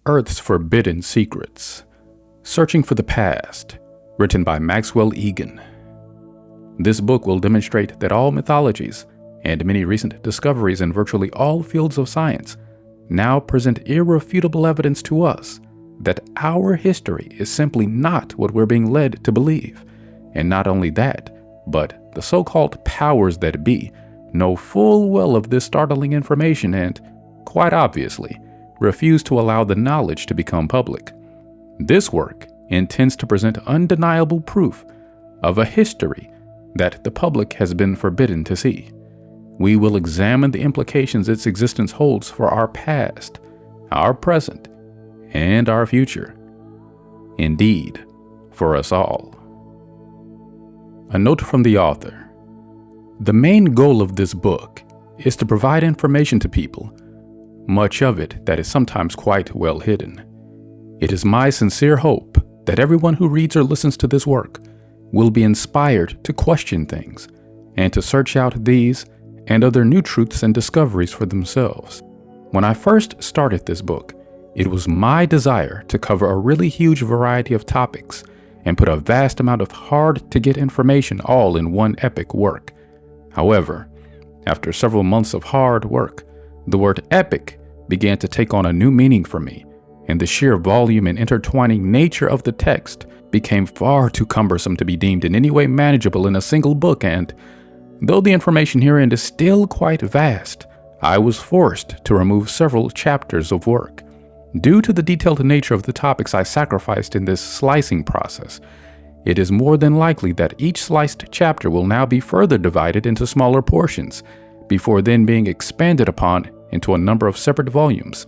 Earth's Forbidden Secrets, Searching for the Past, written by Max Igan. This book will demonstrate that all mythologies and many recent discoveries in virtually all fields of science now present irrefutable evidence to us that our history is simply not what we're being led to believe. And not only that, but the so-called powers that be know full well of this startling information and, quite obviously, refuse to allow the knowledge to become public. This work intends to present undeniable proof of a history that the public has been forbidden to see. We will examine the implications its existence holds for our past, our present, and our future. Indeed, for us all. A note from the author. The main goal of this book is to provide information to people, much of it that is sometimes quite well hidden. It is my sincere hope that everyone who reads or listens to this work will be inspired to question things and to search out these and other new truths and discoveries for themselves. When I first started this book, it was my desire to cover a really huge variety of topics and put a vast amount of hard-to-get information all in one epic work. However, after several months of hard work, the word epic began to take on a new meaning for me, and the sheer volume and intertwining nature of the text became far too cumbersome to be deemed in any way manageable in a single book, and though the information herein is still quite vast, I was forced to remove several chapters of work. Due to the detailed nature of the topics I sacrificed in this slicing process, it is more than likely that each sliced chapter will now be further divided into smaller portions, before then being expanded upon into a number of separate volumes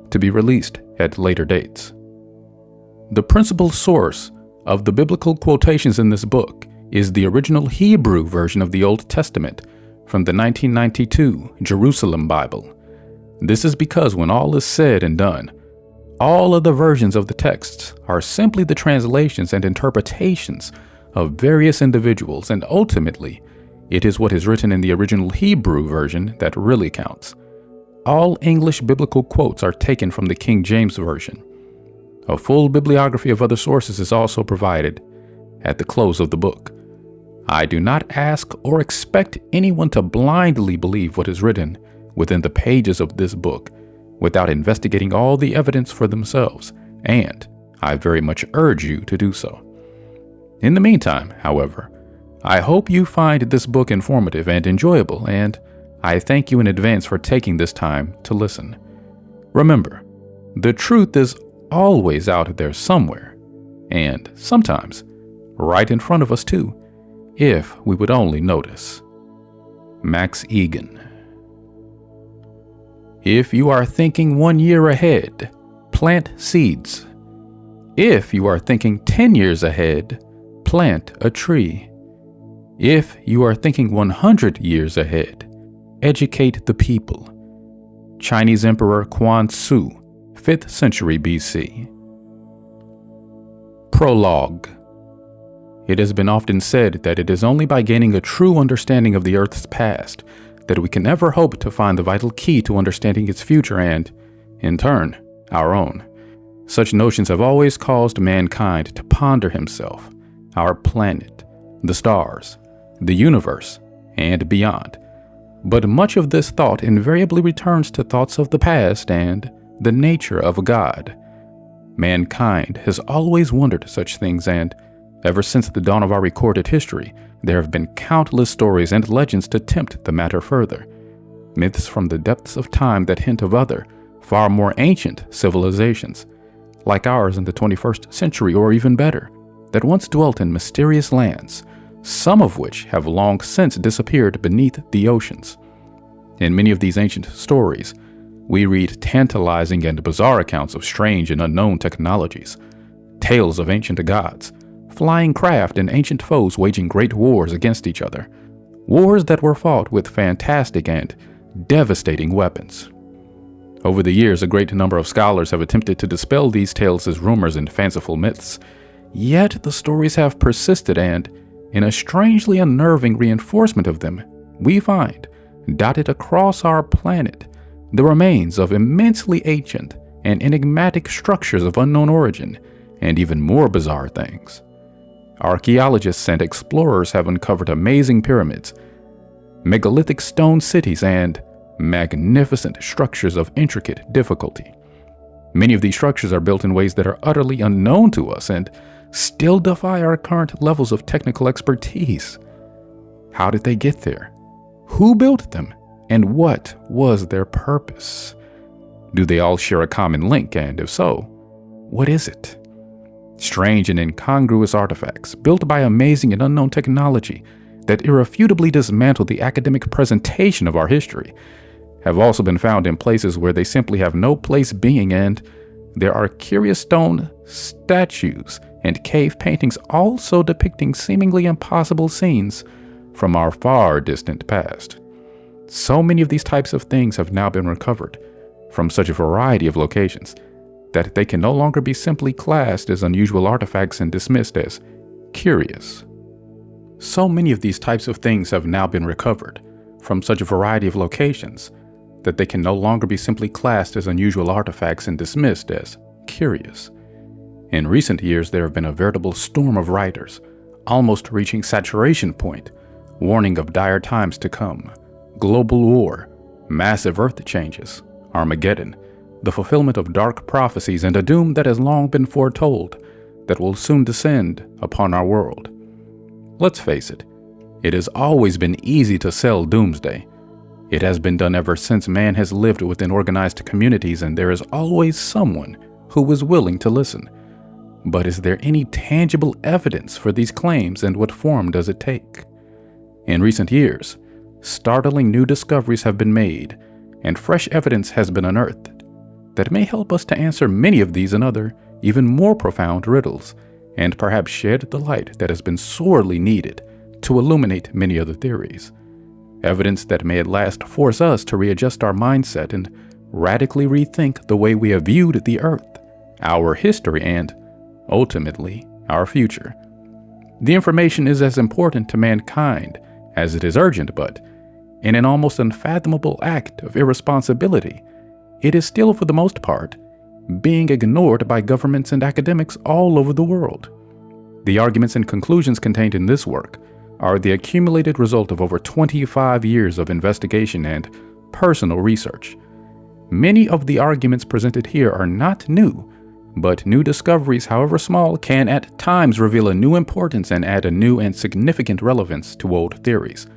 to be released at later dates. The principal source of the biblical quotations in this book is the original Hebrew version of the Old Testament from the 1992 Jerusalem Bible. This is because when all is said and done, all of the versions of the texts are simply the translations and interpretations of various individuals, and ultimately, it is what is written in the original Hebrew version that really counts. All English biblical quotes are taken from the King James Version. A full bibliography of other sources is also provided at the close of the book. I do not ask or expect anyone to blindly believe what is written within the pages of this book without investigating all the evidence for themselves, and I very much urge you to do so. In the meantime, however, I hope you find this book informative and enjoyable, and I thank you in advance for taking this time to listen. Remember, the truth is always out there somewhere, and sometimes right in front of us too, if we would only notice. Max Igan. If you are thinking 1 year ahead, plant seeds. If you are thinking 10 years ahead, plant a tree. If you are thinking 100 years ahead, educate the people. Chinese Emperor Quanzu, 5th century BC. Prologue. It has been often said that it is only by gaining a true understanding of the Earth's past that we can ever hope to find the vital key to understanding its future and, in turn, our own. Such notions have always caused mankind to ponder himself, our planet, the stars, the universe, and beyond. But much of this thought invariably returns to thoughts of the past and the nature of God. Mankind has always wondered such things, and ever since the dawn of our recorded history, there have been countless stories and legends to tempt the matter further. Myths from the depths of time that hint of other, far more ancient civilizations, like ours in the 21st century or even better, that once dwelt in mysterious lands, some of which have long since disappeared beneath the oceans. In many of these ancient stories, we read tantalizing and bizarre accounts of strange and unknown technologies, tales of ancient gods, flying craft, and ancient foes waging great wars against each other. Wars that were fought with fantastic and devastating weapons. Over the years, a great number of scholars have attempted to dispel these tales as rumors and fanciful myths. Yet the stories have persisted, and, in a strangely unnerving reinforcement of them, we find, dotted across our planet, the remains of immensely ancient and enigmatic structures of unknown origin, and even more bizarre things. Archaeologists and explorers have uncovered amazing pyramids, megalithic stone cities, and magnificent structures of intricate difficulty. Many of these structures are built in ways that are utterly unknown to us and still defy our current levels of technical expertise. How did they get there? Who built them? And what was their purpose? Do they all share a common link? And if so, what is it? Strange and incongruous artifacts built by amazing and unknown technology that irrefutably dismantle the academic presentation of our history have also been found in places where they simply have no place being, and there are curious stone statues and cave paintings also depicting seemingly impossible scenes from our far distant past. So many of these types of things have now been recovered from such a variety of locations that they can no longer be simply classed as unusual artifacts and dismissed as curious. So many of these types of things have now been recovered from such a variety of locations that they can no longer be simply classed as unusual artifacts and dismissed as curious. In recent years, there have been a veritable storm of writers, almost reaching saturation point, warning of dire times to come, global war, massive earth changes, Armageddon, the fulfillment of dark prophecies, and a doom that has long been foretold that will soon descend upon our world. Let's face it, it has always been easy to sell doomsday. It has been done ever since man has lived within organized communities, and there is always someone who is willing to listen. But is there any tangible evidence for these claims, and what form does it take? In recent years, startling new discoveries have been made, and fresh evidence has been unearthed that may help us to answer many of these and other, even more profound riddles, and perhaps shed the light that has been sorely needed to illuminate many other theories. Evidence that may at last force us to readjust our mindset and radically rethink the way we have viewed the Earth, our history, and, ultimately, our future. The information is as important to mankind as it is urgent, but, in an almost unfathomable act of irresponsibility, it is still, for the most part, being ignored by governments and academics all over the world. The arguments and conclusions contained in this work are the accumulated result of over 25 years of investigation and personal research. Many of the arguments presented here are not new, but new discoveries, however small, can at times reveal a new importance and add a new and significant relevance to old theories.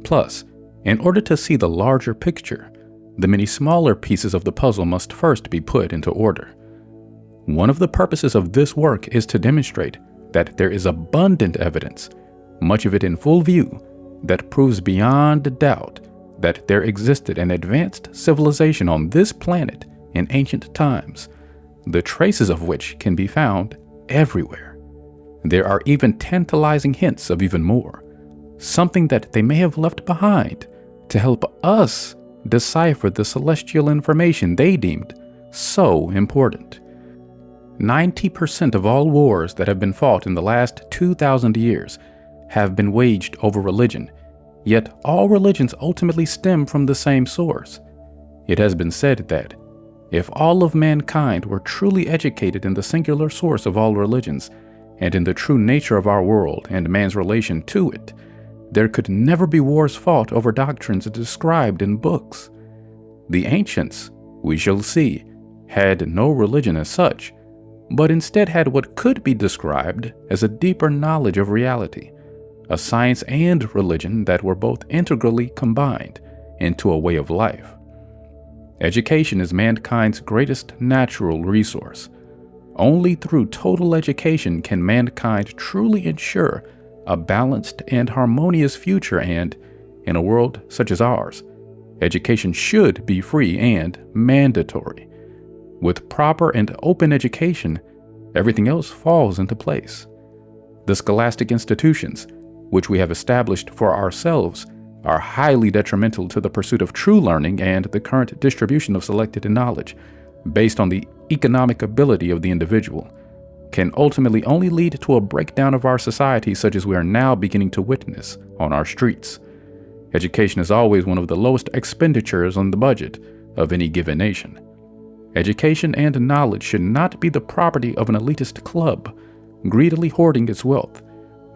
Plus, in order to see the larger picture, the many smaller pieces of the puzzle must first be put into order. One of the purposes of this work is to demonstrate that there is abundant evidence, much of it in full view, that proves beyond a doubt that there existed an advanced civilization on this planet in ancient times, the traces of which can be found everywhere. There are even tantalizing hints of even more, something that they may have left behind to help us decipher the celestial information they deemed so important. 90% of all wars that have been fought in the last 2,000 years have been waged over religion, yet all religions ultimately stem from the same source. It has been said that if all of mankind were truly educated in the singular source of all religions, and in the true nature of our world and man's relation to it, there could never be wars fought over doctrines described in books. The ancients, we shall see, had no religion as such, but instead had what could be described as a deeper knowledge of reality, a science and religion that were both integrally combined into a way of life. Education is mankind's greatest natural resource. Only through total education can mankind truly ensure a balanced and harmonious future, and, in a world such as ours, education should be free and mandatory. With proper and open education, everything else falls into place. The scholastic institutions, which we have established for ourselves, are highly detrimental to the pursuit of true learning and the current distribution of selected knowledge, based on the economic ability of the individual, can ultimately only lead to a breakdown of our society such as we are now beginning to witness on our streets. Education is always one of the lowest expenditures on the budget of any given nation. Education and knowledge should not be the property of an elitist club, greedily hoarding its wealth,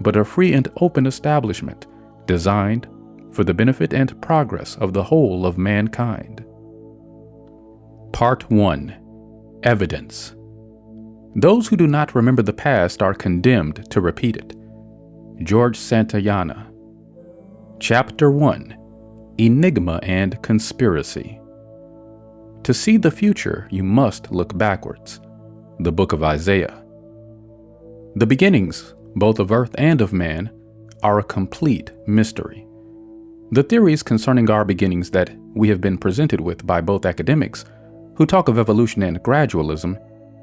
but a free and open establishment designed for the benefit and progress of the whole of mankind. Part 1. Evidence. Those who do not remember the past are condemned to repeat it. George Santayana. Chapter 1. Enigma and Conspiracy. To see the future, you must look backwards. The Book of Isaiah. The beginnings, both of earth and of man, are a complete mystery. The theories concerning our beginnings that we have been presented with by both academics, who talk of evolution and gradualism,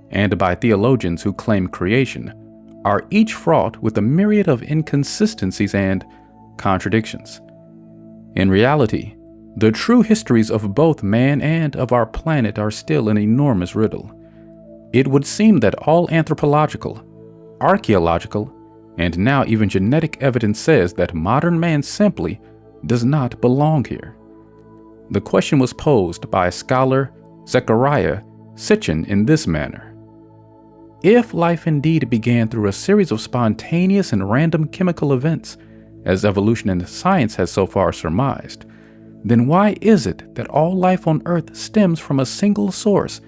and by theologians who claim creation, are each fraught with a myriad of inconsistencies and contradictions. In reality, the true histories of both man and of our planet are still an enormous riddle. It would seem that all anthropological, archaeological, and now even genetic evidence says that modern man simply does not belong here. The question was posed by scholar Zechariah Sitchin in this manner. If life indeed began through a series of spontaneous and random chemical events, as evolution and science has so far surmised, then why is it that all life on Earth stems from a single source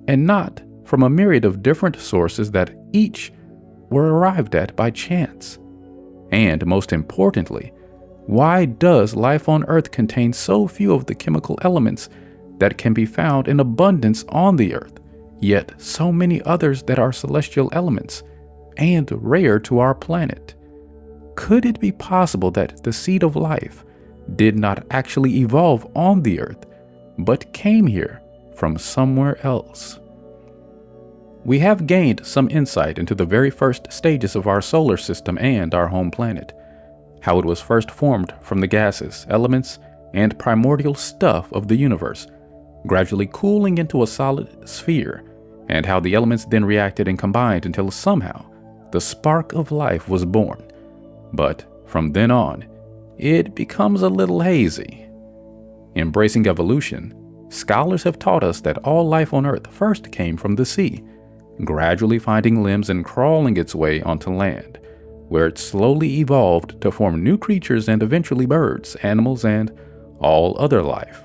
and not from a myriad of different sources that each were arrived at by chance? And most importantly, why does life on Earth contain so few of the chemical elements that can be found in abundance on the Earth, yet so many others that are celestial elements and rare to our planet? Could it be possible that the seed of life did not actually evolve on the Earth, but came here from somewhere else? We have gained some insight into the very first stages of our solar system and our home planet, how it was first formed from the gases, elements, and primordial stuff of the universe, gradually cooling into a solid sphere, and how the elements then reacted and combined until somehow the spark of life was born. But from then on, it becomes a little hazy. Embracing evolution, scholars have taught us that all life on Earth first came from the sea, gradually finding limbs and crawling its way onto land, where it slowly evolved to form new creatures and eventually birds, animals, and all other life.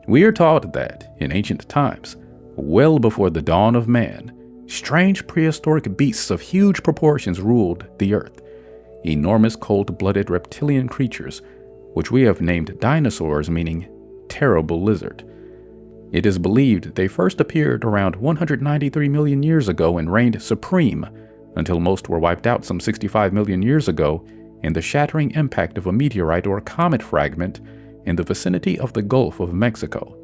We are taught that, in ancient times, well before the dawn of man, strange prehistoric beasts of huge proportions ruled the Earth, enormous cold-blooded reptilian creatures, which we have named dinosaurs, meaning terrible lizard. It is believed they first appeared around 193 million years ago and reigned supreme until most were wiped out some 65 million years ago in the shattering impact of a meteorite or comet fragment in the vicinity of the Gulf of Mexico.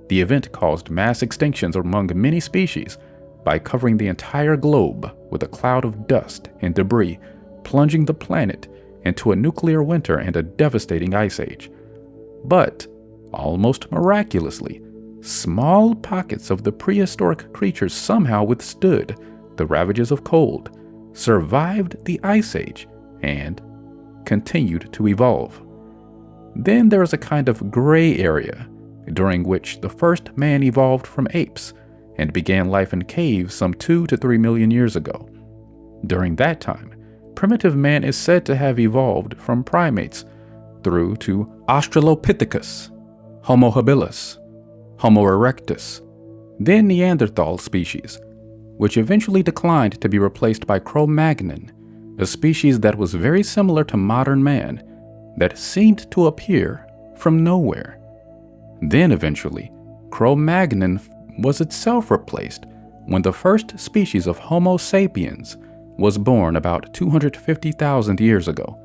The event caused mass extinctions among many species by covering the entire globe with a cloud of dust and debris, plunging the planet into a nuclear winter and a devastating ice age. But, almost miraculously, small pockets of the prehistoric creatures somehow withstood the ravages of cold, survived the ice age, and continued to evolve. Then there is a kind of gray area, during which the first man evolved from apes and began life in caves some 2 to 3 million years ago. During that time, primitive man is said to have evolved from primates through to Australopithecus, Homo habilis, Homo erectus, then Neanderthal species, which eventually declined to be replaced by Cro-Magnon, a species that was very similar to modern man that seemed to appear from nowhere. Then eventually, Cro-Magnon was itself replaced when the first species of Homo sapiens was born about 250,000 years ago.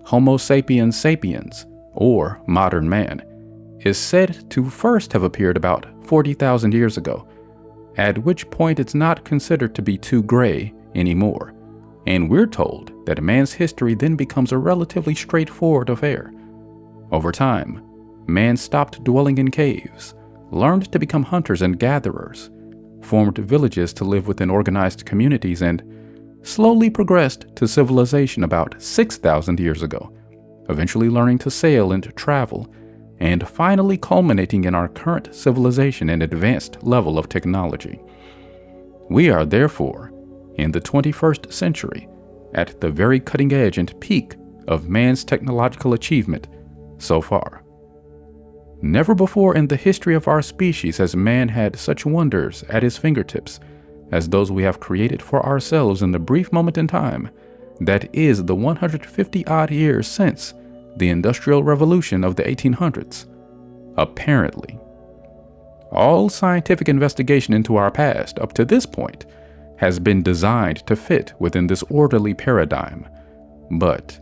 Homo sapiens sapiens, or modern man, is said to first have appeared about 40,000 years ago, at which point it's not considered to be too gray anymore, and we're told that man's history then becomes a relatively straightforward affair. Over time, man stopped dwelling in caves, learned to become hunters and gatherers, formed villages to live within organized communities, and slowly progressed to civilization about 6,000 years ago, eventually learning to sail and travel, and finally culminating in our current civilization and advanced level of technology. We are therefore in the 21st century at the very cutting edge and peak of man's technological achievement so far. Never before in the history of our species has man had such wonders at his fingertips as those we have created for ourselves in the brief moment in time that is the 150-odd years since the Industrial Revolution of the 1800s. Apparently, all scientific investigation into our past up to this point has been designed to fit within this orderly paradigm. But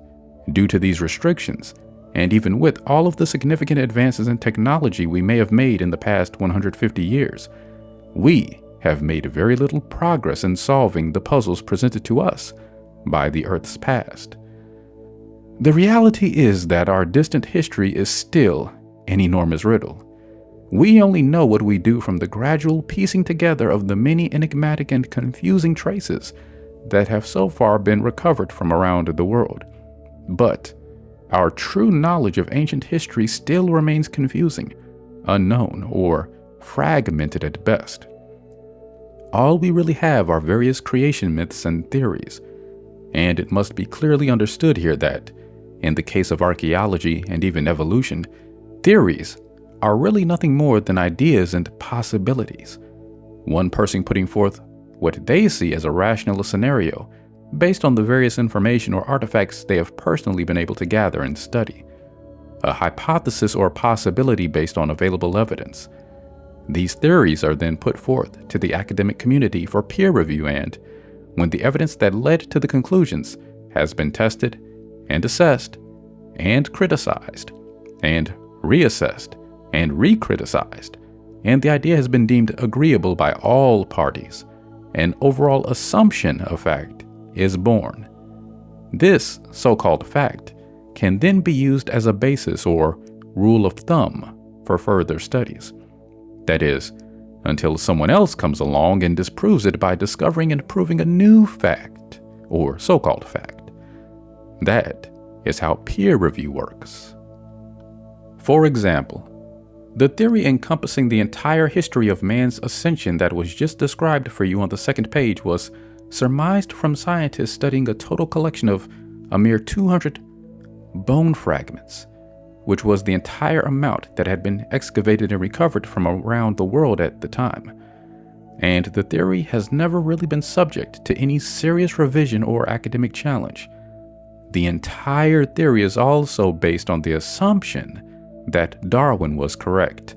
due to these restrictions, and even with all of the significant advances in technology we may have made in the past 150 years, we have made very little progress in solving the puzzles presented to us by the Earth's past. The reality is that our distant history is still an enormous riddle. We only know what we do from the gradual piecing together of the many enigmatic and confusing traces that have so far been recovered from around the world. But our true knowledge of ancient history still remains confusing, unknown, or fragmented at best. All we really have are various creation myths and theories, and it must be clearly understood here that, in the case of archaeology and even evolution, theories are really nothing more than ideas and possibilities. One person putting forth what they see as a rational scenario based on the various information or artifacts they have personally been able to gather and study. A hypothesis or possibility based on available evidence. These theories are then put forth to the academic community for peer review, and when the evidence that led to the conclusions has been tested and assessed and criticized and reassessed and re-criticized, and the idea has been deemed agreeable by all parties, an overall assumption of fact is born. This so-called fact can then be used as a basis or rule of thumb for further studies. That is, until someone else comes along and disproves it by discovering and proving a new fact, or so-called fact. That is how peer review works. For example, the theory encompassing the entire history of man's ascension that was just described for you on the second page was surmised from scientists studying a total collection of a mere 200 bone fragments, which was the entire amount that had been excavated and recovered from around the world at the time. And the theory has never really been subject to any serious revision or academic challenge. The entire theory is also based on the assumption that Darwin was correct.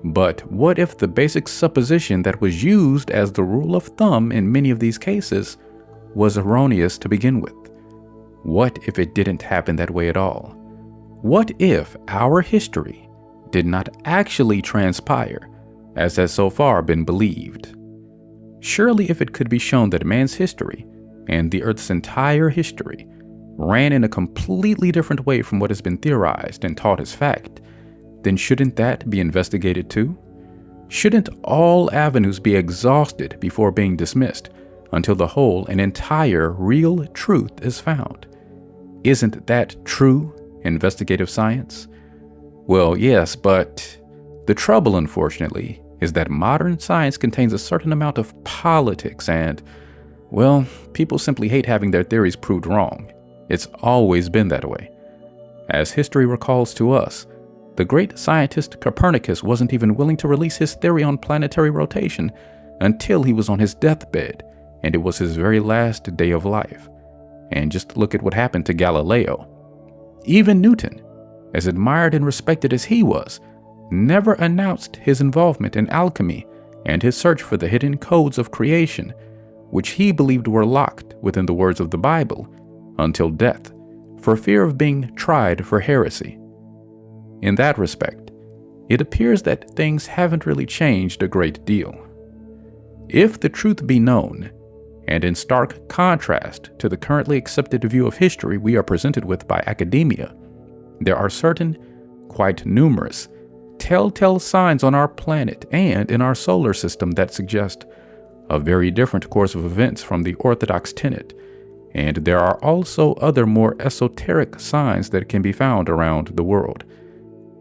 But what if the basic supposition that was used as the rule of thumb in many of these cases was erroneous to begin with? What if it didn't happen that way at all? What if our history did not actually transpire as has so far been believed? Surely if it could be shown that man's history and the Earth's entire history ran in a completely different way from what has been theorized and taught as fact, then shouldn't that be investigated too? Shouldn't all avenues be exhausted before being dismissed until the whole and entire real truth is found? Isn't that true investigative science? Well, yes, but the trouble, unfortunately, is that modern science contains a certain amount of politics and, well, people simply hate having their theories proved wrong. It's always been that way. As history recalls to us, the great scientist Copernicus wasn't even willing to release his theory on planetary rotation until he was on his deathbed, and it was his very last day of life. And just look at what happened to Galileo. Even Newton, as admired and respected as he was, never announced his involvement in alchemy and his search for the hidden codes of creation, which he believed were locked within the words of the Bible, until death, for fear of being tried for heresy. In that respect, it appears that things haven't really changed a great deal. If the truth be known, and in stark contrast to the currently accepted view of history we are presented with by academia, there are certain, quite numerous, telltale signs on our planet and in our solar system that suggest a very different course of events from the orthodox tenet, and there are also other more esoteric signs that can be found around the world.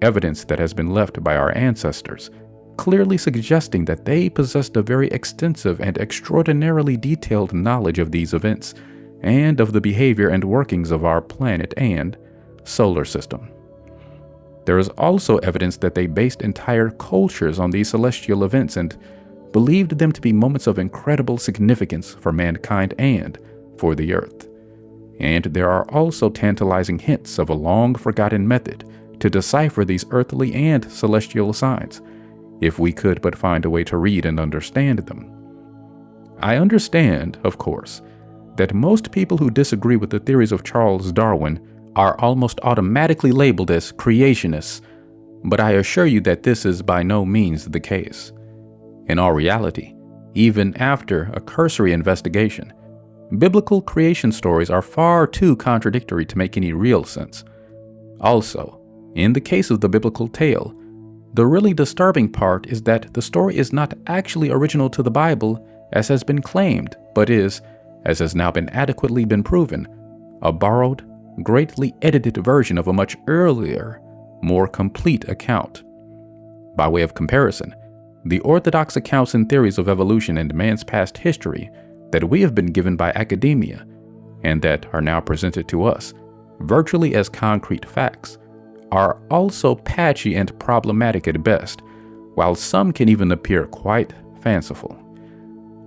evidence that has been left by our ancestors, clearly suggesting that they possessed a very extensive and extraordinarily detailed knowledge of these events and of the behavior and workings of our planet and solar system. There is also evidence that they based entire cultures on these celestial events and believed them to be moments of incredible significance for mankind and for the Earth. And there are also tantalizing hints of a long-forgotten method to decipher these earthly and celestial signs, if we could but find a way to read and understand them. I understand, of course, that most people who disagree with the theories of Charles Darwin are almost automatically labeled as creationists, but I assure you that this is by no means the case. In all reality, even after a cursory investigation, biblical creation stories are far too contradictory to make any real sense. Also, in the case of the biblical tale, the really disturbing part is that the story is not actually original to the Bible as has been claimed, but is, as has now been adequately proven, a borrowed, greatly edited version of a much earlier, more complete account. By way of comparison, the orthodox accounts and theories of evolution and man's past history that we have been given by academia, and that are now presented to us, virtually as concrete facts, are also patchy and problematic at best, while some can even appear quite fanciful.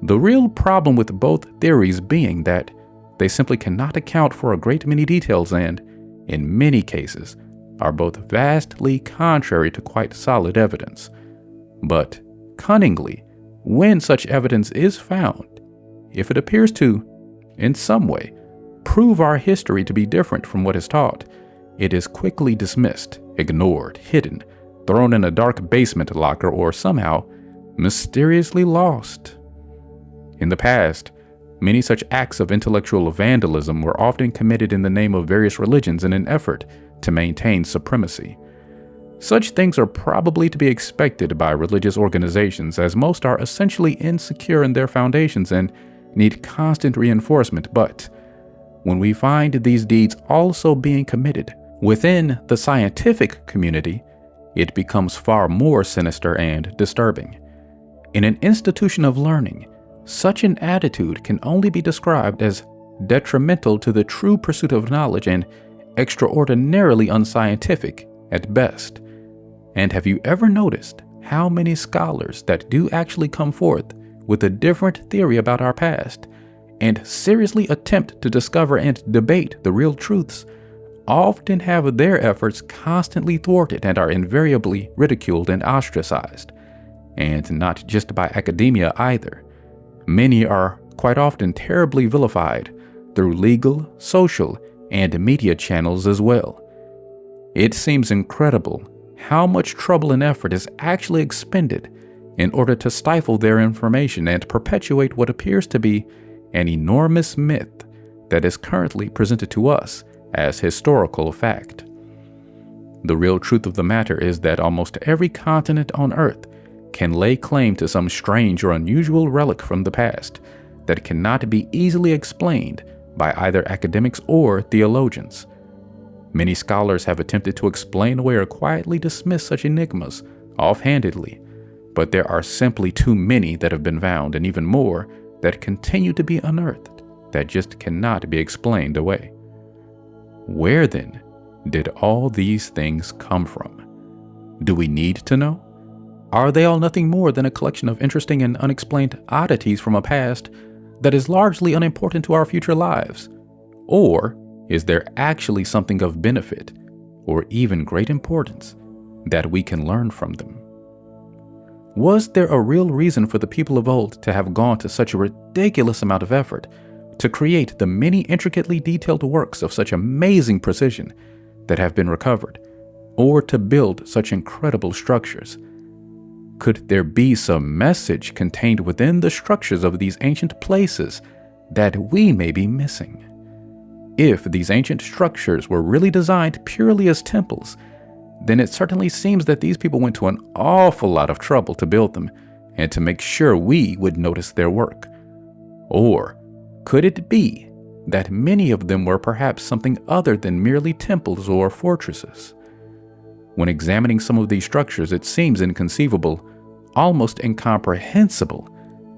The real problem with both theories being that they simply cannot account for a great many details and, in many cases, are both vastly contrary to quite solid evidence. But, cunningly, when such evidence is found, if it appears to, in some way, prove our history to be different from what is taught, it is quickly dismissed, ignored, hidden, thrown in a dark basement locker, or somehow mysteriously lost. In the past, many such acts of intellectual vandalism were often committed in the name of various religions in an effort to maintain supremacy. Such things are probably to be expected by religious organizations, as most are essentially insecure in their foundations and need constant reinforcement. But when we find these deeds also being committed within the scientific community, it becomes far more sinister and disturbing. In an institution of learning, such an attitude can only be described as detrimental to the true pursuit of knowledge and extraordinarily unscientific at best. And have you ever noticed how many scholars that do actually come forth with a different theory about our past and seriously attempt to discover and debate the real truths often have their efforts constantly thwarted and are invariably ridiculed and ostracized? And not just by academia either. Many are quite often terribly vilified through legal, social, and media channels as well. It seems incredible how much trouble and effort is actually expended in order to stifle their information and perpetuate what appears to be an enormous myth that is currently presented to us as historical fact. The real truth of the matter is that almost every continent on Earth can lay claim to some strange or unusual relic from the past that cannot be easily explained by either academics or theologians. Many scholars have attempted to explain away or quietly dismiss such enigmas offhandedly, but there are simply too many that have been found, and even more that continue to be unearthed, that just cannot be explained away. Where then did all these things come from? Do we need to know? Are they all nothing more than a collection of interesting and unexplained oddities from a past that is largely unimportant to our future lives? Or is there actually something of benefit, or even great importance, that we can learn from them? Was there a real reason for the people of old to have gone to such a ridiculous amount of effort to create the many intricately detailed works of such amazing precision that have been recovered, or to build such incredible structures? Could there be some message contained within the structures of these ancient places that we may be missing? If these ancient structures were really designed purely as temples, then it certainly seems that these people went to an awful lot of trouble to build them and to make sure we would notice their work. Or could it be that many of them were perhaps something other than merely temples or fortresses? When examining some of these structures, it seems inconceivable, almost incomprehensible,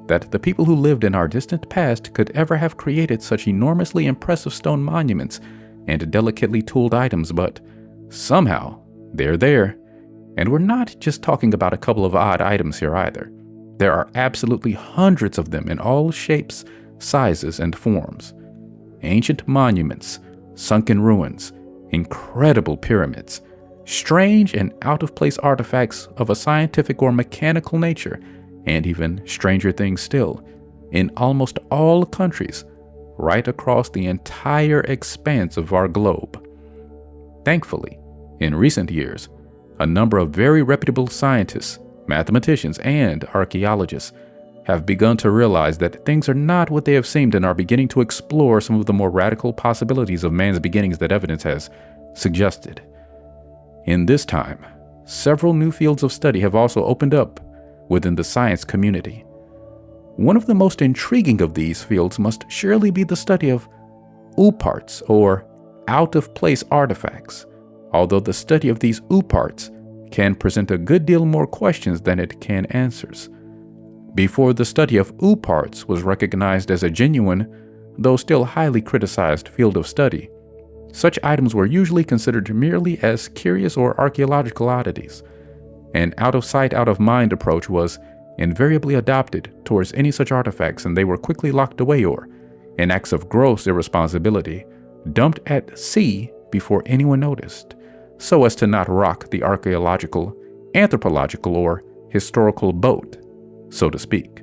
that the people who lived in our distant past could ever have created such enormously impressive stone monuments and delicately tooled items, but somehow they're there. And we're not just talking about a couple of odd items here either. There are absolutely hundreds of them in all shapes, sizes, and forms. Ancient monuments, sunken ruins, incredible pyramids, strange and out-of-place artifacts of a scientific or mechanical nature, and even stranger things still, in almost all countries, right across the entire expanse of our globe. Thankfully, in recent years, a number of very reputable scientists, mathematicians, and archaeologists have begun to realize that things are not what they have seemed and are beginning to explore some of the more radical possibilities of man's beginnings that evidence has suggested. In this time, several new fields of study have also opened up within the science community. One of the most intriguing of these fields must surely be the study of ooparts, or out-of-place artifacts, although the study of these ooparts can present a good deal more questions than it can answers. Before the study of ooparts was recognized as a genuine, though still highly criticized field of study, such items were usually considered merely as curious or archaeological oddities. An out-of-sight, out-of-mind approach was invariably adopted towards any such artifacts, and they were quickly locked away or, in acts of gross irresponsibility, dumped at sea before anyone noticed, so as to not rock the archaeological, anthropological, or historical boat, so to speak.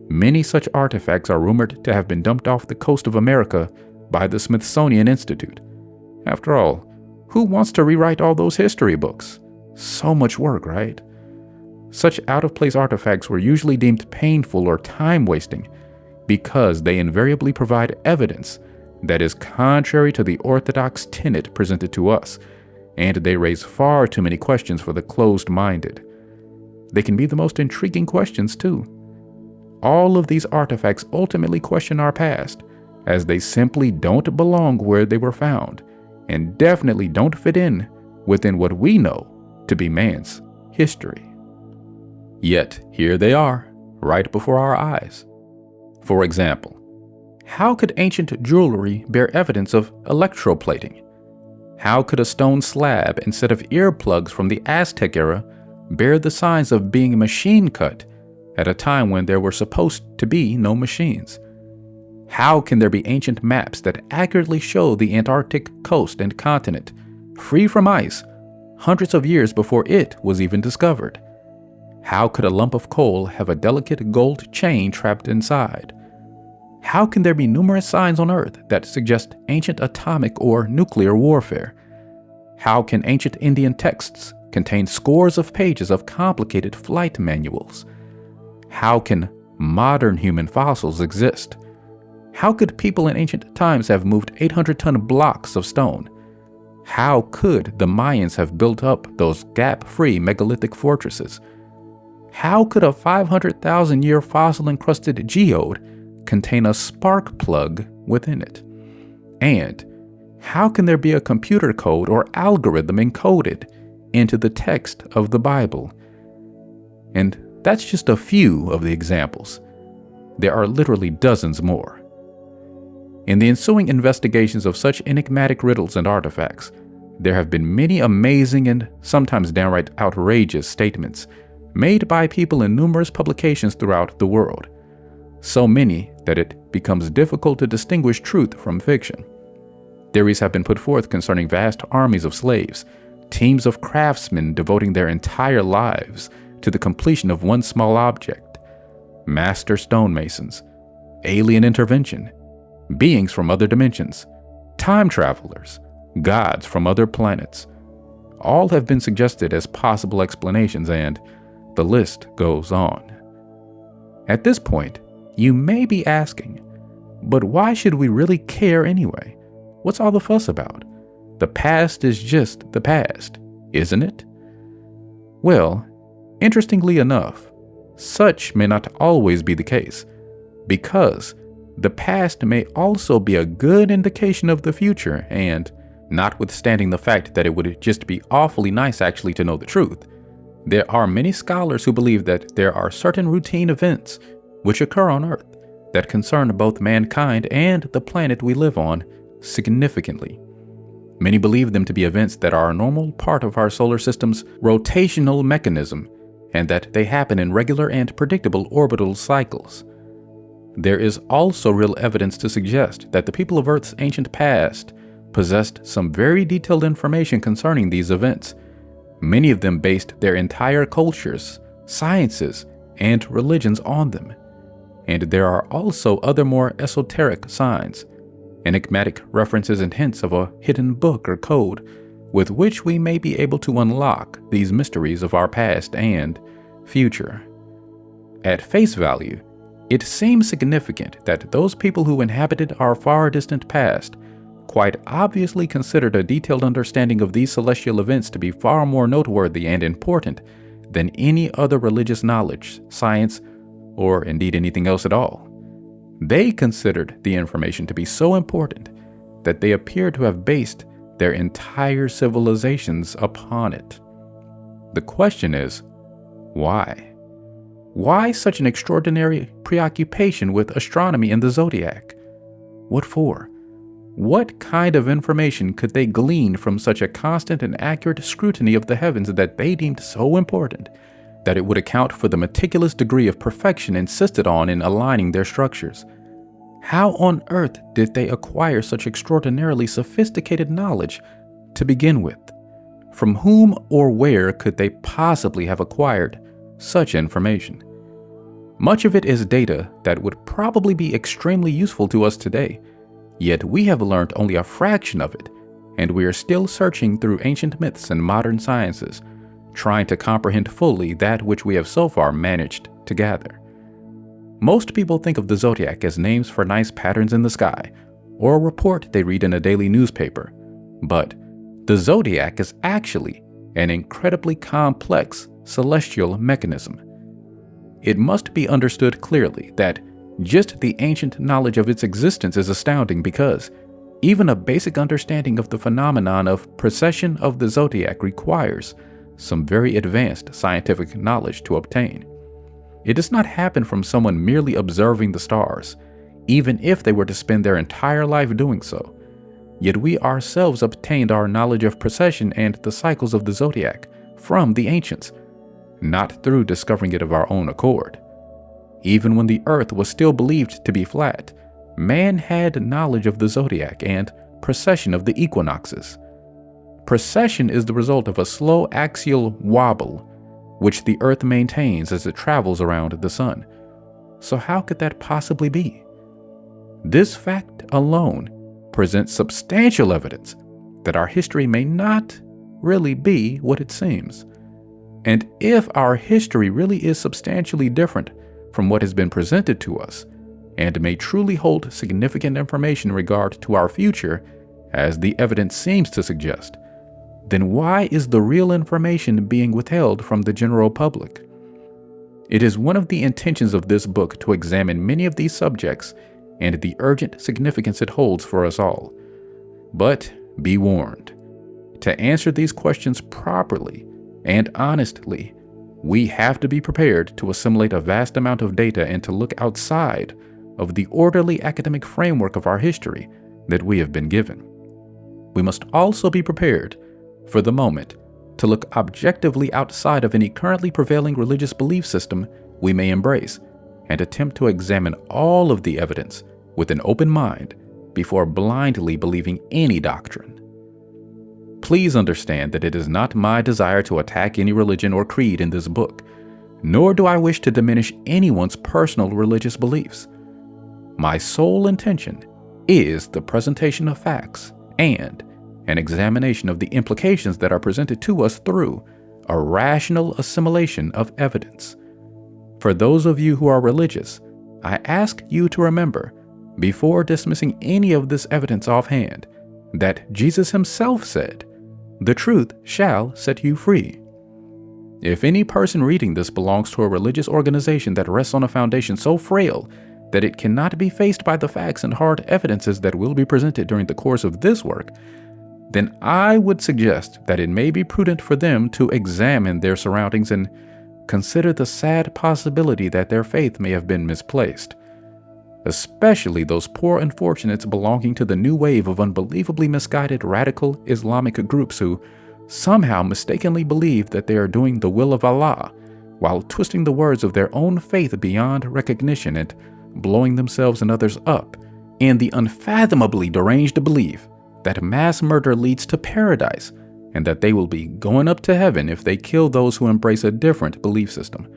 Many such artifacts are rumored to have been dumped off the coast of America by the Smithsonian Institute. After all, who wants to rewrite all those history books? So much work, right? Such out-of-place artifacts were usually deemed painful or time-wasting because they invariably provide evidence that is contrary to the orthodox tenet presented to us, and they raise far too many questions for the closed-minded. They can be the most intriguing questions, too. All of these artifacts ultimately question our past, as they simply don't belong where they were found, and definitely don't fit in within what we know to be man's history. Yet, here they are, right before our eyes. For example, how could ancient jewelry bear evidence of electroplating? How could a stone slab instead of earplugs from the Aztec era bear the signs of being machine cut at a time when there were supposed to be no machines? How can there be ancient maps that accurately show the Antarctic coast and continent, free from ice, hundreds of years before it was even discovered? How could a lump of coal have a delicate gold chain trapped inside? How can there be numerous signs on Earth that suggest ancient atomic or nuclear warfare? How can ancient Indian texts contain scores of pages of complicated flight manuals? How can modern human fossils exist? How could people in ancient times have moved 800-ton blocks of stone? How could the Mayans have built up those gap-free megalithic fortresses? How could a 500,000-year fossil-encrusted geode contain a spark plug within it? And how can there be a computer code or algorithm encoded into the text of the Bible? And that's just a few of the examples. There are literally dozens more. In the ensuing investigations of such enigmatic riddles and artifacts, there have been many amazing and sometimes downright outrageous statements made by people in numerous publications throughout the world. So many that it becomes difficult to distinguish truth from fiction. Theories have been put forth concerning vast armies of slaves, teams of craftsmen devoting their entire lives to the completion of one small object, master stonemasons, alien intervention, beings from other dimensions, time travelers, gods from other planets. All have been suggested as possible explanations, and the list goes on. At this point, you may be asking, but why should we really care anyway? What's all the fuss about? The past is just the past, isn't it? Well, interestingly enough, such may not always be the case, because the past may also be a good indication of the future, and Notwithstanding the fact that it would just be awfully nice actually to know the truth, there are many scholars who believe that there are certain routine events which occur on Earth that concern both mankind and the planet we live on significantly. Many believe them to be events that are a normal part of our solar system's rotational mechanism and that they happen in regular and predictable orbital cycles. There is also real evidence to suggest that the people of Earth's ancient past possessed some very detailed information concerning these events. Many of them based their entire cultures, sciences, and religions on them. And there are also other more esoteric signs, enigmatic references and hints of a hidden book or code with which we may be able to unlock these mysteries of our past and future. At face value, it seems significant that those people who inhabited our far distant past quite obviously considered a detailed understanding of these celestial events to be far more noteworthy and important than any other religious knowledge, science, or indeed anything else at all. They considered the information to be so important that they appear to have based their entire civilizations upon it. The question is, why? Why such an extraordinary preoccupation with astronomy and the zodiac? What for? What kind of information could they glean from such a constant and accurate scrutiny of the heavens that they deemed so important that it would account for the meticulous degree of perfection insisted on in aligning their structures? How on earth did they acquire such extraordinarily sophisticated knowledge to begin with? From whom or where could they possibly have acquired such information? Much of it is data that would probably be extremely useful to us today, yet we have learned only a fraction of it, and we are still searching through ancient myths and modern sciences, trying to comprehend fully that which we have so far managed to gather. Most people think of the zodiac as names for nice patterns in the sky, or a report they read in a daily newspaper, but the zodiac is actually an incredibly complex celestial mechanism. It must be understood clearly that just the ancient knowledge of its existence is astounding because even a basic understanding of the phenomenon of precession of the zodiac requires some very advanced scientific knowledge to obtain. It does not happen from someone merely observing the stars, even if they were to spend their entire life doing so. Yet we ourselves obtained our knowledge of precession and the cycles of the zodiac from the ancients, not through discovering it of our own accord. Even when the earth was still believed to be flat, man had knowledge of the zodiac and precession of the equinoxes. Precession is the result of a slow axial wobble which the earth maintains as it travels around the sun. So how could that possibly be? This fact alone presents substantial evidence that our history may not really be what it seems. And if our history really is substantially different from what has been presented to us, and may truly hold significant information in regard to our future, as the evidence seems to suggest, then why is the real information being withheld from the general public? It is one of the intentions of this book to examine many of these subjects and the urgent significance it holds for us all. But be warned, to answer these questions properly and honestly, we have to be prepared to assimilate a vast amount of data and to look outside of the orderly academic framework of our history that we have been given. We must also be prepared, for the moment, to look objectively outside of any currently prevailing religious belief system we may embrace and attempt to examine all of the evidence with an open mind before blindly believing any doctrine. Please understand that it is not my desire to attack any religion or creed in this book, nor do I wish to diminish anyone's personal religious beliefs. My sole intention is the presentation of facts and an examination of the implications that are presented to us through a rational assimilation of evidence. For those of you who are religious, I ask you to remember, before dismissing any of this evidence offhand, that Jesus himself said, "The truth shall set you free." If any person reading this belongs to a religious organization that rests on a foundation so frail that it cannot be faced by the facts and hard evidences that will be presented during the course of this work, then I would suggest that it may be prudent for them to examine their surroundings and consider the sad possibility that their faith may have been misplaced, especially those poor unfortunates belonging to the new wave of unbelievably misguided radical Islamic groups who somehow mistakenly believe that they are doing the will of Allah while twisting the words of their own faith beyond recognition and blowing themselves and others up in the unfathomably deranged belief that mass murder leads to paradise and that they will be going up to heaven if they kill those who embrace a different belief system.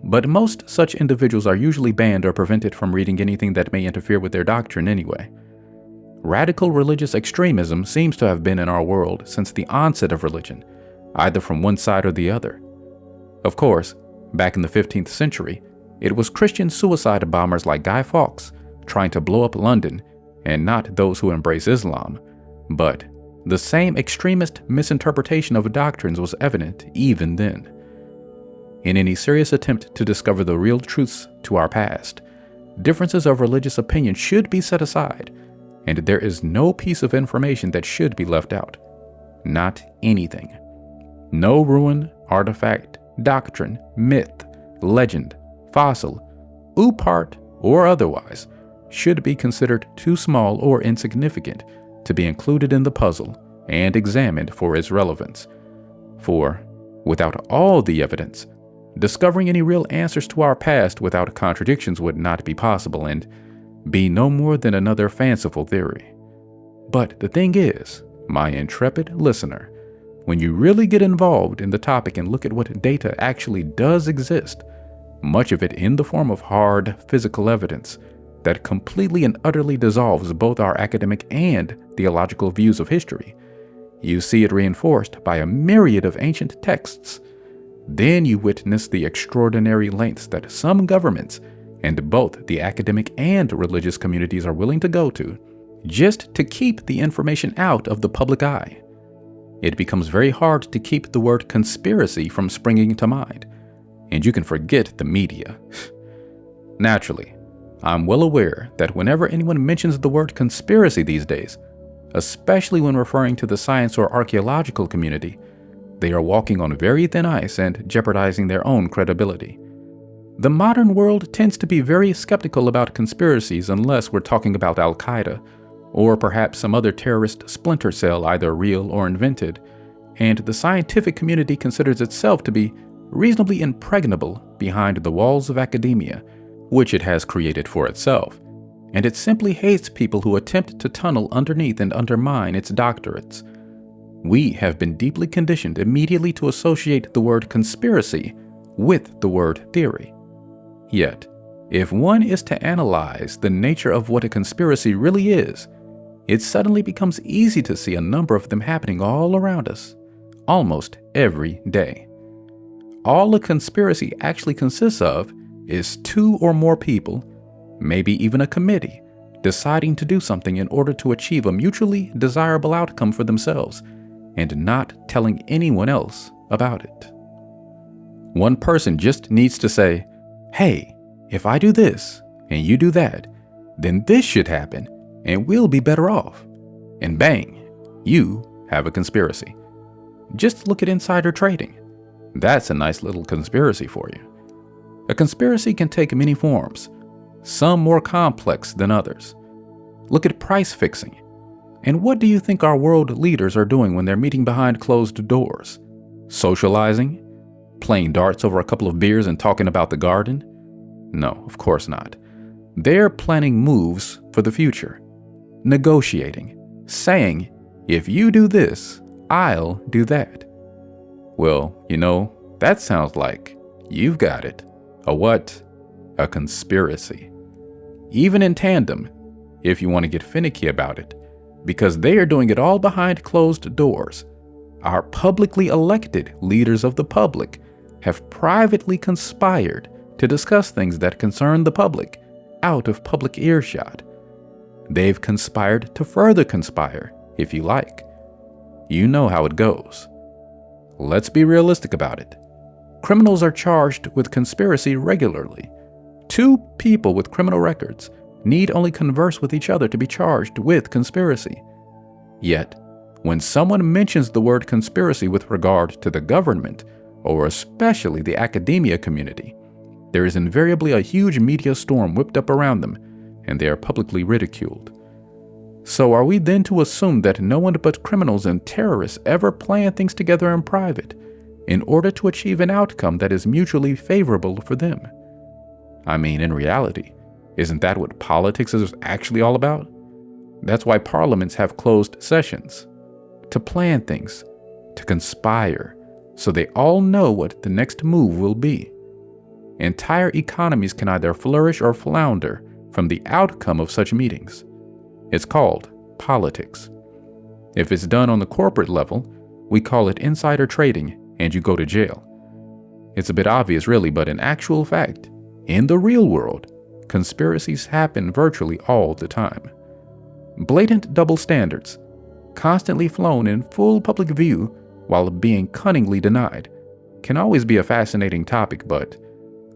But most such individuals are usually banned or prevented from reading anything that may interfere with their doctrine anyway. Radical religious extremism seems to have been in our world since the onset of religion, either from one side or the other. Of course, back in the 15th century, it was Christian suicide bombers like Guy Fawkes trying to blow up London, and not those who embrace Islam. But the same extremist misinterpretation of doctrines was evident even then. In any serious attempt to discover the real truths to our past, differences of religious opinion should be set aside, and there is no piece of information that should be left out. Not anything. No ruin, artifact, doctrine, myth, legend, fossil, oopart, or otherwise should be considered too small or insignificant to be included in the puzzle and examined for its relevance. For, without all the evidence, discovering any real answers to our past without contradictions would not be possible and be no more than another fanciful theory. But the thing is, my intrepid listener, when you really get involved in the topic and look at what data actually does exist, much of it in the form of hard physical evidence that completely and utterly dissolves both our academic and theological views of history, you see it reinforced by a myriad of ancient texts. Then you witness the extraordinary lengths that some governments and both the academic and religious communities are willing to go to just to keep the information out of the public eye. It becomes very hard to keep the word conspiracy from springing to mind, and you can forget the media. Naturally, I'm well aware that whenever anyone mentions the word conspiracy these days, especially when referring to the science or archaeological community, they are walking on very thin ice and jeopardizing their own credibility. The modern world tends to be very skeptical about conspiracies unless we're talking about Al-Qaeda, or perhaps some other terrorist splinter cell, either real or invented, and the scientific community considers itself to be reasonably impregnable behind the walls of academia, which it has created for itself, and it simply hates people who attempt to tunnel underneath and undermine its doctorates. We have been deeply conditioned immediately to associate the word conspiracy with the word theory. Yet, if one is to analyze the nature of what a conspiracy really is, it suddenly becomes easy to see a number of them happening all around us, almost every day. All a conspiracy actually consists of is two or more people, maybe even a committee, deciding to do something in order to achieve a mutually desirable outcome for themselves and not telling anyone else about it. One person just needs to say, "Hey, if I do this and you do that, then this should happen and we'll be better off." And bang, you have a conspiracy. Just look at insider trading. That's a nice little conspiracy for you. A conspiracy can take many forms, some more complex than others. Look at price fixing. And what do you think our world leaders are doing when they're meeting behind closed doors? Socializing? Playing darts over a couple of beers and talking about the garden? No, of course not. They're planning moves for the future. Negotiating. Saying, if you do this, I'll do that. Well, that sounds like you've got it. A what? A conspiracy. Even in tandem, if you want to get finicky about it, because they are doing it all behind closed doors. Our publicly elected leaders of the public have privately conspired to discuss things that concern the public out of public earshot. They've conspired to further conspire, if you like. You know how it goes. Let's be realistic about it. Criminals are charged with conspiracy regularly. 2 people with criminal records need only converse with each other to be charged with conspiracy. Yet, When someone mentions the word conspiracy with regard to the government, or especially the academia community, there is invariably a huge media storm whipped up around them, and they are publicly ridiculed. So are we then to assume that no one but criminals and terrorists ever plan things together in private in order to achieve an outcome that is mutually favorable for them? I mean, in reality, isn't that what politics is actually all about? That's why parliaments have closed sessions. To plan things, to conspire, so they all know what the next move will be. Entire economies can either flourish or flounder from the outcome of such meetings. It's called politics. If it's done on the corporate level, we call it insider trading, and you go to jail. It's a bit obvious really, but in actual fact, in the real world, conspiracies happen virtually all the time. Blatant double standards, constantly flown in full public view while being cunningly denied, can always be a fascinating topic, but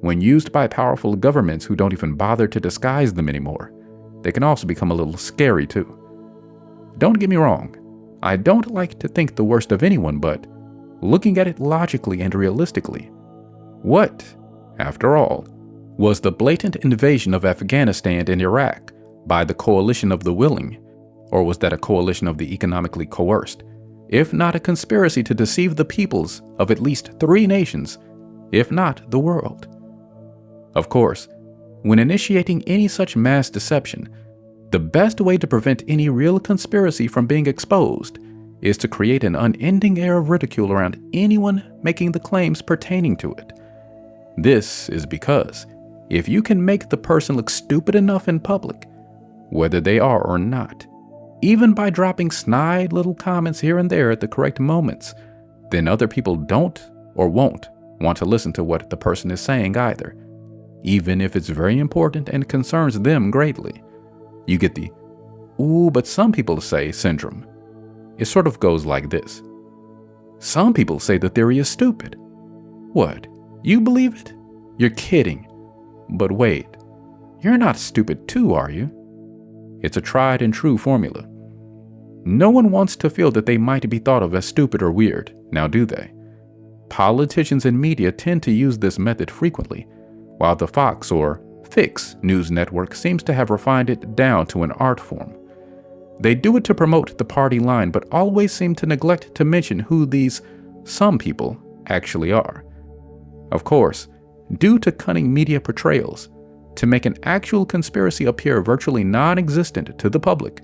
when used by powerful governments who don't even bother to disguise them anymore, they can also become a little scary too. Don't get me wrong, I don't like to think the worst of anyone, but looking at it logically and realistically, what, after all, was the blatant invasion of Afghanistan and Iraq by the coalition of the willing, or was that a coalition of the economically coerced, if not a conspiracy to deceive the peoples of at least 3 nations, if not the world? Of course, when initiating any such mass deception, the best way to prevent any real conspiracy from being exposed is to create an unending air of ridicule around anyone making the claims pertaining to it. This is because if you can make the person look stupid enough in public, whether they are or not, even by dropping snide little comments here and there at the correct moments, then other people don't or won't want to listen to what the person is saying either, even if it's very important and concerns them greatly. You get the, "ooh, but some people say" syndrome. It sort of goes like this. Some people say the theory is stupid. What? You believe it? You're kidding. But wait, you're not stupid too, are you? It's a tried and true formula. No one wants to feel that they might be thought of as stupid or weird, now do they? Politicians and media tend to use this method frequently, while the Fox or Fix news network seems to have refined it down to an art form. They do it to promote the party line, but always seem to neglect to mention who these some people actually are. Of course, due to cunning media portrayals, to make an actual conspiracy appear virtually non-existent to the public,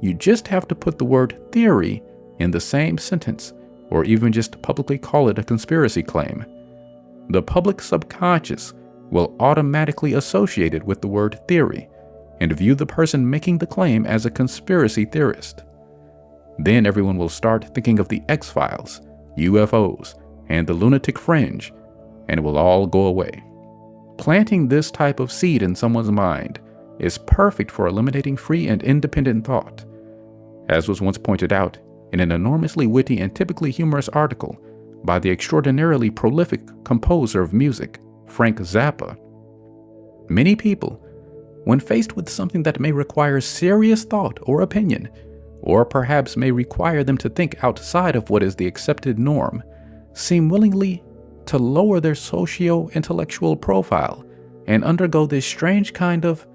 you just have to put the word theory in the same sentence, or even just publicly call it a conspiracy claim. The public subconscious will automatically associate it with the word theory and view the person making the claim as a conspiracy theorist. Then everyone will start thinking of the X-Files, UFOs, and the lunatic fringe, and it will all go away. Planting this type of seed in someone's mind is perfect for eliminating free and independent thought. As was once pointed out in an enormously witty and typically humorous article by the extraordinarily prolific composer of music, Frank Zappa, many people, when faced with something that may require serious thought or opinion, or perhaps may require them to think outside of what is the accepted norm, seem willingly to lower their socio-intellectual profile and undergo this strange kind of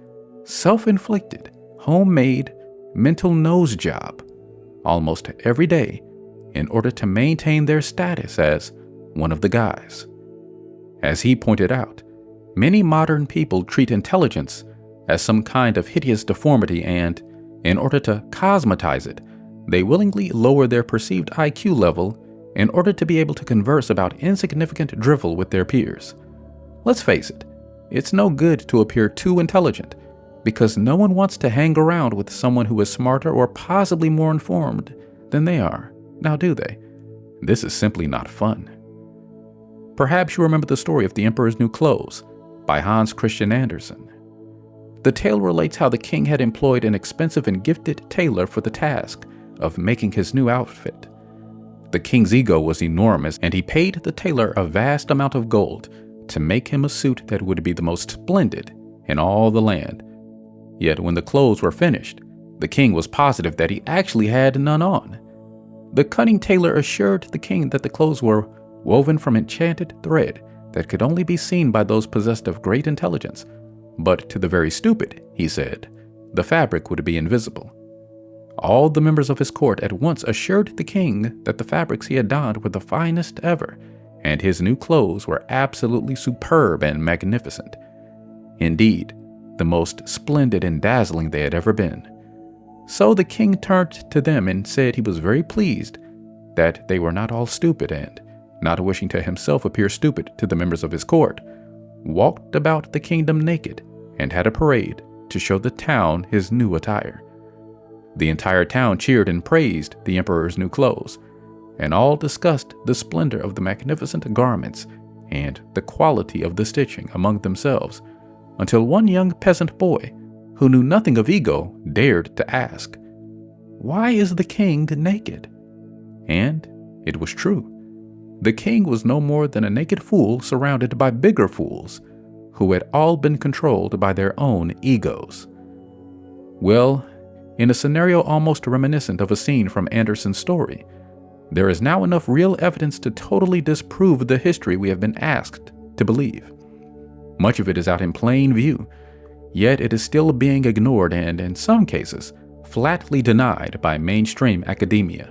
self-inflicted, homemade mental nose job almost every day in order to maintain their status as one of the guys. As he pointed out, many modern people treat intelligence as some kind of hideous deformity, and in order to cosmetize it, they willingly lower their perceived IQ level in order to be able to converse about insignificant drivel with their peers. Let's face it, it's no good to appear too intelligent, because no one wants to hang around with someone who is smarter or possibly more informed than they are. Now do they? This is simply not fun. Perhaps you remember the story of The Emperor's New Clothes by Hans Christian Andersen. The tale relates how the king had employed an expensive and gifted tailor for the task of making his new outfit. The king's ego was enormous, and he paid the tailor a vast amount of gold to make him a suit that would be the most splendid in all the land. Yet when the clothes were finished, the king was positive that he actually had none on. The cunning tailor assured the king that the clothes were woven from enchanted thread that could only be seen by those possessed of great intelligence. But to the very stupid, he said, the fabric would be invisible. All the members of his court at once assured the king that the fabrics he had donned were the finest ever, and his new clothes were absolutely superb and magnificent. Indeed, the most splendid and dazzling they had ever been. So the king turned to them and said he was very pleased that they were not all stupid, and, not wishing to himself appear stupid to the members of his court, walked about the kingdom naked and had a parade to show the town his new attire. The entire town cheered and praised the emperor's new clothes, and all discussed the splendor of the magnificent garments and the quality of the stitching among themselves, until one young peasant boy, who knew nothing of ego, dared to ask, "Why is the king naked?" And it was true. The king was no more than a naked fool surrounded by bigger fools, who had all been controlled by their own egos. Well, in a scenario almost reminiscent of a scene from Andersen's story, there is now enough real evidence to totally disprove the history we have been asked to believe. Much of it is out in plain view, yet it is still being ignored and, in some cases, flatly denied by mainstream academia.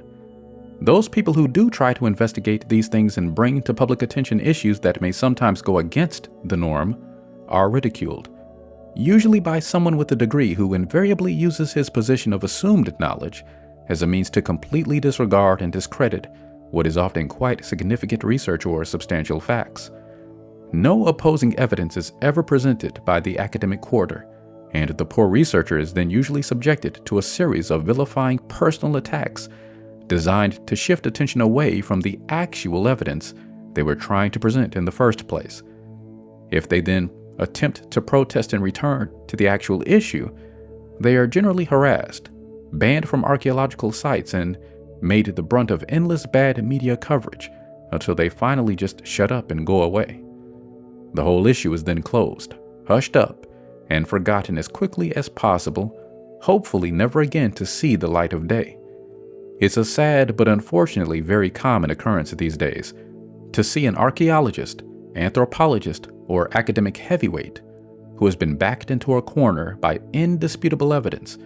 Those people who do try to investigate these things and bring to public attention issues that may sometimes go against the norm are ridiculed, usually by someone with a degree who invariably uses his position of assumed knowledge as a means to completely disregard and discredit what is often quite significant research or substantial facts. No opposing evidence is ever presented by the academic quarter, and the poor researcher is then usually subjected to a series of vilifying personal attacks designed to shift attention away from the actual evidence they were trying to present in the first place. If they then attempt to protest and return to the actual issue, they are generally harassed, banned from archaeological sites, and made the brunt of endless bad media coverage until they finally just shut up and go away. The whole issue is then closed, hushed up, and forgotten as quickly as possible, hopefully never again to see the light of day. It's a sad but unfortunately very common occurrence these days to see an archaeologist, anthropologist, or academic heavyweight who has been backed into a corner by indisputable evidence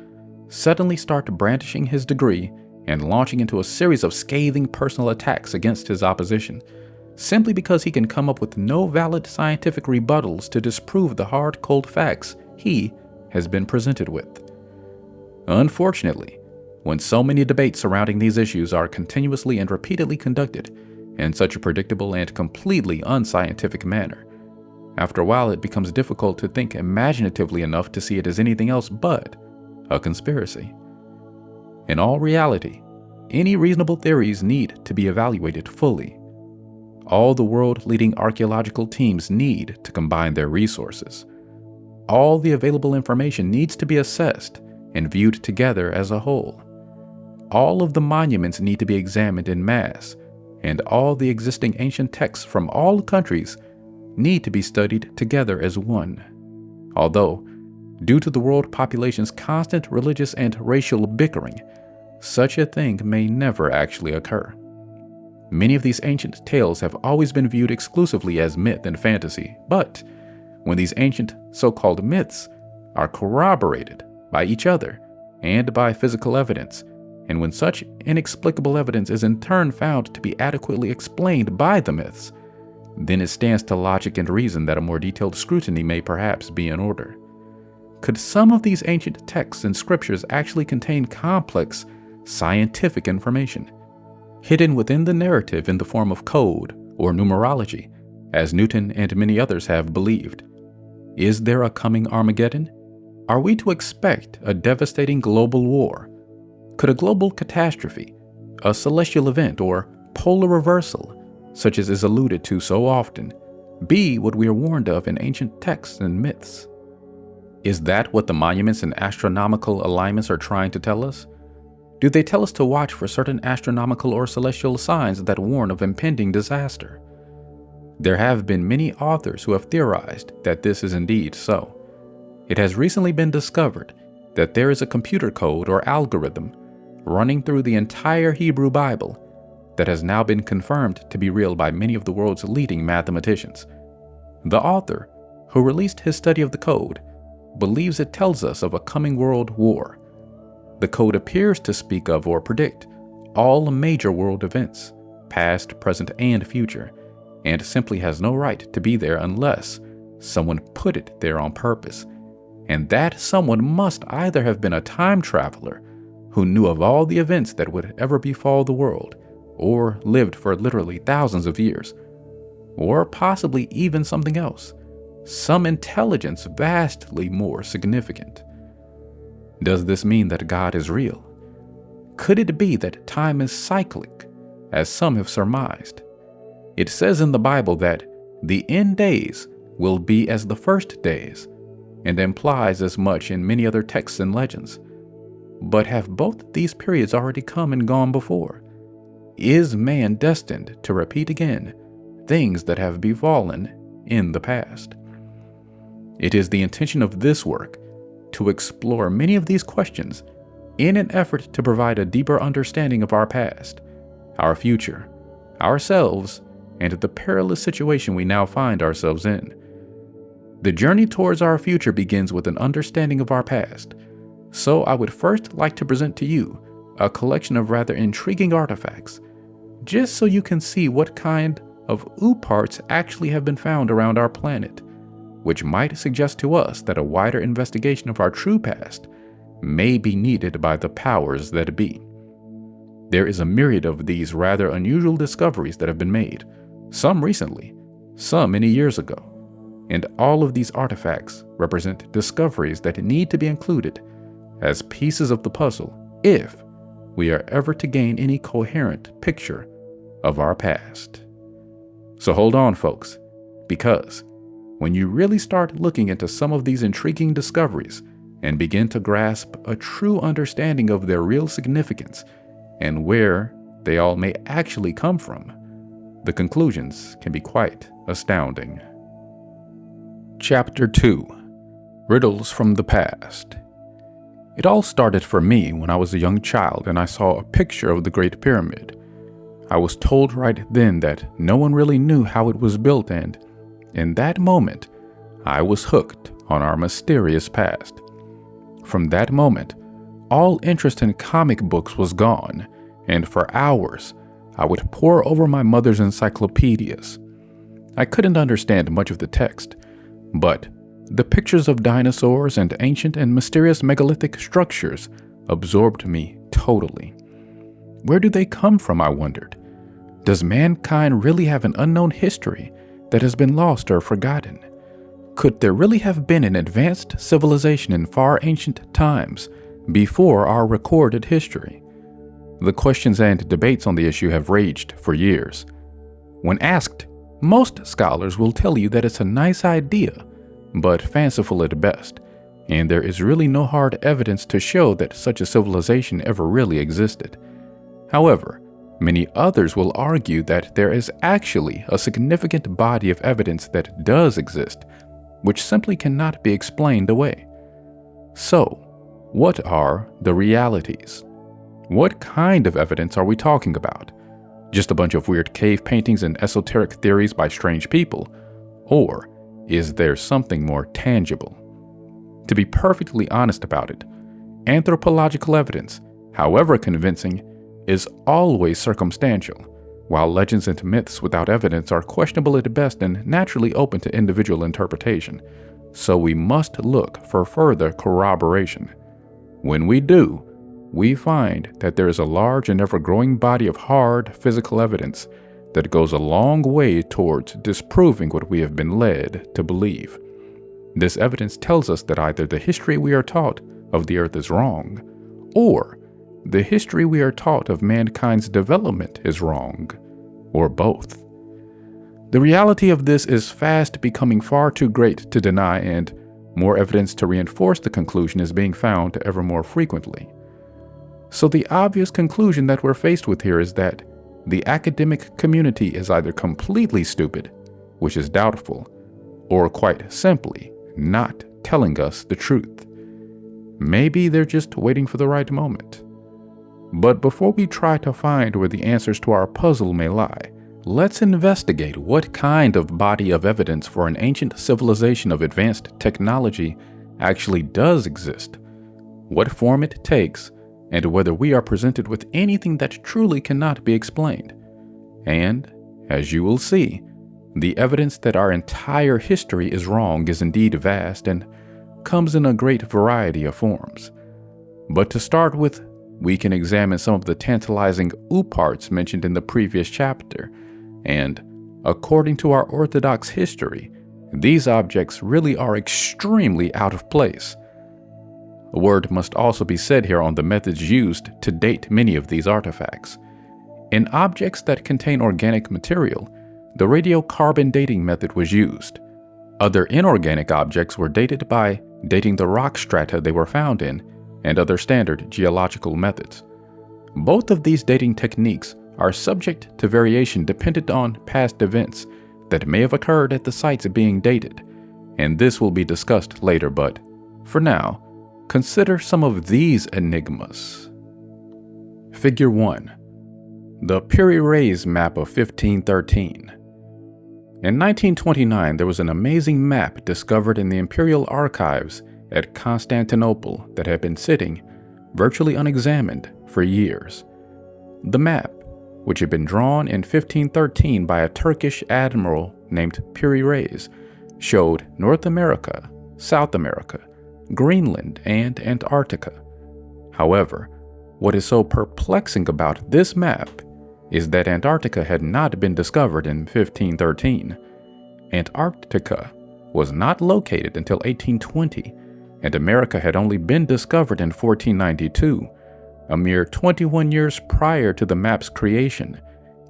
suddenly start brandishing his degree and launching into a series of scathing personal attacks against his opposition, simply because he can come up with no valid scientific rebuttals to disprove the hard, cold facts he has been presented with. Unfortunately, when so many debates surrounding these issues are continuously and repeatedly conducted in such a predictable and completely unscientific manner, after a while it becomes difficult to think imaginatively enough to see it as anything else but a conspiracy. In all reality, any reasonable theories need to be evaluated fully. All the world-leading archaeological teams need to combine their resources. All the available information needs to be assessed and viewed together as a whole. All of the monuments need to be examined en masse, and all the existing ancient texts from all countries need to be studied together as one. Although, due to the world population's constant religious and racial bickering, such a thing may never actually occur. Many of these ancient tales have always been viewed exclusively as myth and fantasy, but when these ancient so-called myths are corroborated by each other and by physical evidence, and when such inexplicable evidence is in turn found to be adequately explained by the myths, then it stands to logic and reason that a more detailed scrutiny may perhaps be in order. Could some of these ancient texts and scriptures actually contain complex scientific information, hidden within the narrative in the form of code or numerology, as Newton and many others have believed? Is there a coming Armageddon? Are we to expect a devastating global war? Could a global catastrophe, a celestial event, or polar reversal, such as is alluded to so often, be what we are warned of in ancient texts and myths? Is that what the monuments and astronomical alignments are trying to tell us? Do they tell us to watch for certain astronomical or celestial signs that warn of impending disaster? There have been many authors who have theorized that this is indeed so. It has recently been discovered that there is a computer code or algorithm running through the entire Hebrew Bible that has now been confirmed to be real by many of the world's leading mathematicians. The author, who released his study of the code, believes it tells us of a coming world war. The code appears to speak of or predict all major world events, past, present, and future, and simply has no right to be there unless someone put it there on purpose. And that someone must either have been a time traveler who knew of all the events that would ever befall the world, or lived for literally thousands of years, or possibly even something else, some intelligence vastly more significant. Does this mean that God is real? Could it be that time is cyclic, as some have surmised? It says in the Bible that the end days will be as the first days, and implies as much in many other texts and legends. But have both these periods already come and gone before? Is man destined to repeat again things that have befallen in the past? It is the intention of this work to explore many of these questions in an effort to provide a deeper understanding of our past, our future, ourselves, and the perilous situation we now find ourselves in. The journey towards our future begins with an understanding of our past, so I would first like to present to you a collection of rather intriguing artifacts, just so you can see what kind of parts actually have been found around our planet, which might suggest to us that a wider investigation of our true past may be needed by the powers that be. There is a myriad of these rather unusual discoveries that have been made, some recently, some many years ago, and all of these artifacts represent discoveries that need to be included as pieces of the puzzle if we are ever to gain any coherent picture of our past. So hold on, folks, because when you really start looking into some of these intriguing discoveries and begin to grasp a true understanding of their real significance and where they all may actually come from, the conclusions can be quite astounding. Chapter 2: Riddles from the Past. It all started for me when I was a young child and I saw a picture of the Great Pyramid. I was told right then that no one really knew how it was built, and in that moment, I was hooked on our mysterious past. From that moment, all interest in comic books was gone, and for hours, I would pore over my mother's encyclopedias. I couldn't understand much of the text, but the pictures of dinosaurs and ancient and mysterious megalithic structures absorbed me totally. Where do they come from, I wondered? Does mankind really have an unknown history that has been lost or forgotten? Could there really have been an advanced civilization in far ancient times before our recorded history? The questions and debates on the issue have raged for years. When asked, most scholars will tell you that it's a nice idea, but fanciful at best, and there is really no hard evidence to show that such a civilization ever really existed. However, many others will argue that there is actually a significant body of evidence that does exist, which simply cannot be explained away. So, what are the realities? What kind of evidence are we talking about? Just a bunch of weird cave paintings and esoteric theories by strange people? Or is there something more tangible? To be perfectly honest about it, anthropological evidence, however convincing, is always circumstantial, while legends and myths without evidence are questionable at best and naturally open to individual interpretation. So we must look for further corroboration. When we do, we find that there is a large and ever-growing body of hard physical evidence that goes a long way towards disproving what we have been led to believe. This evidence tells us that either the history we are taught of the earth is wrong, or the history we are taught of mankind's development is wrong, or both. The reality of this is fast becoming far too great to deny, and more evidence to reinforce the conclusion is being found ever more frequently. So the obvious conclusion that we're faced with here is that the academic community is either completely stupid, which is doubtful, or quite simply not telling us the truth. Maybe they're just waiting for the right moment. But before we try to find where the answers to our puzzle may lie, let's investigate what kind of body of evidence for an ancient civilization of advanced technology actually does exist, what form it takes, and whether we are presented with anything that truly cannot be explained. And, as you will see, the evidence that our entire history is wrong is indeed vast and comes in a great variety of forms. But to start with, we can examine some of the tantalizing parts mentioned in the previous chapter, and, according to our orthodox history, these objects really are extremely out of place. A word must also be said here on the methods used to date many of these artifacts. In objects that contain organic material, the radiocarbon dating method was used. Other inorganic objects were dated by dating the rock strata they were found in and other standard geological methods. Both of these dating techniques are subject to variation dependent on past events that may have occurred at the sites being dated, and this will be discussed later, but for now, consider some of these enigmas. Figure 1. The Piri-Reis map of 1513. In 1929, there was an amazing map discovered in the Imperial Archives at Constantinople that had been sitting, virtually unexamined, for years. The map, which had been drawn in 1513 by a Turkish admiral named Piri-Reis, showed North America, South America, Greenland, and Antarctica. However, what is so perplexing about this map is that Antarctica had not been discovered in 1513. Antarctica was not located until 1820, and America had only been discovered in 1492, a mere 21 years prior to the map's creation,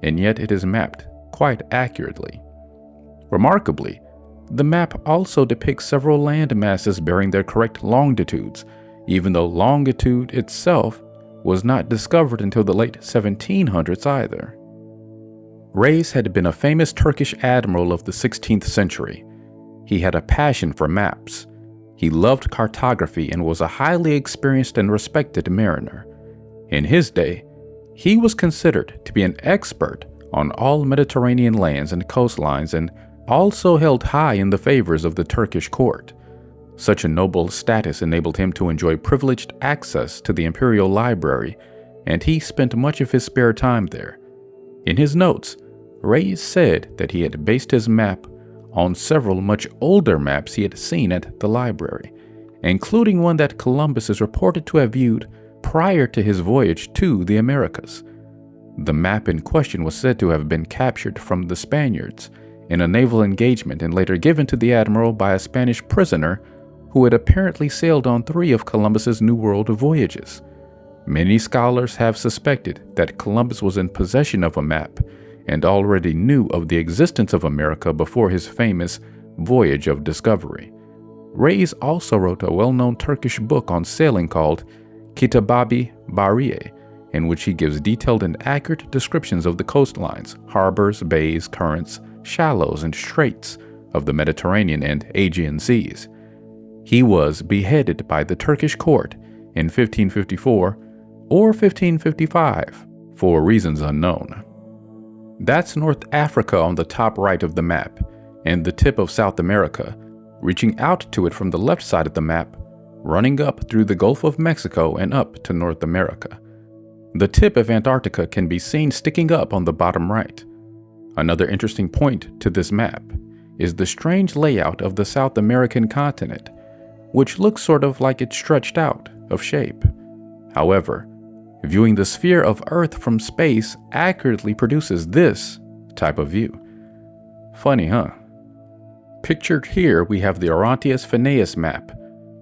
and yet it is mapped quite accurately. Remarkably, the map also depicts several land masses bearing their correct longitudes, even though longitude itself was not discovered until the late 1700s either. Reis had been a famous Turkish admiral of the 16th century. He had a passion for maps. He loved cartography and was a highly experienced and respected mariner. In his day, he was considered to be an expert on all Mediterranean lands and coastlines and also held high in the favors of the Turkish court. Such a noble status enabled him to enjoy privileged access to the imperial library, and he spent much of his spare time there. In his notes, Reis said that he had based his map on several much older maps he had seen at the library, including one that Columbus is reported to have viewed prior to his voyage to the Americas. The map in question was said to have been captured from the Spaniards in a naval engagement and later given to the admiral by a Spanish prisoner who had apparently sailed on 3 of Columbus's New World voyages. Many scholars have suspected that Columbus was in possession of a map and already knew of the existence of America before his famous voyage of discovery. Reis also wrote a well-known Turkish book on sailing called Kitab-ı Bahriye, in which he gives detailed and accurate descriptions of the coastlines, harbors, bays, currents, shallows, and straits of the Mediterranean and Aegean seas. He was beheaded by the Turkish court in 1554 or 1555 for reasons unknown. That's North Africa on the top right of the map, and the tip of South America, reaching out to it from the left side of the map, running up through the Gulf of Mexico and up to North America. The tip of Antarctica can be seen sticking up on the bottom right. Another interesting point to this map is the strange layout of the South American continent, which looks sort of like it's stretched out of shape. However, viewing the sphere of Earth from space accurately produces this type of view. Funny, huh? Pictured here we have the Orontius Phineas map,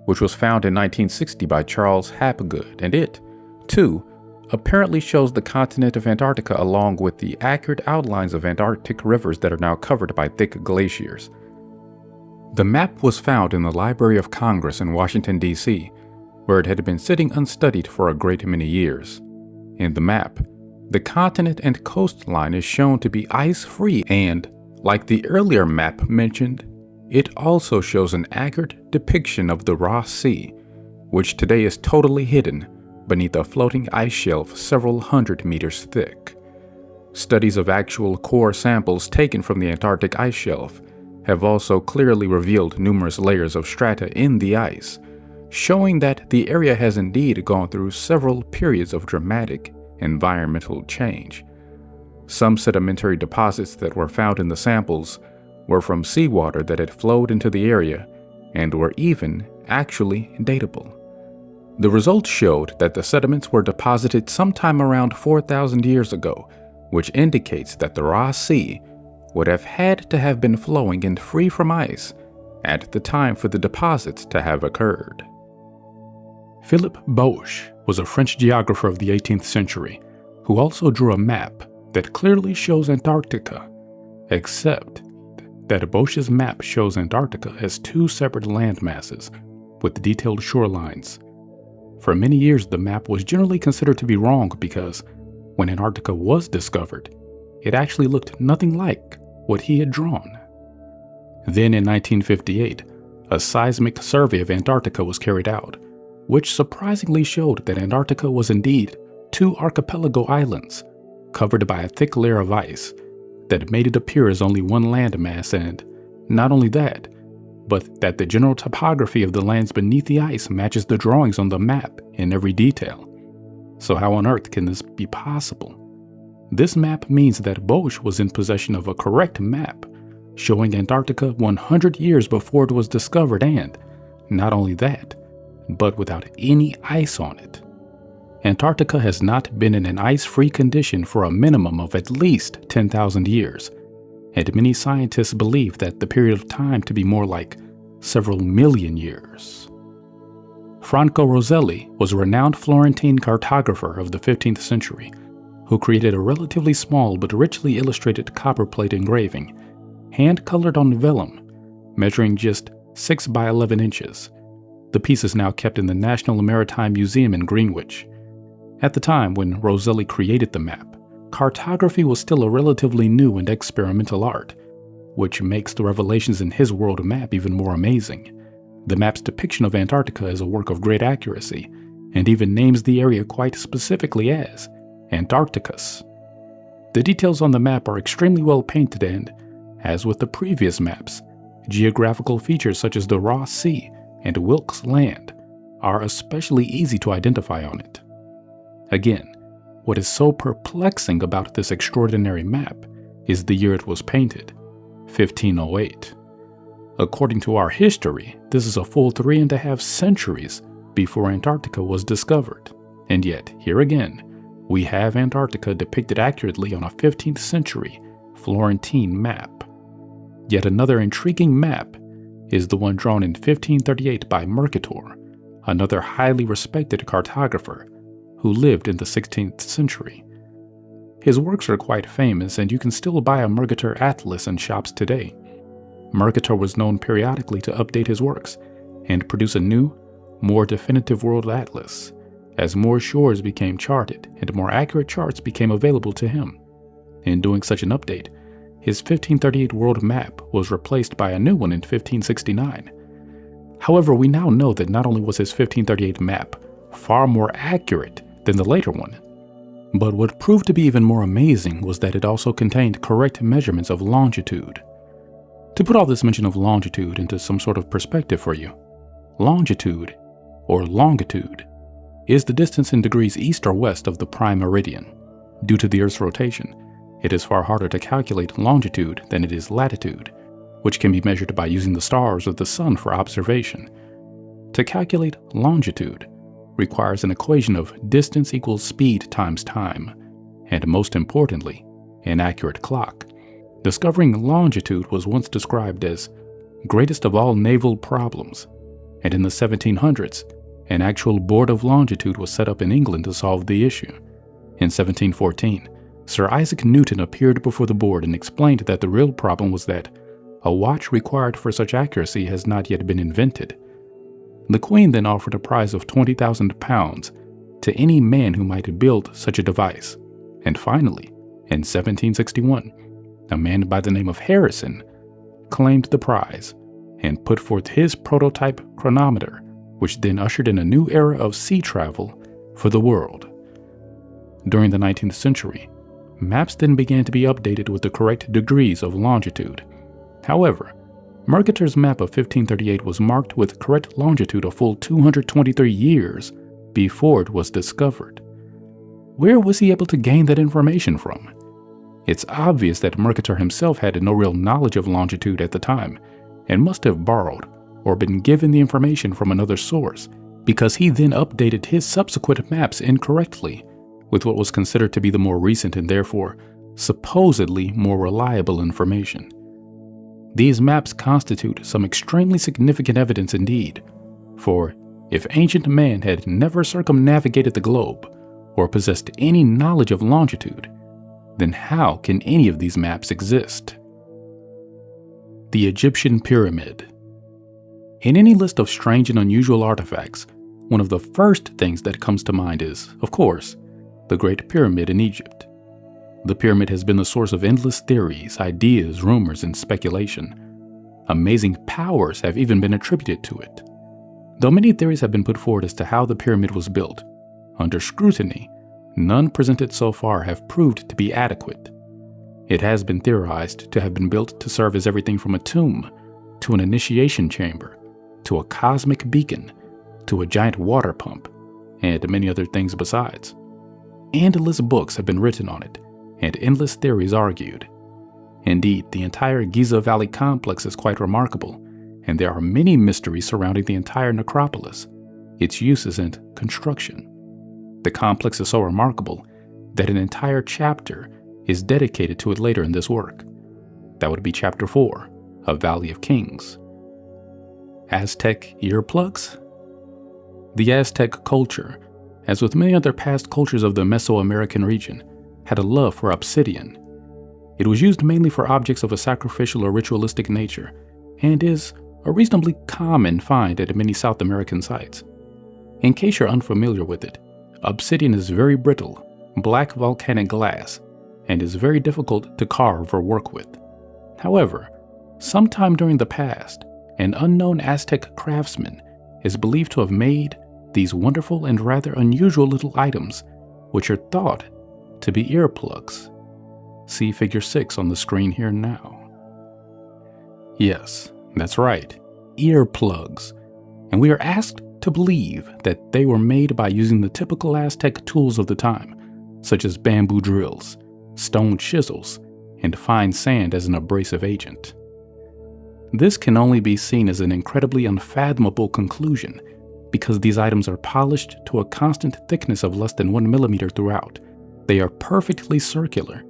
which was found in 1960 by Charles Hapgood, and it, too, apparently shows the continent of Antarctica along with the accurate outlines of Antarctic rivers that are now covered by thick glaciers. The map was found in the Library of Congress in Washington, D.C., where it had been sitting unstudied for a great many years. In the map, the continent and coastline is shown to be ice-free and, like the earlier map mentioned, it also shows an accurate depiction of the Ross Sea, which today is totally hidden beneath a floating ice shelf several hundred meters thick. Studies of actual core samples taken from the Antarctic ice shelf have also clearly revealed numerous layers of strata in the ice, showing that the area has indeed gone through several periods of dramatic environmental change. Some sedimentary deposits that were found in the samples were from seawater that had flowed into the area and were even actually datable. The results showed that the sediments were deposited sometime around 4,000 years ago, which indicates that the Ross Sea would have had to have been flowing and free from ice at the time for the deposits to have occurred. Philippe Boche was a French geographer of the 18th century who also drew a map that clearly shows Antarctica, except that Boche's map shows Antarctica as two separate land masses with detailed shorelines. For many years, the map was generally considered to be wrong because when Antarctica was discovered, it actually looked nothing like what he had drawn. Then in 1958, a seismic survey of Antarctica was carried out, which surprisingly showed that Antarctica was indeed two archipelago islands covered by a thick layer of ice that made it appear as only one landmass, and not only that, but that the general topography of the lands beneath the ice matches the drawings on the map in every detail. So how on earth can this be possible? This map means that Boche was in possession of a correct map showing Antarctica 100 years before it was discovered, and not only that, but without any ice on it. Antarctica has not been in an ice-free condition for a minimum of at least 10,000 years, and many scientists believe that the period of time to be more like several million years. Franco Roselli was a renowned Florentine cartographer of the 15th century who created a relatively small but richly illustrated copperplate engraving, hand-colored on vellum, measuring just 6 by 11 inches. The piece is now kept in the National Maritime Museum in Greenwich. At the time when Roselli created the map, cartography was still a relatively new and experimental art, which makes the revelations in his world map even more amazing. The map's depiction of Antarctica is a work of great accuracy, and even names the area quite specifically as Antarcticus. The details on the map are extremely well painted and, as with the previous maps, geographical features such as the Ross Sea and Wilkes Land are especially easy to identify on it. Again, what is so perplexing about this extraordinary map is the year it was painted, 1508. According to our history, this is a full 3.5 centuries before Antarctica was discovered. And yet, here again, we have Antarctica depicted accurately on a 15th century Florentine map. Yet another intriguing map is the one drawn in 1538 by Mercator, another highly respected cartographer who lived in the 16th century. His works are quite famous, and you can still buy a Mercator atlas in shops today. Mercator was known periodically to update his works and produce a new, more definitive world atlas, as more shores became charted and more accurate charts became available to him. In doing such an update, his 1538 world map was replaced by a new one in 1569. However, we now know that not only was his 1538 map far more accurate than the later one, but what proved to be even more amazing was that it also contained correct measurements of longitude. To put all this mention of longitude into some sort of perspective for you, longitude, or longitude, is the distance in degrees east or west of the prime meridian. Due to the Earth's rotation, it is far harder to calculate longitude than it is latitude, which can be measured by using the stars or the sun for observation. To calculate longitude requires an equation of distance equals speed times time, and most importantly, an accurate clock. Discovering longitude was once described as greatest of all naval problems, and in the 1700s, an actual board of longitude was set up in England to solve the issue. In 1714, Sir Isaac Newton appeared before the board and explained that the real problem was that a watch required for such accuracy has not yet been invented. The Queen then offered a prize of £20,000 to any man who might build such a device. And finally, in 1761, a man by the name of Harrison claimed the prize and put forth his prototype chronometer, which then ushered in a new era of sea travel for the world. During the 19th century, maps then began to be updated with the correct degrees of longitude. However, Mercator's map of 1538 was marked with correct longitude a full 223 years before it was discovered. Where was he able to gain that information from? It's obvious that Mercator himself had no real knowledge of longitude at the time, and must have borrowed or been given the information from another source, because he then updated his subsequent maps incorrectly with what was considered to be the more recent and therefore supposedly more reliable information. These maps constitute some extremely significant evidence indeed, for if ancient man had never circumnavigated the globe or possessed any knowledge of longitude, then how can any of these maps exist? The Egyptian Pyramid. In any list of strange and unusual artifacts, one of the first things that comes to mind is, of course, the Great Pyramid in Egypt. The pyramid has been the source of endless theories, ideas, rumors, and speculation. Amazing powers have even been attributed to it. Though many theories have been put forward as to how the pyramid was built, under scrutiny, none presented so far have proved to be adequate. It has been theorized to have been built to serve as everything from a tomb, to an initiation chamber, to a cosmic beacon, to a giant water pump, and many other things besides. Endless books have been written on it, and endless theories argued. Indeed, the entire Giza Valley complex is quite remarkable, and there are many mysteries surrounding the entire necropolis, its uses and construction. The complex is so remarkable that an entire chapter is dedicated to it later in this work. That would be Chapter 4 of Valley of Kings. Aztec Earplugs? The Aztec culture, as with many other past cultures of the Mesoamerican region, had a love for obsidian. It was used mainly for objects of a sacrificial or ritualistic nature, and is a reasonably common find at many South American sites. In case you're unfamiliar with it, obsidian is very brittle, black volcanic glass, and is very difficult to carve or work with. However, sometime during the past, an unknown Aztec craftsman is believed to have made these wonderful and rather unusual little items, which are thought to be earplugs. See Figure 6 on the screen here now. Yes, that's right, earplugs. And we are asked to believe that they were made by using the typical Aztec tools of the time, such as bamboo drills, stone chisels, and fine sand as an abrasive agent. This can only be seen as an incredibly unfathomable conclusion, because these items are polished to a constant thickness of less than 1 millimeter throughout. They are perfectly circular,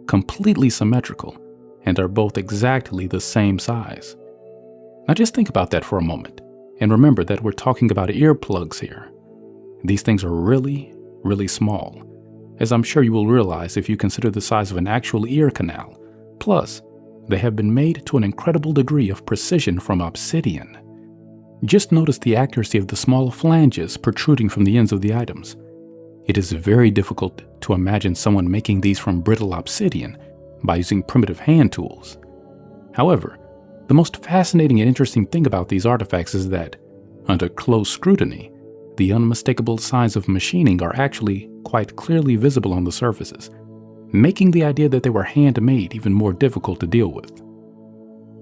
completely symmetrical, and are both exactly the same size. Now just think about that for a moment, and remember that we're talking about earplugs here. These things are really, really small, as I'm sure you will realize if you consider the size of an actual ear canal. Plus, they have been made to an incredible degree of precision from obsidian. Just notice the accuracy of the small flanges protruding from the ends of the items. It is very difficult to imagine someone making these from brittle obsidian by using primitive hand tools. However, the most fascinating and interesting thing about these artifacts is that, under close scrutiny, the unmistakable signs of machining are actually quite clearly visible on the surfaces, making the idea that they were handmade even more difficult to deal with.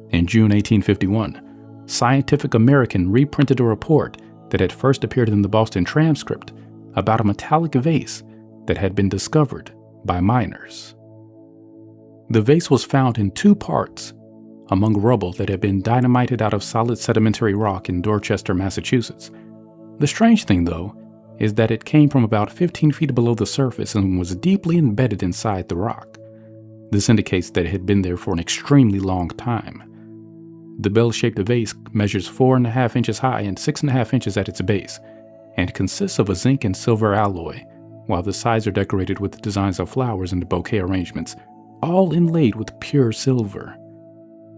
In June 1851, Scientific American reprinted a report that had first appeared in the Boston Transcript about a metallic vase that had been discovered by miners. The vase was found in 2 parts among rubble that had been dynamited out of solid sedimentary rock in Dorchester, Massachusetts. The strange thing, though, is that it came from about 15 feet below the surface and was deeply embedded inside the rock. This indicates that it had been there for an extremely long time. The bell-shaped vase measures 4.5 inches high and 6.5 inches at its base, and consists of a zinc and silver alloy, while the sides are decorated with designs of flowers and bouquet arrangements, all inlaid with pure silver.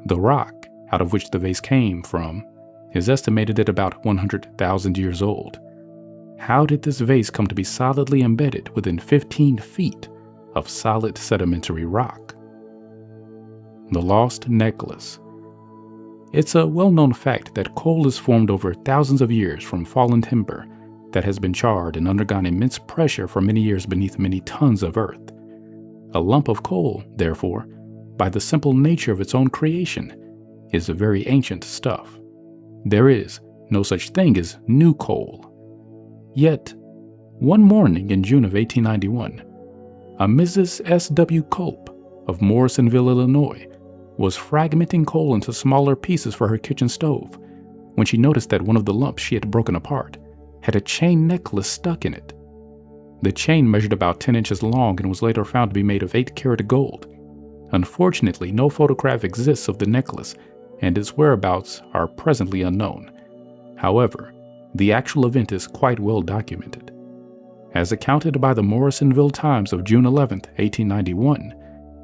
The rock, out of which the vase came from, is estimated at about 100,000 years old. How did this vase come to be solidly embedded within 15 feet of solid sedimentary rock? The lost necklace. It's a well-known fact that coal is formed over thousands of years from fallen timber, that has been charred and undergone immense pressure for many years beneath many tons of earth. A lump of coal, therefore, by the simple nature of its own creation, is very ancient stuff. There is no such thing as new coal. Yet, one morning in June of 1891, a Mrs. S.W. Culp of Morrisonville, Illinois, was fragmenting coal into smaller pieces for her kitchen stove when she noticed that one of the lumps she had broken apart had a chain necklace stuck in it. The chain measured about 10 inches long and was later found to be made of 8-karat gold. Unfortunately, no photograph exists of the necklace, and its whereabouts are presently unknown. However, the actual event is quite well documented. As accounted by the Morrisonville Times of June 11, 1891,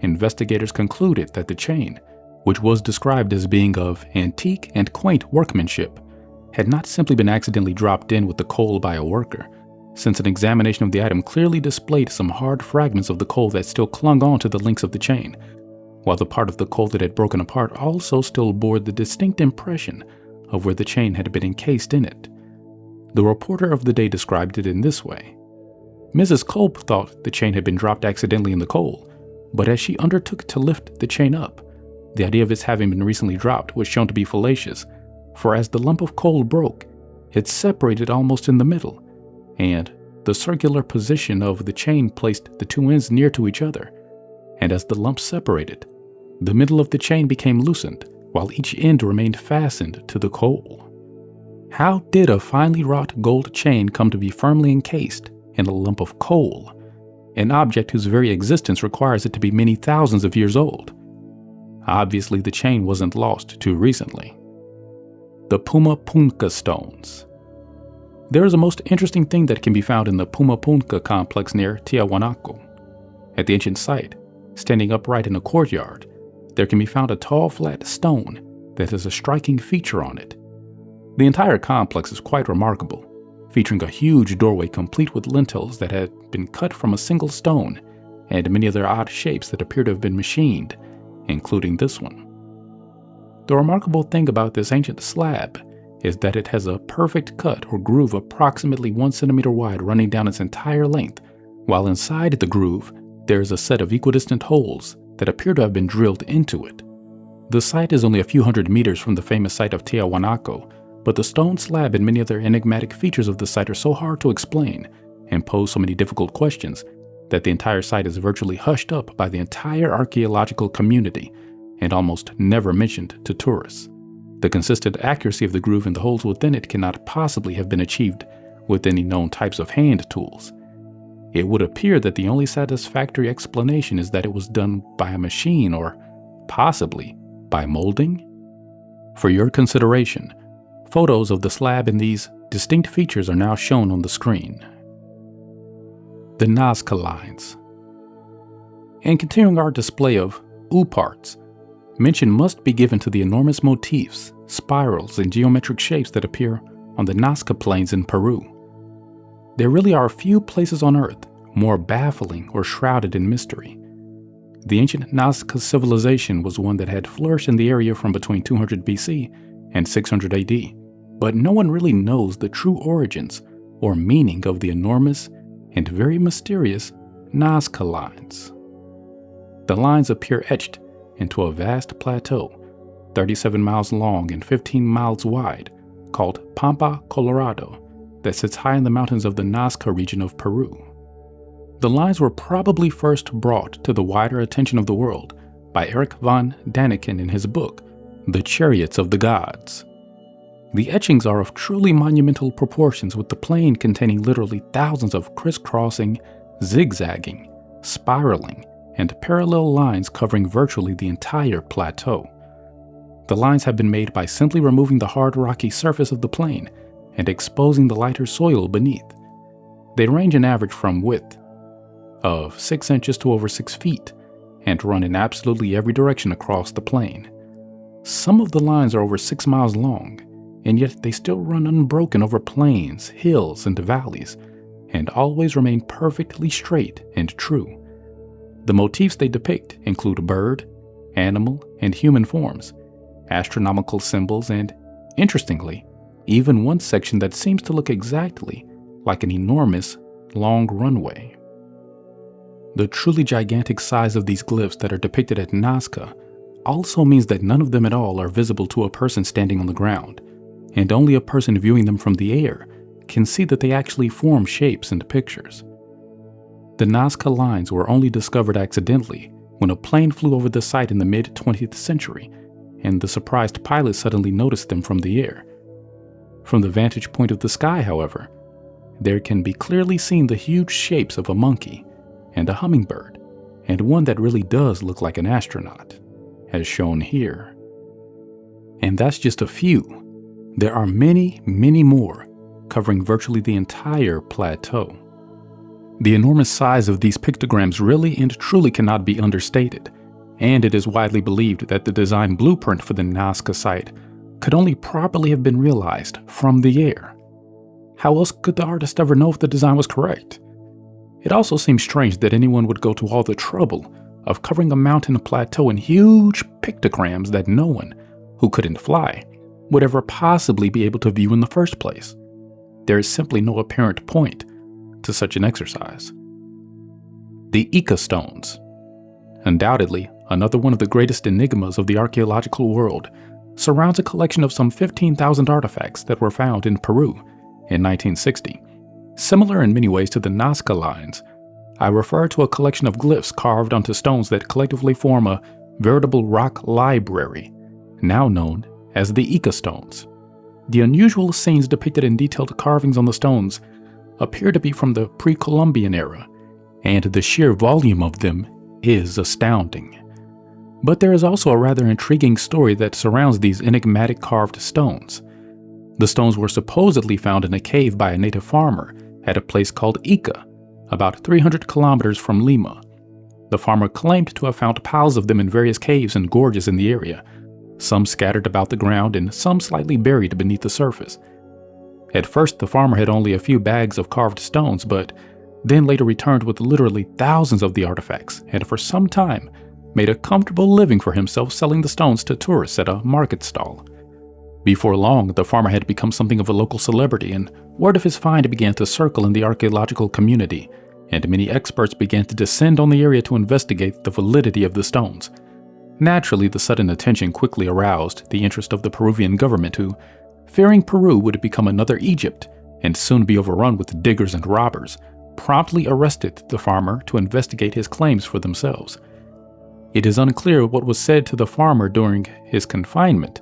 investigators concluded that the chain, which was described as being of antique and quaint workmanship, had not simply been accidentally dropped in with the coal by a worker, since an examination of the item clearly displayed some hard fragments of the coal that still clung on to the links of the chain, while the part of the coal that had broken apart also still bore the distinct impression of where the chain had been encased in it. The reporter of the day described it in this way. Mrs. Culp thought the chain had been dropped accidentally in the coal, but as she undertook to lift the chain up, the idea of its having been recently dropped was shown to be fallacious, for as the lump of coal broke, it separated almost in the middle, and the circular position of the chain placed the two ends near to each other, and as the lump separated, the middle of the chain became loosened, while each end remained fastened to the coal. How did a finely wrought gold chain come to be firmly encased in a lump of coal, an object whose very existence requires it to be many thousands of years old? Obviously, the chain wasn't lost too recently. The Pumapunka Stones. There is a most interesting thing that can be found in the Pumapunka complex near Tiahuanaco. At the ancient site, standing upright in a courtyard, there can be found a tall flat stone that has a striking feature on it. The entire complex is quite remarkable, featuring a huge doorway complete with lintels that had been cut from a single stone and many other odd shapes that appear to have been machined, including this one. The remarkable thing about this ancient slab is that it has a perfect cut or groove approximately 1 centimeter wide running down its entire length, while inside the groove there is a set of equidistant holes that appear to have been drilled into it. The site is only a few hundred meters from the famous site of Tiahuanaco, but the stone slab and many other enigmatic features of the site are so hard to explain and pose so many difficult questions that the entire site is virtually hushed up by the entire archaeological community and almost never mentioned to tourists. The consistent accuracy of the groove and the holes within it cannot possibly have been achieved with any known types of hand tools. It would appear that the only satisfactory explanation is that it was done by a machine or possibly by molding. For your consideration, photos of the slab and these distinct features are now shown on the screen. The Nasca Lines. In continuing our display of parts, mention must be given to the enormous motifs, spirals, and geometric shapes that appear on the Nazca Plains in Peru. There really are few places on Earth more baffling or shrouded in mystery. The ancient Nazca civilization was one that had flourished in the area from between 200 BC and 600 AD, but no one really knows the true origins or meaning of the enormous and very mysterious Nasca Lines. The lines appear etched into a vast plateau, 37 miles long and 15 miles wide, called Pampa Colorado, that sits high in the mountains of the Nazca region of Peru. The lines were probably first brought to the wider attention of the world by Erich von Daniken in his book, The Chariots of the Gods. The etchings are of truly monumental proportions, with the plain containing literally thousands of crisscrossing, zigzagging, spiraling, and parallel lines covering virtually the entire plateau. The lines have been made by simply removing the hard rocky surface of the plain and exposing the lighter soil beneath. They range in average from width of 6 inches to over 6 feet and run in absolutely every direction across the plain. Some of the lines are over 6 miles long, and yet they still run unbroken over plains, hills, and valleys, and always remain perfectly straight and true. The motifs they depict include bird, animal, and human forms, astronomical symbols, and, interestingly, even one section that seems to look exactly like an enormous, long runway. The truly gigantic size of these glyphs that are depicted at Nasca also means that none of them at all are visible to a person standing on the ground, and only a person viewing them from the air can see that they actually form shapes and pictures. The Nasca Lines were only discovered accidentally when a plane flew over the site in the mid-20th century, and the surprised pilot suddenly noticed them from the air. From the vantage point of the sky, however, there can be clearly seen the huge shapes of a monkey and a hummingbird, and one that really does look like an astronaut, as shown here. And that's just a few. There are many, many more, covering virtually the entire plateau. The enormous size of these pictograms really and truly cannot be understated, and it is widely believed that the design blueprint for the Nasca site could only properly have been realized from the air. How else could the artist ever know if the design was correct? It also seems strange that anyone would go to all the trouble of covering a mountain plateau in huge pictograms that no one, who couldn't fly, would ever possibly be able to view in the first place. There is simply no apparent point to such an exercise. The Ica stones. Undoubtedly, another one of the greatest enigmas of the archaeological world, surrounds a collection of some 15,000 artifacts that were found in Peru in 1960. Similar in many ways to the Nasca Lines, I refer to a collection of glyphs carved onto stones that collectively form a veritable rock library, now known as the Ica stones. The unusual scenes depicted in detailed carvings on the stones appear to be from the pre-Columbian era, and the sheer volume of them is astounding. But there is also a rather intriguing story that surrounds these enigmatic carved stones. The stones were supposedly found in a cave by a native farmer at a place called Ica, about 300 kilometers from Lima. The farmer claimed to have found piles of them in various caves and gorges in the area, some scattered about the ground and some slightly buried beneath the surface. At first, the farmer had only a few bags of carved stones, but then later returned with literally thousands of the artifacts, and for some time made a comfortable living for himself selling the stones to tourists at a market stall. Before long, the farmer had become something of a local celebrity, and word of his find began to circle in the archaeological community, and many experts began to descend on the area to investigate the validity of the stones. Naturally, the sudden attention quickly aroused the interest of the Peruvian government, who, fearing Peru would become another Egypt and soon be overrun with diggers and robbers, promptly arrested the farmer to investigate his claims for themselves. It is unclear what was said to the farmer during his confinement,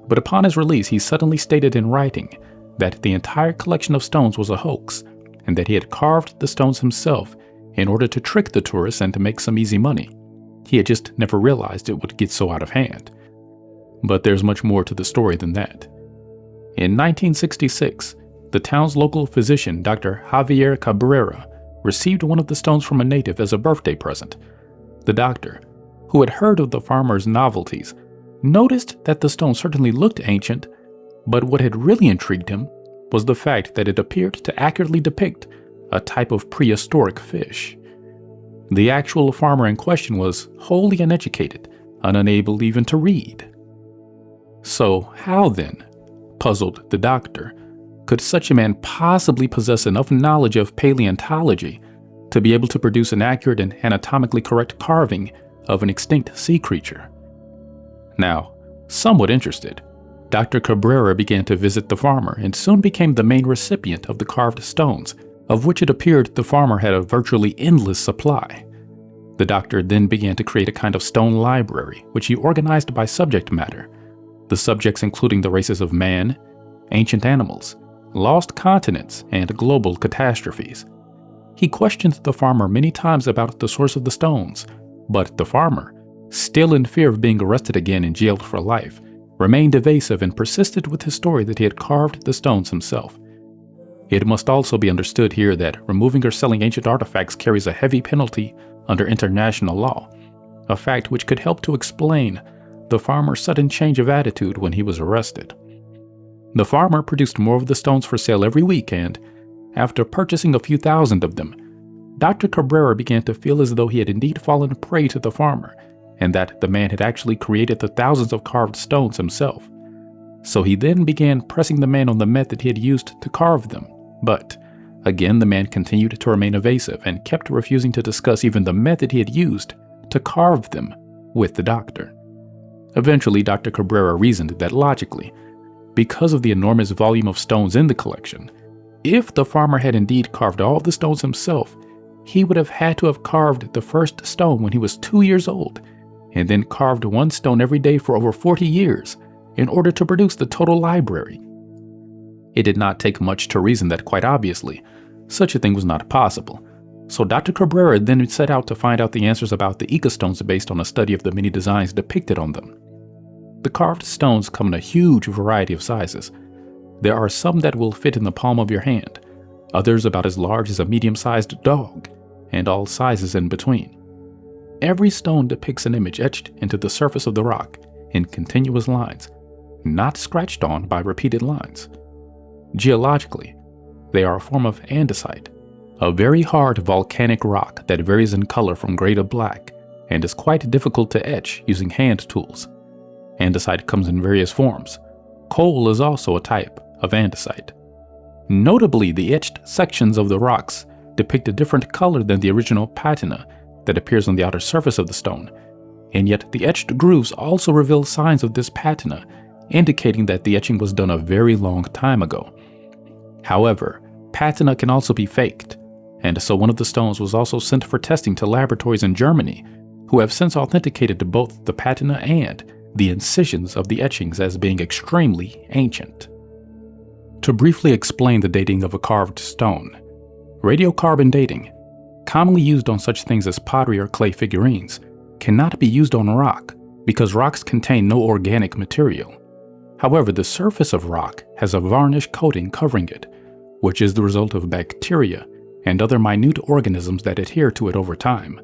but upon his release he suddenly stated in writing that the entire collection of stones was a hoax, and that he had carved the stones himself in order to trick the tourists and to make some easy money. He had just never realized it would get so out of hand. But there's much more to the story than that. In 1966, the town's local physician, Dr. Javier Cabrera, received one of the stones from a native as a birthday present. The doctor, who had heard of the farmer's novelties, noticed that the stone certainly looked ancient, but what had really intrigued him was the fact that it appeared to accurately depict a type of prehistoric fish. The actual farmer in question was wholly uneducated and unable even to read. So how then, puzzled the doctor, could such a man possibly possess enough knowledge of paleontology to be able to produce an accurate and anatomically correct carving of an extinct sea creature? Now, somewhat interested, Dr. Cabrera began to visit the farmer and soon became the main recipient of the carved stones, of which it appeared the farmer had a virtually endless supply. The doctor then began to create a kind of stone library, which he organized by subject matter, the subjects including the races of man, ancient animals, lost continents, and global catastrophes. He questioned the farmer many times about the source of the stones, but the farmer, still in fear of being arrested again and jailed for life, remained evasive and persisted with his story that he had carved the stones himself. It must also be understood here that removing or selling ancient artifacts carries a heavy penalty under international law, a fact which could help to explain the farmer's sudden change of attitude when he was arrested. The farmer produced more of the stones for sale every week, and after purchasing a few thousand of them, Dr. Cabrera began to feel as though he had indeed fallen prey to the farmer, and that the man had actually created the thousands of carved stones himself. So he then began pressing the man on the method he had used to carve them, but Again, the man continued to remain evasive and kept refusing to discuss even the method he had used to carve them with the doctor. Eventually, Dr. Cabrera reasoned that logically, because of the enormous volume of stones in the collection, if the farmer had indeed carved all the stones himself, he would have had to have carved the first stone when he was 2 years old, and then carved one stone every day for over 40 years in order to produce the total library. It did not take much to reason that, quite obviously, such a thing was not possible. So Dr. Cabrera then set out to find out the answers about the Ica stones based on a study of the many designs depicted on them. The carved stones come in a huge variety of sizes. There are some that will fit in the palm of your hand, others about as large as a medium-sized dog, and all sizes in between. Every stone depicts an image etched into the surface of the rock in continuous lines, not scratched on by repeated lines. Geologically, they are a form of andesite, a very hard volcanic rock that varies in color from gray to black and is quite difficult to etch using hand tools. Andesite comes in various forms. Coal is also a type of andesite. Notably, the etched sections of the rocks depict a different color than the original patina that appears on the outer surface of the stone, and yet the etched grooves also reveal signs of this patina, indicating that the etching was done a very long time ago. However, patina can also be faked, and so one of the stones was also sent for testing to laboratories in Germany, who have since authenticated both the patina and the incisions of the etchings as being extremely ancient. To briefly explain the dating of a carved stone, radiocarbon dating, commonly used on such things as pottery or clay figurines, cannot be used on rock because rocks contain no organic material. However, the surface of rock has a varnish coating covering it, which is the result of bacteria and other minute organisms that adhere to it over time.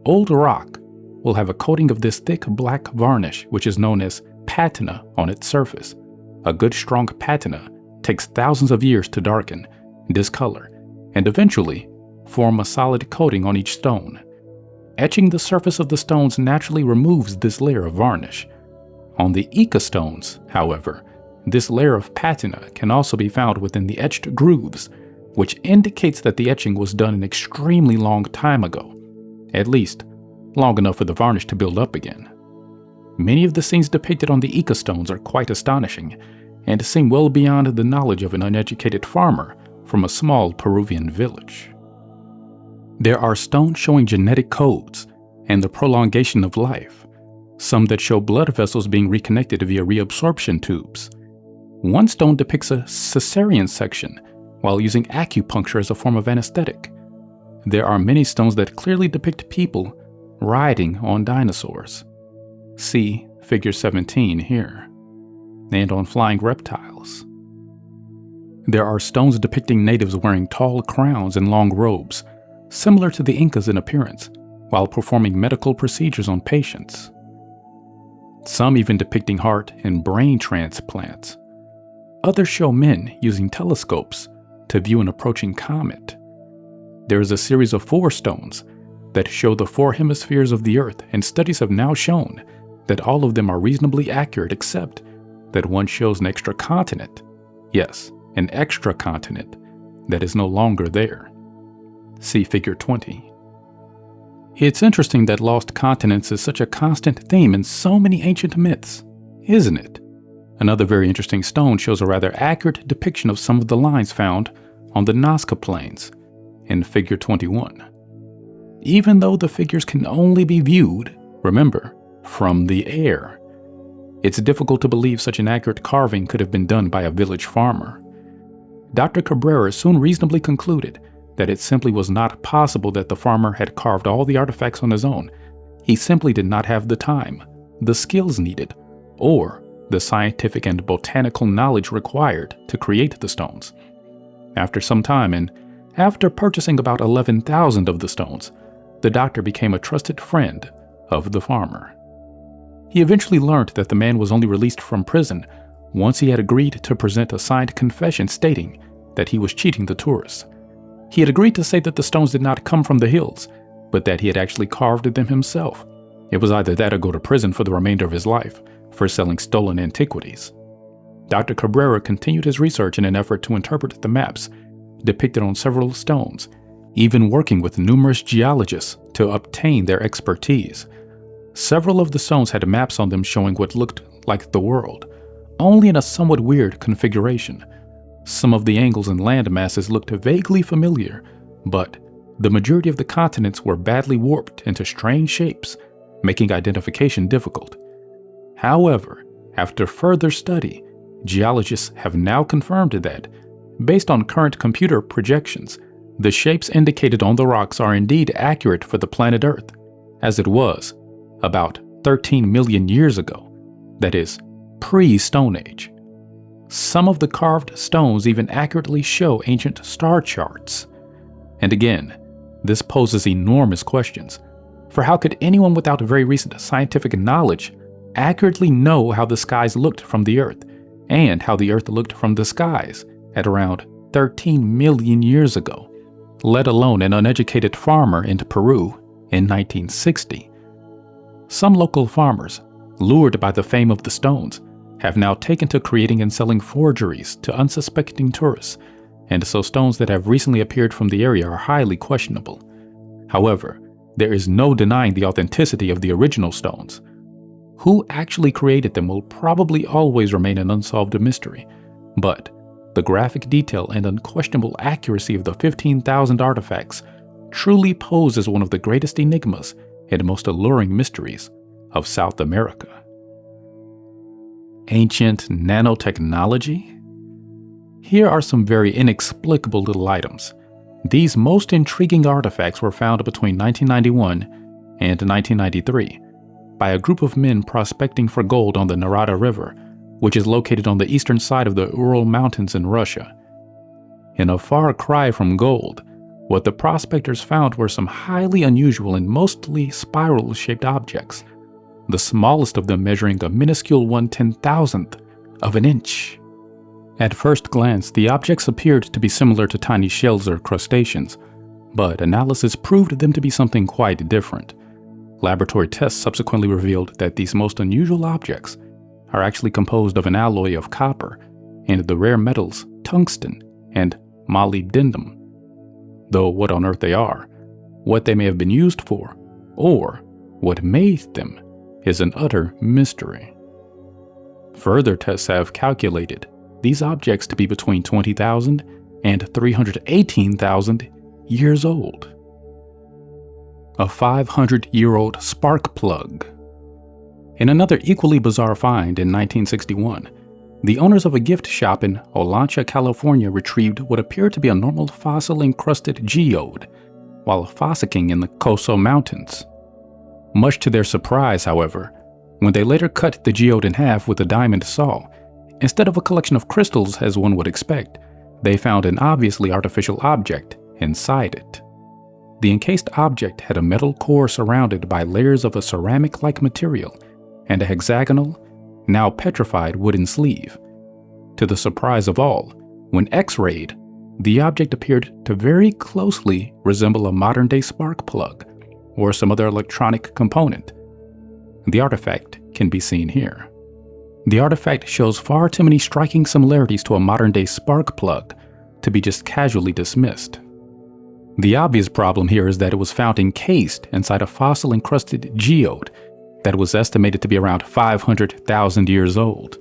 Old rock will have a coating of this thick black varnish, which is known as patina, on its surface. A good strong patina takes thousands of years to darken, discolor, and eventually form a solid coating on each stone. Etching the surface of the stones naturally removes this layer of varnish. On the Ica stones, however, this layer of patina can also be found within the etched grooves, which indicates that the etching was done an extremely long time ago, at least long enough for the varnish to build up again. Many of the scenes depicted on the Ica stones are quite astonishing and seem well beyond the knowledge of an uneducated farmer from a small Peruvian village. There are stones showing genetic codes and the prolongation of life, some that show blood vessels being reconnected via reabsorption tubes. One stone depicts a cesarean section while using acupuncture as a form of anesthetic. There are many stones that clearly depict people riding on dinosaurs. See figure 17 here, and on flying reptiles. There are stones depicting natives wearing tall crowns and long robes, similar to the Incas in appearance, while performing medical procedures on patients. Some even depicting heart and brain transplants. Others show men using telescopes to view an approaching comet. There is a series of 4 stones that show the 4 hemispheres of the Earth, and studies have now shown that all of them are reasonably accurate except that one shows an extra continent. Yes, an extra continent that is no longer there. See figure 20. It's interesting that lost continents is such a constant theme in so many ancient myths, isn't it? Another very interesting stone shows a rather accurate depiction of some of the lines found on the Nazca Plains in figure 21. Even though the figures can only be viewed, remember, from the air, it's difficult to believe such an accurate carving could have been done by a village farmer. Dr. Cabrera soon reasonably concluded that it simply was not possible that the farmer had carved all the artifacts on his own. He simply did not have the time, the skills needed, or the scientific and botanical knowledge required to create the stones. After some time, and after purchasing about 11,000 of the stones, the doctor became a trusted friend of the farmer. He eventually learned that the man was only released from prison once he had agreed to present a signed confession stating that he was cheating the tourists. He had agreed to say that the stones did not come from the hills, but that he had actually carved them himself. It was either that or go to prison for the remainder of his life for selling stolen antiquities. Dr. Cabrera continued his research in an effort to interpret the maps depicted on several stones, even working with numerous geologists to obtain their expertise. Several of the stones had maps on them showing what looked like the world, only in a somewhat weird configuration. Some of the angles and land masses looked vaguely familiar, but the majority of the continents were badly warped into strange shapes, making identification difficult. However, after further study, geologists have now confirmed that, based on current computer projections, the shapes indicated on the rocks are indeed accurate for the planet Earth, as it was about 13 million years ago, that is, pre-Stone Age. Some of the carved stones even accurately show ancient star charts. And again, this poses enormous questions, for how could anyone without very recent scientific knowledge accurately know how the skies looked from the Earth, and how the Earth looked from the skies at around 13 million years ago, let alone an uneducated farmer in Peru in 1960? Some local farmers, lured by the fame of the stones, have now taken to creating and selling forgeries to unsuspecting tourists, and so stones that have recently appeared from the area are highly questionable. However, there is no denying the authenticity of the original stones. Who actually created them will probably always remain an unsolved mystery, but the graphic detail and unquestionable accuracy of the 15,000 artifacts truly poses one of the greatest enigmas and most alluring mysteries of South America. Ancient nanotechnology? Here are some very inexplicable little items. These most intriguing artifacts were found between 1991 and 1993 by a group of men prospecting for gold on the Narada River, which is located on the eastern side of the Ural Mountains in Russia. In a far cry from gold, what the prospectors found were some highly unusual and mostly spiral-shaped objects, the smallest of them measuring a minuscule 1/10,000th of an inch. At first glance, the objects appeared to be similar to tiny shells or crustaceans, but analysis proved them to be something quite different. Laboratory tests subsequently revealed that these most unusual objects are actually composed of an alloy of copper and the rare metals tungsten and molybdenum. Though what on earth they are, what they may have been used for, or what made them is an utter mystery. Further tests have calculated these objects to be between 20,000 and 318,000 years old. A 500-year-old spark plug. In another equally bizarre find in 1961, the owners of a gift shop in Olancha, California retrieved what appeared to be a normal fossil-encrusted geode while fossicking in the Costa Mountains. Much to their surprise, however, when they later cut the geode in half with a diamond saw, instead of a collection of crystals as one would expect, they found an obviously artificial object inside it. The encased object had a metal core surrounded by layers of a ceramic-like material and a hexagonal, now petrified wooden sleeve. To the surprise of all, when X-rayed, the object appeared to very closely resemble a modern-day spark plug or some other electronic component. The artifact can be seen here. The artifact shows far too many striking similarities to a modern-day spark plug to be just casually dismissed. The obvious problem here is that it was found encased inside a fossil-encrusted geode that was estimated to be around 500,000 years old.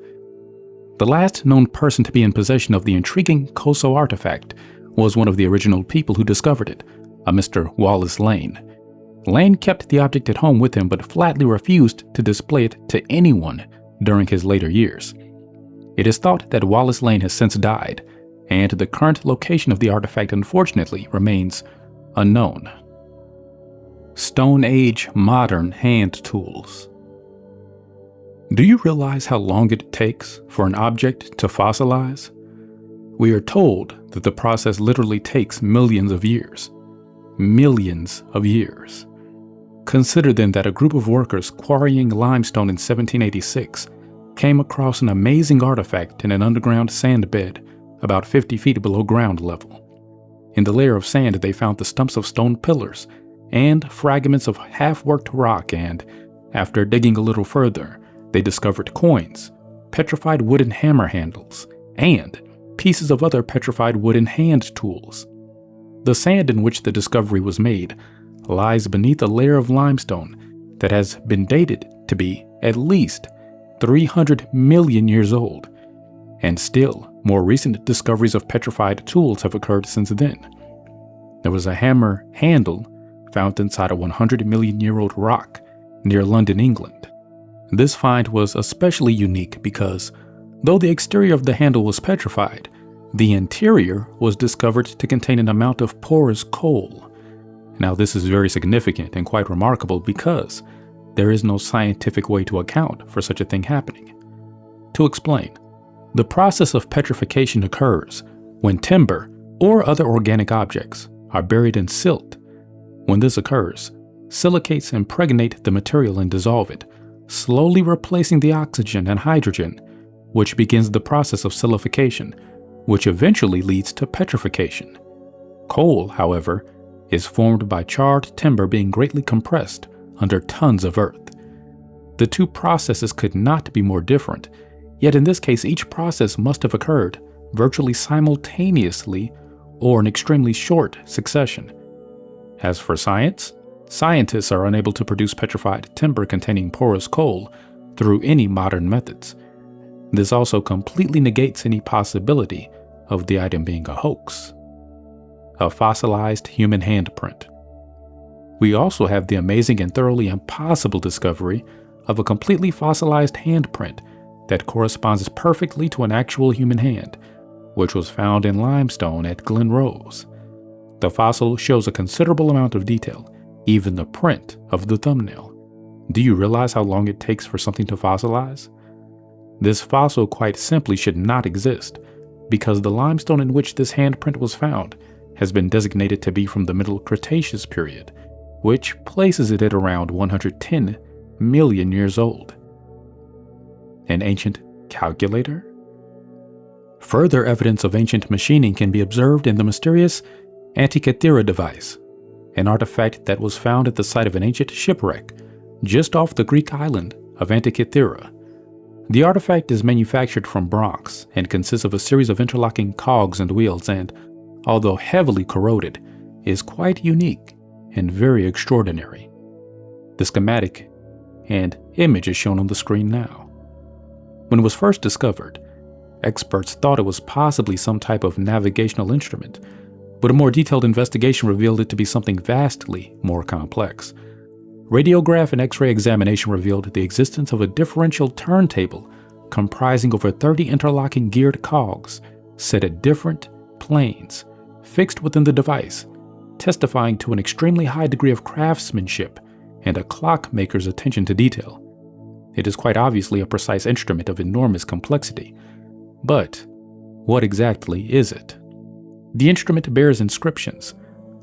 The last known person to be in possession of the intriguing Costa artifact was one of the original people who discovered it, a Mr. Wallace Lane. Lane kept the object at home with him but flatly refused to display it to anyone during his later years. It is thought that Wallace Lane has since died, and the current location of the artifact unfortunately remains unknown. Stone Age modern hand tools. Do you realize how long it takes for an object to fossilize? We are told that the process literally takes millions of years. Millions of years. Consider then that a group of workers quarrying limestone in 1786 came across an amazing artifact in an underground sand bed about 50 feet below ground level. In the layer of sand, they found the stumps of stone pillars and fragments of half-worked rock, and, after digging a little further, they discovered coins, petrified wooden hammer handles, and pieces of other petrified wooden hand tools. The sand in which the discovery was made lies beneath a layer of limestone that has been dated to be at least 300 million years old, and still more recent discoveries of petrified tools have occurred since then. There was a hammer handle found inside a 100 million year old rock near London, England. This find was especially unique because, though the exterior of the handle was petrified, the interior was discovered to contain an amount of porous coal. Now, this is very significant and quite remarkable because there is no scientific way to account for such a thing happening. To explain, the process of petrification occurs when timber or other organic objects are buried in silt. When this occurs, silicates impregnate the material and dissolve it, slowly replacing the oxygen and hydrogen, which begins the process of silification, which eventually leads to petrification. Coal, however, is formed by charred timber being greatly compressed under tons of earth. The two processes could not be more different, yet in this case each process must have occurred virtually simultaneously or in extremely short succession. As for science, scientists are unable to produce petrified timber containing porous coal through any modern methods. This also completely negates any possibility of the item being a hoax. A fossilized human handprint. We also have the amazing and thoroughly impossible discovery of a completely fossilized handprint that corresponds perfectly to an actual human hand, which was found in limestone at Glen Rose. The fossil shows a considerable amount of detail, even the print of the thumbnail. Do you realize how long it takes for something to fossilize? This fossil quite simply should not exist, because the limestone in which this handprint was found has been designated to be from the Middle Cretaceous period, which places it at around 110 million years old. An ancient calculator? Further evidence of ancient machining can be observed in the mysterious Antikythera device, an artifact that was found at the site of an ancient shipwreck just off the Greek island of Antikythera. The artifact is manufactured from bronze and consists of a series of interlocking cogs and wheels and, although heavily corroded, is quite unique and very extraordinary. The schematic and image is shown on the screen now. When it was first discovered, experts thought it was possibly some type of navigational instrument, but a more detailed investigation revealed it to be something vastly more complex. Radiograph and X-ray examination revealed the existence of a differential turntable comprising over 30 interlocking geared cogs set at different planes, fixed within the device, testifying to an extremely high degree of craftsmanship and a clockmaker's attention to detail. It is quite obviously a precise instrument of enormous complexity. But what exactly is it? The instrument bears inscriptions,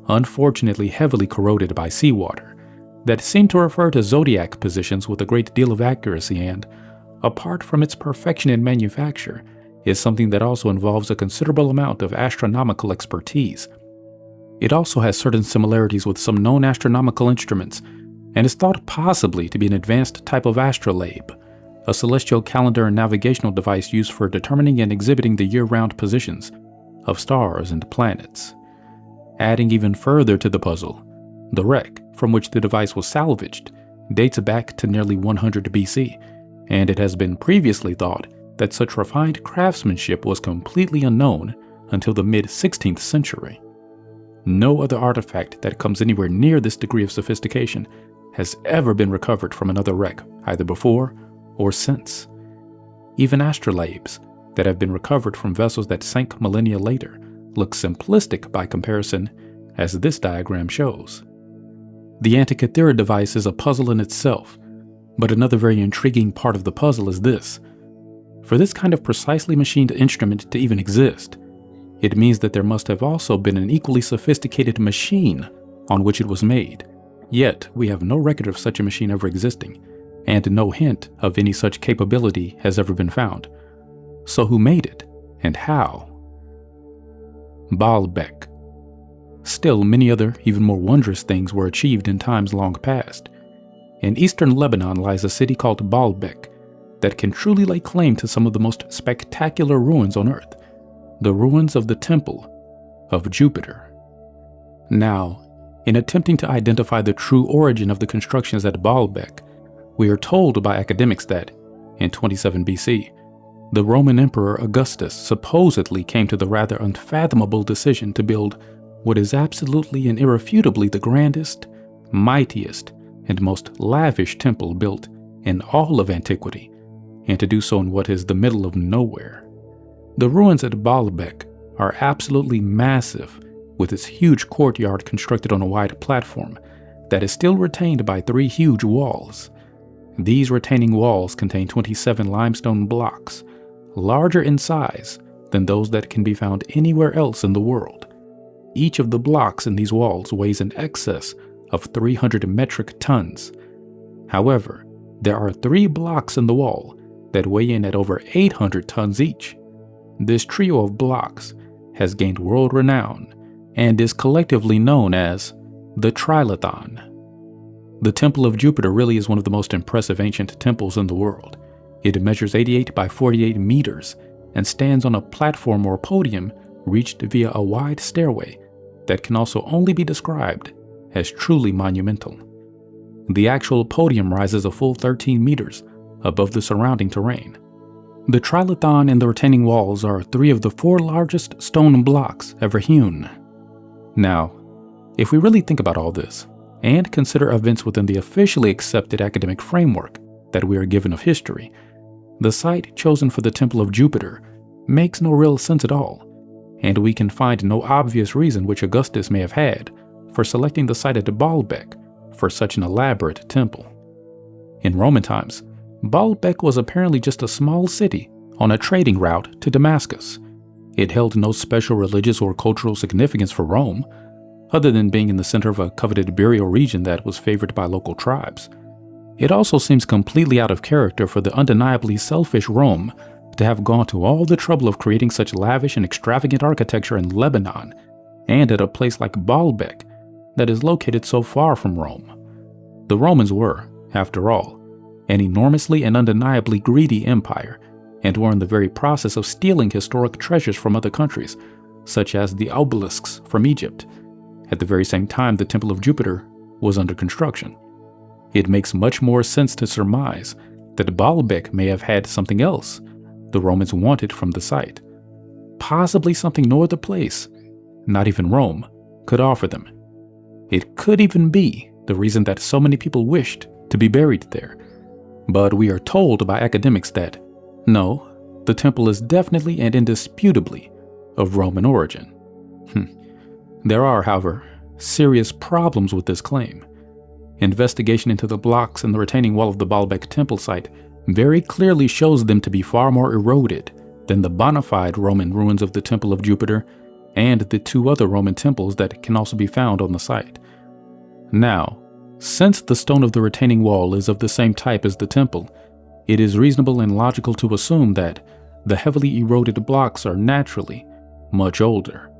unfortunately heavily corroded by seawater, that seem to refer to zodiac positions with a great deal of accuracy and, apart from its perfection in manufacture, is something that also involves a considerable amount of astronomical expertise. It also has certain similarities with some known astronomical instruments and is thought possibly to be an advanced type of astrolabe, a celestial calendar and navigational device used for determining and exhibiting the year-round positions of stars and planets. Adding even further to the puzzle, the wreck from which the device was salvaged dates back to nearly 100 BC, and it has been previously thought that such refined craftsmanship was completely unknown until the mid-16th century. No other artifact that comes anywhere near this degree of sophistication has ever been recovered from another wreck, either before or since. Even astrolabes that have been recovered from vessels that sank millennia later look simplistic by comparison, as this diagram shows. The Antikythera device is a puzzle in itself, but another very intriguing part of the puzzle is this. For this kind of precisely machined instrument to even exist, it means that there must have also been an equally sophisticated machine on which it was made. Yet, we have no record of such a machine ever existing, and no hint of any such capability has ever been found. So who made it, and how? Baalbeck. Still, many other, even more wondrous things were achieved in times long past. In eastern Lebanon lies a city called Baalbeck that can truly lay claim to some of the most spectacular ruins on Earth. the ruins of the Temple of Jupiter. Now, in attempting to identify the true origin of the constructions at Baalbeck, we are told by academics that, in 27 BC, the Roman Emperor Augustus supposedly came to the rather unfathomable decision to build what is absolutely and irrefutably the grandest, mightiest, and most lavish temple built in all of antiquity, and to do so in what is the middle of nowhere. The ruins at Baalbeck are absolutely massive, with its huge courtyard constructed on a wide platform that is still retained by 3 huge walls. These retaining walls contain 27 limestone blocks, larger in size than those that can be found anywhere else in the world. Each of the blocks in these walls weighs in excess of 300 metric tons. However, there are 3 blocks in the wall that weigh in at over 800 tons each. This trio of blocks has gained world renown and is collectively known as the Trilithon. The Temple of Jupiter really is one of the most impressive ancient temples in the world. It measures 88 by 48 meters and stands on a platform or podium reached via a wide stairway that can also only be described as truly monumental. The actual podium rises a full 13 meters above the surrounding terrain. The Trilithon and the retaining walls are 3 of the 4 largest stone blocks ever hewn. Now, if we really think about all this, and consider events within the officially accepted academic framework that we are given of history, the site chosen for the Temple of Jupiter makes no real sense at all, and we can find no obvious reason which Augustus may have had for selecting the site at Baalbeck for such an elaborate temple. In Roman times, Baalbeck was apparently just a small city on a trading route to Damascus. It held no special religious or cultural significance for Rome, other than being in the center of a coveted burial region that was favored by local tribes. It also seems completely out of character for the undeniably selfish Rome to have gone to all the trouble of creating such lavish and extravagant architecture in Lebanon, and at a place like Baalbeck that is located so far from Rome. The Romans were, after all, an enormously and undeniably greedy empire, and were in the very process of stealing historic treasures from other countries, such as the obelisks from Egypt, at the very same time the Temple of Jupiter was under construction. It makes much more sense to surmise that Baalbeck may have had something else the Romans wanted from the site, possibly something no other place, not even Rome, could offer them. It could even be the reason that so many people wished to be buried there. But we are told by academics that, no, the temple is definitely and indisputably of Roman origin. There are, however, serious problems with this claim. Investigation into the blocks in the retaining wall of the Baalbeck temple site very clearly shows them to be far more eroded than the bona fide Roman ruins of the Temple of Jupiter and the 2 other Roman temples that can also be found on the site. Now, since the stone of the retaining wall is of the same type as the temple, it is reasonable and logical to assume that the heavily eroded blocks are naturally much older.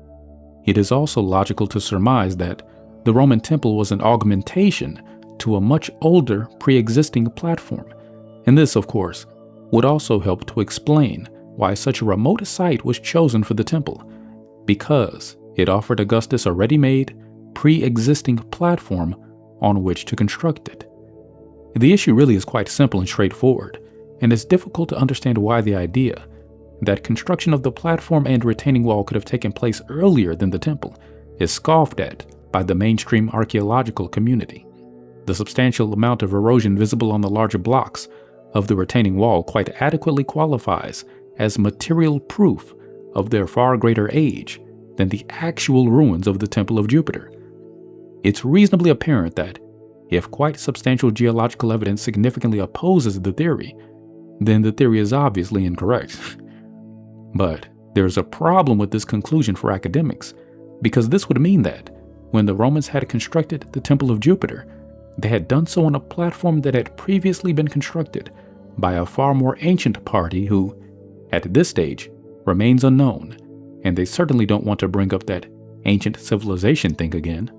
It is also logical to surmise that the Roman temple was an augmentation to a much older pre-existing platform, and this, of course, would also help to explain why such a remote site was chosen for the temple, because it offered Augustus a ready-made, pre-existing platform on which to construct it. The issue really is quite simple and straightforward, and it's difficult to understand why the idea that construction of the platform and retaining wall could have taken place earlier than the temple is scoffed at by the mainstream archaeological community. The substantial amount of erosion visible on the larger blocks of the retaining wall quite adequately qualifies as material proof of their far greater age than the actual ruins of the Temple of Jupiter. It's reasonably apparent that if quite substantial geological evidence significantly opposes the theory, then the theory is obviously incorrect. But there's a problem with this conclusion for academics, because this would mean that when the Romans had constructed the Temple of Jupiter, they had done so on a platform that had previously been constructed by a far more ancient party who, at this stage, remains unknown, and they certainly don't want to bring up that ancient civilization thing again.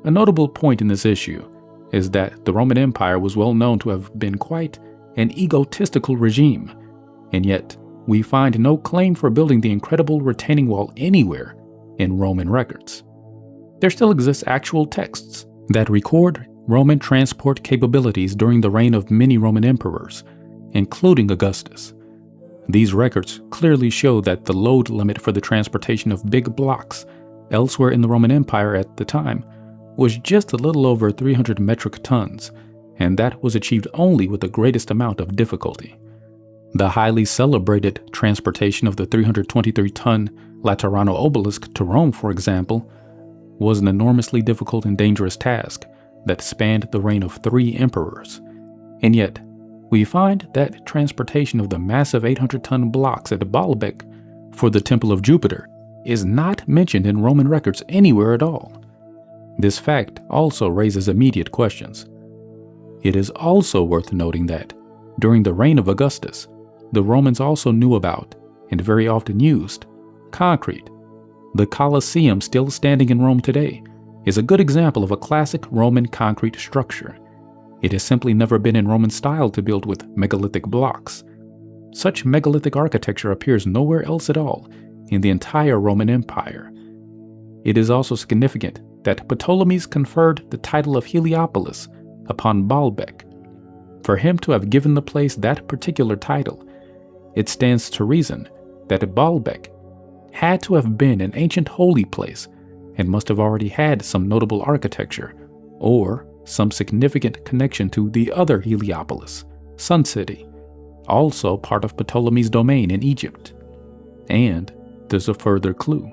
A notable point in this issue is that the Roman Empire was well known to have been quite an egotistical regime, and yet we find no claim for building the incredible retaining wall anywhere in Roman records. There still exists actual texts that record Roman transport capabilities during the reign of many Roman emperors, including Augustus. These records clearly show that the load limit for the transportation of big blocks elsewhere in the Roman Empire at the time was just a little over 300 metric tons, and that was achieved only with the greatest amount of difficulty. The highly celebrated transportation of the 323-ton Laterano obelisk to Rome, for example, was an enormously difficult and dangerous task that spanned the reign of 3 emperors. And yet, we find that transportation of the massive 800-ton blocks at Baalbeck for the Temple of Jupiter is not mentioned in Roman records anywhere at all. This fact also raises immediate questions. It is also worth noting that, during the reign of Augustus, the Romans also knew about, and very often used, concrete. The Colosseum, still standing in Rome today, is a good example of a classic Roman concrete structure. It has simply never been in Roman style to build with megalithic blocks. Such megalithic architecture appears nowhere else at all in the entire Roman Empire. It is also significant that Ptolemy's conferred the title of Heliopolis upon Baalbeck. For him to have given the place that particular title, it stands to reason that Baalbeck had to have been an ancient holy place and must have already had some notable architecture or some significant connection to the other Heliopolis, Sun City, also part of Ptolemy's domain in Egypt. And there's a further clue.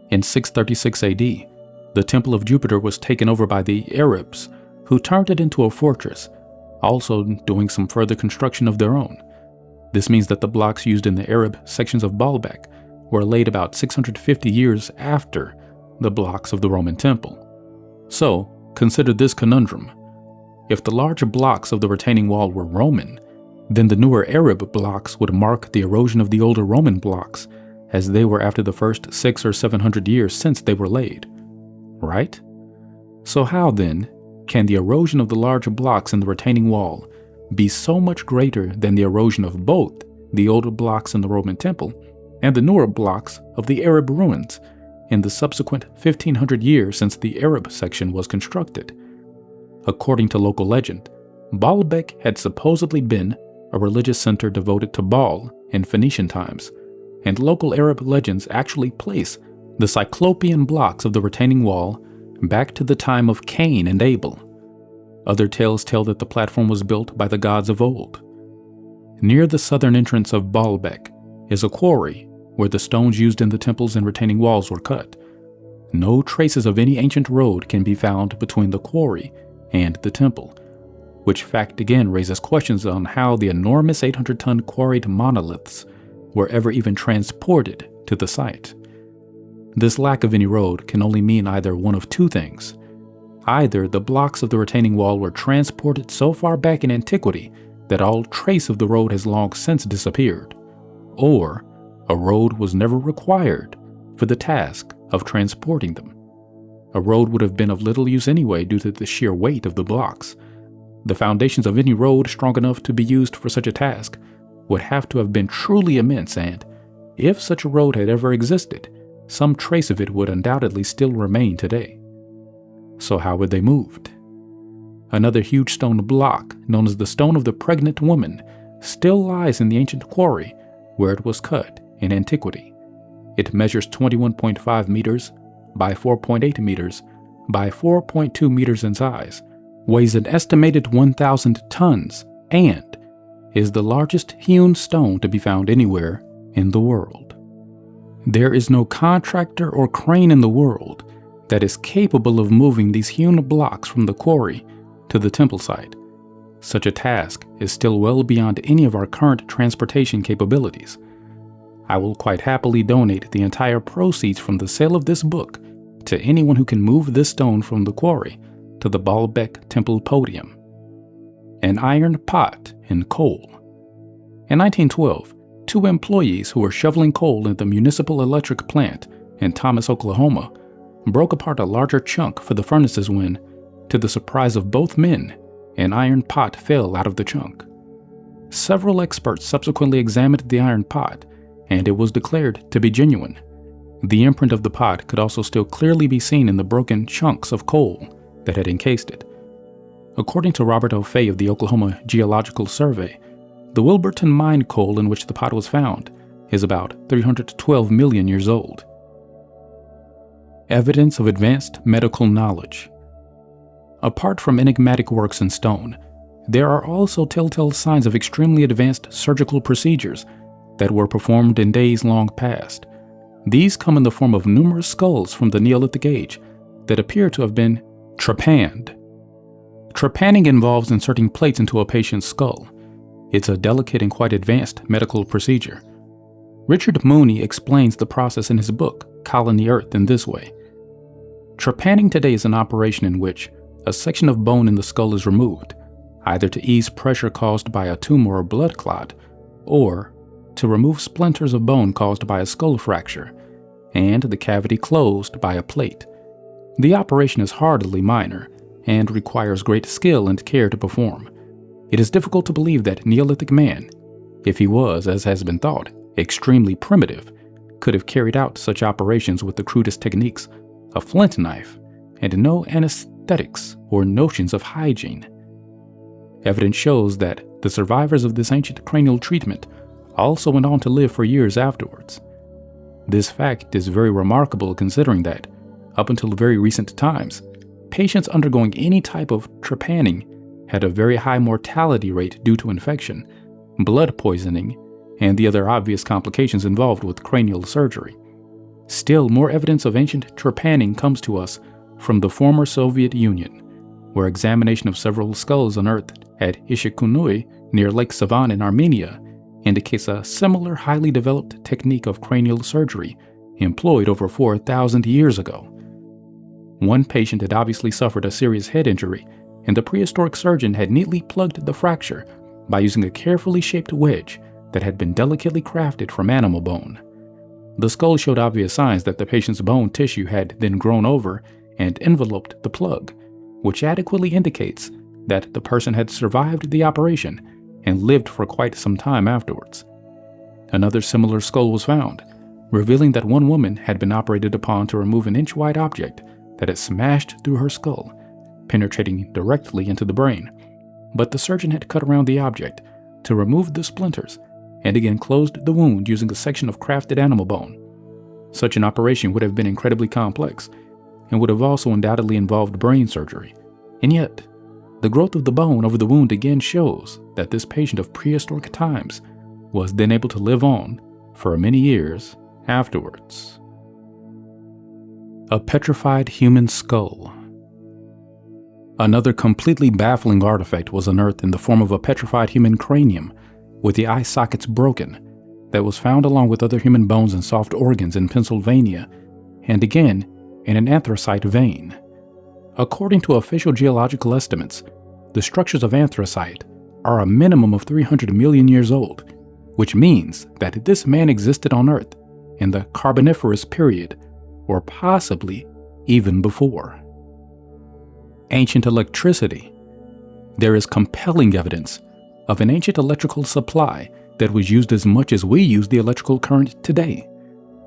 In 636 AD, the Temple of Jupiter was taken over by the Arabs, who turned it into a fortress, also doing some further construction of their own. This means that the blocks used in the Arab sections of Baalbeck were laid about 650 years after the blocks of the Roman temple. So, consider this conundrum. If the larger blocks of the retaining wall were Roman, then the newer Arab blocks would mark the erosion of the older Roman blocks, as they were after the first 600 or 700 years since they were laid. Right? So how then can the erosion of the larger blocks in the retaining wall be so much greater than the erosion of both the older blocks in the Roman temple and the newer blocks of the Arab ruins in the subsequent 1500 years since the Arab section was constructed? According to local legend, Baalbeck had supposedly been a religious center devoted to Baal in Phoenician times, and local Arab legends actually place the Cyclopean blocks of the retaining wall back to the time of Cain and Abel. Other tales tell that the platform was built by the gods of old. Near the southern entrance of Baalbeck is a quarry where the stones used in the temples and retaining walls were cut. No traces of any ancient road can be found between the quarry and the temple, which fact again raises questions on how the enormous 800-ton quarried monoliths were ever even transported to the site. This lack of any road can only mean either one of two things. Either the blocks of the retaining wall were transported so far back in antiquity that all trace of the road has long since disappeared, or a road was never required for the task of transporting them. A road would have been of little use anyway due to the sheer weight of the blocks. The foundations of any road strong enough to be used for such a task would have to have been truly immense, and if such a road had ever existed, some trace of it would undoubtedly still remain today. So how were they moved? Another huge stone block, known as the Stone of the Pregnant Woman, still lies in the ancient quarry where it was cut in antiquity. It measures 21.5 meters by 4.8 meters by 4.2 meters in size, weighs an estimated 1,000 tons, and is the largest hewn stone to be found anywhere in the world. There is no contractor or crane in the world that is capable of moving these hewn blocks from the quarry to the temple site. Such a task is still well beyond any of our current transportation capabilities. I will quite happily donate the entire proceeds from the sale of this book to anyone who can move this stone from the quarry to the Baalbeck temple podium. An iron pot and coal. In 1912, 2 employees who were shoveling coal at the municipal electric plant in Thomas, Oklahoma, broke apart a larger chunk for the furnaces when, to the surprise of both men, an iron pot fell out of the chunk. Several experts subsequently examined the iron pot, and it was declared to be genuine. The imprint of the pot could also still clearly be seen in the broken chunks of coal that had encased it. According to Robert O'Fay of the Oklahoma Geological Survey, the Wilburton mine coal in which the pot was found is about 312 million years old. Evidence of advanced medical knowledge. Apart from enigmatic works in stone, there are also telltale signs of extremely advanced surgical procedures that were performed in days long past. These come in the form of numerous skulls from the Neolithic age that appear to have been trepanned. Trepanning involves inserting plates into a patient's skull. It's a delicate and quite advanced medical procedure. Richard Mooney explains the process in his book, Colony Earth, in this way. Trepanning today is an operation in which a section of bone in the skull is removed, either to ease pressure caused by a tumor or blood clot, or to remove splinters of bone caused by a skull fracture, and the cavity closed by a plate. The operation is hardly minor, and requires great skill and care to perform. It is difficult to believe that Neolithic man, if he was, as has been thought, extremely primitive, could have carried out such operations with the crudest techniques, a flint knife, and no anesthetics or notions of hygiene. Evidence shows that the survivors of this ancient cranial treatment also went on to live for years afterwards. This fact is very remarkable considering that, up until very recent times, patients undergoing any type of trepanning had a very high mortality rate due to infection, blood poisoning, and the other obvious complications involved with cranial surgery. Still, more evidence of ancient trepanning comes to us from the former Soviet Union, where examination of several skulls unearthed at Ishikunui near Lake Savan in Armenia indicates a similar highly developed technique of cranial surgery employed over 4,000 years ago. One patient had obviously suffered a serious head injury, and the prehistoric surgeon had neatly plugged the fracture by using a carefully shaped wedge that had been delicately crafted from animal bone. The skull showed obvious signs that the patient's bone tissue had then grown over and enveloped the plug, which adequately indicates that the person had survived the operation and lived for quite some time afterwards. Another similar skull was found, revealing that one woman had been operated upon to remove an inch-wide object that had smashed through her skull, penetrating directly into the brain. But the surgeon had cut around the object to remove the splinters and again closed the wound using a section of crafted animal bone. Such an operation would have been incredibly complex and would have also undoubtedly involved brain surgery. And yet, the growth of the bone over the wound again shows that this patient of prehistoric times was then able to live on for many years afterwards. A petrified human skull. Another completely baffling artifact was unearthed in the form of a petrified human cranium with the eye sockets broken that was found along with other human bones and soft organs in Pennsylvania, and again in an anthracite vein. According to official geological estimates, the structures of anthracite are a minimum of 300 million years old, which means that this man existed on Earth in the Carboniferous period, or possibly even before. Ancient electricity. There is compelling evidence of an ancient electrical supply that was used as much as we use the electrical current today.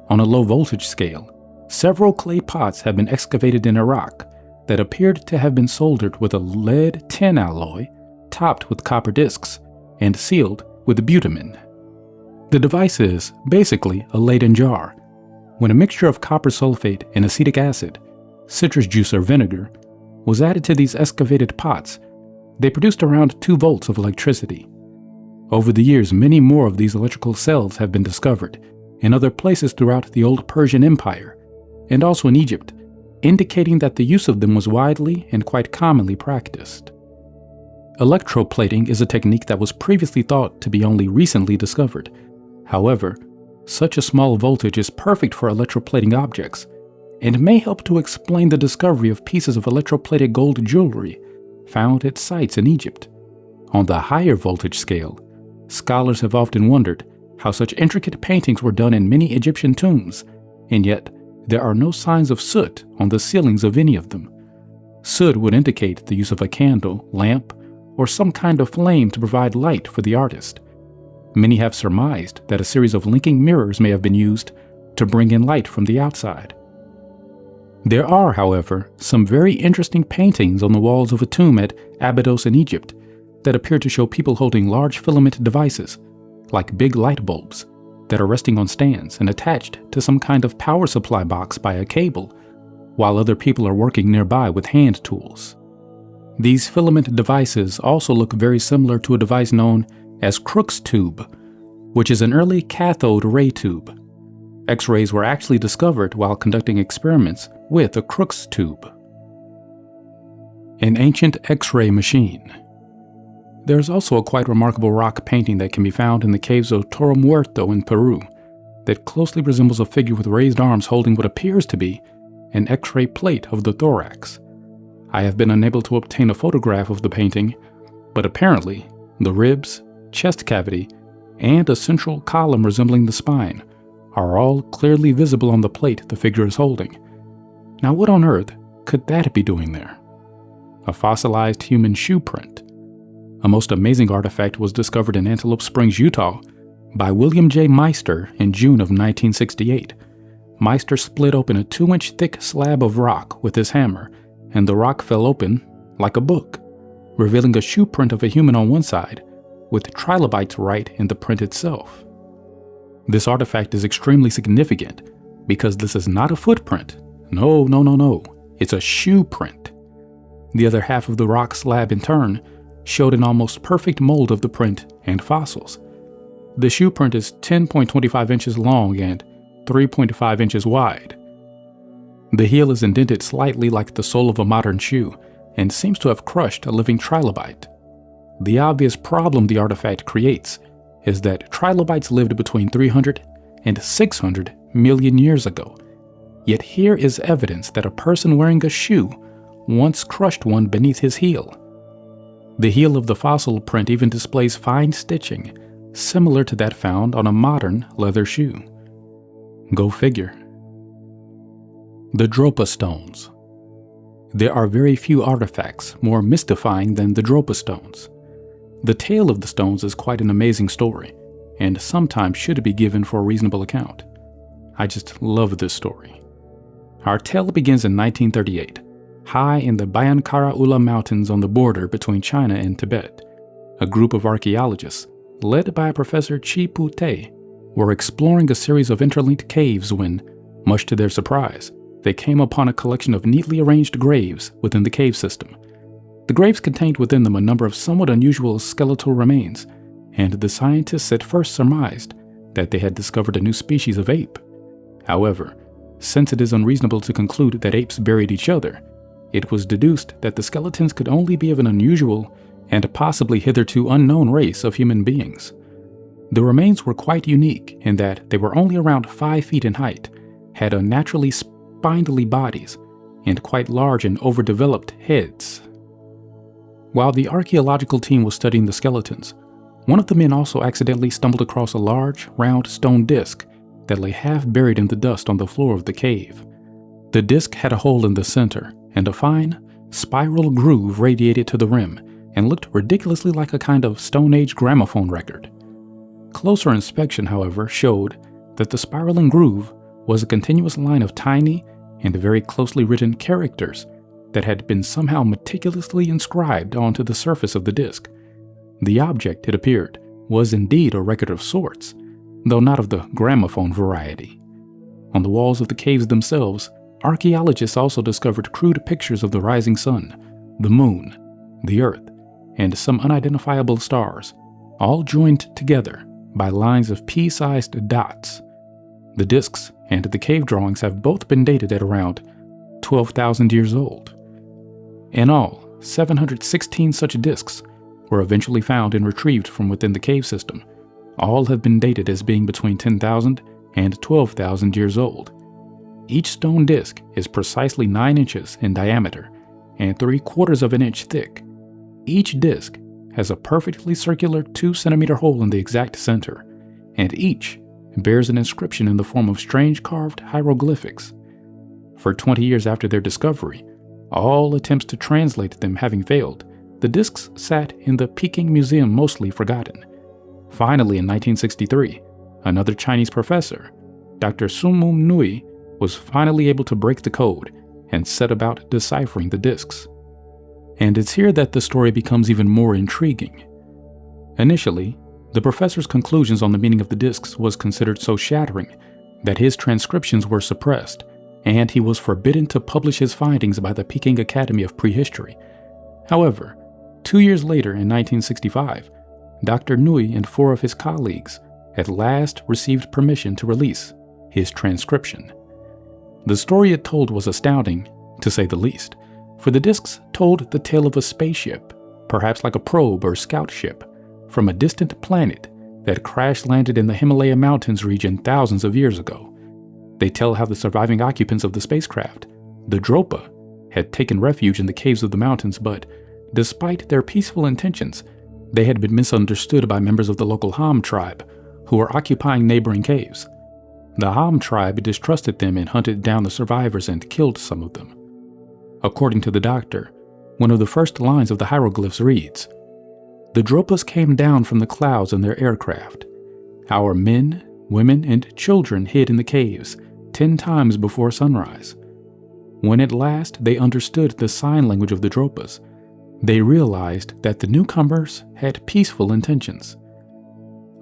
On a low voltage scale, several clay pots have been excavated in Iraq that appeared to have been soldered with a lead-tin alloy, topped with copper discs, and sealed with butamin. The device is basically a Leyden jar. When a mixture of copper sulfate and acetic acid, citrus juice or vinegar, was added to these excavated pots, they produced around 2 volts of electricity. Over the years, many more of these electrical cells have been discovered in other places throughout the old Persian Empire, and also in Egypt, indicating that the use of them was widely and quite commonly practiced. Electroplating is a technique that was previously thought to be only recently discovered. However, such a small voltage is perfect for electroplating objects, and may help to explain the discovery of pieces of electroplated gold jewelry found at sites in Egypt. On the higher voltage scale, scholars have often wondered how such intricate paintings were done in many Egyptian tombs, and yet there are no signs of soot on the ceilings of any of them. Soot would indicate the use of a candle, lamp, or some kind of flame to provide light for the artist. Many have surmised that a series of linking mirrors may have been used to bring in light from the outside. There are, however, some very interesting paintings on the walls of a tomb at Abydos in Egypt that appear to show people holding large filament devices, like big light bulbs, that are resting on stands and attached to some kind of power supply box by a cable, while other people are working nearby with hand tools. These filament devices also look very similar to a device known as Crookes tube, which is an early cathode ray tube. X-rays were actually discovered while conducting experiments with a Crookes tube. An ancient X-ray machine. There is also a quite remarkable rock painting that can be found in the caves of Toro Muerto in Peru that closely resembles a figure with raised arms holding what appears to be an X-ray plate of the thorax. I have been unable to obtain a photograph of the painting, but apparently the ribs, chest cavity, and a central column resembling the spine are all clearly visible on the plate the figure is holding. Now what on earth could that be doing there? A fossilized human shoe print. A most amazing artifact was discovered in Antelope Springs, Utah by William J. Meister in June of 1968. Meister split open a 2-inch thick slab of rock with his hammer, and the rock fell open like a book, revealing a shoe print of a human on one side, with trilobites right in the print itself. This artifact is extremely significant because this is not a footprint. No. It's a shoe print. The other half of the rock slab, in turn, showed an almost perfect mold of the print and fossils. The shoe print is 10.25 inches long and 3.5 inches wide. The heel is indented slightly like the sole of a modern shoe and seems to have crushed a living trilobite. The obvious problem the artifact creates is that trilobites lived between 300 and 600 million years ago. Yet here is evidence that a person wearing a shoe once crushed one beneath his heel. The heel of the fossil print even displays fine stitching, similar to that found on a modern leather shoe. Go figure. The Dropa stones. There are very few artifacts more mystifying than the Dropa stones. The tale of the stones is quite an amazing story, and sometimes should be given for a reasonable account. I just love this story. Our tale begins in 1938, high in the Bayankara Ula Mountains on the border between China and Tibet. A group of archaeologists, led by Professor Chi Pu Te, were exploring a series of interlinked caves when, much to their surprise, they came upon a collection of neatly arranged graves within the cave system. The graves contained within them a number of somewhat unusual skeletal remains, and the scientists at first surmised that they had discovered a new species of ape. However, since it is unreasonable to conclude that apes buried each other, it was deduced that the skeletons could only be of an unusual and possibly hitherto unknown race of human beings. The remains were quite unique in that they were only around 5 feet in height, had unnaturally spindly bodies, and quite large and overdeveloped heads. While the archaeological team was studying the skeletons, one of the men also accidentally stumbled across a large, round stone disc that lay half buried in the dust on the floor of the cave. The disc had a hole in the center, and a fine, spiral groove radiated to the rim and looked ridiculously like a kind of Stone Age gramophone record. Closer inspection, however, showed that the spiraling groove was a continuous line of tiny and very closely written characters that had been somehow meticulously inscribed onto the surface of the disc. The object, it appeared, was indeed a record of sorts, though not of the gramophone variety. On the walls of the caves themselves, archaeologists also discovered crude pictures of the rising sun, the moon, the earth, and some unidentifiable stars, all joined together by lines of pea-sized dots. The discs and the cave drawings have both been dated at around 12,000 years old. In all, 716 such discs were eventually found and retrieved from within the cave system. All have been dated as being between 10,000 and 12,000 years old. Each stone disc is precisely 9 inches in diameter and 3/4 of an inch thick. Each disc has a perfectly circular 2-centimeter hole in the exact center, and each bears an inscription in the form of strange carved hieroglyphics. For 20 years after their discovery, all attempts to translate them having failed, the discs sat in the Peking Museum mostly forgotten. Finally, in 1963, another Chinese professor, Dr. Sumum Nui, was finally able to break the code and set about deciphering the discs. And it's here that the story becomes even more intriguing. Initially, the professor's conclusions on the meaning of the discs was considered so shattering that his transcriptions were suppressed, and he was forbidden to publish his findings by the Peking Academy of Prehistory. However, 2 years later, in 1965, Dr. Nui and 4 of his colleagues at last received permission to release his transcription. The story it told was astounding, to say the least, for the discs told the tale of a spaceship, perhaps like a probe or scout ship, from a distant planet that crash-landed in the Himalaya Mountains region thousands of years ago. They tell how the surviving occupants of the spacecraft, the Dropa, had taken refuge in the caves of the mountains, but despite their peaceful intentions, they had been misunderstood by members of the local Ham tribe, who were occupying neighboring caves. The Ham tribe distrusted them and hunted down the survivors and killed some of them. According to the doctor, one of the first lines of the hieroglyphs reads, "The Dropas came down from the clouds in their aircraft. Our men, women, and children hid in the caves 10 times before sunrise. When at last they understood the sign language of the Dropas, they realized that the newcomers had peaceful intentions."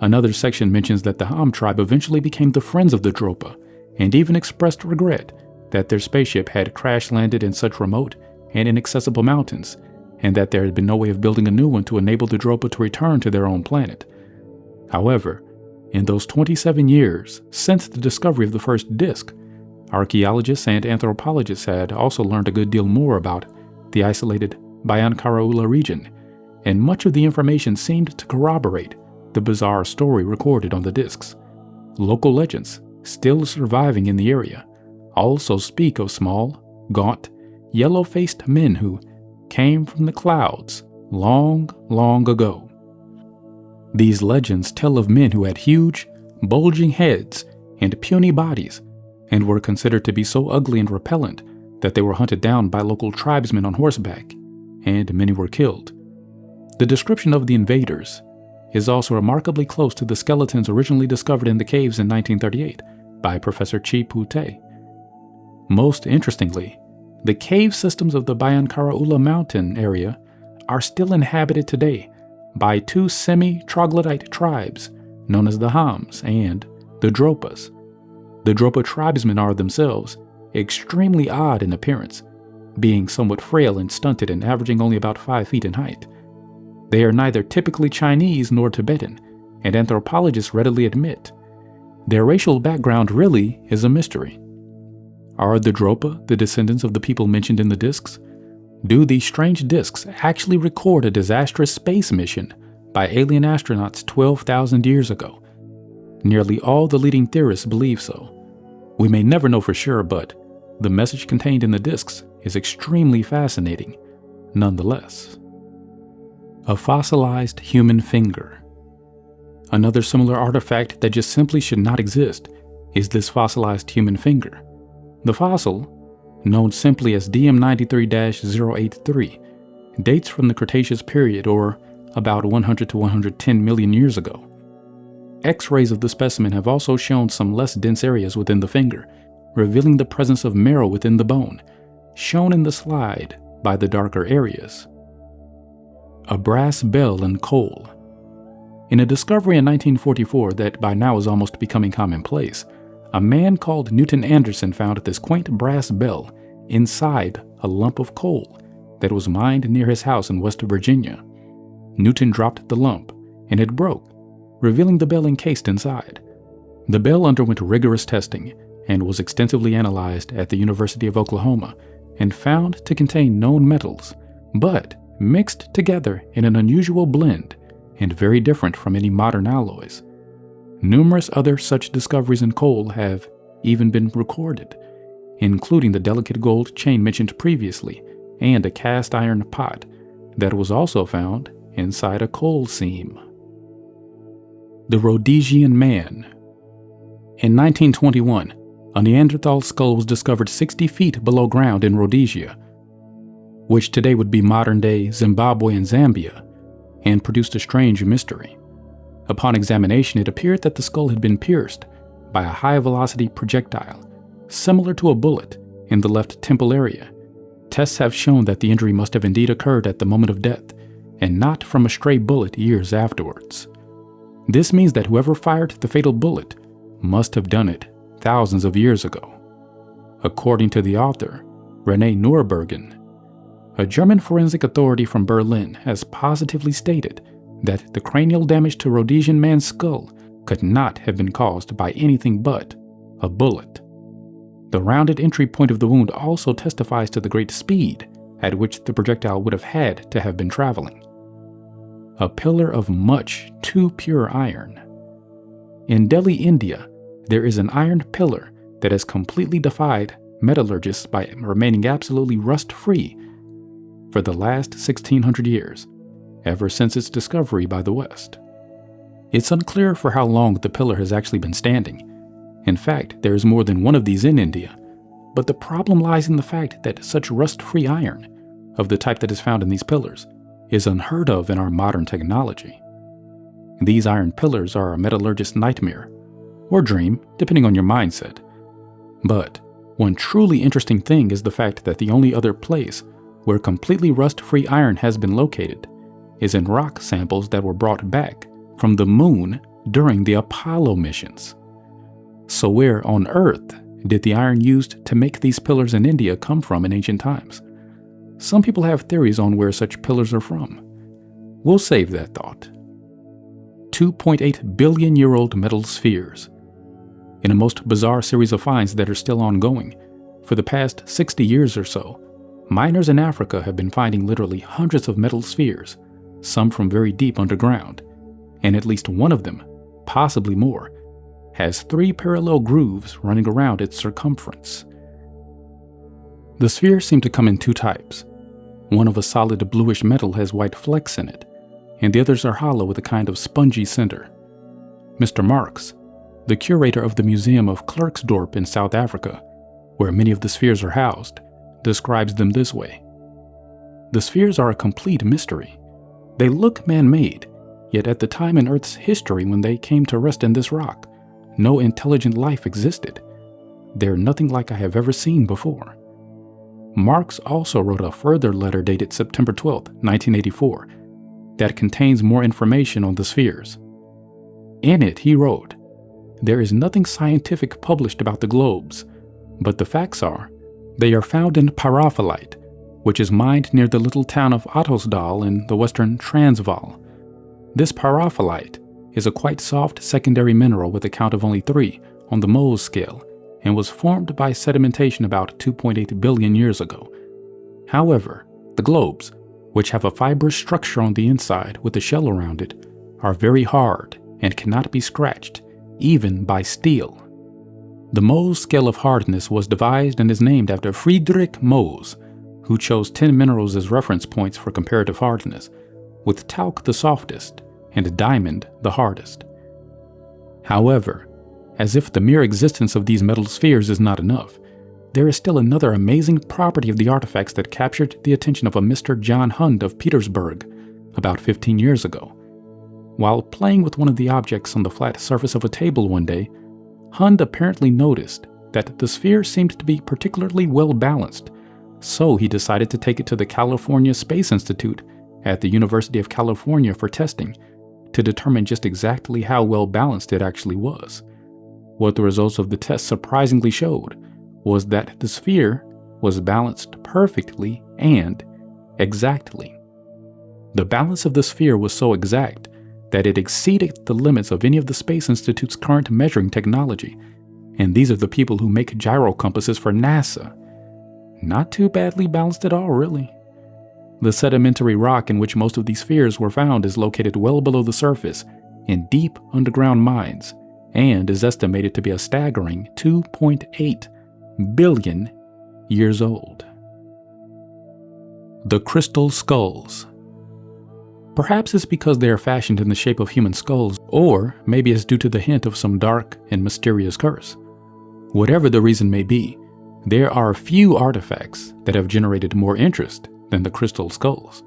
Another section mentions that the Ham tribe eventually became the friends of the Dropa and even expressed regret that their spaceship had crash-landed in such remote and inaccessible mountains, and that there had been no way of building a new one to enable the Dropa to return to their own planet. However, in those 27 years since the discovery of the first disc, archaeologists and anthropologists had also learned a good deal more about the isolated Bayan Karaula region, and much of the information seemed to corroborate the bizarre story recorded on the discs. Local legends, still surviving in the area, also speak of small, gaunt, yellow-faced men who came from the clouds long, long ago. These legends tell of men who had huge, bulging heads and puny bodies, and were considered to be so ugly and repellent that they were hunted down by local tribesmen on horseback, and many were killed. The description of the invaders is also remarkably close to the skeletons originally discovered in the caves in 1938 by Professor Chi Pu-Te. Most interestingly, the cave systems of the Bayan Karaula mountain area are still inhabited today by 2 semi-troglodyte tribes known as the Hams and the Dropas. The Dropa tribesmen are themselves extremely odd in appearance, being somewhat frail and stunted and averaging only about 5 feet in height. They are neither typically Chinese nor Tibetan, and anthropologists readily admit their racial background really is a mystery. Are the Dropa the descendants of the people mentioned in the discs? Do these strange discs actually record a disastrous space mission by alien astronauts 12,000 years ago? Nearly all the leading theorists believe so. We may never know for sure, but the message contained in the discs is extremely fascinating nonetheless. A fossilized human finger. Another similar artifact that just simply should not exist is this fossilized human finger. The fossil, known simply as DM93-083, dates from the Cretaceous period, or about 100 to 110 million years ago. X-rays of the specimen have also shown some less dense areas within the finger, revealing the presence of marrow within the bone, shown in the slide by the darker areas. A brass bell in coal. In a discovery in 1944 that by now is almost becoming commonplace, a man called Newton Anderson found this quaint brass bell inside a lump of coal that was mined near his house in West Virginia. Newton dropped the lump, and it broke, revealing the bell encased inside. The bell underwent rigorous testing and was extensively analyzed at the University of Oklahoma and found to contain known metals, but mixed together in an unusual blend and very different from any modern alloys. Numerous other such discoveries in coal have even been recorded, including the delicate gold chain mentioned previously and a cast iron pot that was also found inside a coal seam. The Rhodesian Man. In 1921, a Neanderthal skull was discovered 60 feet below ground in Rhodesia. which today would be modern-day Zimbabwe and Zambia, and produced a strange mystery. Upon examination, it appeared that the skull had been pierced by a high-velocity projectile, similar to a bullet, in the left temple area. Tests have shown that the injury must have indeed occurred at the moment of death, and not from a stray bullet years afterwards. This means that whoever fired the fatal bullet must have done it thousands of years ago. According to the author, René Nurbergen, a German forensic authority from Berlin has positively stated that the cranial damage to Rhodesian Man's skull could not have been caused by anything but a bullet. The rounded entry point of the wound also testifies to the great speed at which the projectile would have had to have been traveling. A pillar of much too pure iron. In Delhi, India, there is an iron pillar that has completely defied metallurgists by remaining absolutely rust-free for the last 1600 years, ever since its discovery by the West. It's unclear for how long the pillar has actually been standing. In fact, there is more than one of these in India, but the problem lies in the fact that such rust-free iron, of the type that is found in these pillars, is unheard of in our modern technology. These iron pillars are a metallurgist's nightmare, or dream, depending on your mindset. But one truly interesting thing is the fact that the only other place where completely rust-free iron has been located is in rock samples that were brought back from the moon during the Apollo missions. So where on Earth did the iron used to make these pillars in India come from in ancient times? Some people have theories on where such pillars are from. We'll save that thought. 2.8 billion-year-old metal spheres. In a most bizarre series of finds that are still ongoing, for the past 60 years or so, miners in Africa have been finding literally hundreds of metal spheres, some from very deep underground, and at least one of them, possibly more, has 3 parallel grooves running around its circumference. The spheres seem to come in 2 types. One of a solid bluish metal has white flecks in it, and the others are hollow with a kind of spongy center. Mr. Marks, the curator of the Museum of Klerksdorp in South Africa, where many of the spheres are housed, describes them this way. The spheres are a complete mystery. They look man-made, yet at the time in Earth's history when they came to rest in this rock, no intelligent life existed. They're nothing like I have ever seen before. Marx also wrote a further letter dated September 12, 1984, that contains more information on the spheres. In it, he wrote, "There is nothing scientific published about the globes, but the facts are, they are found in pyrophyllite, which is mined near the little town of Ottosdal in the western Transvaal. This pyrophyllite is a quite soft secondary mineral with a count of only 3 on the Mohs scale, and was formed by sedimentation about 2.8 billion years ago. However, the globes, which have a fibrous structure on the inside with a shell around it, are very hard and cannot be scratched, even by steel. The Mohs scale of hardness was devised and is named after Friedrich Mohs, who chose 10 minerals as reference points for comparative hardness, with talc the softest and diamond the hardest. However, as if the mere existence of these metal spheres is not enough, there is still another amazing property of the artifacts that captured the attention of a Mr. John Hund of Petersburg about 15 years ago. While playing with one of the objects on the flat surface of a table one day, Hund apparently noticed that the sphere seemed to be particularly well balanced, so he decided to take it to the California Space Institute at the University of California for testing to determine just exactly how well balanced it actually was. What the results of the test surprisingly showed was that the sphere was balanced perfectly and exactly. The balance of the sphere was so exact that it exceeded the limits of any of the Space Institute's current measuring technology, and these are the people who make gyro compasses for NASA. Not too badly balanced at all, really. The sedimentary rock in which most of these spheres were found is located well below the surface in deep underground mines, and is estimated to be a staggering 2.8 billion years old. The crystal skulls. Perhaps it's because they are fashioned in the shape of human skulls, or maybe it's due to the hint of some dark and mysterious curse. Whatever the reason may be, there are few artifacts that have generated more interest than the crystal skulls.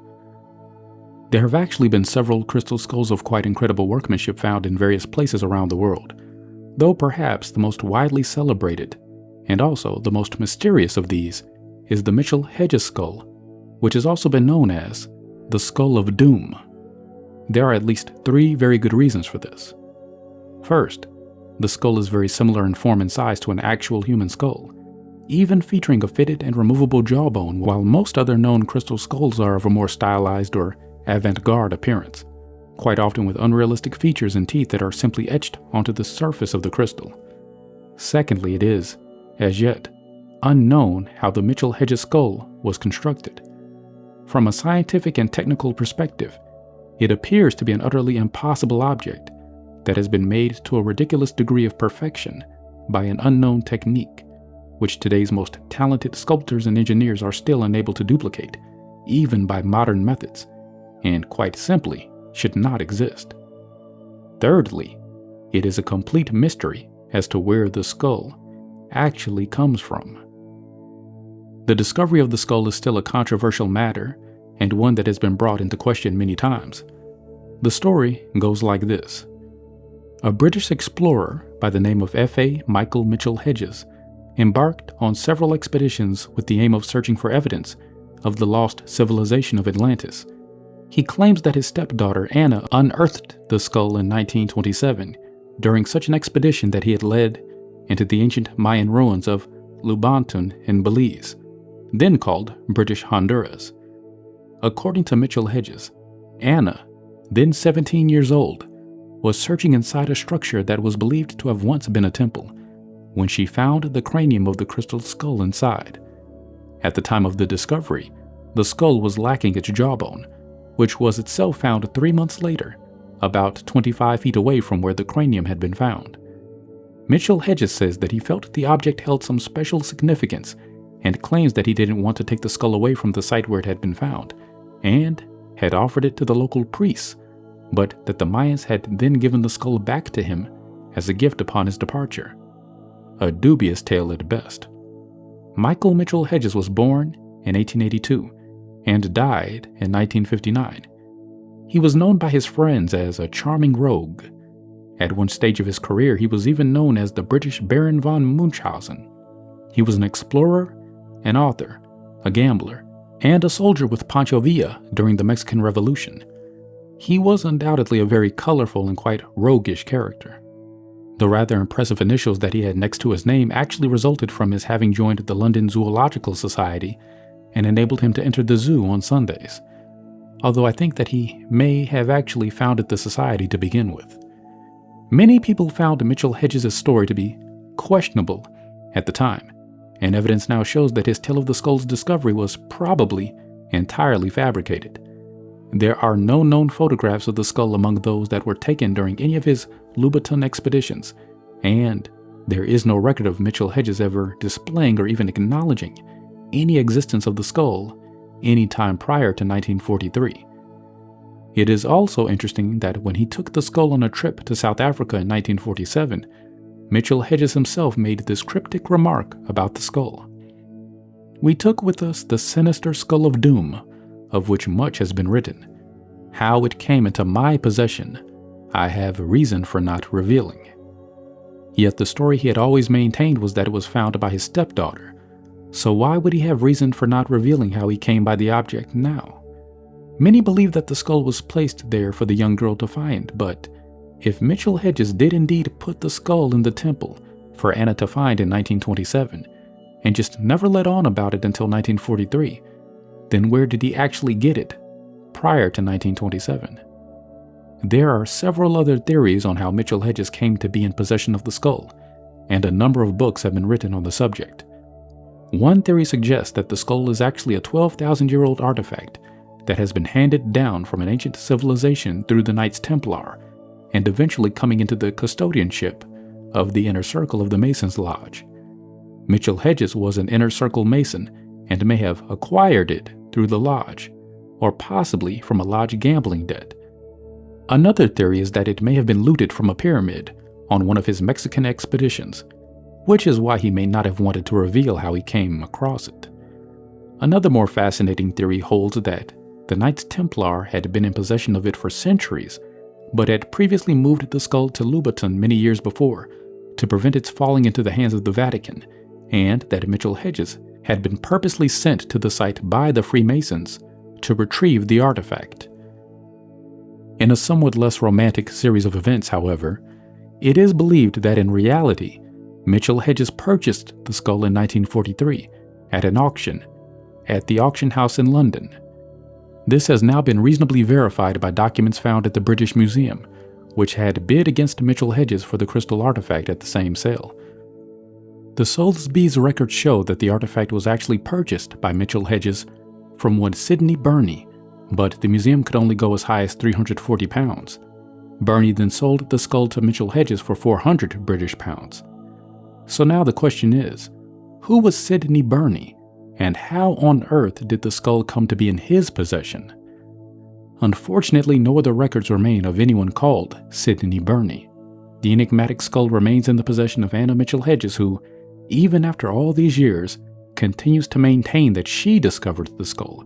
There have actually been several crystal skulls of quite incredible workmanship found in various places around the world, though perhaps the most widely celebrated, and also the most mysterious of these, is the Mitchell-Hedges skull, which has also been known as the Skull of Doom. There are at least 3 very good reasons for this. First, the skull is very similar in form and size to an actual human skull, even featuring a fitted and removable jawbone, while most other known crystal skulls are of a more stylized or avant-garde appearance, quite often with unrealistic features and teeth that are simply etched onto the surface of the crystal. Secondly, it is, as yet, unknown how the Mitchell-Hedges skull was constructed. From a scientific and technical perspective, it appears to be an utterly impossible object that has been made to a ridiculous degree of perfection by an unknown technique, which today's most talented sculptors and engineers are still unable to duplicate, even by modern methods, and quite simply should not exist. Thirdly, it is a complete mystery as to where the skull actually comes from. The discovery of the skull is still a controversial matter, and one that has been brought into question many times. The story goes like this. A British explorer by the name of F.A. Michael Mitchell-Hedges embarked on several expeditions with the aim of searching for evidence of the lost civilization of Atlantis. He claims that his stepdaughter Anna unearthed the skull in 1927 during such an expedition that he had led into the ancient Mayan ruins of Lubantun in Belize, then called British Honduras. According to Mitchell-Hedges, Anna, then 17 years old, was searching inside a structure that was believed to have once been a temple when she found the cranium of the crystal skull inside. At the time of the discovery, the skull was lacking its jawbone, which was itself found 3 months later, about 25 feet away from where the cranium had been found. Mitchell-Hedges says that he felt the object held some special significance and claims that he didn't want to take the skull away from the site where it had been found, and had offered it to the local priests, but that the Mayans had then given the skull back to him as a gift upon his departure. A dubious tale at best. Michael Mitchell-Hedges was born in 1882 and died in 1959. He was known by his friends as a charming rogue. At one stage of his career, he was even known as the British Baron von Munchausen. He was an explorer, an author, a gambler, and a soldier with Pancho Villa during the Mexican Revolution. He was undoubtedly a very colorful and quite roguish character. The rather impressive initials that he had next to his name actually resulted from his having joined the London Zoological Society and enabled him to enter the zoo on Sundays, although I think that he may have actually founded the society to begin with. Many people found Mitchell-Hedges' story to be questionable at the time, and evidence now shows that his tale of the skull's discovery was probably entirely fabricated. There are no known photographs of the skull among those that were taken during any of his Lubantun expeditions, and there is no record of Mitchell-Hedges ever displaying or even acknowledging any existence of the skull any time prior to 1943. It is also interesting that when he took the skull on a trip to South Africa in 1947, Mitchell-Hedges himself made this cryptic remark about the skull. "We took with us the sinister skull of doom, of which much has been written. How it came into my possession, I have reason for not revealing." Yet the story he had always maintained was that it was found by his stepdaughter, so why would he have reason for not revealing how he came by the object now? Many believe that the skull was placed there for the young girl to find, but if Mitchell-Hedges did indeed put the skull in the temple for Anna to find in 1927, and just never let on about it until 1943, then where did he actually get it prior to 1927? There are several other theories on how Mitchell-Hedges came to be in possession of the skull, and a number of books have been written on the subject. One theory suggests that the skull is actually a 12,000-year-old artifact that has been handed down from an ancient civilization through the Knights Templar, and eventually coming into the custodianship of the Inner Circle of the Masons Lodge. Mitchell-Hedges was an Inner Circle Mason and may have acquired it through the lodge, or possibly from a lodge gambling debt. Another theory is that it may have been looted from a pyramid on one of his Mexican expeditions, which is why he may not have wanted to reveal how he came across it. Another more fascinating theory holds that the Knights Templar had been in possession of it for centuries, but had previously moved the skull to Louboutin many years before to prevent its falling into the hands of the Vatican, and that Mitchell Hedges had been purposely sent to the site by the Freemasons to retrieve the artifact. In a somewhat less romantic series of events, however, it is believed that in reality, Mitchell Hedges purchased the skull in 1943 at an auction at the auction house in London. This has now been reasonably verified by documents found at the British Museum, which had bid against Mitchell Hedges for the crystal artifact at the same sale. The Sotheby's records show that the artifact was actually purchased by Mitchell Hedges from one Sidney Burney, but the museum could only go as high as £340. Burney then sold the skull to Mitchell Hedges for £400 British. So now the question is, who was Sidney Burney, and how on earth did the skull come to be in his possession? Unfortunately, no other records remain of anyone called Sidney Burney. The enigmatic skull remains in the possession of Anna Mitchell Hedges, who, even after all these years, continues to maintain that she discovered the skull,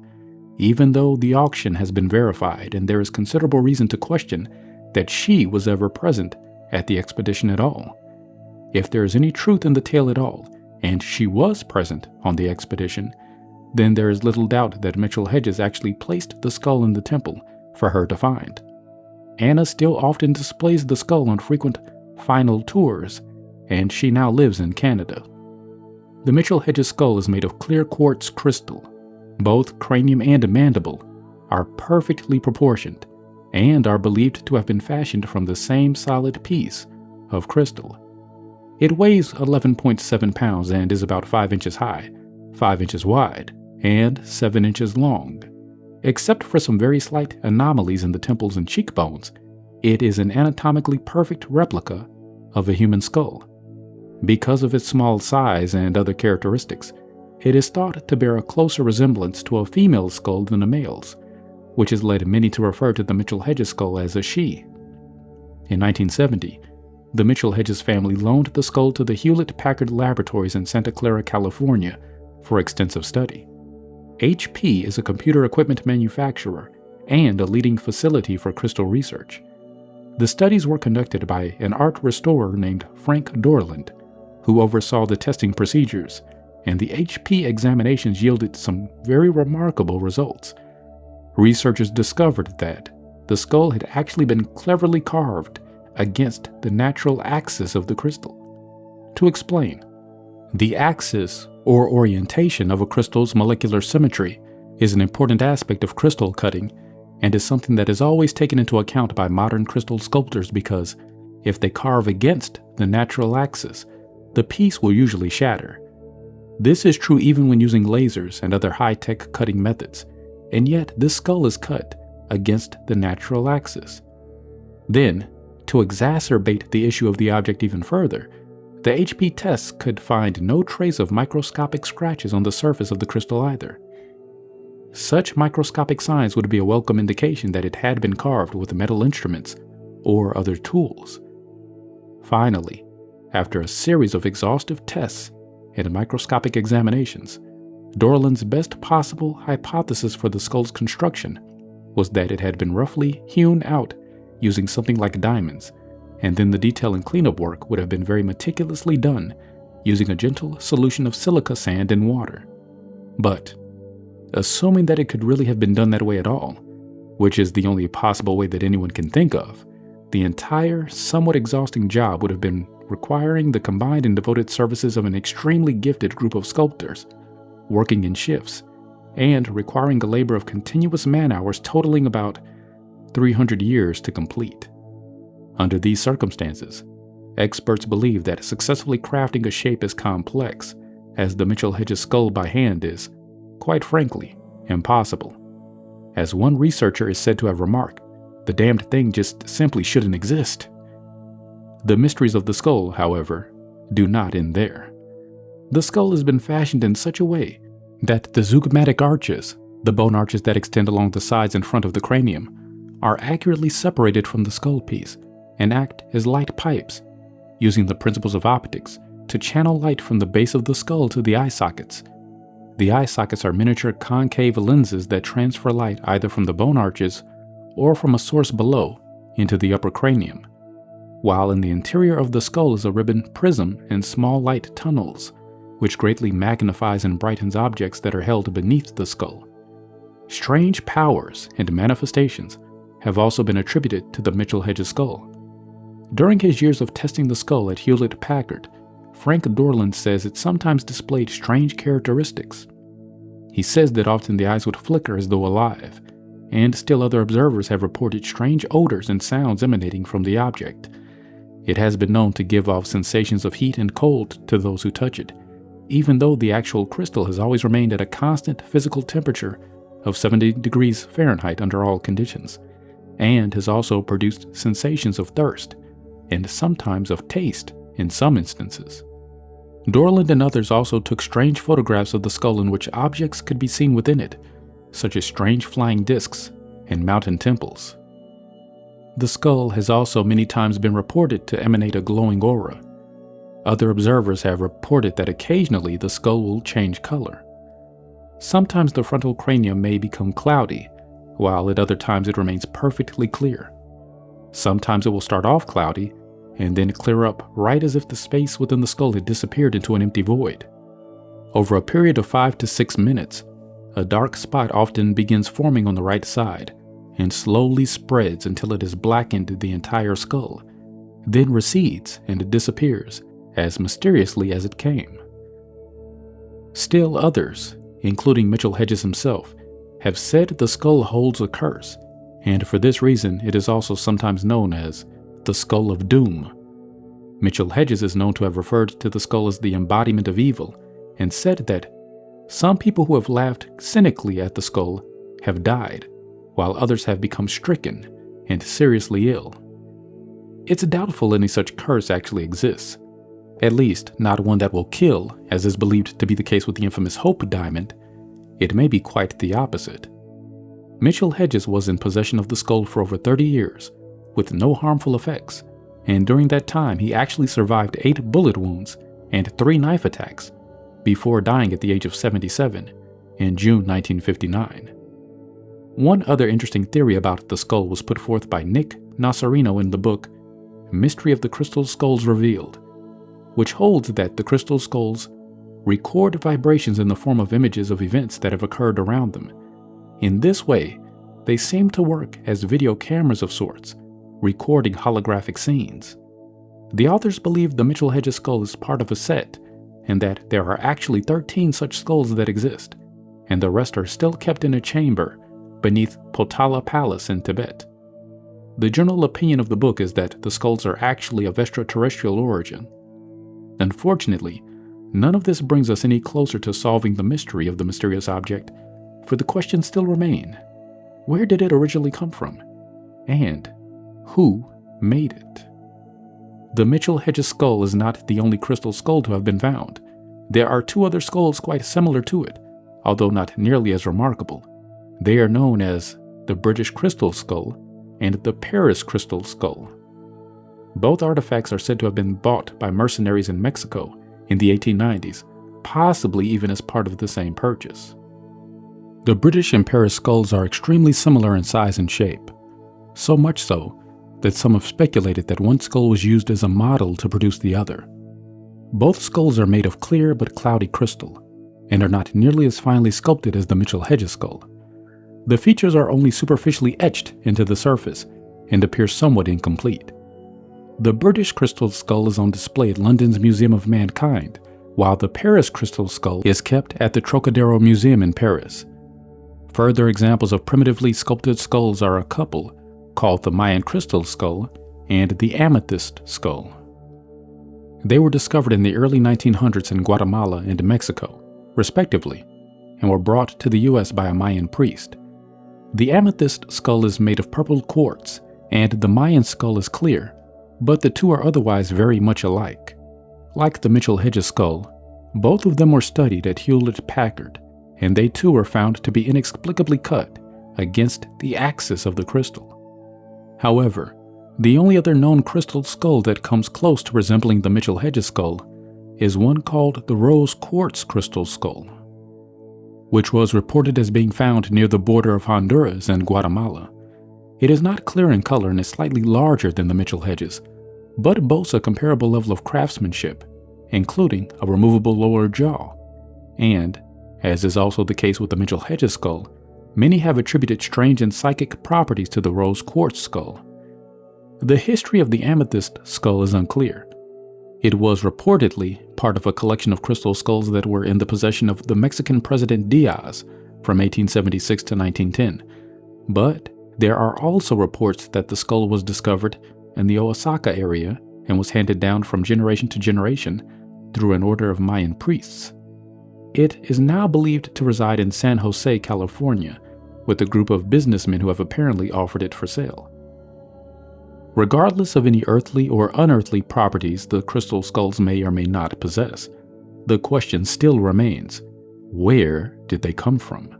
even though the auction has been verified and there is considerable reason to question that she was ever present at the expedition at all. If there is any truth in the tale at all, and she was present on the expedition, then there is little doubt that Mitchell Hedges actually placed the skull in the temple for her to find. Anna still often displays the skull on frequent final tours, and she now lives in Canada. The Mitchell Hedges skull is made of clear quartz crystal. Both cranium and mandible are perfectly proportioned and are believed to have been fashioned from the same solid piece of crystal. It weighs 11.7 pounds and is about 5 inches high, 5 inches wide, and 7 inches long. Except for some very slight anomalies in the temples and cheekbones, it is an anatomically perfect replica of a human skull. Because of its small size and other characteristics, it is thought to bear a closer resemblance to a female's skull than a male's, which has led many to refer to the Mitchell Hedges skull as a she. In 1970, the Mitchell Hedges family loaned the skull to the Hewlett-Packard Laboratories in Santa Clara, California, for extensive study. HP is a computer equipment manufacturer and a leading facility for crystal research. The studies were conducted by an art restorer named Frank Dorland, who oversaw the testing procedures, and the HP examinations yielded some very remarkable results. Researchers discovered that the skull had actually been cleverly carved against the natural axis of the crystal. To explain, the axis or orientation of a crystal's molecular symmetry is an important aspect of crystal cutting and is something that is always taken into account by modern crystal sculptors because if they carve against the natural axis, the piece will usually shatter. This is true even when using lasers and other high-tech cutting methods, and yet this skull is cut against the natural axis. Then, to exacerbate the issue of the object even further, the HP tests could find no trace of microscopic scratches on the surface of the crystal either. Such microscopic signs would be a welcome indication that it had been carved with metal instruments or other tools. Finally, after a series of exhaustive tests and microscopic examinations, Dorland's best possible hypothesis for the skull's construction was that it had been roughly hewn out using something like diamonds, and then the detail and cleanup work would have been very meticulously done using a gentle solution of silica sand and water. But, assuming that it could really have been done that way at all, which is the only possible way that anyone can think of, the entire, somewhat exhausting job would have been requiring the combined and devoted services of an extremely gifted group of sculptors, working in shifts, and requiring a labor of continuous man-hours totaling about 300 years to complete. Under these circumstances, experts believe that successfully crafting a shape as complex as the Mitchell Hedges skull by hand is, quite frankly, impossible. As one researcher is said to have remarked, the damned thing just simply shouldn't exist. The mysteries of the skull, however, do not end there. The skull has been fashioned in such a way that the zygmatic arches, the bone arches that extend along the sides and front of the cranium, are accurately separated from the skull piece and act as light pipes, using the principles of optics to channel light from the base of the skull to the eye sockets. The eye sockets are miniature concave lenses that transfer light either from the bone arches or from a source below into the upper cranium, while in the interior of the skull is a ribbon prism and small light tunnels, which greatly magnifies and brightens objects that are held beneath the skull. Strange powers and manifestations have also been attributed to the Mitchell-Hedges skull. During his years of testing the skull at Hewlett-Packard, Frank Dorland says it sometimes displayed strange characteristics. He says that often the eyes would flicker as though alive, and still other observers have reported strange odors and sounds emanating from the object. It has been known to give off sensations of heat and cold to those who touch it, even though the actual crystal has always remained at a constant physical temperature of 70 degrees Fahrenheit under all conditions, and has also produced sensations of thirst, and sometimes of taste in some instances. Dorland and others also took strange photographs of the skull in which objects could be seen within it, such as strange flying discs and mountain temples. The skull has also many times been reported to emanate a glowing aura. Other observers have reported that occasionally the skull will change color. Sometimes the frontal cranium may become cloudy, while at other times it remains perfectly clear. Sometimes it will start off cloudy and then clear up right as if the space within the skull had disappeared into an empty void. Over a period of 5 to 6 minutes, a dark spot often begins forming on the right side and slowly spreads until it has blackened the entire skull, then recedes and disappears as mysteriously as it came. Still others, including Mitchell-Hedges himself, have said the skull holds a curse, and for this reason it is also sometimes known as the Skull of Doom. Mitchell-Hedges is known to have referred to the skull as the embodiment of evil, and said that some people who have laughed cynically at the skull have died, while others have become stricken and seriously ill. It's doubtful any such curse actually exists, at least not one that will kill, as is believed to be the case with the infamous Hope Diamond. It may be quite the opposite. Mitchell-Hedges was in possession of the skull for over 30 years, with no harmful effects, and during that time he actually survived 8 bullet wounds and 3 knife attacks before dying at the age of 77 in June 1959. One other interesting theory about the skull was put forth by Nick Nocerino in the book Mystery of the Crystal Skulls Revealed, which holds that the crystal skulls record vibrations in the form of images of events that have occurred around them. In this way, they seem to work as video cameras of sorts, recording holographic scenes. The authors believe the Mitchell-Hedges skull is part of a set, and that there are actually 13 such skulls that exist, and the rest are still kept in a chamber beneath Potala Palace in Tibet. The general opinion of the book is that the skulls are actually of extraterrestrial origin. Unfortunately, none of this brings us any closer to solving the mystery of the mysterious object, for the questions still remain. Where did it originally come from? And who made it? The Mitchell-Hedges skull is not the only crystal skull to have been found. There are 2 other skulls quite similar to it, although not nearly as remarkable. They are known as the British Crystal Skull and the Paris Crystal Skull. Both artifacts are said to have been bought by mercenaries in Mexico in the 1890s, possibly even as part of the same purchase. The British and Paris skulls are extremely similar in size and shape, so much so that some have speculated that one skull was used as a model to produce the other. Both skulls are made of clear but cloudy crystal, and are not nearly as finely sculpted as the Mitchell-Hedges skull. The features are only superficially etched into the surface and appear somewhat incomplete. The British crystal skull is on display at London's Museum of Mankind, while the Paris crystal skull is kept at the Trocadero Museum in Paris. Further examples of primitively sculpted skulls are a couple, called the Mayan crystal skull and the amethyst skull. They were discovered in the early 1900s in Guatemala and Mexico, respectively, and were brought to the US by a Mayan priest. The amethyst skull is made of purple quartz, and the Mayan skull is clear, but the 2 are otherwise very much alike. Like the Mitchell-Hedges skull, both of them were studied at Hewlett-Packard, and they too were found to be inexplicably cut against the axis of the crystal. However, the only other known crystal skull that comes close to resembling the Mitchell-Hedges skull is one called the rose quartz crystal skull. which was reported as being found near the border of Honduras and Guatemala. It is not clear in color and is slightly larger than the Mitchell hedges, but boasts a comparable level of craftsmanship, including a removable lower jaw. And, as is also the case with the Mitchell hedges skull, many have attributed strange and psychic properties to the rose quartz skull. The history of the amethyst skull is unclear. It was reportedly part of a collection of crystal skulls that were in the possession of the Mexican President Diaz from 1876 to 1910, but there are also reports that the skull was discovered in the Oaxaca area and was handed down from generation to generation through an order of Mayan priests. It is now believed to reside in San Jose, California, with a group of businessmen who have apparently offered it for sale. Regardless of any earthly or unearthly properties the crystal skulls may or may not possess, the question still remains, where did they come from?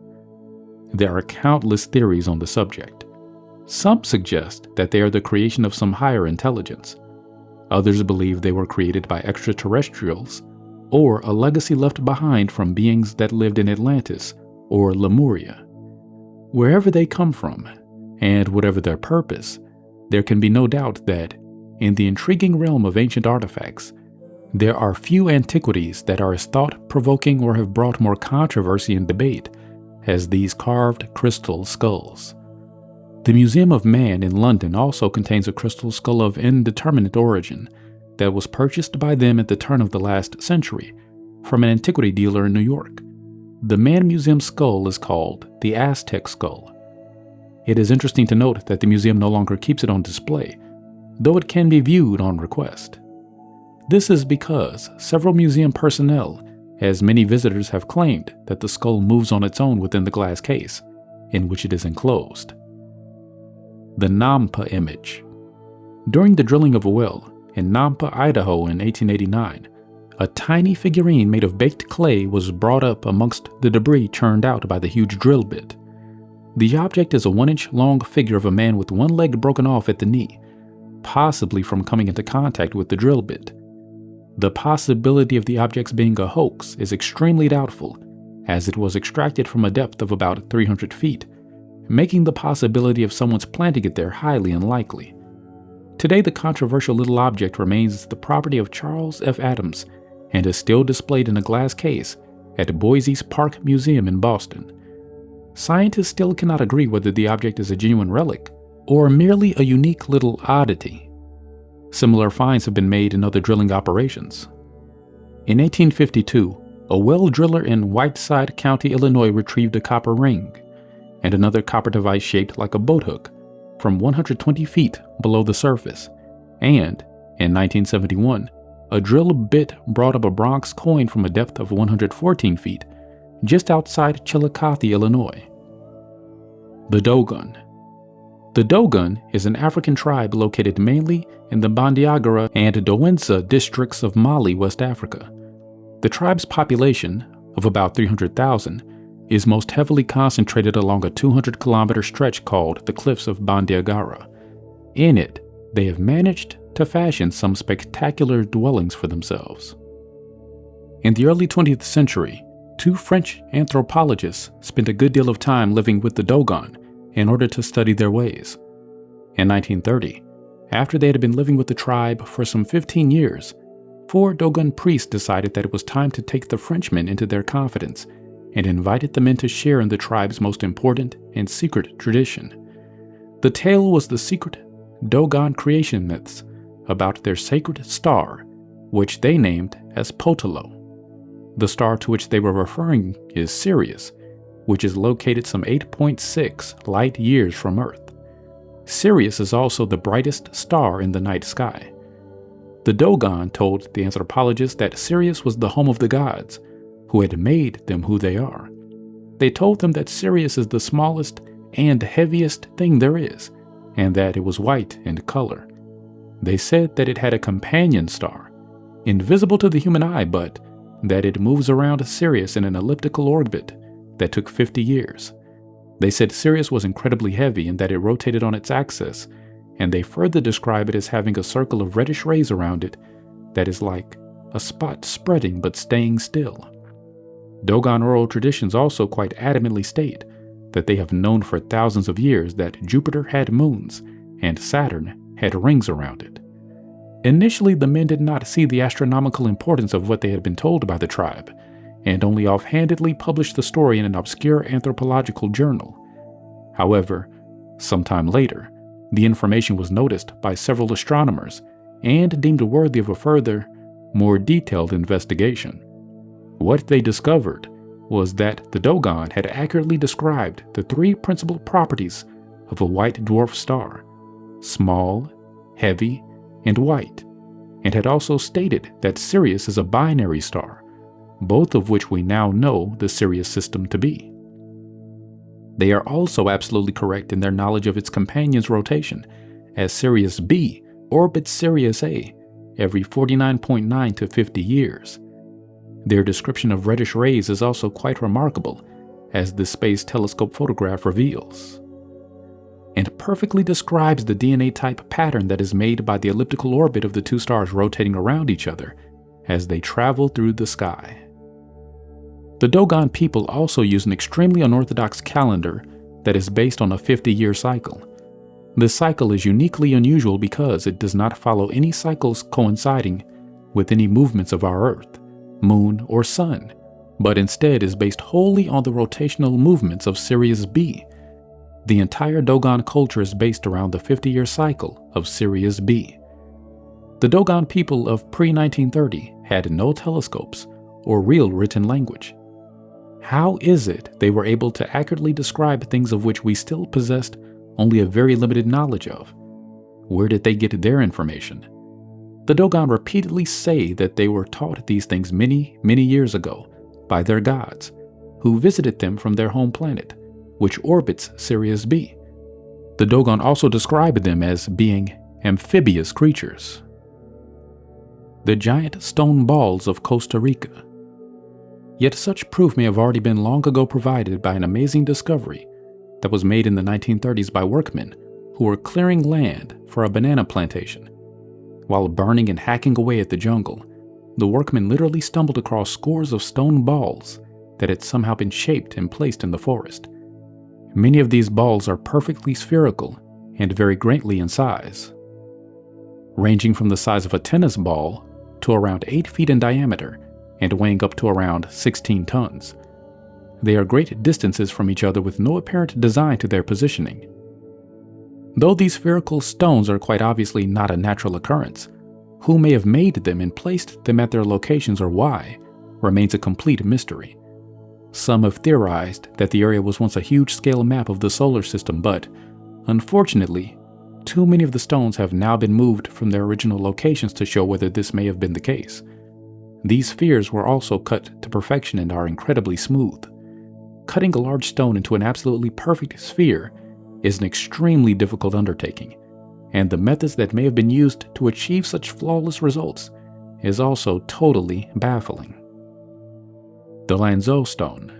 There are countless theories on the subject. Some suggest that they are the creation of some higher intelligence. Others believe they were created by extraterrestrials, or a legacy left behind from beings that lived in Atlantis or Lemuria. Wherever they come from, and whatever their purpose, there can be no doubt that, in the intriguing realm of ancient artifacts, there are few antiquities that are as thought-provoking or have brought more controversy and debate as these carved crystal skulls. The Museum of Man in London also contains a crystal skull of indeterminate origin that was purchased by them at the turn of the last century from an antiquity dealer in New York. The Man Museum skull is called the Aztec skull. It is interesting to note that the museum no longer keeps it on display, though it can be viewed on request. This is because several museum personnel, as many visitors have claimed that the skull moves on its own within the glass case in which it is enclosed. The Nampa image. During the drilling of a well in Nampa, Idaho in 1889, a tiny figurine made of baked clay was brought up amongst the debris churned out by the huge drill bit. The object is a 1-inch long figure of a man with one leg broken off at the knee, possibly from coming into contact with the drill bit. The possibility of the object's being a hoax is extremely doubtful, as it was extracted from a depth of about 300 feet, making the possibility of someone's planting it there highly unlikely. Today, the controversial little object remains the property of Charles F. Adams and is still displayed in a glass case at Boise's Park Museum in Boston. Scientists still cannot agree whether the object is a genuine relic or merely a unique little oddity. Similar finds have been made in other drilling operations. In 1852, a well driller in Whiteside County, Illinois retrieved a copper ring and another copper device shaped like a boathook from 120 feet below the surface, and, in 1971, a drill bit brought up a Bronx coin from a depth of 114 feet, just outside Chillicothe, Illinois. The Dogon. The Dogon is an African tribe located mainly in the Bandiagara and Douentza districts of Mali, West Africa. The tribe's population, of about 300,000, is most heavily concentrated along a 200-kilometer stretch called the Cliffs of Bandiagara. In it, they have managed to fashion some spectacular dwellings for themselves. In the early 20th century, 2 French anthropologists spent a good deal of time living with the Dogon in order to study their ways. In 1930, after they had been living with the tribe for some 15 years, 4 Dogon priests decided that it was time to take the Frenchmen into their confidence and invited them in to share in the tribe's most important and secret tradition. The tale was the secret Dogon creation myths about their sacred star, which they named as Potolo. The star to which they were referring is Sirius, which is located some 8.6 light years from Earth. Sirius is also the brightest star in the night sky. The Dogon told the anthropologists that Sirius was the home of the gods, who had made them who they are. They told them that Sirius is the smallest and heaviest thing there is, and that it was white in color. They said that it had a companion star, invisible to the human eye, but that it moves around Sirius in an elliptical orbit that took 50 years. They said Sirius was incredibly heavy and that it rotated on its axis, and they further describe it as having a circle of reddish rays around it that is like a spot spreading but staying still. Dogon oral traditions also quite adamantly state that they have known for thousands of years that Jupiter had moons and Saturn had rings around it. Initially, the men did not see the astronomical importance of what they had been told by the tribe, and only offhandedly published the story in an obscure anthropological journal. However, sometime later, the information was noticed by several astronomers and deemed worthy of a further, more detailed investigation. What they discovered was that the Dogon had accurately described the three principal properties of a white dwarf star: small, heavy, and white, and had also stated that Sirius is a binary star, both of which we now know the Sirius system to be. They are also absolutely correct in their knowledge of its companion's rotation, as Sirius B orbits Sirius A every 49.9 to 50 years. Their description of reddish rays is also quite remarkable, as the Space Telescope photograph reveals, and perfectly describes the DNA type pattern that is made by the elliptical orbit of the two stars rotating around each other as they travel through the sky. The Dogon people also use an extremely unorthodox calendar that is based on a 50-year cycle. This cycle is uniquely unusual because it does not follow any cycles coinciding with any movements of our Earth, Moon, or Sun, but instead is based wholly on the rotational movements of Sirius B. The entire Dogon culture is based around the 50-year cycle of Sirius B. The Dogon people of pre-1930 had no telescopes or real written language. How is it they were able to accurately describe things of which we still possessed only a very limited knowledge of? Where did they get their information? The Dogon repeatedly say that they were taught these things many, many years ago by their gods, who visited them from their home planet, which orbits Sirius B. The Dogon also described them as being amphibious creatures. The giant stone balls of Costa Rica. Yet such proof may have already been long ago provided by an amazing discovery that was made in the 1930s by workmen who were clearing land for a banana plantation. While burning and hacking away at the jungle, the workmen literally stumbled across scores of stone balls that had somehow been shaped and placed in the forest. Many of these balls are perfectly spherical and vary greatly in size, ranging from the size of a tennis ball to around 8 feet in diameter and weighing up to around 16 tons. They are great distances from each other with no apparent design to their positioning. Though these spherical stones are quite obviously not a natural occurrence, who may have made them and placed them at their locations or why remains a complete mystery. Some have theorized that the area was once a huge-scale map of the solar system, but, unfortunately, too many of the stones have now been moved from their original locations to show whether this may have been the case. These spheres were also cut to perfection and are incredibly smooth. Cutting a large stone into an absolutely perfect sphere is an extremely difficult undertaking, and the methods that may have been used to achieve such flawless results is also totally baffling. The Lanzhou Stone.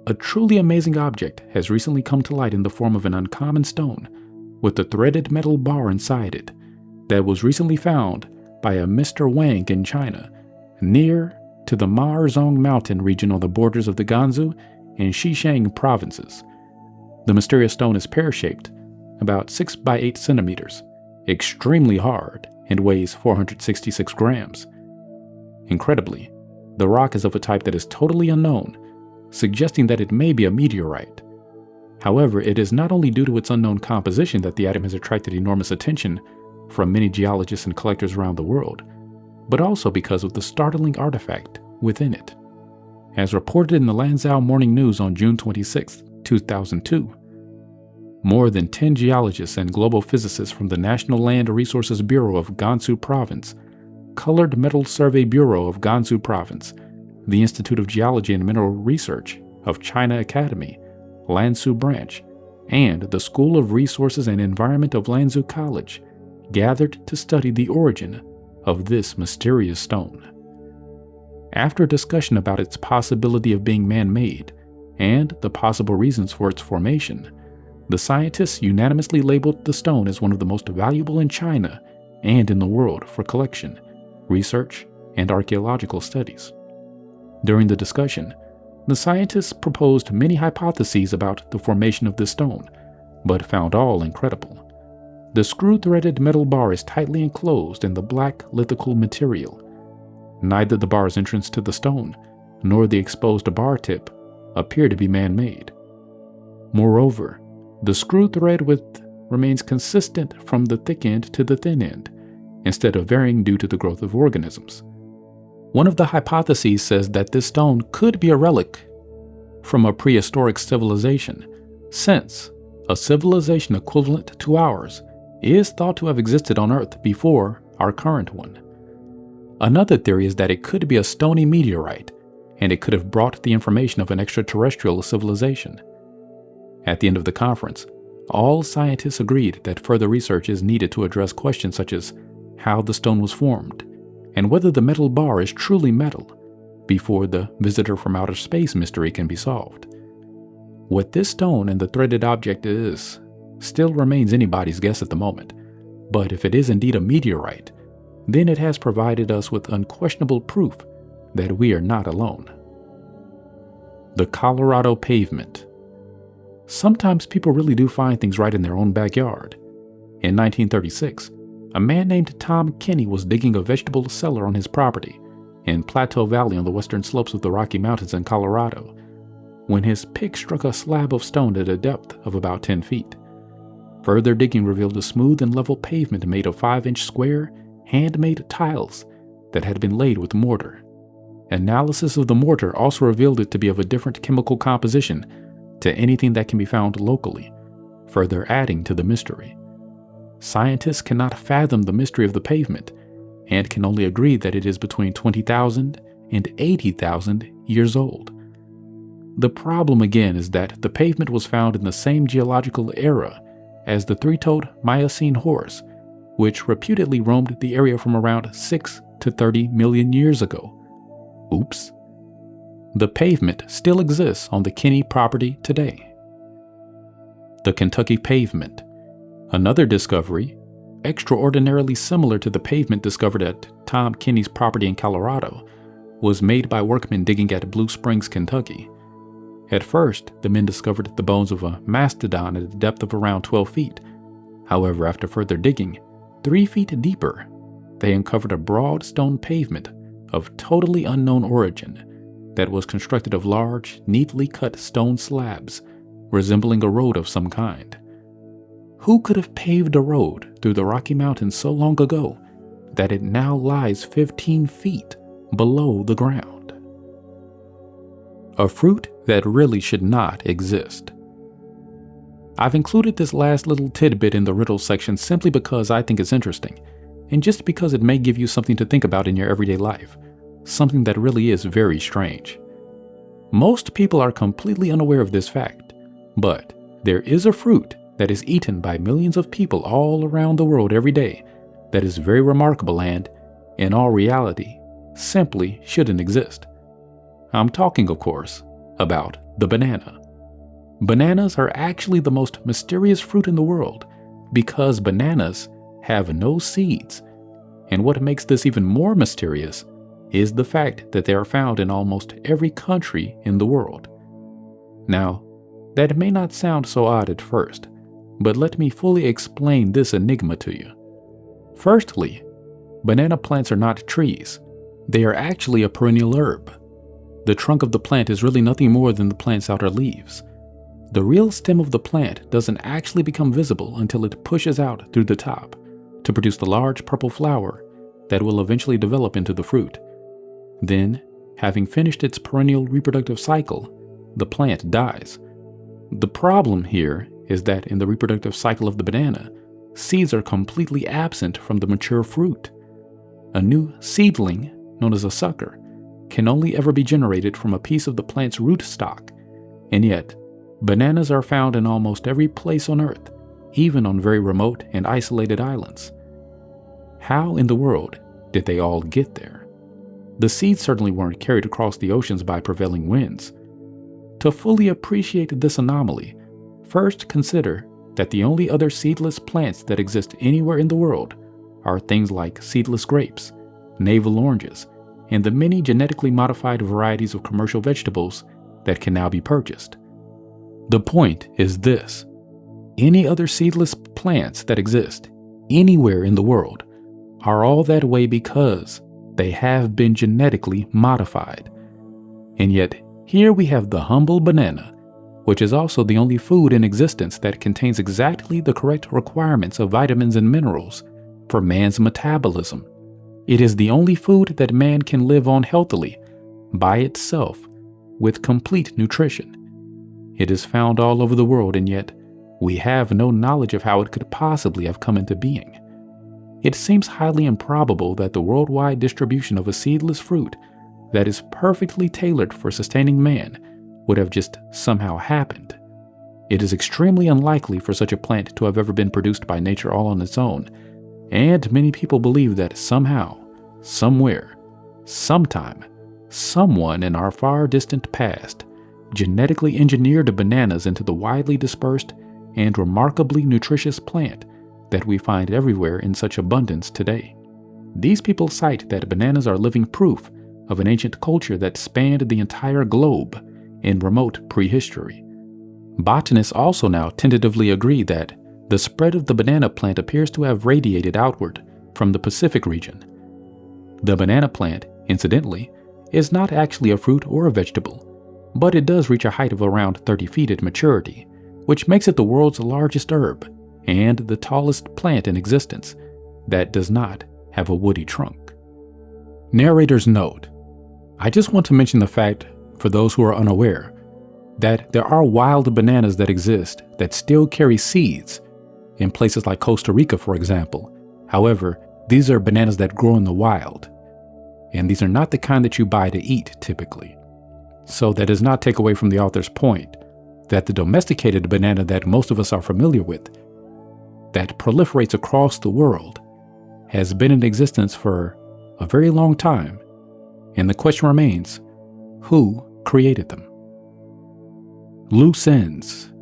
A truly amazing object has recently come to light in the form of an uncommon stone with a threaded metal bar inside it that was recently found by a Mr. Wang in China, near to the Marzong mountain region on the borders of the Gansu and Xishan provinces. The mysterious stone is pear-shaped, about 6 by 8 centimeters, extremely hard, and weighs 466 grams. Incredibly, the rock is of a type that is totally unknown, suggesting that it may be a meteorite. However, it is not only due to its unknown composition that the item has attracted enormous attention from many geologists and collectors around the world, but also because of the startling artifact within it. As reported in the Lanzhou Morning News on June 26, 2002, more than 10 geologists and global physicists from the National Land Resources Bureau of Gansu Province, Colored Metal Survey Bureau of Gansu Province, the Institute of Geology and Mineral Research of China Academy, Lanzhou Branch, and the School of Resources and Environment of Lanzhou College gathered to study the origin of this mysterious stone. After a discussion about its possibility of being man-made and the possible reasons for its formation, the scientists unanimously labeled the stone as one of the most valuable in China and in the world for collection, research, and archaeological studies. During the discussion, The scientists proposed many hypotheses about the formation of this stone, but found all incredible. The screw-threaded metal bar is tightly enclosed in the black lithical material. Neither the bar's entrance to the stone nor the exposed bar tip appear to be man-made. Moreover, the screw thread width remains consistent from the thick end to the thin end, instead of varying due to the growth of organisms. One of the hypotheses says that this stone could be a relic from a prehistoric civilization, since a civilization equivalent to ours is thought to have existed on Earth before our current one. Another theory is that it could be a stony meteorite, and it could have brought the information of an extraterrestrial civilization. At the end of the conference, all scientists agreed that further research is needed to address questions such as how the stone was formed, and whether the metal bar is truly metal, before the visitor from outer space mystery can be solved. What this stone and the threaded object is still remains anybody's guess at the moment, but if it is indeed a meteorite, then it has provided us with unquestionable proof that we are not alone. The Colorado pavement. Sometimes people really do find things right in their own backyard. In 1936, a man named Tom Kenny was digging a vegetable cellar on his property in Plateau Valley on the western slopes of the Rocky Mountains in Colorado, when his pick struck a slab of stone at a depth of about 10 feet. Further digging revealed a smooth and level pavement made of 5-inch square, handmade tiles that had been laid with mortar. Analysis of the mortar also revealed it to be of a different chemical composition to anything that can be found locally, further adding to the mystery. Scientists cannot fathom the mystery of the pavement and can only agree that it is between 20,000 and 80,000 years old. The problem again is that the pavement was found in the same geological era as the three-toed Miocene horse, which reputedly roamed the area from around 6 to 30 million years ago. Oops. The pavement still exists on the Kenny property today. The Kentucky pavement. Another discovery, extraordinarily similar to the pavement discovered at Tom Kenny's property in Colorado, was made by workmen digging at Blue Springs, Kentucky. At first, the men discovered the bones of a mastodon at a depth of around 12 feet. However, after further digging, 3 feet deeper, they uncovered a broad stone pavement of totally unknown origin that was constructed of large, neatly cut stone slabs, resembling a road of some kind. Who could have paved a road through the Rocky Mountains so long ago that it now lies 15 feet below the ground? A fruit that really should not exist. I've included this last little tidbit in the riddle section simply because I think it's interesting, and just because it may give you something to think about in your everyday life, something that really is very strange. Most people are completely unaware of this fact, but there is a fruit that is eaten by millions of people all around the world every day that is very remarkable and, in all reality, simply shouldn't exist. I'm talking, of course, about the banana. Bananas are actually the most mysterious fruit in the world because bananas have no seeds, and what makes this even more mysterious is the fact that they are found in almost every country in the world. Now, that may not sound so odd at first, but let me fully explain this enigma to you. Firstly, banana plants are not trees. They are actually a perennial herb. The trunk of the plant is really nothing more than the plant's outer leaves. The real stem of the plant doesn't actually become visible until it pushes out through the top to produce the large purple flower that will eventually develop into the fruit. Then, having finished its perennial reproductive cycle, the plant dies. The problem here is that in the reproductive cycle of the banana, seeds are completely absent from the mature fruit. A new seedling, known as a sucker, can only ever be generated from a piece of the plant's root stock, and yet, bananas are found in almost every place on Earth, even on very remote and isolated islands. How in the world did they all get there? The seeds certainly weren't carried across the oceans by prevailing winds. To fully appreciate this anomaly, first consider that the only other seedless plants that exist anywhere in the world are things like seedless grapes, navel oranges, and the many genetically modified varieties of commercial vegetables that can now be purchased. The point is this: any other seedless plants that exist anywhere in the world are all that way because they have been genetically modified. And yet, here we have the humble banana, which is also the only food in existence that contains exactly the correct requirements of vitamins and minerals for man's metabolism. It is the only food that man can live on healthily, by itself, with complete nutrition. It is found all over the world, and yet we have no knowledge of how it could possibly have come into being. It seems highly improbable that the worldwide distribution of a seedless fruit that is perfectly tailored for sustaining man would have just somehow happened. It is extremely unlikely for such a plant to have ever been produced by nature all on its own, and many people believe that somehow, somewhere, sometime, someone in our far distant past genetically engineered bananas into the widely dispersed and remarkably nutritious plant that we find everywhere in such abundance today. These people cite that bananas are living proof of an ancient culture that spanned the entire globe in remote prehistory. Botanists also now tentatively agree that the spread of the banana plant appears to have radiated outward from the Pacific region. The banana plant, incidentally, is not actually a fruit or a vegetable, but it does reach a height of around 30 feet at maturity, which makes it the world's largest herb and the tallest plant in existence that does not have a woody trunk. Narrator's note: I just want to mention the fact, for those who are unaware, that there are wild bananas that exist that still carry seeds in places like Costa Rica, for example. However, these are bananas that grow in the wild, and these are not the kind that you buy to eat typically. So that does not take away from the author's point that the domesticated banana that most of us are familiar with, that proliferates across the world, has been in existence for a very long time, and the question remains, who created them? Loose ends.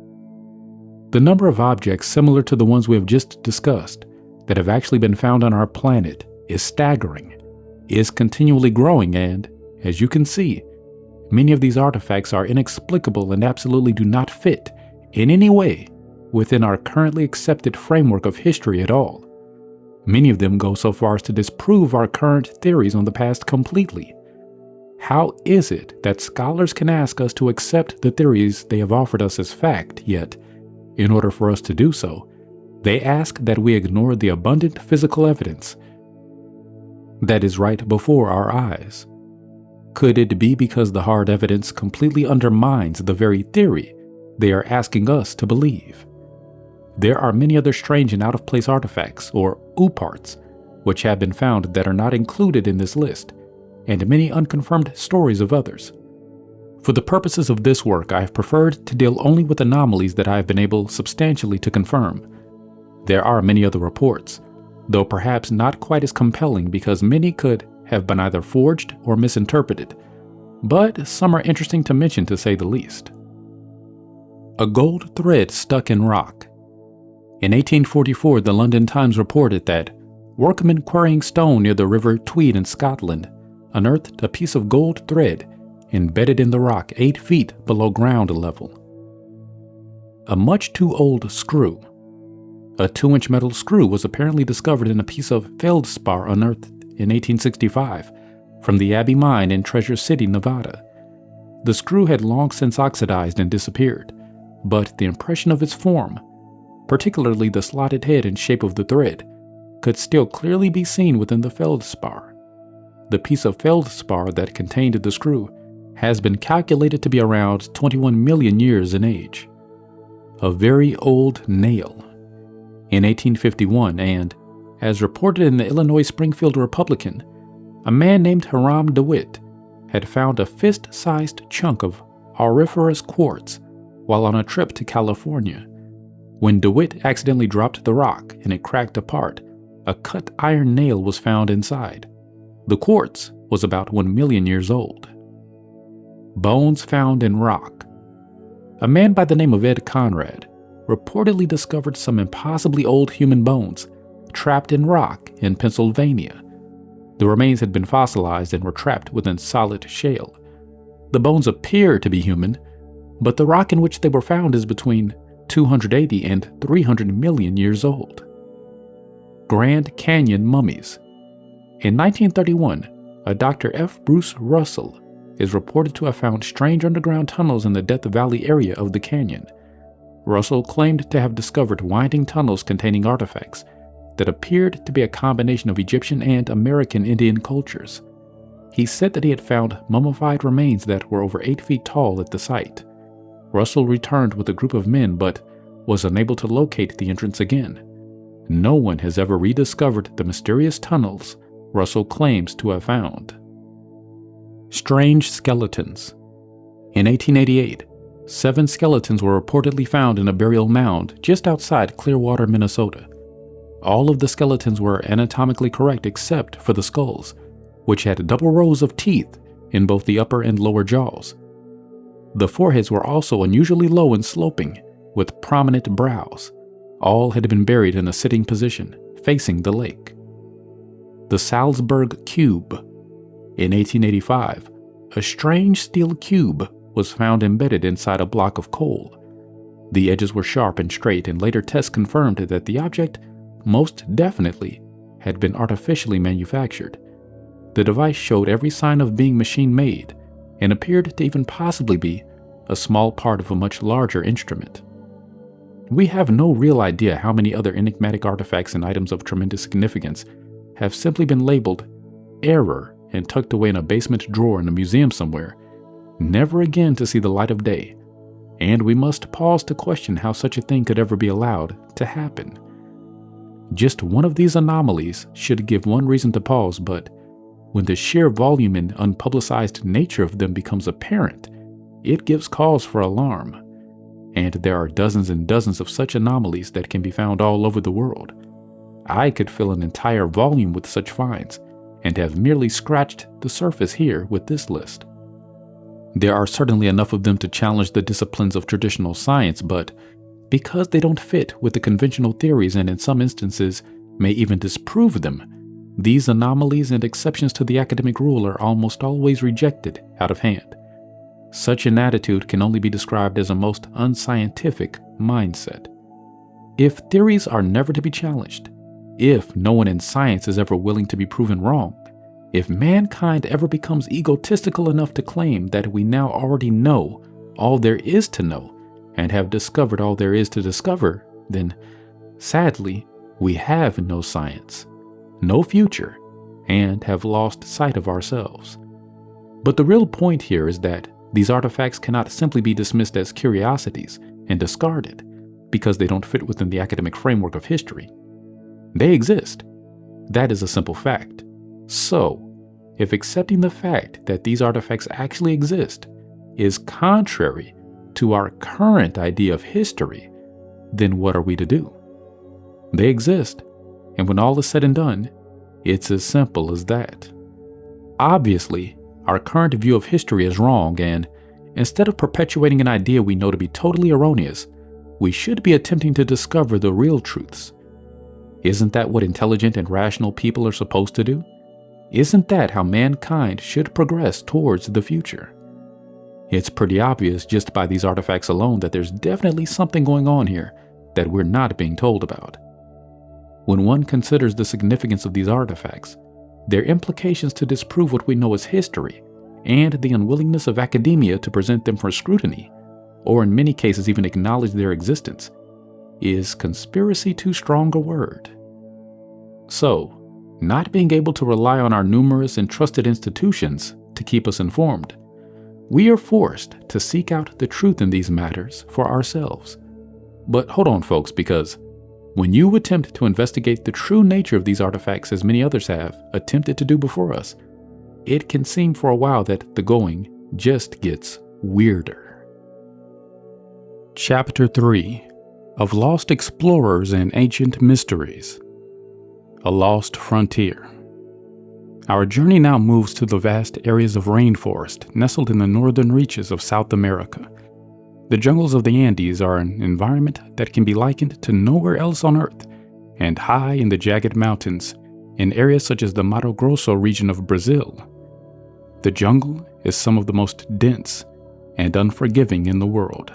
The number of objects similar to the ones we have just discussed that have actually been found on our planet is staggering, is continually growing, and, as you can see, many of these artifacts are inexplicable and absolutely do not fit, in any way, within our currently accepted framework of history at all. Many of them go so far as to disprove our current theories on the past completely. How is it that scholars can ask us to accept the theories they have offered us as fact, yet, in order for us to do so, they ask that we ignore the abundant physical evidence that is right before our eyes? Could it be because the hard evidence completely undermines the very theory they are asking us to believe? There are many other strange and out-of-place artifacts, or ooparts, which have been found that are not included in this list, and many unconfirmed stories of others. For the purposes of this work, I have preferred to deal only with anomalies that I have been able substantially to confirm. There are many other reports, though perhaps not quite as compelling because many could have been either forged or misinterpreted, but some are interesting to mention to say the least. A gold thread stuck in rock. In 1844, the London Times reported that workmen quarrying stone near the River Tweed in Scotland unearthed a piece of gold thread embedded in the rock 8 feet below ground level. A much too old screw. A 2-inch metal screw was apparently discovered in a piece of feldspar unearthed in 1865 from the Abbey Mine in Treasure City, Nevada. The screw had long since oxidized and disappeared, but the impression of its form, particularly the slotted head and shape of the thread, could still clearly be seen within the feldspar. The piece of feldspar that contained the screw has been calculated to be around 21 million years in age. A very old nail. In 1851, and, as reported in the Illinois Springfield Republican, a man named Hiram DeWitt had found a fist-sized chunk of auriferous quartz while on a trip to California. When DeWitt accidentally dropped the rock and it cracked apart, a cut iron nail was found inside. The quartz was about 1 million years old. Bones found in rock. A man by the name of Ed Conrad reportedly discovered some impossibly old human bones trapped in rock in Pennsylvania. The remains had been fossilized and were trapped within solid shale. The bones appear to be human, but the rock in which they were found is between 280 and 300 million years old. Grand Canyon mummies. In 1931, a Dr. F. Bruce Russell is reported to have found strange underground tunnels in the Death Valley area of the canyon. Russell claimed to have discovered winding tunnels containing artifacts that appeared to be a combination of Egyptian and American Indian cultures. He said that he had found mummified remains that were over 8 feet tall at the site. Russell returned with a group of men but was unable to locate the entrance again. No one has ever rediscovered the mysterious tunnels Russell claims to have found. Strange skeletons. In 1888, 7 skeletons were reportedly found in a burial mound just outside Clearwater, Minnesota. All of the skeletons were anatomically correct except for the skulls, which had double rows of teeth in both the upper and lower jaws. The foreheads were also unusually low and sloping, with prominent brows. All had been buried in a sitting position, facing the lake. The Salzburg Cube. In 1885, a strange steel cube was found embedded inside a block of coal. The edges were sharp and straight, and later tests confirmed that the object most definitely had been artificially manufactured. The device showed every sign of being machine-made and appeared to even possibly be a small part of a much larger instrument. We have no real idea how many other enigmatic artifacts and items of tremendous significance have simply been labeled error and tucked away in a basement drawer in a museum somewhere, never again to see the light of day. And we must pause to question how such a thing could ever be allowed to happen. Just one of these anomalies should give one reason to pause, but when the sheer volume and unpublicized nature of them becomes apparent, it gives cause for alarm. And there are dozens and dozens of such anomalies that can be found all over the world. I could fill an entire volume with such finds, and have merely scratched the surface here with this list. There are certainly enough of them to challenge the disciplines of traditional science, but because they don't fit with the conventional theories and in some instances may even disprove them, these anomalies and exceptions to the academic rule are almost always rejected out of hand. Such an attitude can only be described as a most unscientific mindset. If theories are never to be challenged, if no one in science is ever willing to be proven wrong, if mankind ever becomes egotistical enough to claim that we now already know all there is to know and have discovered all there is to discover, then sadly, we have no science, no future, and have lost sight of ourselves. But the real point here is that these artifacts cannot simply be dismissed as curiosities and discarded because they don't fit within the academic framework of history. They exist. That is a simple fact. So, if accepting the fact that these artifacts actually exist is contrary to our current idea of history, then what are we to do? They exist, and when all is said and done, it's as simple as that. Obviously, our current view of history is wrong, and instead of perpetuating an idea we know to be totally erroneous, we should be attempting to discover the real truths. Isn't that what intelligent and rational people are supposed to do? Isn't that how mankind should progress towards the future? It's pretty obvious just by these artifacts alone that there's definitely something going on here that we're not being told about. When one considers the significance of these artifacts, their implications to disprove what we know as history, and the unwillingness of academia to present them for scrutiny, or in many cases even acknowledge their existence, is conspiracy too strong a word? So, not being able to rely on our numerous and trusted institutions to keep us informed, we are forced to seek out the truth in these matters for ourselves. But hold on, folks, because when you attempt to investigate the true nature of these artifacts as many others have attempted to do before us, it can seem for a while that the going just gets weirder. Chapter 3 of Lost Explorers and Ancient Mysteries. A Lost Frontier. Our journey now moves to the vast areas of rainforest nestled in the northern reaches of South America. The jungles of the Andes are an environment that can be likened to nowhere else on Earth, and high in the jagged mountains in areas such as the Mato Grosso region of Brazil. The jungle is some of the most dense and unforgiving in the world.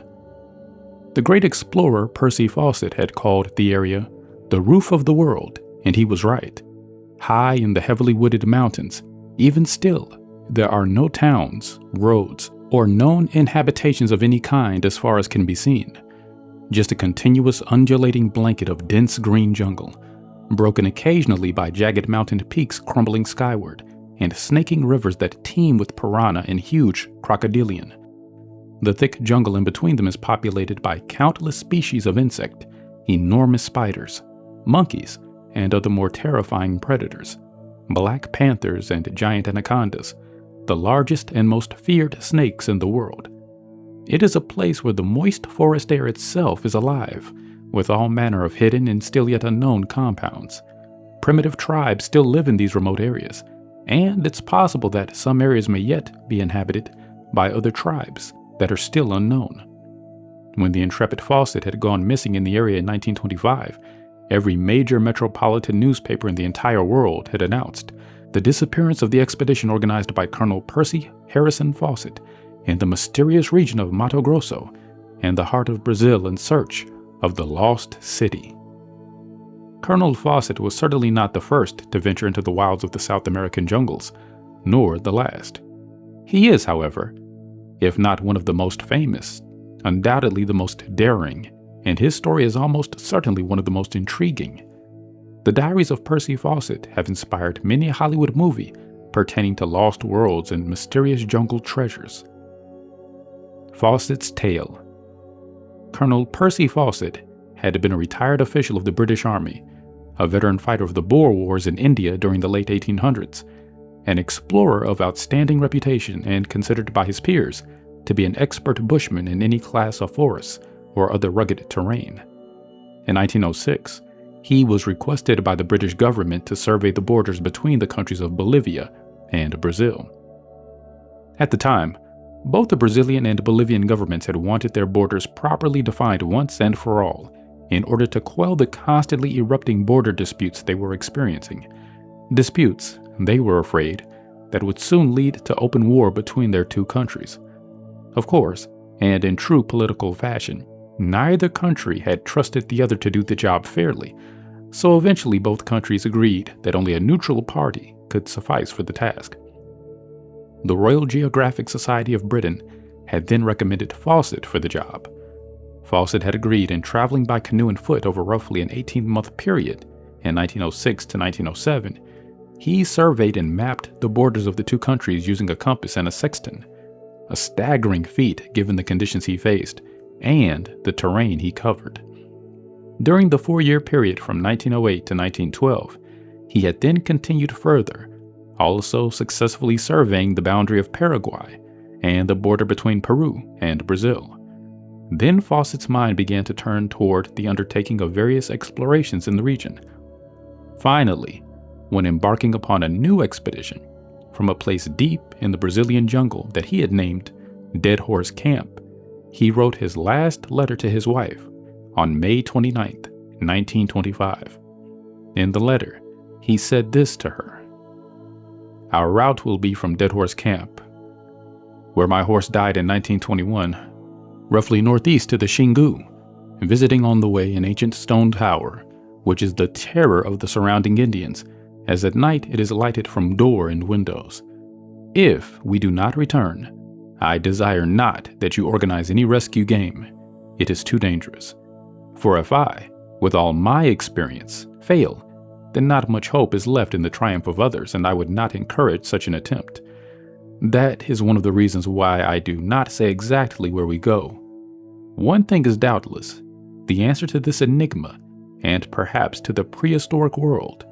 The great explorer Percy Fawcett had called the area the roof of the world, and he was right. High in the heavily wooded mountains, even still, there are no towns, roads, or known inhabitations of any kind as far as can be seen. Just a continuous undulating blanket of dense green jungle, broken occasionally by jagged mountain peaks crumbling skyward, and snaking rivers that teem with piranha and huge crocodilian. The thick jungle in between them is populated by countless species of insect, enormous spiders, monkeys, and other more terrifying predators, black panthers and giant anacondas, the largest and most feared snakes in the world. It is a place where the moist forest air itself is alive, with all manner of hidden and still yet unknown compounds. Primitive tribes still live in these remote areas, and it's possible that some areas may yet be inhabited by other tribes that are still unknown. When the intrepid Fawcett had gone missing in the area in 1925, every major metropolitan newspaper in the entire world had announced the disappearance of the expedition organized by Colonel Percy Harrison Fawcett in the mysterious region of Mato Grosso and the heart of Brazil in search of the lost city. Colonel Fawcett was certainly not the first to venture into the wilds of the South American jungles, nor the last. He is, however, if not one of the most famous, undoubtedly the most daring, and his story is almost certainly one of the most intriguing. The Diaries of Percy Fawcett have inspired many a Hollywood movie pertaining to lost worlds and mysterious jungle treasures. Fawcett's Tale. Colonel Percy Fawcett had been a retired official of the British Army, a veteran fighter of the Boer Wars in India during the late 1800s, an explorer of outstanding reputation and considered by his peers to be an expert bushman in any class of forests or other rugged terrain. In 1906, he was requested by the British government to survey the borders between the countries of Bolivia and Brazil. At the time, both the Brazilian and Bolivian governments had wanted their borders properly defined once and for all, in order to quell the constantly erupting border disputes they were experiencing. Disputes, they were afraid, that would soon lead to open war between their two countries. Of course, and in true political fashion, neither country had trusted the other to do the job fairly, so eventually both countries agreed that only a neutral party could suffice for the task. The Royal Geographic Society of Britain had then recommended Fawcett for the job. Fawcett had agreed, and traveling by canoe and foot over roughly an 18-month period, in 1906 to 1907, he surveyed and mapped the borders of the two countries using a compass and a sextant, a staggering feat given the conditions he faced and the terrain he covered. During the 4-year period from 1908 to 1912, he had then continued further, also successfully surveying the boundary of Paraguay and the border between Peru and Brazil. Then Fawcett's mind began to turn toward the undertaking of various explorations in the region. Finally, when embarking upon a new expedition from a place deep in the Brazilian jungle that he had named Dead Horse Camp, he wrote his last letter to his wife on May 29, 1925. In the letter, he said this to her: "Our route will be from Dead Horse Camp, where my horse died in 1921, roughly northeast to the Xingu, visiting on the way an ancient stone tower, which is the terror of the surrounding Indians, as at night it is lighted from door and windows. If we do not return, I desire not that you organize any rescue game. It is too dangerous. For if I, with all my experience, fail, then not much hope is left in the triumph of others, and I would not encourage such an attempt. That is one of the reasons why I do not say exactly where we go. One thing is doubtless, the answer to this enigma, and perhaps to the prehistoric world.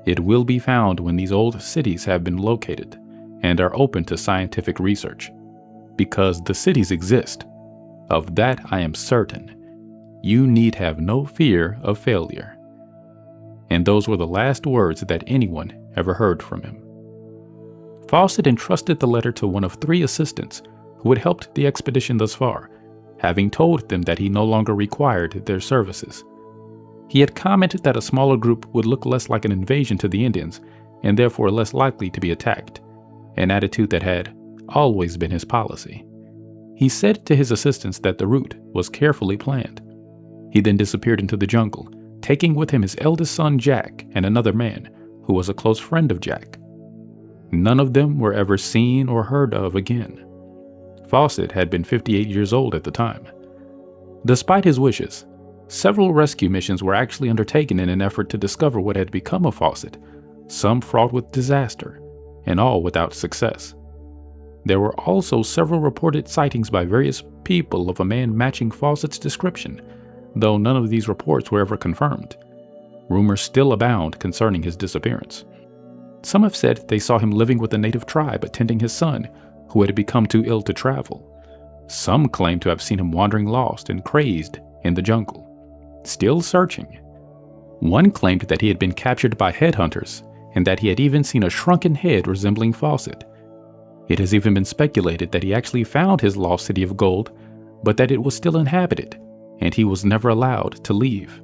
It will be found when these old cities have been located and are open to scientific research. Because the cities exist, of that I am certain. You need have no fear of failure." And those were the last words that anyone ever heard from him. Fawcett entrusted the letter to one of 3 assistants who had helped the expedition thus far, having told them that he no longer required their services. He had commented that a smaller group would look less like an invasion to the Indians and therefore less likely to be attacked, an attitude that had always been his policy. He said to his assistants that the route was carefully planned. He then disappeared into the jungle, taking with him his eldest son Jack and another man who was a close friend of Jack. None of them were ever seen or heard of again. Fawcett had been 58 years old at the time. Despite his wishes, several rescue missions were actually undertaken in an effort to discover what had become of Fawcett, some fraught with disaster, and all without success. There were also several reported sightings by various people of a man matching Fawcett's description, though none of these reports were ever confirmed. Rumors still abound concerning his disappearance. Some have said they saw him living with a native tribe attending his son, who had become too ill to travel. Some claim to have seen him wandering lost and crazed in the jungle, still searching. One claimed that he had been captured by headhunters and that he had even seen a shrunken head resembling Fawcett. It has even been speculated that he actually found his lost city of gold, but that it was still inhabited, and he was never allowed to leave.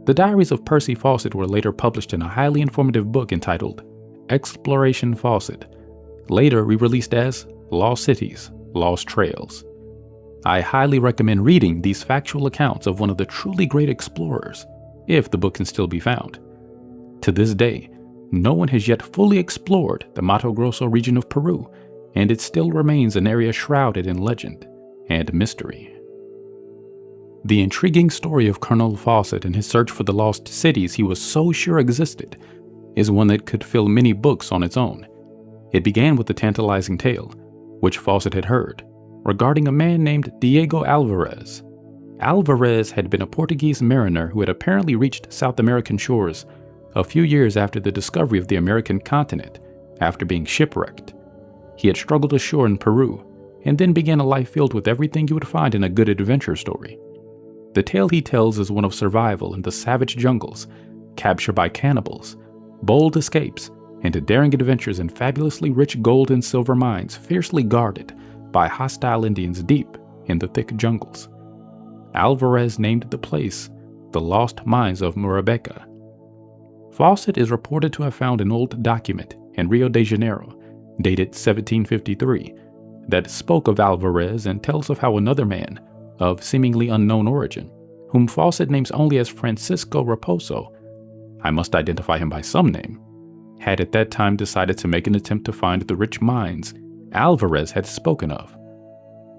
The diaries of Percy Fawcett were later published in a highly informative book entitled Exploration Fawcett, later re-released as Lost Cities, Lost Trails. I highly recommend reading these factual accounts of one of the truly great explorers, if the book can still be found. To this day, no one has yet fully explored the Mato Grosso region of Peru, and it still remains an area shrouded in legend and mystery. The intriguing story of Colonel Fawcett and his search for the lost cities he was so sure existed is one that could fill many books on its own. It began with a tantalizing tale, which Fawcett had heard, regarding a man named Diego Alvarez. Alvarez had been a Portuguese mariner who had apparently reached South American shores a few years after the discovery of the American continent, after being shipwrecked. He had struggled ashore in Peru, and then began a life filled with everything you would find in a good adventure story. The tale he tells is one of survival in the savage jungles, capture by cannibals, bold escapes, and daring adventures in fabulously rich gold and silver mines fiercely guarded by hostile Indians deep in the thick jungles. Alvarez named the place the Lost Mines of Murabeca. Fawcett is reported to have found an old document in Rio de Janeiro, dated 1753, that spoke of Alvarez and tells of how another man, of seemingly unknown origin, whom Fawcett names only as Francisco Raposo, I must identify him by some name, had at that time decided to make an attempt to find the rich mines Alvarez had spoken of.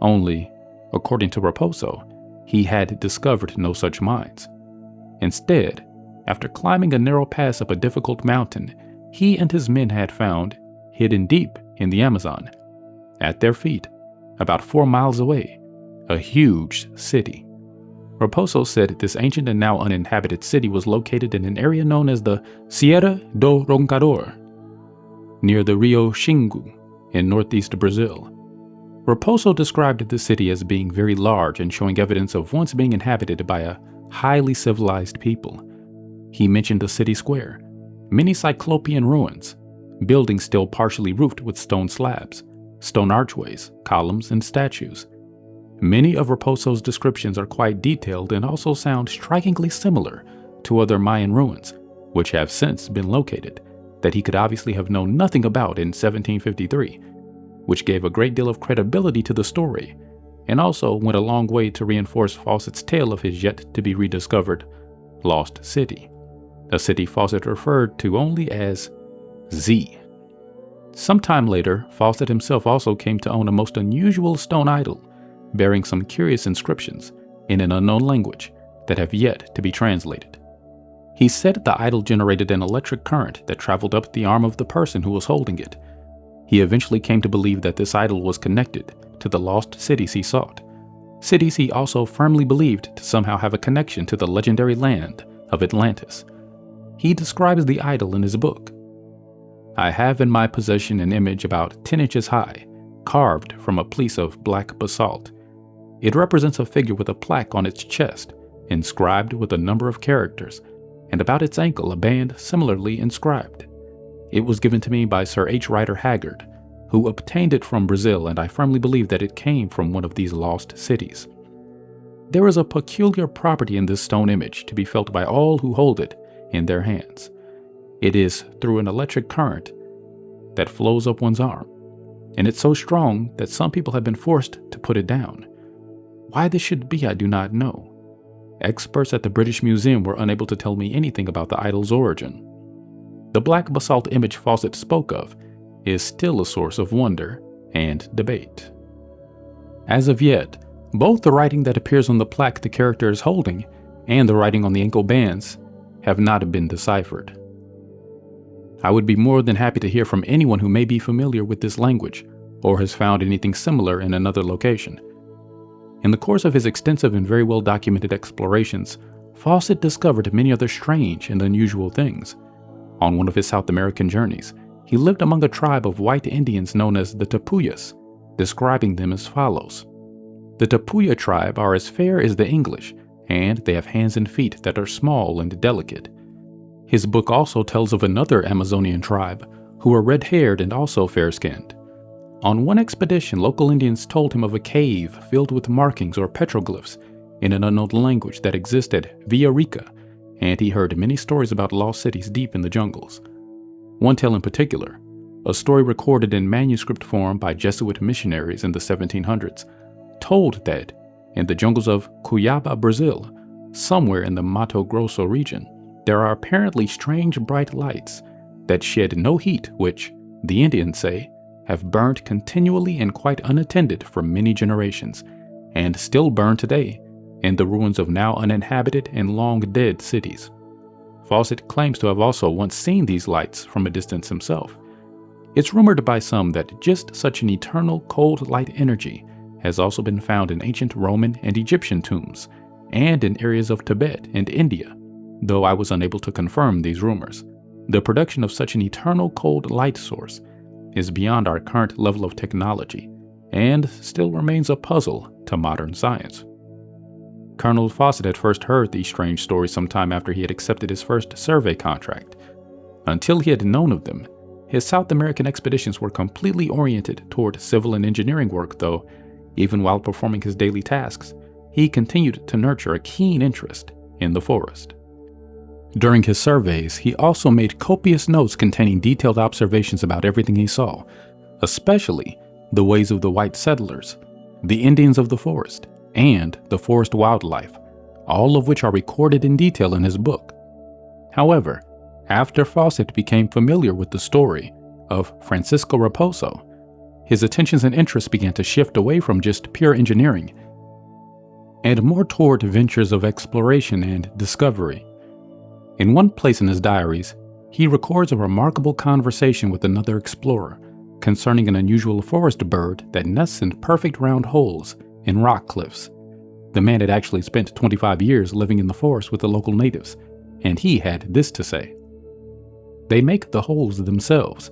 Only, according to Raposo, he had discovered no such mines. Instead, after climbing a narrow pass up a difficult mountain, he and his men had found, hidden deep in the Amazon, at their feet, about 4 miles away, a huge city. Raposo said this ancient and now uninhabited city was located in an area known as the Sierra do Roncador, near the Rio Xingu in northeast Brazil. Raposo described the city as being very large and showing evidence of once being inhabited by a highly civilized people. He mentioned the city square, many cyclopean ruins, buildings still partially roofed with stone slabs, stone archways, columns, and statues. Many of Raposo's descriptions are quite detailed and also sound strikingly similar to other Mayan ruins, which have since been located, that he could obviously have known nothing about in 1753, which gave a great deal of credibility to the story, and also went a long way to reinforce Fawcett's tale of his yet-to-be rediscovered lost city, a city Fawcett referred to only as Z. Sometime later, Fawcett himself also came to own a most unusual stone idol, bearing some curious inscriptions in an unknown language that have yet to be translated. He said the idol generated an electric current that traveled up the arm of the person who was holding it. He eventually came to believe that this idol was connected to the lost cities he sought, cities he also firmly believed to somehow have a connection to the legendary land of Atlantis. He describes the idol in his book. I have in my possession an image about 10 inches high, carved from a piece of black basalt. It represents a figure with a plaque on its chest, inscribed with a number of characters, and about its ankle a band similarly inscribed. It was given to me by Sir H. Rider Haggard, who obtained it from Brazil, and I firmly believe that it came from one of these lost cities. There is a peculiar property in this stone image to be felt by all who hold it in their hands. It is through an electric current that flows up one's arm. and it's so strong that some people have been forced to put it down. Why this should be, I do not know. Experts at the British Museum were unable to tell me anything about the idol's origin. The black basalt image Fawcett spoke of is still a source of wonder and debate. As of yet, both the writing that appears on the plaque the character is holding and the writing on the ankle bands have not been deciphered. I would be more than happy to hear from anyone who may be familiar with this language or has found anything similar in another location. In the course of his extensive and very well documented explorations, Fawcett discovered many other strange and unusual things. On one of his South American journeys, he lived among a tribe of white Indians known as the Tapuyas, describing them as follows. The Tapuya tribe are as fair as the English, and they have hands and feet that are small and delicate. His book also tells of another Amazonian tribe who were red-haired and also fair-skinned. On one expedition, local Indians told him of a cave filled with markings or petroglyphs in an unknown language that existed via Rica, and he heard many stories about lost cities deep in the jungles. One tale in particular, a story recorded in manuscript form by Jesuit missionaries in the 1700s, told that in the jungles of Cuiabá, Brazil, somewhere in the Mato Grosso region, there are apparently strange bright lights that shed no heat which, the Indians say, have burned continually and quite unattended for many generations, and still burn today in the ruins of now uninhabited and long dead cities. Fawcett claims to have also once seen these lights from a distance himself. It's rumored by some that just such an eternal cold light energy has also been found in ancient Roman and Egyptian tombs, and in areas of Tibet and India, though I was unable to confirm these rumors. The production of such an eternal cold light source is beyond our current level of technology, and still remains a puzzle to modern science. Colonel Fawcett had first heard these strange stories sometime after he had accepted his first survey contract. Until he had known of them, his South American expeditions were completely oriented toward civil and engineering work, though, even while performing his daily tasks, he continued to nurture a keen interest in the forest. During his surveys, he also made copious notes containing detailed observations about everything he saw, especially the ways of the white settlers, the Indians of the forest, and the forest wildlife, all of which are recorded in detail in his book. However, after Fawcett became familiar with the story of Francisco Raposo, his attentions and interests began to shift away from just pure engineering and more toward ventures of exploration and discovery. In one place in his diaries, he records a remarkable conversation with another explorer concerning an unusual forest bird that nests in perfect round holes in rock cliffs. The man had actually spent 25 years living in the forest with the local natives, and he had this to say. They make the holes themselves.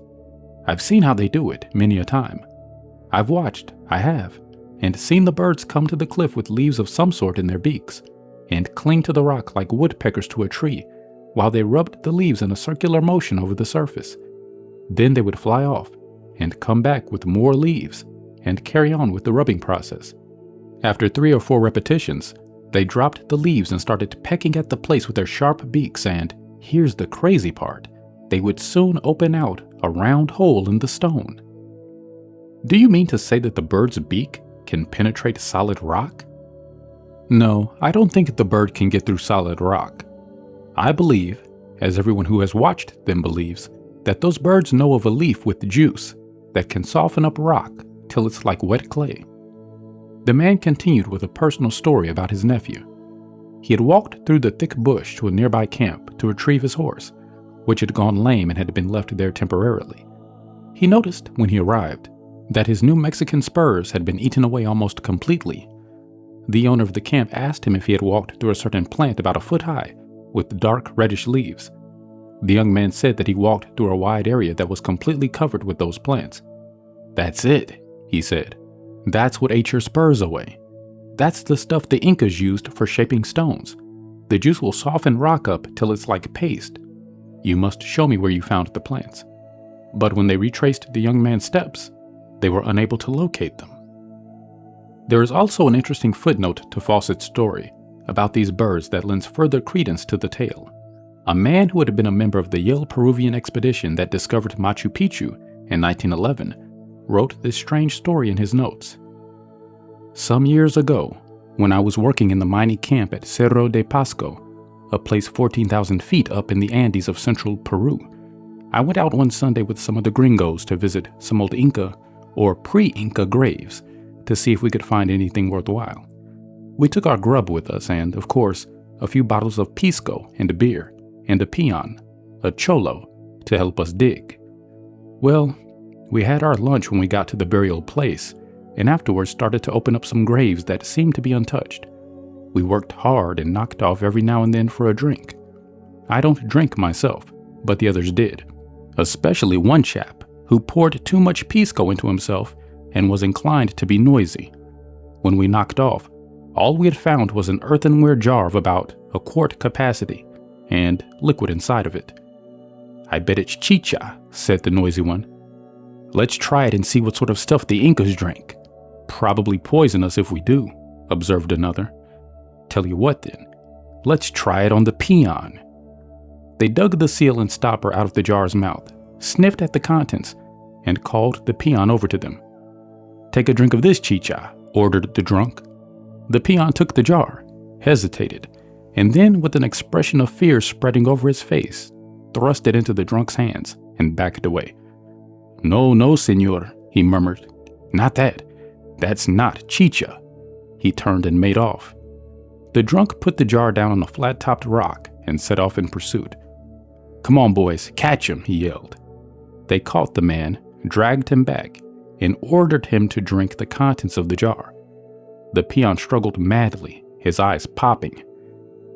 I've seen how they do it many a time. I've watched, I have, and seen the birds come to the cliff with leaves of some sort in their beaks, and cling to the rock like woodpeckers to a tree, while they rubbed the leaves in a circular motion over the surface. Then they would fly off, and come back with more leaves, and carry on with the rubbing process. After 3 or 4 repetitions, they dropped the leaves and started pecking at the place with their sharp beaks, and, here's the crazy part, they would soon open out a round hole in the stone. Do you mean to say that the bird's beak can penetrate solid rock? No, I don't think the bird can get through solid rock. I believe, as everyone who has watched them believes, that those birds know of a leaf with juice that can soften up rock till it's like wet clay. The man continued with a personal story about his nephew. He had walked through the thick bush to a nearby camp to retrieve his horse, which had gone lame and had been left there temporarily. He noticed, when he arrived, that his New Mexican spurs had been eaten away almost completely. The owner of the camp asked him if he had walked through a certain plant about a foot high, with dark reddish leaves. The young man said that he walked through a wide area that was completely covered with those plants. That's it, he said. That's what ate your spurs away. That's the stuff the Incas used for shaping stones. The juice will soften rock up till it's like paste. You must show me where you found the plants. But when they retraced the young man's steps, they were unable to locate them. There is also an interesting footnote to Fawcett's story about these birds that lends further credence to the tale. A man who had been a member of the Yale Peruvian expedition that discovered Machu Picchu in 1911 wrote this strange story in his notes. Some years ago, when I was working in the mining camp at Cerro de Pasco, a place 14,000 feet up in the Andes of central Peru, I went out one Sunday with some of the gringos to visit some old Inca or pre-Inca graves to see if we could find anything worthwhile. We took our grub with us and, of course, a few bottles of pisco and a beer, and a peon, a cholo, to help us dig. Well, we had our lunch when we got to the burial place, and afterwards started to open up some graves that seemed to be untouched. We worked hard and knocked off every now and then for a drink. I don't drink myself, but the others did, especially one chap who poured too much pisco into himself and was inclined to be noisy. When we knocked off, all we had found was an earthenware jar of about a quart capacity and liquid inside of it. "I bet it's chicha," said the noisy one. "Let's try it and see what sort of stuff the Incas drank." "Probably poison us if we do," observed another. "Tell you what then, let's try it on the peon." They dug the seal and stopper out of the jar's mouth, sniffed at the contents, and called the peon over to them. "Take a drink of this chicha," ordered the drunk. The peon took the jar, hesitated, and then, with an expression of fear spreading over his face, thrust it into the drunk's hands and backed away. "No, no, senor," he murmured. "Not that. That's not chicha." He turned and made off. The drunk put the jar down on a flat-topped rock and set off in pursuit. "Come on, boys, catch him," he yelled. They caught the man, dragged him back, and ordered him to drink the contents of the jar. The peon struggled madly, his eyes popping.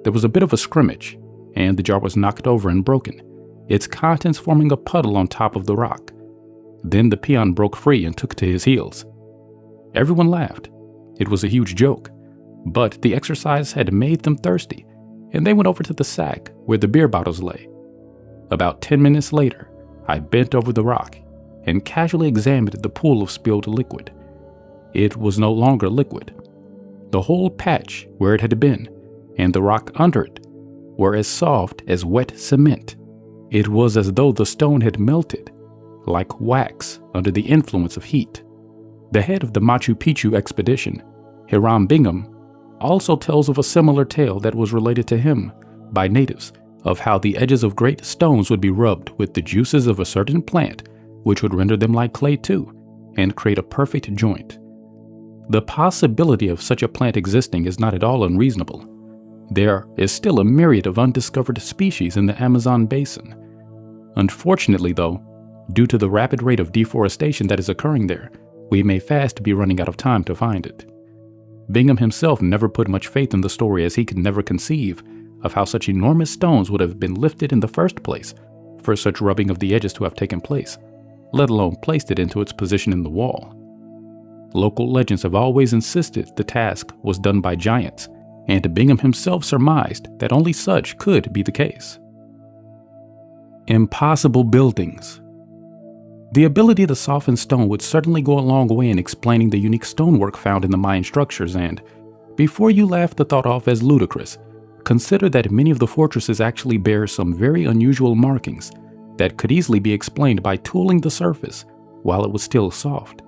There was a bit of a scrimmage, and the jar was knocked over and broken, its contents forming a puddle on top of the rock. Then the peon broke free and took to his heels. Everyone laughed. It was a huge joke, but the exercise had made them thirsty, and they went over to the sack where the beer bottles lay. About 10 minutes later, I bent over the rock and casually examined the pool of spilled liquid. It was no longer liquid. The whole patch where it had been, and the rock under it, were as soft as wet cement. It was as though the stone had melted, like wax under the influence of heat. The head of the Machu Picchu expedition, Hiram Bingham, also tells of a similar tale that was related to him by natives of how the edges of great stones would be rubbed with the juices of a certain plant, which would render them like clay too, and create a perfect joint. The possibility of such a plant existing is not at all unreasonable. There is still a myriad of undiscovered species in the Amazon basin. Unfortunately, though, due to the rapid rate of deforestation that is occurring there, we may fast be running out of time to find it. Bingham himself never put much faith in the story, as he could never conceive of how such enormous stones would have been lifted in the first place for such rubbing of the edges to have taken place, let alone placed it into its position in the wall. Local legends have always insisted the task was done by giants, and Bingham himself surmised that only such could be the case. Impossible buildings. The ability to soften stone would certainly go a long way in explaining the unique stonework found in the Mayan structures, and before you laugh the thought off as ludicrous, consider that many of the fortresses actually bear some very unusual markings that could easily be explained by tooling the surface while it was still soft.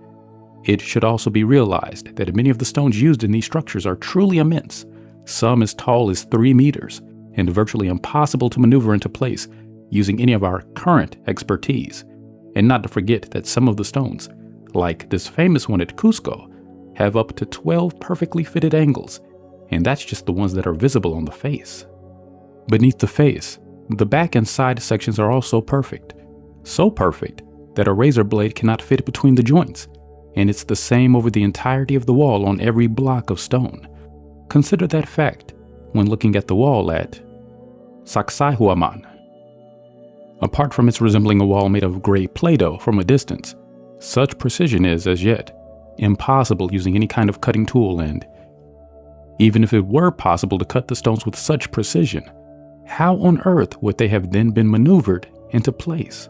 It should also be realized that many of the stones used in these structures are truly immense, some as tall as 3 meters, and virtually impossible to maneuver into place using any of our current expertise. And not to forget that some of the stones, like this famous one at Cusco, have up to 12 perfectly fitted angles, and that's just the ones that are visible on the face. Beneath the face, the back and side sections are also perfect. So perfect that a razor blade cannot fit between the joints, and it's the same over the entirety of the wall on every block of stone. Consider that fact when looking at the wall at Sacsayhuaman. Apart from its resembling a wall made of gray Play-Doh from a distance, such precision is, as yet, impossible using any kind of cutting tool, and even if it were possible to cut the stones with such precision, how on earth would they have then been maneuvered into place?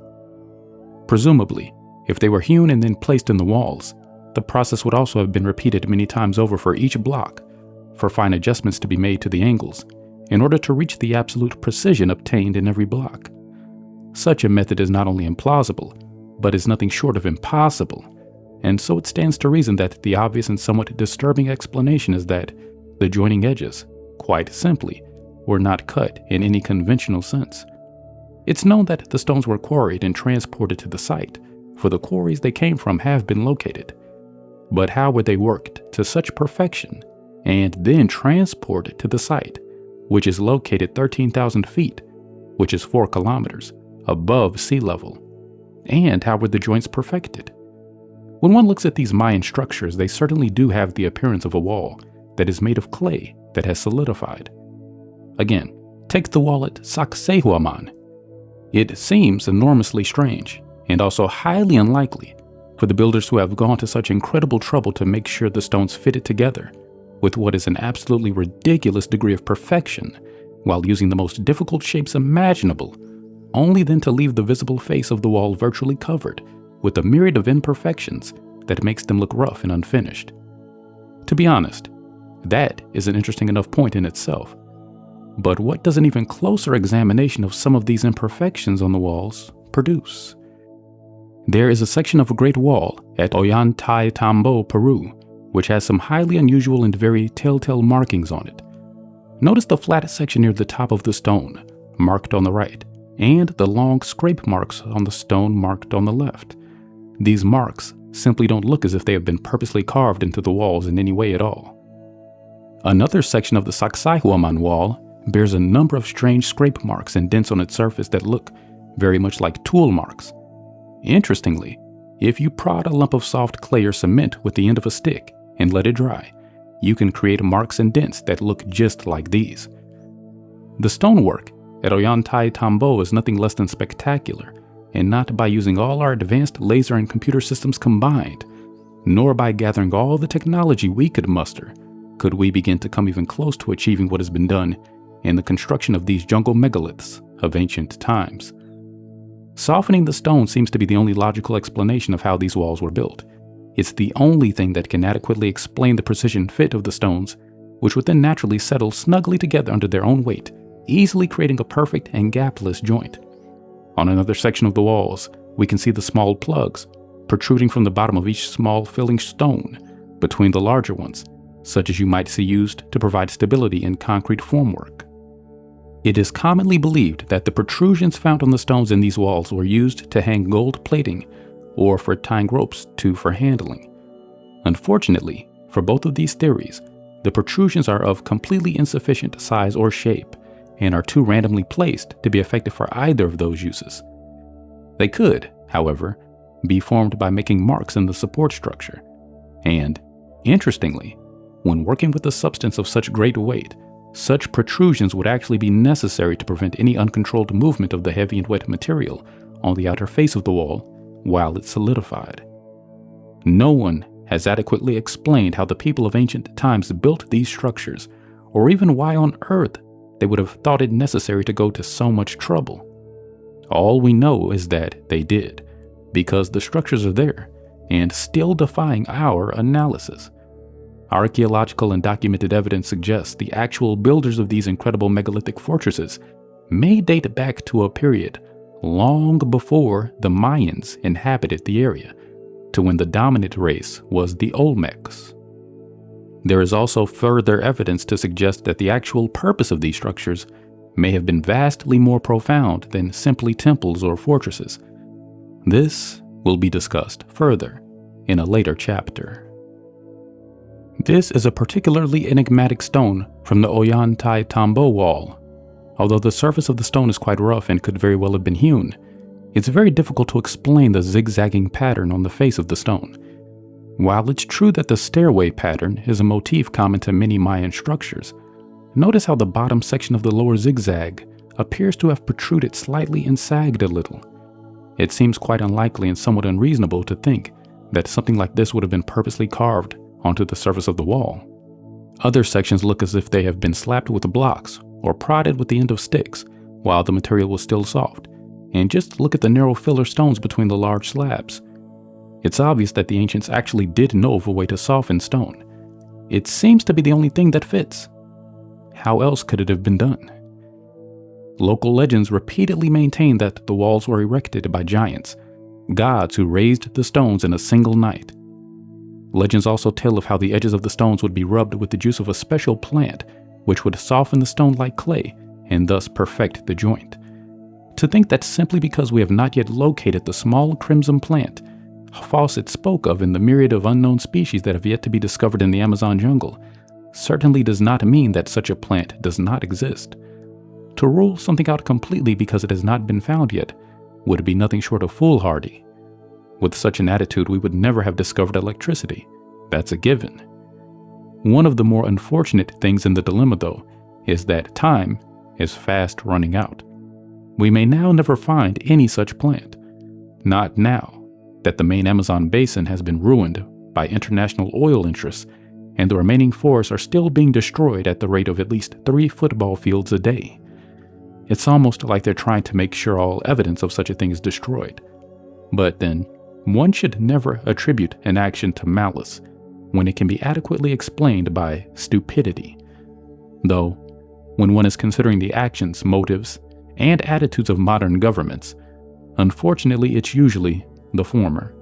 Presumably, if they were hewn and then placed in the walls, the process would also have been repeated many times over for each block, for fine adjustments to be made to the angles, in order to reach the absolute precision obtained in every block. Such a method is not only implausible, but is nothing short of impossible, and so it stands to reason that the obvious and somewhat disturbing explanation is that the joining edges, quite simply, were not cut in any conventional sense. It's known that the stones were quarried and transported to the site, for the quarries they came from have been located. But how were they worked to such perfection and then transported to the site, which is located 13,000 feet, which is 4 kilometers, above sea level? And how were the joints perfected? When one looks at these Mayan structures, they certainly do have the appearance of a wall that is made of clay that has solidified. Again, take the wall at Sacsayhuaman. It seems enormously strange and also highly unlikely for the builders who have gone to such incredible trouble to make sure the stones fitted together with what is an absolutely ridiculous degree of perfection while using the most difficult shapes imaginable, only then to leave the visible face of the wall virtually covered with a myriad of imperfections that makes them look rough and unfinished. To be honest, that is an interesting enough point in itself. But what does an even closer examination of some of these imperfections on the walls produce? There is a section of a great wall at Ollantaytambo, Peru, which has some highly unusual and very telltale markings on it. Notice the flat section near the top of the stone, marked on the right, and the long scrape marks on the stone marked on the left. These marks simply don't look as if they have been purposely carved into the walls in any way at all. Another section of the Sacsayhuaman wall bears a number of strange scrape marks and dents on its surface that look very much like tool marks. Interestingly, if you prod a lump of soft clay or cement with the end of a stick and let it dry, you can create marks and dents that look just like these. The stonework at Ollantaytambo is nothing less than spectacular, and not by using all our advanced laser and computer systems combined, nor by gathering all the technology we could muster, could we begin to come even close to achieving what has been done in the construction of these jungle megaliths of ancient times. Softening the stone seems to be the only logical explanation of how these walls were built. It's the only thing that can adequately explain the precision fit of the stones, which would then naturally settle snugly together under their own weight, easily creating a perfect and gapless joint. On another section of the walls, we can see the small plugs protruding from the bottom of each small filling stone between the larger ones, such as you might see used to provide stability in concrete formwork. It is commonly believed that the protrusions found on the stones in these walls were used to hang gold plating or for tying ropes to for handling. Unfortunately, for both of these theories, the protrusions are of completely insufficient size or shape and are too randomly placed to be effective for either of those uses. They could, however, be formed by making marks in the support structure. And, interestingly, when working with a substance of such great weight, such protrusions would actually be necessary to prevent any uncontrolled movement of the heavy and wet material on the outer face of the wall while it solidified. No one has adequately explained how the people of ancient times built these structures, or even why on earth they would have thought it necessary to go to so much trouble. All we know is that they did, because the structures are there and still defying our analysis. Archaeological and documented evidence suggests the actual builders of these incredible megalithic fortresses may date back to a period long before the Mayans inhabited the area, to when the dominant race was the Olmecs. There is also further evidence to suggest that the actual purpose of these structures may have been vastly more profound than simply temples or fortresses. This will be discussed further in a later chapter. This is a particularly enigmatic stone from the Ollantaytambo wall. Although the surface of the stone is quite rough and could very well have been hewn, it's very difficult to explain the zigzagging pattern on the face of the stone. While it's true that the stairway pattern is a motif common to many Mayan structures, notice how the bottom section of the lower zigzag appears to have protruded slightly and sagged a little. It seems quite unlikely and somewhat unreasonable to think that something like this would have been purposely carved onto the surface of the wall. Other sections look as if they have been slapped with blocks or prodded with the end of sticks while the material was still soft, and just look at the narrow filler stones between the large slabs. It's obvious that the ancients actually did know of a way to soften stone. It seems to be the only thing that fits. How else could it have been done? Local legends repeatedly maintain that the walls were erected by giants, gods who raised the stones in a single night, Legends also tell of how the edges of the stones would be rubbed with the juice of a special plant, which would soften the stone like clay and thus perfect the joint. To think that simply because we have not yet located the small crimson plant Fawcett spoke of in the myriad of unknown species that have yet to be discovered in the Amazon jungle certainly does not mean that such a plant does not exist. To rule something out completely because it has not been found yet would be nothing short of foolhardy. With such an attitude, we would never have discovered electricity. That's a given. One of the more unfortunate things in the dilemma, though, is that time is fast running out. We may now never find any such plant. Not now that the main Amazon basin has been ruined by international oil interests and the remaining forests are still being destroyed at the rate of at least 3 football fields a day. It's almost like they're trying to make sure all evidence of such a thing is destroyed. But then, one should never attribute an action to malice when it can be adequately explained by stupidity. Though, when one is considering the actions, motives, and attitudes of modern governments, unfortunately it's usually the former.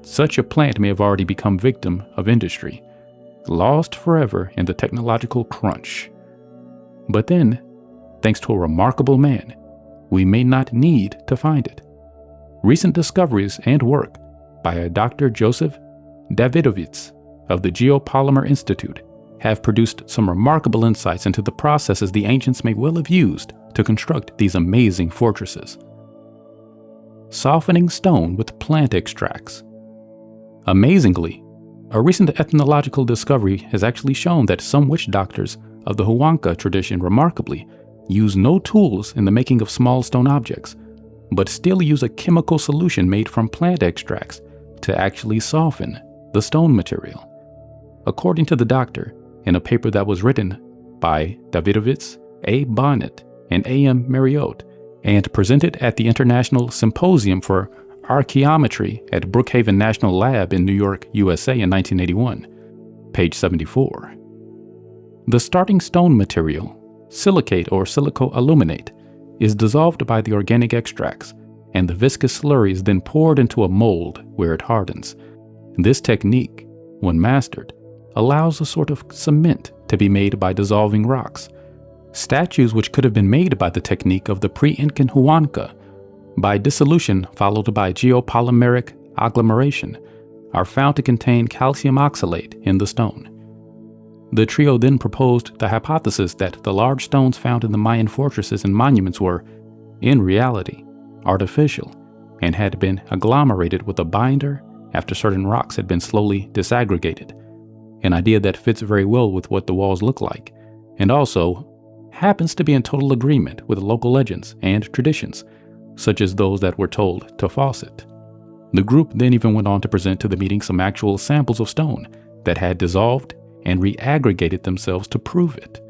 Such a plant may have already become victim of industry, lost forever in the technological crunch. But then, thanks to a remarkable man, we may not need to find it. Recent discoveries and work by a Dr. Joseph Davidovits of the Geopolymer Institute have produced some remarkable insights into the processes the ancients may well have used to construct these amazing fortresses. Softening stone with plant extracts. Amazingly, a recent ethnological discovery has actually shown that some witch doctors of the Huanca tradition remarkably use no tools in the making of small stone objects, but still use a chemical solution made from plant extracts to actually soften the stone material. According to the doctor, in a paper that was written by Davidovits, A. Bonnet, and A.M. Marriott, and presented at the International Symposium for Archaeometry at Brookhaven National Lab in New York, USA in 1981, page 74. The starting stone material, silicate or silico-aluminate, is dissolved by the organic extracts, and the viscous slurry is then poured into a mold where it hardens. This technique, when mastered, allows a sort of cement to be made by dissolving rocks. Statues which could have been made by the technique of the pre-Incan Huanca, by dissolution followed by geopolymeric agglomeration, are found to contain calcium oxalate in the stone. The trio then proposed the hypothesis that the large stones found in the Mayan fortresses and monuments were, in reality, artificial and had been agglomerated with a binder after certain rocks had been slowly disaggregated, an idea that fits very well with what the walls look like, and also happens to be in total agreement with local legends and traditions, such as those that were told to Fawcett. The group then even went on to present to the meeting some actual samples of stone that had dissolved and reaggregated themselves to prove it.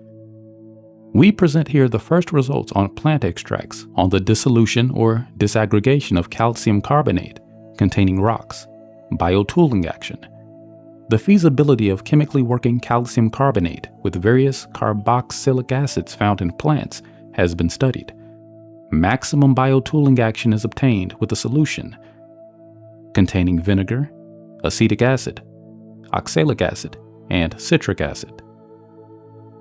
We present here the first results on plant extracts on the dissolution or disaggregation of calcium carbonate containing rocks, biotooling action. The feasibility of chemically working calcium carbonate with various carboxylic acids found in plants has been studied. Maximum biotooling action is obtained with a solution containing vinegar, acetic acid, oxalic acid, and citric acid.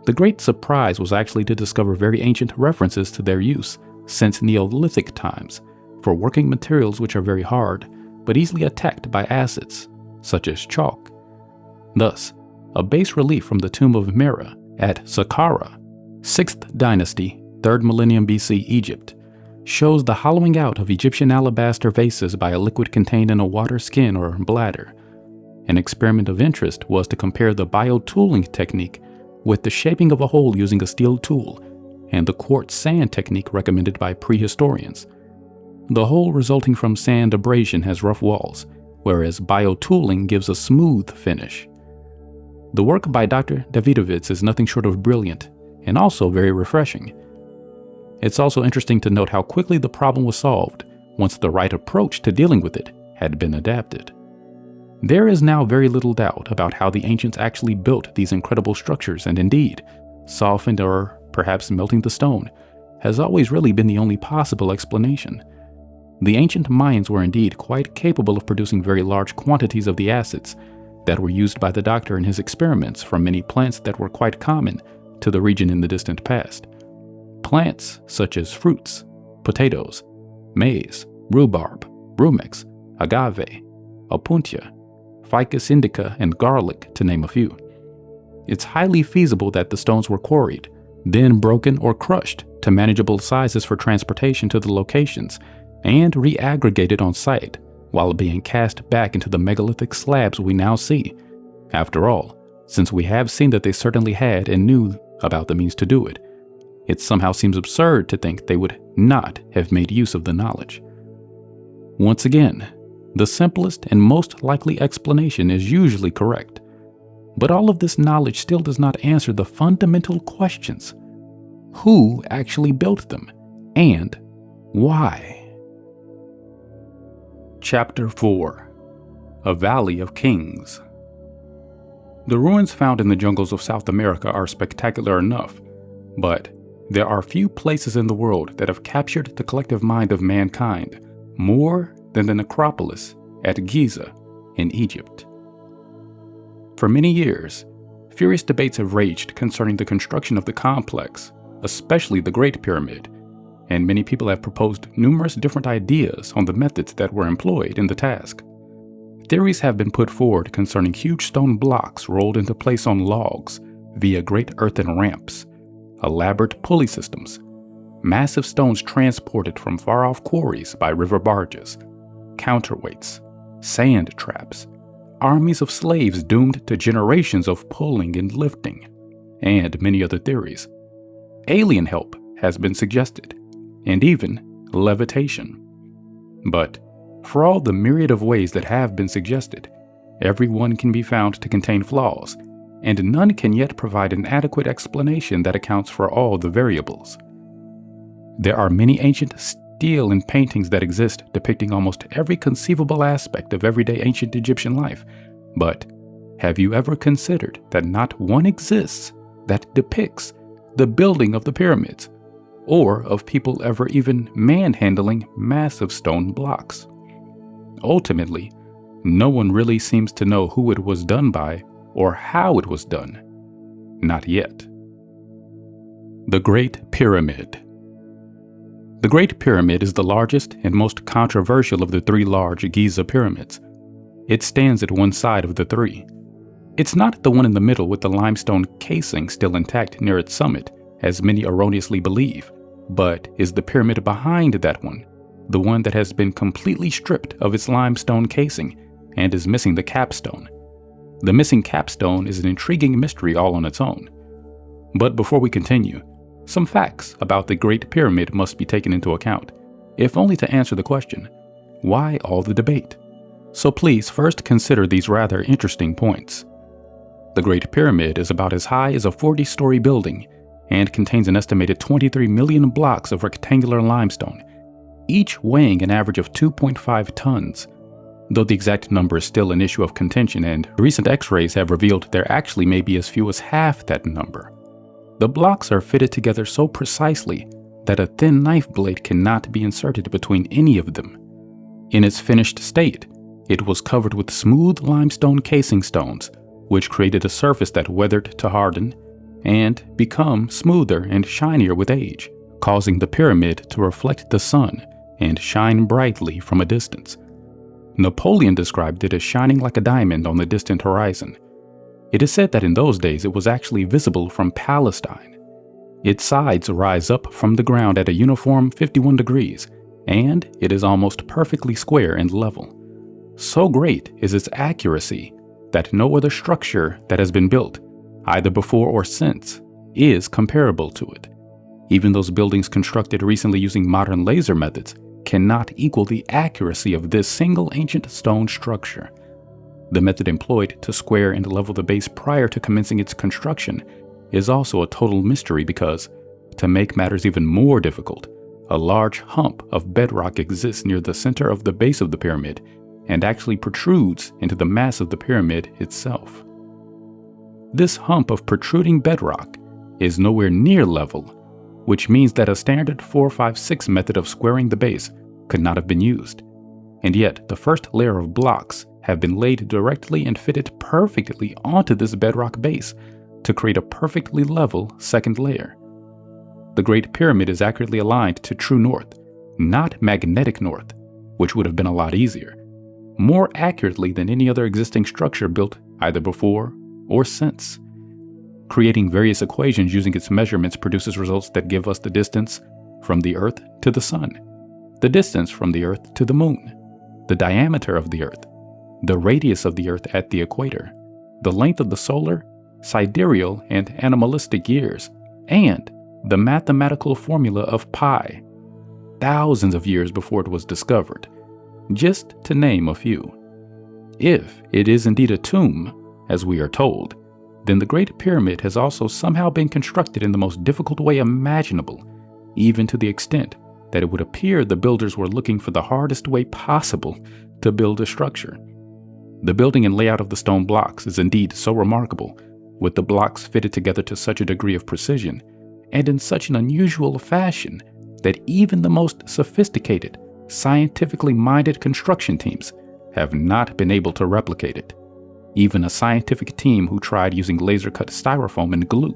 The great surprise was actually to discover very ancient references to their use since Neolithic times for working materials which are very hard but easily attacked by acids, such as chalk. Thus, a bas relief from the tomb of Mera at Saqqara, 6th dynasty, 3rd millennium BC Egypt, shows the hollowing out of Egyptian alabaster vases by a liquid contained in a water skin or bladder. An experiment of interest was to compare the biotooling technique with the shaping of a hole using a steel tool and the quartz sand technique recommended by prehistorians. The hole resulting from sand abrasion has rough walls, whereas biotooling gives a smooth finish. The work by Dr. Davidovits is nothing short of brilliant and also very refreshing. It's also interesting to note how quickly the problem was solved once the right approach to dealing with it had been adapted. There is now very little doubt about how the ancients actually built these incredible structures, and indeed, softened or perhaps melting the stone has always really been the only possible explanation. The ancient Mayans were indeed quite capable of producing very large quantities of the acids, that were used by the doctor in his experiments from many plants that were quite common to the region in the distant past. Plants such as fruits, potatoes, maize, rhubarb, rumex, agave, opuntia, ficus indica, and garlic, to name a few. It's highly feasible that the stones were quarried, then broken or crushed to manageable sizes for transportation to the locations, and re-aggregated on site while being cast back into the megalithic slabs we now see. After all, since we have seen that they certainly had and knew about the means to do it, it somehow seems absurd to think they would not have made use of the knowledge. Once again, the simplest and most likely explanation is usually correct. But all of this knowledge still does not answer the fundamental questions. Who actually built them? And why? Chapter 4: A Valley of Kings. The ruins found in the jungles of South America are spectacular enough, but there are few places in the world that have captured the collective mind of mankind more than the necropolis at Giza in Egypt. For many years, furious debates have raged concerning the construction of the complex, especially the Great Pyramid, and many people have proposed numerous different ideas on the methods that were employed in the task. Theories have been put forward concerning huge stone blocks rolled into place on logs via great earthen ramps, elaborate pulley systems, massive stones transported from far-off quarries by river barges, counterweights, sand traps, armies of slaves doomed to generations of pulling and lifting, and many other theories. Alien help has been suggested, and even levitation. But for all the myriad of ways that have been suggested, every one can be found to contain flaws, and none can yet provide an adequate explanation that accounts for all the variables. There are many ancient stele and paintings that exist depicting almost every conceivable aspect of everyday ancient Egyptian life, but have you ever considered that not one exists that depicts the building of the pyramids, or of people ever even manhandling massive stone blocks? Ultimately, no one really seems to know who it was done by or how it was done. Not yet. The Great Pyramid. The Great Pyramid is the largest and most controversial of the three large Giza pyramids. It stands at one side of the three. It's not the one in the middle with the limestone casing still intact near its summit, as many erroneously believe, but is the pyramid behind that one, the one that has been completely stripped of its limestone casing and is missing the capstone. The missing capstone is an intriguing mystery all on its own. But before we continue, some facts about the Great Pyramid must be taken into account, if only to answer the question, why all the debate? So please first consider these rather interesting points. The Great Pyramid is about as high as a 40-story building and contains an estimated 23 million blocks of rectangular limestone, each weighing an average of 2.5 tons. Though the exact number is still an issue of contention, and recent x-rays have revealed there actually may be as few as half that number. The blocks are fitted together so precisely that a thin knife blade cannot be inserted between any of them. In its finished state, it was covered with smooth limestone casing stones, which created a surface that weathered to harden and become smoother and shinier with age, causing the pyramid to reflect the sun and shine brightly from a distance. Napoleon described it as shining like a diamond on the distant horizon. It is said that in those days it was actually visible from Palestine. Its sides rise up from the ground at a uniform 51 degrees, and it is almost perfectly square and level. So great is its accuracy that no other structure that has been built, either before or since, is comparable to it. Even those buildings constructed recently using modern laser methods cannot equal the accuracy of this single ancient stone structure. The method employed to square and level the base prior to commencing its construction is also a total mystery because, to make matters even more difficult, a large hump of bedrock exists near the center of the base of the pyramid and actually protrudes into the mass of the pyramid itself. This hump of protruding bedrock is nowhere near level, which means that a standard 4-5-6 method of squaring the base could not have been used. And yet, the first layer of blocks have been laid directly and fitted perfectly onto this bedrock base to create a perfectly level second layer. The Great Pyramid is accurately aligned to true north, not magnetic north, which would have been a lot easier, more accurately than any other existing structure built either before or since. Creating various equations using its measurements produces results that give us the distance from the Earth to the Sun, the distance from the Earth to the Moon, the diameter of the Earth, the radius of the Earth at the equator, the length of the solar, sidereal, and animalistic years, and the mathematical formula of pi, thousands of years before it was discovered, just to name a few. If it is indeed a tomb, as we are told, then the Great Pyramid has also somehow been constructed in the most difficult way imaginable, even to the extent that it would appear the builders were looking for the hardest way possible to build a structure. The building and layout of the stone blocks is indeed so remarkable, with the blocks fitted together to such a degree of precision and in such an unusual fashion that even the most sophisticated, scientifically minded construction teams have not been able to replicate it. Even a scientific team who tried using laser-cut styrofoam and glue.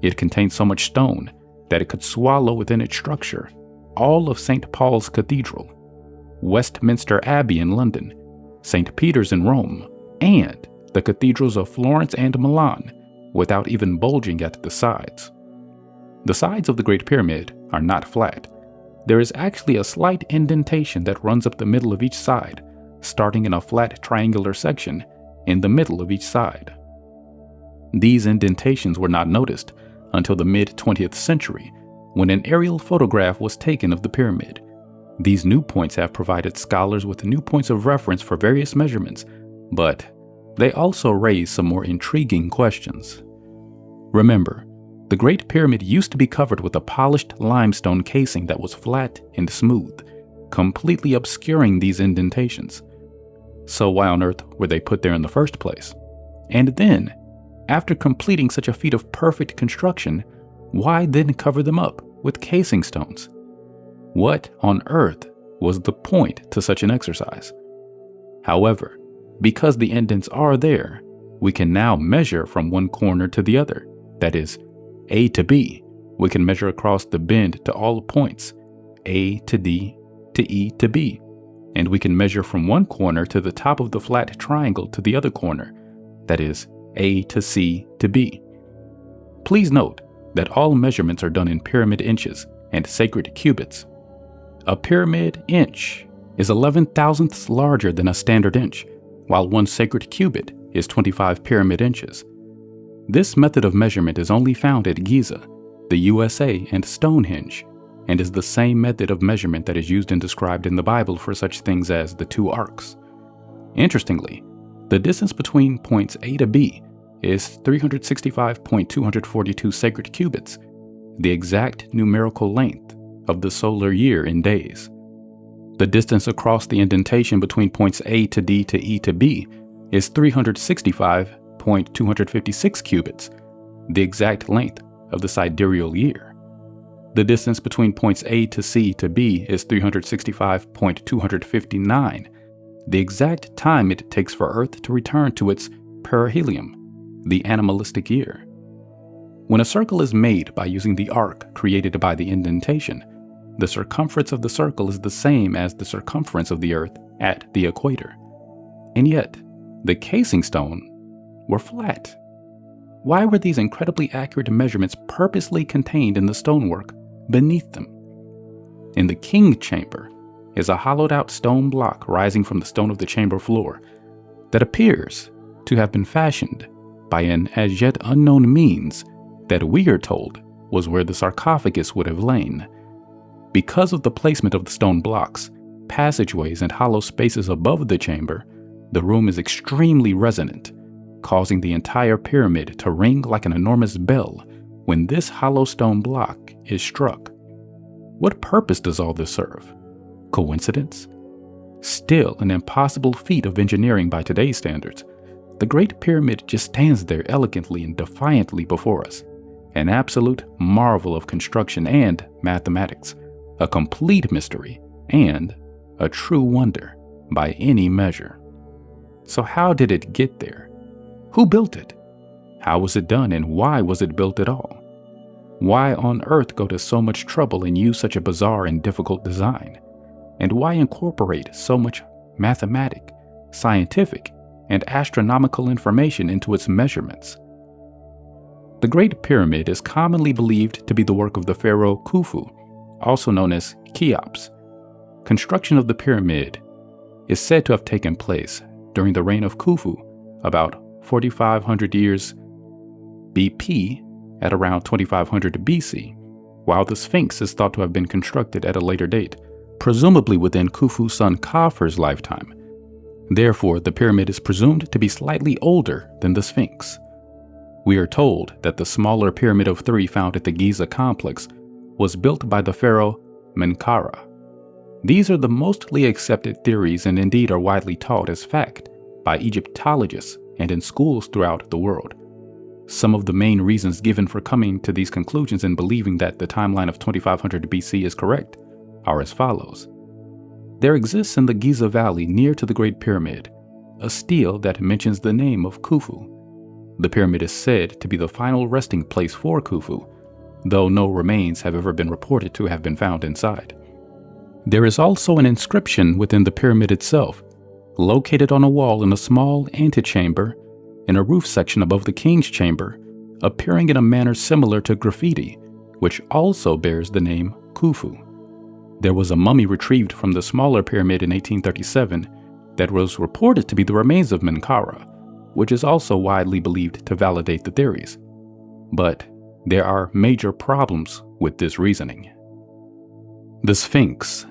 It contained so much stone that it could swallow within its structure all of St. Paul's Cathedral, Westminster Abbey in London, St. Peter's in Rome, and the cathedrals of Florence and Milan, without even bulging at the sides. The sides of the Great Pyramid are not flat. There is actually a slight indentation that runs up the middle of each side, starting in a flat triangular section in the middle of each side. These indentations were not noticed until the mid-20th century, when an aerial photograph was taken of the pyramid. These new points have provided scholars with new points of reference for various measurements, but they also raise some more intriguing questions. Remember, the Great Pyramid used to be covered with a polished limestone casing that was flat and smooth, completely obscuring these indentations. So why on earth were they put there in the first place? And then, after completing such a feat of perfect construction, why then cover them up with casing stones? What on earth was the point to such an exercise? However, because the indents are there, we can now measure from one corner to the other, that is, A to B. We can measure across the bend to all points, A to D to E to B. And we can measure from one corner to the top of the flat triangle to the other corner, that is, A to C to B. Please note that all measurements are done in pyramid inches and sacred cubits. A pyramid inch is 11 thousandths larger than a standard inch, while one sacred cubit is 25 pyramid inches. This method of measurement is only found at Giza, the USA, and Stonehenge, and is the same method of measurement that is used and described in the Bible for such things as the 2 arcs. Interestingly, the distance between points A to B is 365.242 sacred cubits, the exact numerical length of the solar year in days. The distance across the indentation between points A to D to E to B is 365.256 cubits, the exact length of the sidereal year. The distance between points A to C to B is 365.259, the exact time it takes for Earth to return to its perihelion, the animalistic year. When a circle is made by using the arc created by the indentation, the circumference of the circle is the same as the circumference of the Earth at the equator. And yet, the casing stone were flat. Why were these incredibly accurate measurements purposely contained in the stonework beneath them? In the king chamber is a hollowed-out stone block rising from the stone of the chamber floor that appears to have been fashioned by an as yet unknown means that we are told was where the sarcophagus would have lain. Because of the placement of the stone blocks, passageways, and hollow spaces above the chamber, the room is extremely resonant, causing the entire pyramid to ring like an enormous bell when this hollow stone block is struck. What purpose does all this serve? Coincidence? Still an impossible feat of engineering by today's standards. The Great Pyramid just stands there elegantly and defiantly before us, an absolute marvel of construction and mathematics, a complete mystery, and a true wonder by any measure. So how did it get there? Who built it? How was it done, and why was it built at all? Why on earth go to so much trouble and use such a bizarre and difficult design? And why incorporate so much mathematic, scientific, and astronomical information into its measurements? The Great Pyramid is commonly believed to be the work of the pharaoh Khufu, also known as Cheops. Construction of the pyramid is said to have taken place during the reign of Khufu, about 4,500 years BP at around 2,500 BC, while the Sphinx is thought to have been constructed at a later date, presumably within Khufu's son Khafre's lifetime. Therefore, the pyramid is presumed to be slightly older than the Sphinx. We are told that the smaller Pyramid of Three found at the Giza complex was built by the pharaoh Menkaure. These are the mostly accepted theories and indeed are widely taught as fact by Egyptologists and in schools throughout the world. Some of the main reasons given for coming to these conclusions and believing that the timeline of 2500 BC is correct are as follows. There exists in the Giza Valley near to the Great Pyramid a stele that mentions the name of Khufu. The pyramid is said to be the final resting place for Khufu, though no remains have ever been reported to have been found inside. There is also an inscription within the pyramid itself, located on a wall in a small antechamber in a roof section above the king's chamber, appearing in a manner similar to graffiti, which also bears the name Khufu. There was a mummy retrieved from the smaller pyramid in 1837 that was reported to be the remains of Menkaure, which is also widely believed to validate the theories. But there are major problems with this reasoning. The Sphinx.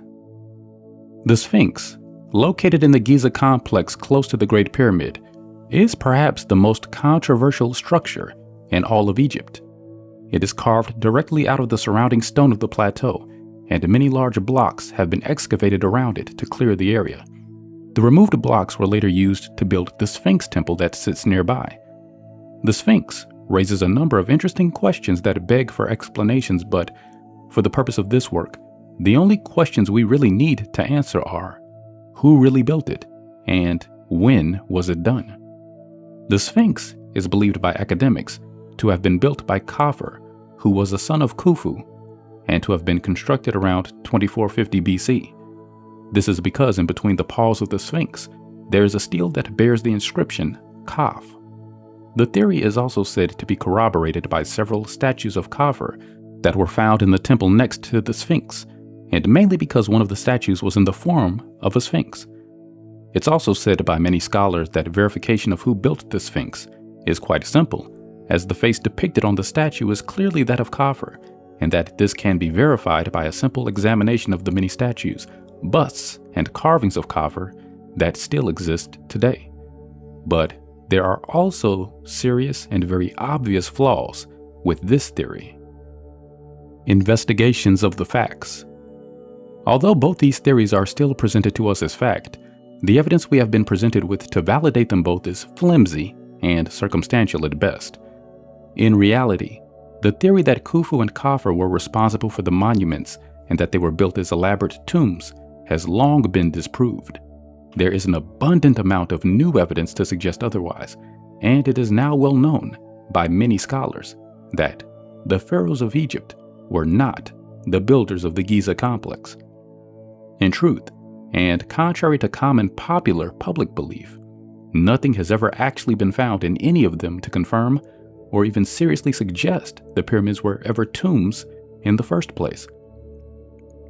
The Sphinx, located in the Giza complex close to the Great Pyramid, is perhaps the most controversial structure in all of Egypt. It is carved directly out of the surrounding stone of the plateau, and many large blocks have been excavated around it to clear the area. The removed blocks were later used to build the Sphinx temple that sits nearby. The Sphinx raises a number of interesting questions that beg for explanations, but for the purpose of this work, the only questions we really need to answer are: who really built it, and when was it done? The Sphinx is believed by academics to have been built by Khafre, who was a son of Khufu, and to have been constructed around 2450 BC. This is because in between the paws of the Sphinx, there is a stele that bears the inscription Kaf. The theory is also said to be corroborated by several statues of Khafre that were found in the temple next to the Sphinx, and mainly because one of the statues was in the form of a Sphinx. It's also said by many scholars that verification of who built the Sphinx is quite simple, as the face depicted on the statue is clearly that of Khafre, and that this can be verified by a simple examination of the many statues, busts, and carvings of Khafre that still exist today. But there are also serious and very obvious flaws with this theory. Investigations of the facts. Although both these theories are still presented to us as fact, the evidence we have been presented with to validate them both is flimsy and circumstantial at best. In reality, the theory that Khufu and Khafre were responsible for the monuments and that they were built as elaborate tombs has long been disproved. There is an abundant amount of new evidence to suggest otherwise, and it is now well known by many scholars that the pharaohs of Egypt were not the builders of the Giza complex. In truth, and contrary to common popular public belief, nothing has ever actually been found in any of them to confirm or even seriously suggest the pyramids were ever tombs in the first place.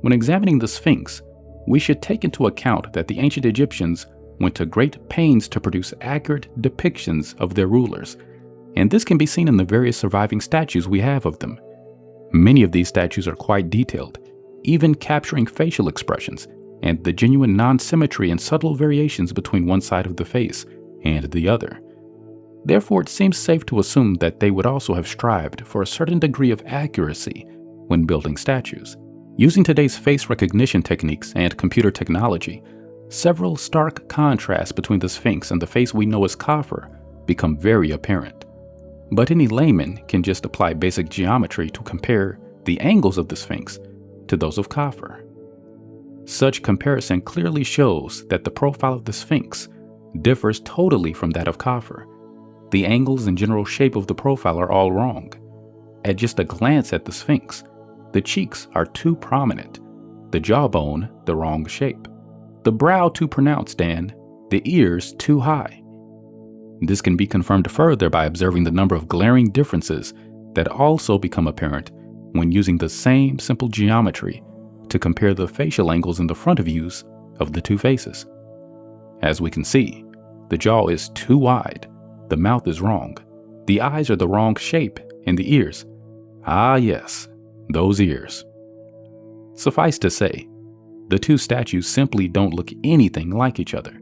When examining the Sphinx, we should take into account that the ancient Egyptians went to great pains to produce accurate depictions of their rulers, and this can be seen in the various surviving statues we have of them. Many of these statues are quite detailed, even capturing facial expressions and the genuine non-symmetry and subtle variations between one side of the face and the other. Therefore, it seems safe to assume that they would also have strived for a certain degree of accuracy when building statues. Using today's face recognition techniques and computer technology, several stark contrasts between the Sphinx and the face we know as Khafre become very apparent. But any layman can just apply basic geometry to compare the angles of the Sphinx to those of Khafre. Such comparison clearly shows that the profile of the Sphinx differs totally from that of Khafre. The angles and general shape of the profile are all wrong. At just a glance at the Sphinx, the cheeks are too prominent, the jawbone the wrong shape, the brow too pronounced, and the ears too high. This can be confirmed further by observing the number of glaring differences that also become apparent when using the same simple geometry to compare the facial angles in the front views of the two faces. As we can see, the jaw is too wide, the mouth is wrong, the eyes are the wrong shape, and the ears, ah yes, those ears. Suffice to say, the two statues simply don't look anything like each other.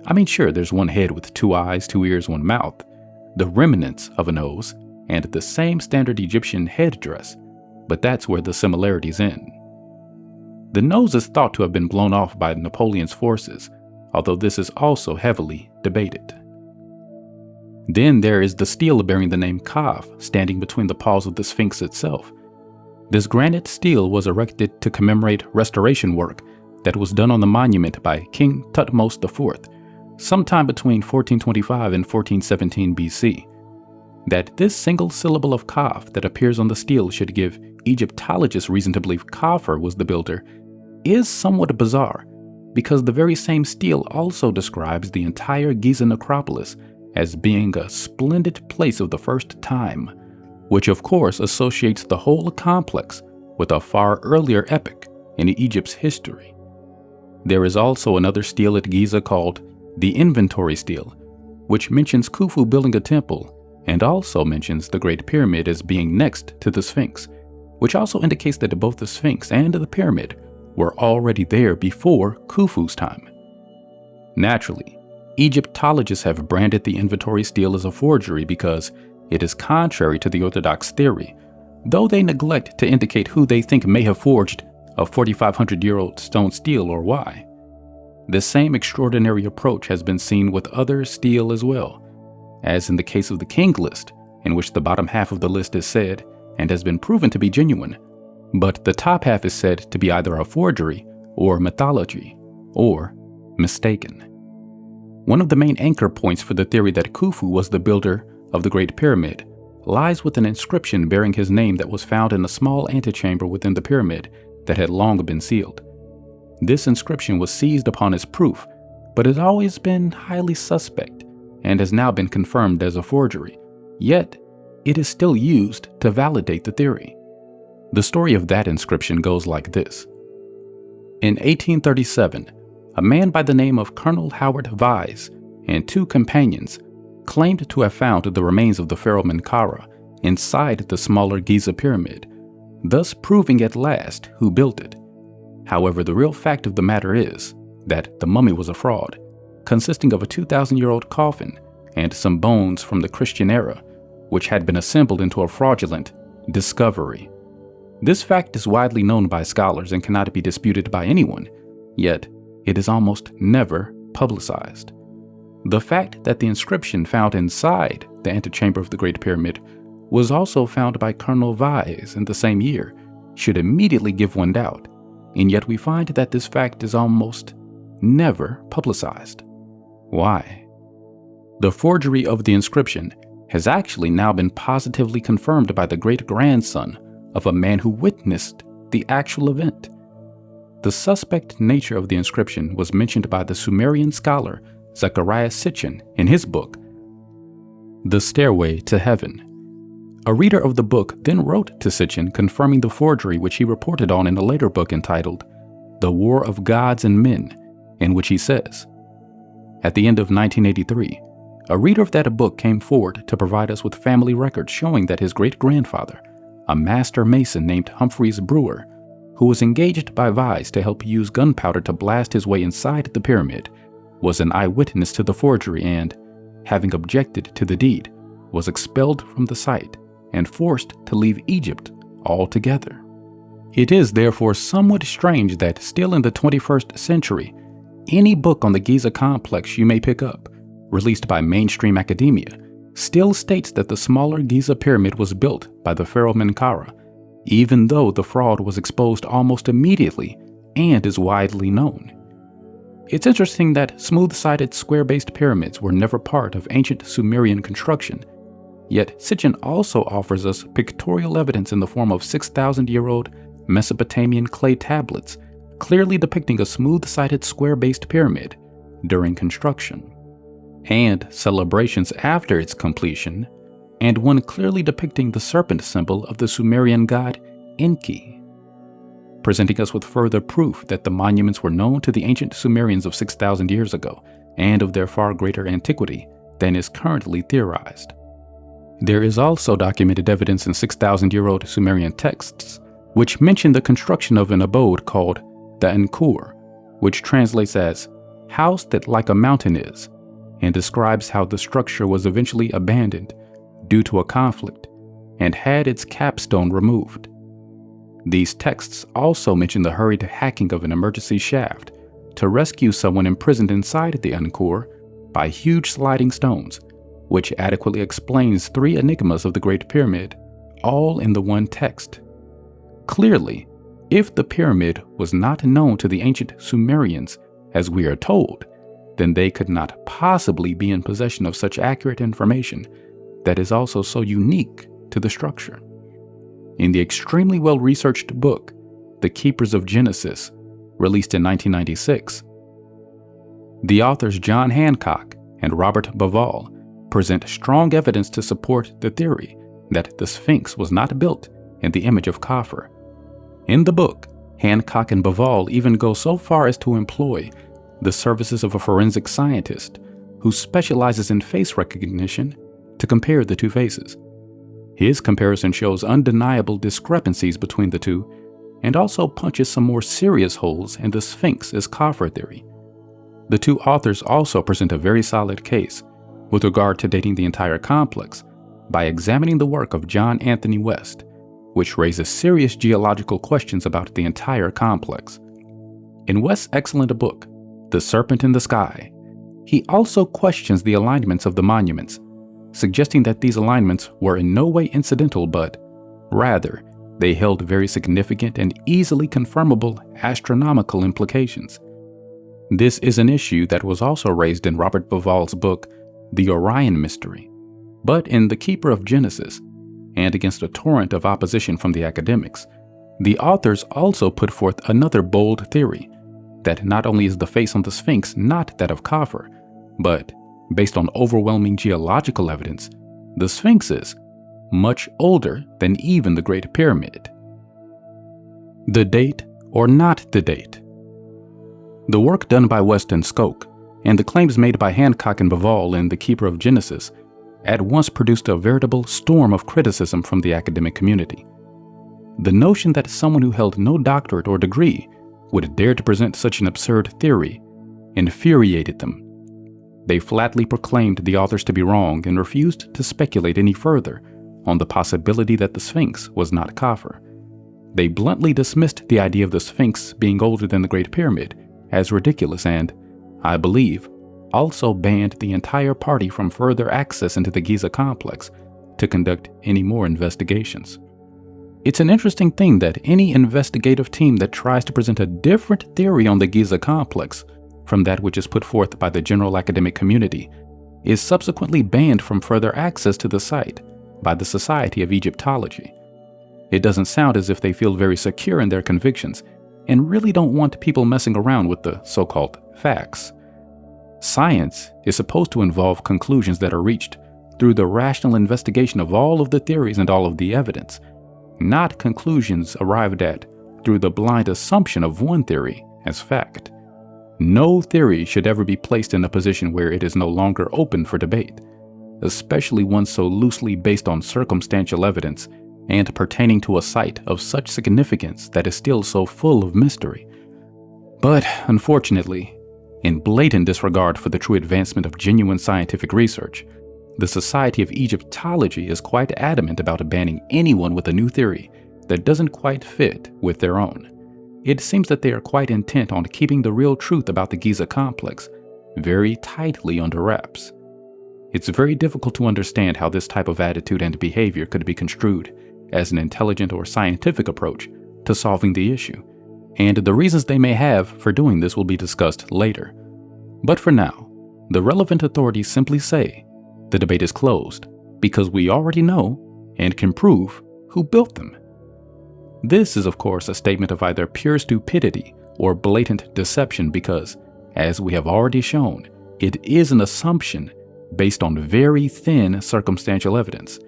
I mean, sure, there's one head with two eyes, two ears, one mouth, the remnants of a nose, and the same standard Egyptian headdress, but that's where the similarities end. The nose is thought to have been blown off by Napoleon's forces, although this is also heavily debated. Then there is the stele bearing the name Kaf standing between the paws of the Sphinx itself. This granite stele was erected to commemorate restoration work that was done on the monument by King Thutmose IV, sometime between 1425 and 1417 BC. That this single syllable of Kaf that appears on the stele should give Egyptologists reason to believe Khafre was the builder is somewhat bizarre, because the very same stele also describes the entire Giza necropolis as being a splendid place of the first time, which of course associates the whole complex with a far earlier epoch in Egypt's history. There is also another stele at Giza called the Inventory Stele, which mentions Khufu building a temple and also mentions the Great Pyramid as being next to the Sphinx, which also indicates that both the Sphinx and the pyramid were already there before Khufu's time. Naturally, Egyptologists have branded the Inventory Stele as a forgery because it is contrary to the orthodox theory, though they neglect to indicate who they think may have forged a 4,500-year-old stone stele or why. The same extraordinary approach has been seen with other stele as well, as in the case of the King list, in which the bottom half of the list is said and has been proven to be genuine, but the top half is said to be either a forgery or mythology, or mistaken. One of the main anchor points for the theory that Khufu was the builder of the Great Pyramid lies with an inscription bearing his name that was found in a small antechamber within the pyramid that had long been sealed. This inscription was seized upon as proof, but has always been highly suspect and has now been confirmed as a forgery, yet it is still used to validate the theory. The story of that inscription goes like this. In 1837, a man by the name of Colonel Howard Vyse and two companions claimed to have found the remains of the pharaoh Menkaure inside the smaller Giza pyramid, thus proving at last who built it. However, the real fact of the matter is that the mummy was a fraud, consisting of a 2,000-year-old coffin and some bones from the Christian era, which had been assembled into a fraudulent discovery. This fact is widely known by scholars and cannot be disputed by anyone, yet it is almost never publicized. The fact that the inscription found inside the antechamber of the Great Pyramid was also found by Colonel Vyse in the same year should immediately give one doubt, and yet we find that this fact is almost never publicized. Why? The forgery of the inscription has actually now been positively confirmed by the great-grandson of a man who witnessed the actual event. The suspect nature of the inscription was mentioned by the Sumerian scholar Zechariah Sitchin in his book, The Stairway to Heaven. A reader of the book then wrote to Sitchin confirming the forgery, which he reported on in a later book entitled The War of Gods and Men, in which he says, at the end of 1983, a reader of that book came forward to provide us with family records showing that his great-grandfather, a master mason named Humphreys Brewer, who was engaged by Vyse to help use gunpowder to blast his way inside the pyramid, was an eyewitness to the forgery and, having objected to the deed, was expelled from the site and forced to leave Egypt altogether. It is therefore somewhat strange that still in the 21st century, any book on the Giza complex you may pick up, released by mainstream academia, still states that the smaller Giza pyramid was built by the pharaoh Menkaure, even though the fraud was exposed almost immediately and is widely known. It's interesting that smooth-sided square-based pyramids were never part of ancient Sumerian construction, yet Sitchin also offers us pictorial evidence in the form of 6,000-year-old Mesopotamian clay tablets clearly depicting a smooth-sided square-based pyramid during construction, and celebrations after its completion, and one clearly depicting the serpent symbol of the Sumerian god Enki, presenting us with further proof that the monuments were known to the ancient Sumerians of 6,000 years ago and of their far greater antiquity than is currently theorized. There is also documented evidence in 6,000-year-old Sumerian texts which mention the construction of an abode called the Ankur, which translates as house that like a mountain is, and describes how the structure was eventually abandoned due to a conflict and had its capstone removed. These texts also mention the hurried hacking of an emergency shaft to rescue someone imprisoned inside the Ankur by huge sliding stones, which adequately explains 3 enigmas of the Great Pyramid, all in the one text. Clearly, if the pyramid was not known to the ancient Sumerians, as we are told, then they could not possibly be in possession of such accurate information that is also so unique to the structure. In the extremely well-researched book, The Keepers of Genesis, released in 1996, the authors John Hancock and Robert Bauval present strong evidence to support the theory that the Sphinx was not built in the image of Khafre. In the book, Hancock and Bauval even go so far as to employ the services of a forensic scientist who specializes in face recognition to compare the two faces. His comparison shows undeniable discrepancies between the two and also punches some more serious holes in the Sphinx as Khafre theory. The two authors also present a very solid case with regard to dating the entire complex by examining the work of John Anthony West, which raises serious geological questions about the entire complex. In West's excellent book, The Serpent in the Sky, he also questions the alignments of the monuments, suggesting that these alignments were in no way incidental, but rather they held very significant and easily confirmable astronomical implications. This is an issue that was also raised in Robert Bauval's book, The Orion Mystery, but in The Keeper of Genesis, and against a torrent of opposition from the academics, the authors also put forth another bold theory that not only is the face on the Sphinx not that of Khafre, but, based on overwhelming geological evidence, the Sphinx is much older than even the Great Pyramid. The date or not the date? The work done by West and Skoke, and the claims made by Hancock and Bauval in The Keeper of Genesis, at once produced a veritable storm of criticism from the academic community. The notion that someone who held no doctorate or degree would dare to present such an absurd theory infuriated them. They flatly proclaimed the authors to be wrong and refused to speculate any further on the possibility that the Sphinx was not Khafre. They bluntly dismissed the idea of the Sphinx being older than the Great Pyramid as ridiculous and, I believe, also banned the entire party from further access into the Giza complex to conduct any more investigations. It's an interesting thing that any investigative team that tries to present a different theory on the Giza complex from that which is put forth by the general academic community is subsequently banned from further access to the site by the Society of Egyptology. It doesn't sound as if they feel very secure in their convictions and really don't want people messing around with the so-called facts. Science is supposed to involve conclusions that are reached through the rational investigation of all of the theories and all of the evidence, not conclusions arrived at through the blind assumption of one theory as fact. No theory should ever be placed in a position where it is no longer open for debate, especially one so loosely based on circumstantial evidence and pertaining to a site of such significance that is still so full of mystery. But, unfortunately, in blatant disregard for the true advancement of genuine scientific research, the Society of Egyptology is quite adamant about banning anyone with a new theory that doesn't quite fit with their own. It seems that they are quite intent on keeping the real truth about the Giza complex very tightly under wraps. It's very difficult to understand how this type of attitude and behavior could be construed as an intelligent or scientific approach to solving the issue, and the reasons they may have for doing this will be discussed later. But for now, the relevant authorities simply say the debate is closed because we already know and can prove who built them. This is, of course, a statement of either pure stupidity or blatant deception because, as we have already shown, it is an assumption based on very thin circumstantial evidence.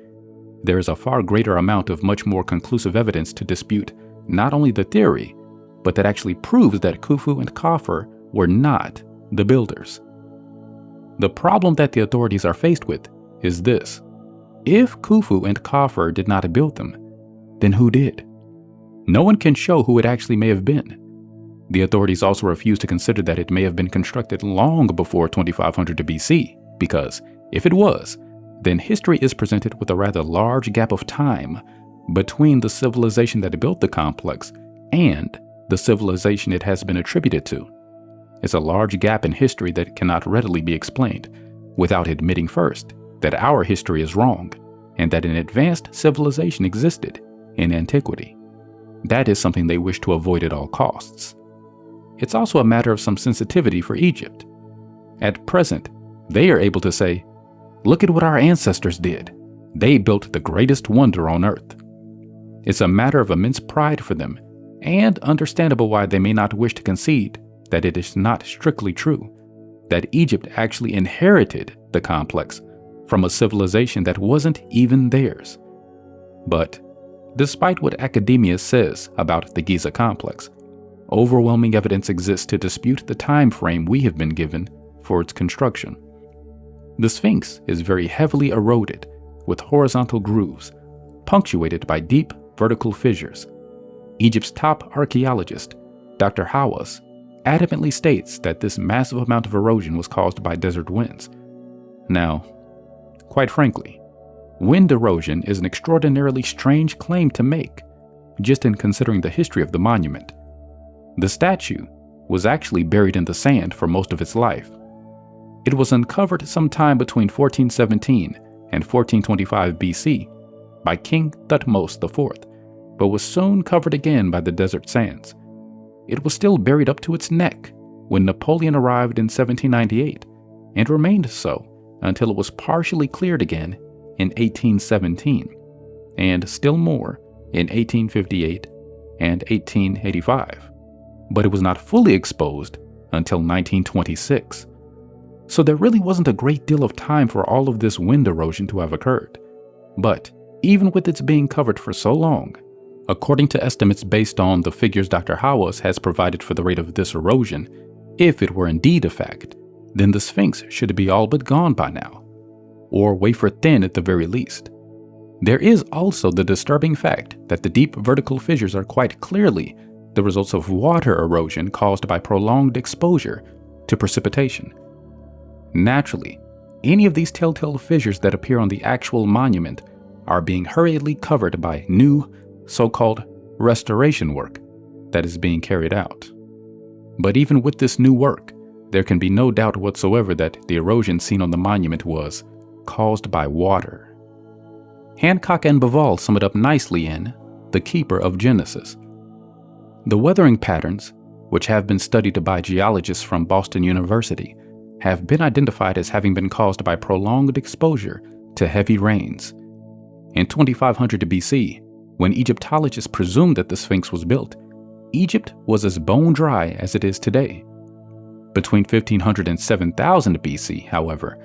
There is a far greater amount of much more conclusive evidence to dispute not only the theory, but that actually proves that Khufu and Khafre were not the builders. The problem that the authorities are faced with is this. If Khufu and Khafre did not build them, then who did? No one can show who it actually may have been. The authorities also refuse to consider that it may have been constructed long before 2500 BC, because if it was, then history is presented with a rather large gap of time between the civilization that built the complex and the civilization it has been attributed to. It's a large gap in history that cannot readily be explained without admitting first that our history is wrong and that an advanced civilization existed in antiquity. That is something they wish to avoid at all costs. It's also a matter of some sensitivity for Egypt. At present, they are able to say, "Look at what our ancestors did. They built the greatest wonder on earth." It's a matter of immense pride for them, and understandable why they may not wish to concede that it is not strictly true that Egypt actually inherited the complex from a civilization that wasn't even theirs. But despite what academia says about the Giza complex, overwhelming evidence exists to dispute the time frame we have been given for its construction. The Sphinx is very heavily eroded with horizontal grooves, punctuated by deep vertical fissures. Egypt's top archaeologist, Dr. Hawass, adamantly states that this massive amount of erosion was caused by desert winds. Now, quite frankly, wind erosion is an extraordinarily strange claim to make, just in considering the history of the monument. The statue was actually buried in the sand for most of its life. It was uncovered sometime between 1417 and 1425 BC by King Thutmose IV, but was soon covered again by the desert sands. It was still buried up to its neck when Napoleon arrived in 1798, and remained so until it was partially cleared again in 1817, and still more in 1858 and 1885. But it was not fully exposed until 1926. So there really wasn't a great deal of time for all of this wind erosion to have occurred. But even with its being covered for so long, according to estimates based on the figures Dr. Hawass has provided for the rate of this erosion, if it were indeed a fact, then the Sphinx should be all but gone by now, or wafer thin at the very least. There is also the disturbing fact that the deep vertical fissures are quite clearly the results of water erosion caused by prolonged exposure to precipitation. Naturally, any of these telltale fissures that appear on the actual monument are being hurriedly covered by new, so-called restoration work that is being carried out. But even with this new work, there can be no doubt whatsoever that the erosion seen on the monument was caused by water. Hancock and Bavall sum it up nicely in The Keeper of Genesis. The weathering patterns, which have been studied by geologists from Boston University, have been identified as having been caused by prolonged exposure to heavy rains. In 2500 BC, when Egyptologists presumed that the Sphinx was built, Egypt was as bone dry as it is today. Between 1500 and 7000 BC, however,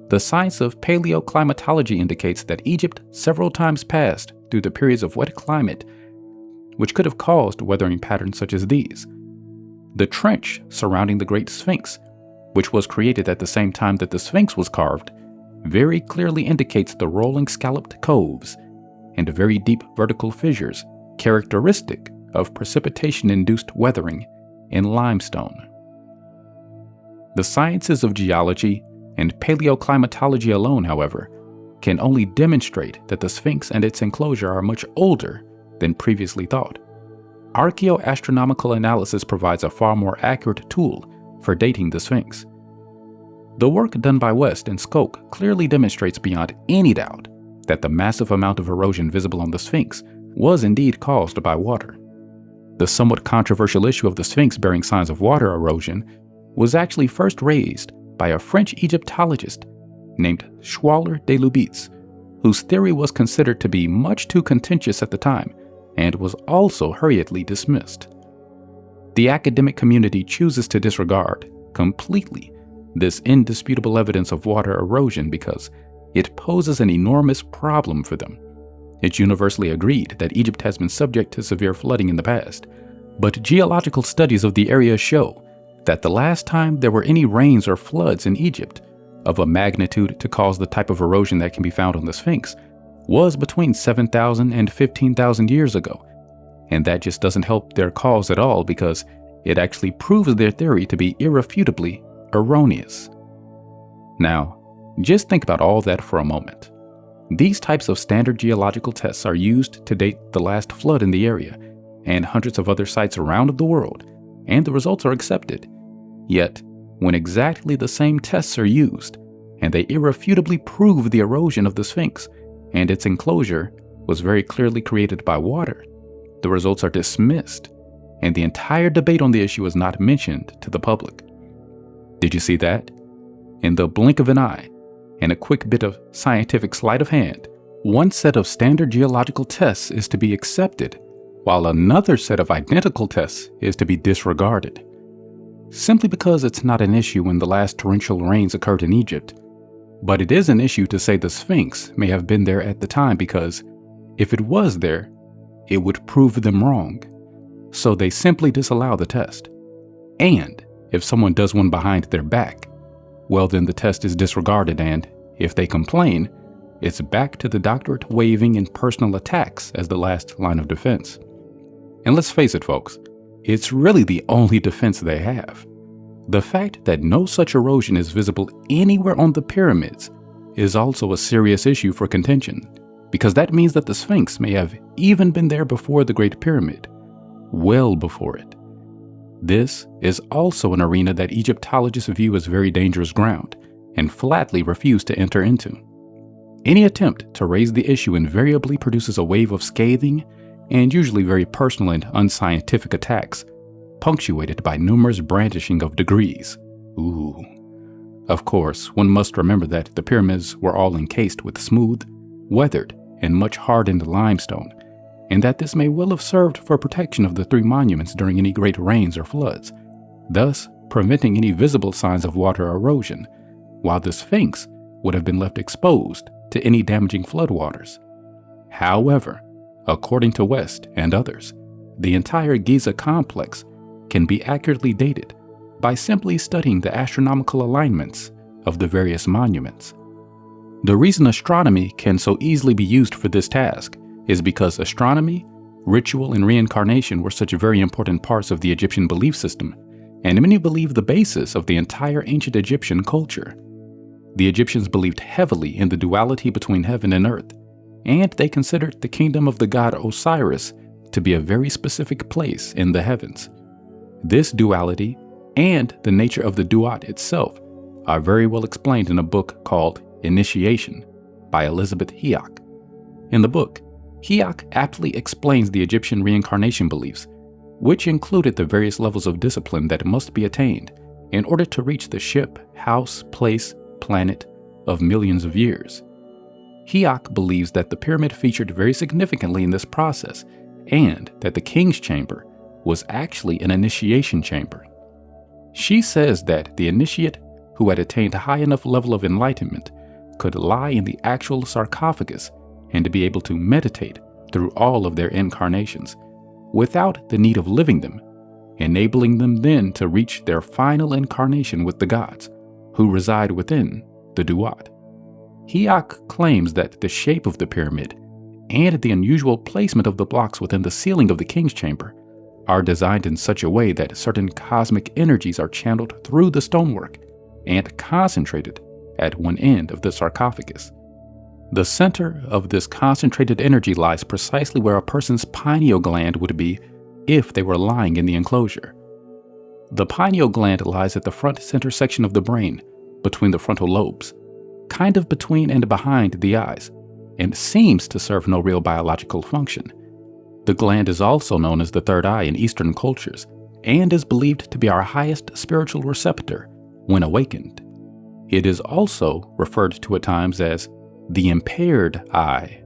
the science of paleoclimatology indicates that Egypt several times passed through the periods of wet climate, which could have caused weathering patterns such as these. The trench surrounding the Great Sphinx, which was created at the same time that the Sphinx was carved, very clearly indicates the rolling scalloped coves and very deep vertical fissures characteristic of precipitation-induced weathering in limestone. The sciences of geology and paleoclimatology alone, however, can only demonstrate that the Sphinx and its enclosure are much older than previously thought. Archaeoastronomical analysis provides a far more accurate tool for dating the Sphinx. The work done by West and Skoke clearly demonstrates beyond any doubt that the massive amount of erosion visible on the Sphinx was indeed caused by water. The somewhat controversial issue of the Sphinx bearing signs of water erosion was actually first raised by a French Egyptologist named Schwaller de Lubitz, whose theory was considered to be much too contentious at the time and was also hurriedly dismissed. The academic community chooses to disregard completely this indisputable evidence of water erosion because it poses an enormous problem for them. It's universally agreed that Egypt has been subject to severe flooding in the past, but geological studies of the area show that the last time there were any rains or floods in Egypt of a magnitude to cause the type of erosion that can be found on the Sphinx was between 7,000 and 15,000 years ago. And that just doesn't help their cause at all because it actually proves their theory to be irrefutably erroneous. Now, just think about all that for a moment. These types of standard geological tests are used to date the last flood in the area and hundreds of other sites around the world, and the results are accepted. Yet, when exactly the same tests are used, and they irrefutably prove the erosion of the Sphinx and its enclosure was very clearly created by water, the results are dismissed, and the entire debate on the issue is not mentioned to the public. Did you see that? In the blink of an eye, and a quick bit of scientific sleight of hand, one set of standard geological tests is to be accepted, while another set of identical tests is to be disregarded. Simply because it's not an issue when the last torrential rains occurred in Egypt, but it is an issue to say the Sphinx may have been there at the time because if it was there, it would prove them wrong. So they simply disallow the test. And if someone does one behind their back, well then the test is disregarded, and if they complain, it's back to the doctorate waving and personal attacks as the last line of defense. And let's face it, folks, it's really the only defense they have. The fact that no such erosion is visible anywhere on the pyramids is also a serious issue for contention, because that means that the Sphinx may have even been there before the Great Pyramid, well before it. This is also an arena that Egyptologists view as very dangerous ground and flatly refuse to enter into. Any attempt to raise the issue invariably produces a wave of scathing and usually very personal and unscientific attacks, punctuated by numerous brandishing of degrees. Ooh. Of course, one must remember that the pyramids were all encased with smooth, weathered, and much hardened limestone, and that this may well have served for protection of the three monuments during any great rains or floods, thus preventing any visible signs of water erosion, while the Sphinx would have been left exposed to any damaging floodwaters. However, according to West and others, the entire Giza complex can be accurately dated by simply studying the astronomical alignments of the various monuments. The reason astronomy can so easily be used for this task is because astronomy, ritual, and reincarnation were such very important parts of the Egyptian belief system, and many believe the basis of the entire ancient Egyptian culture. The Egyptians believed heavily in the duality between heaven and earth, and they considered the kingdom of the god Osiris to be a very specific place in the heavens. This duality and the nature of the duat itself are very well explained in a book called Initiation by Elizabeth Hiok. In the book, Hiok aptly explains the Egyptian reincarnation beliefs, which included the various levels of discipline that must be attained in order to reach the ship, house, place, planet of millions of years. Hiok believes that the pyramid featured very significantly in this process, and that the king's chamber was actually an initiation chamber. She says that the initiate who had attained a high enough level of enlightenment could lie in the actual sarcophagus and to be able to meditate through all of their incarnations without the need of living them, enabling them then to reach their final incarnation with the gods who reside within the duat. Hiok claims that the shape of the pyramid and the unusual placement of the blocks within the ceiling of the king's chamber are designed in such a way that certain cosmic energies are channeled through the stonework and concentrated at one end of the sarcophagus. The center of this concentrated energy lies precisely where a person's pineal gland would be if they were lying in the enclosure. The pineal gland lies at the front center section of the brain, between the frontal lobes, kind of between and behind the eyes, and seems to serve no real biological function. The gland is also known as the third eye in Eastern cultures and is believed to be our highest spiritual receptor when awakened. It is also referred to at times as the impaired eye.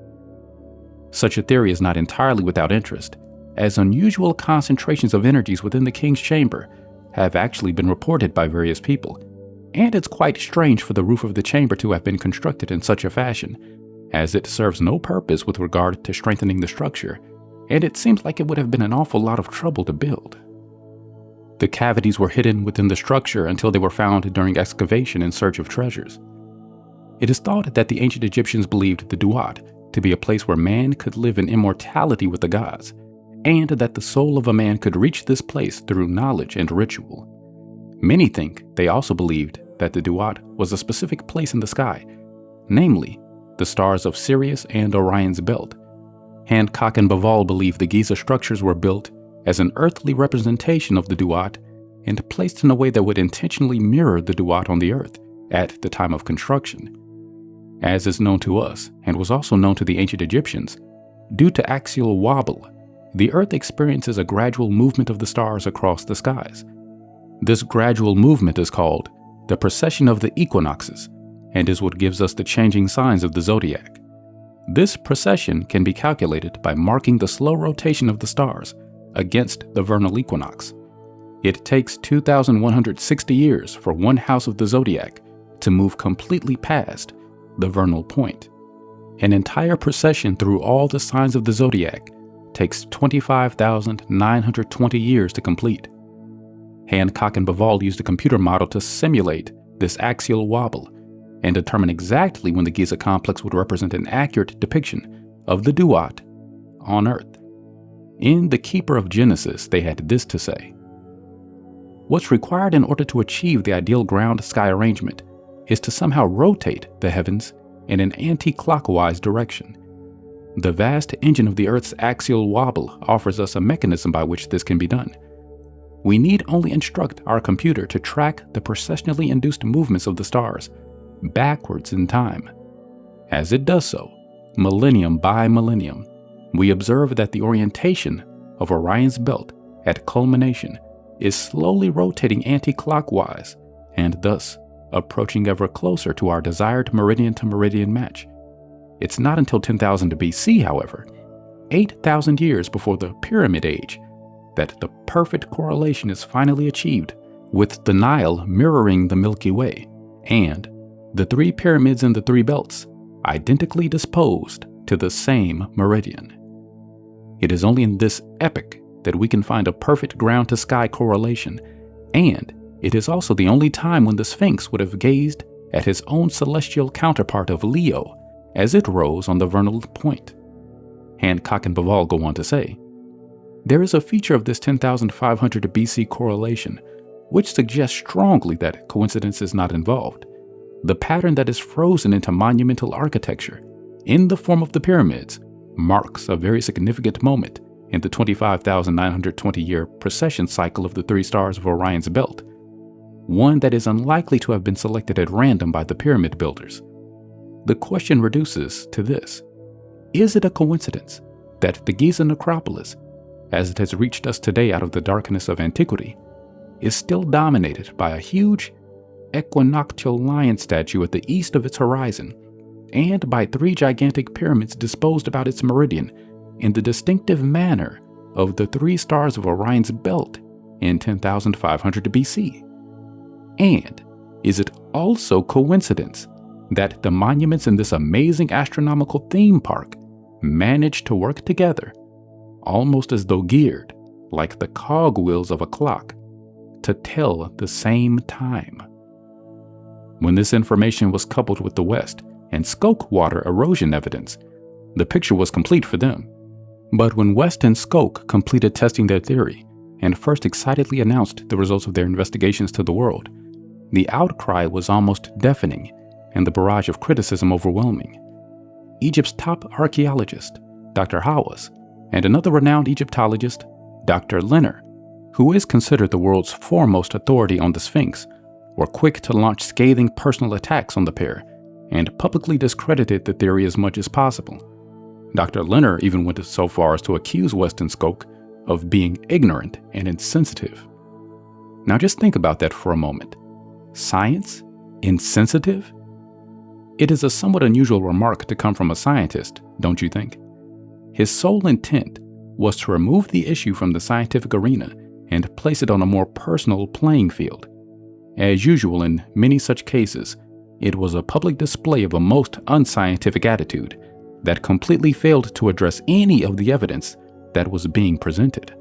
Such a theory is not entirely without interest, as unusual concentrations of energies within the king's chamber have actually been reported by various people, and it's quite strange for the roof of the chamber to have been constructed in such a fashion, as it serves no purpose with regard to strengthening the structure, and it seems like it would have been an awful lot of trouble to build. The cavities were hidden within the structure until they were found during excavation in search of treasures. It is thought that the ancient Egyptians believed the Duat to be a place where man could live in immortality with the gods, and that the soul of a man could reach this place through knowledge and ritual. Many think they also believed that the Duat was a specific place in the sky, namely the stars of Sirius and Orion's belt. Hancock and Bavall believe the Giza structures were built as an earthly representation of the Duat and placed in a way that would intentionally mirror the Duat on the earth at the time of construction. As is known to us, and was also known to the ancient Egyptians, due to axial wobble, the earth experiences a gradual movement of the stars across the skies. This gradual movement is called the precession of the equinoxes, and is what gives us the changing signs of the zodiac. This precession can be calculated by marking the slow rotation of the stars against the vernal equinox. It takes 2,160 years for one house of the zodiac to move completely past the vernal point. An entire precession through all the signs of the zodiac takes 25,920 years to complete. Hancock and Bavall used a computer model to simulate this axial wobble and determine exactly when the Giza complex would represent an accurate depiction of the Duat on Earth. In The Keeper of Genesis, they had this to say: "What's required in order to achieve the ideal ground-sky arrangement is to somehow rotate the heavens in an anti-clockwise direction. The vast engine of the Earth's axial wobble offers us a mechanism by which this can be done. We need only instruct our computer to track the precessionally induced movements of the stars backwards in time. As it does so, millennium by millennium, we observe that the orientation of Orion's belt at culmination is slowly rotating anti-clockwise and thus approaching ever closer to our desired meridian-to-meridian match. It's not until 10,000 BC, however, 8,000 years before the Pyramid Age, that the perfect correlation is finally achieved, with the Nile mirroring the Milky Way, and the three pyramids in the three belts identically disposed to the same meridian. It is only in this epoch that we can find a perfect ground-to-sky correlation, and it is also the only time when the Sphinx would have gazed at his own celestial counterpart of Leo as it rose on the vernal point." Hancock and Bavall go on to say, "There is a feature of this 10,500 BC correlation which suggests strongly that coincidence is not involved. The pattern that is frozen into monumental architecture in the form of the pyramids marks a very significant moment in the 25,920-year precession cycle of the three stars of Orion's belt, one that is unlikely to have been selected at random by the pyramid builders. The question reduces to this: is it a coincidence that the Giza necropolis, as it has reached us today out of the darkness of antiquity, is still dominated by a huge equinoctial lion statue at the east of its horizon, and by three gigantic pyramids disposed about its meridian in the distinctive manner of the three stars of Orion's belt in 10,500 BC? And is it also coincidence that the monuments in this amazing astronomical theme park managed to work together, almost as though geared, like the cogwheels of a clock, to tell the same time?" When this information was coupled with the West and Skoke water erosion evidence, the picture was complete for them. But when West and Skoke completed testing their theory and first excitedly announced the results of their investigations to the world, the outcry was almost deafening and the barrage of criticism overwhelming. Egypt's top archaeologist, Dr. Hawass, and another renowned Egyptologist, Dr. Lenner, who is considered the world's foremost authority on the Sphinx, were quick to launch scathing personal attacks on the pair and publicly discredited the theory as much as possible. Dr. Leonard even went so far as to accuse West and Skoke of being ignorant and insensitive. Now just think about that for a moment. Science? Insensitive? It is a somewhat unusual remark to come from a scientist, don't you think? His sole intent was to remove the issue from the scientific arena and place it on a more personal playing field. As usual in many such cases, it was a public display of a most unscientific attitude that completely failed to address any of the evidence that was being presented.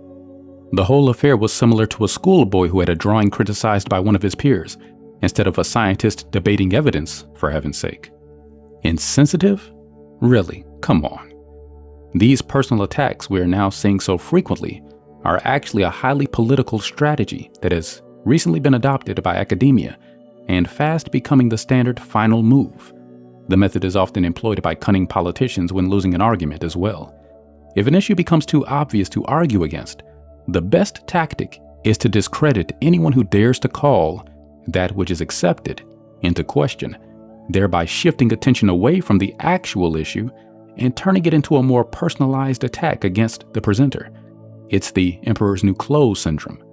The whole affair was similar to a schoolboy who had a drawing criticized by one of his peers, instead of a scientist debating evidence, for heaven's sake. Insensitive? Really? Come on. These personal attacks we are now seeing so frequently are actually a highly political strategy that has recently been adopted by academia and fast becoming the standard final move. The method is often employed by cunning politicians when losing an argument as well. If an issue becomes too obvious to argue against, the best tactic is to discredit anyone who dares to call that which is accepted into question, thereby shifting attention away from the actual issue and turning it into a more personalized attack against the presenter. It's the Emperor's New Clothes syndrome.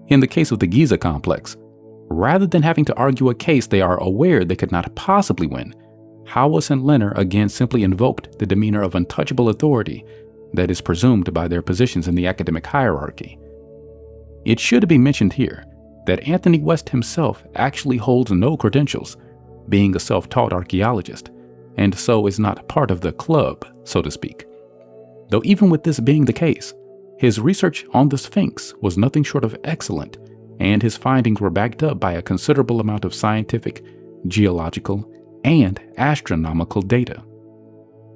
In the case of the Giza complex, rather than having to argue a case they are aware they could not possibly win, Hawass and Leonard again simply invoked the demeanor of untouchable authority that is presumed by their positions in the academic hierarchy. It should be mentioned here that Anthony West himself actually holds no credentials, being a self-taught archaeologist, and so is not part of the club, so to speak. Though even with this being the case, his research on the Sphinx was nothing short of excellent, and his findings were backed up by a considerable amount of scientific, geological, and astronomical data.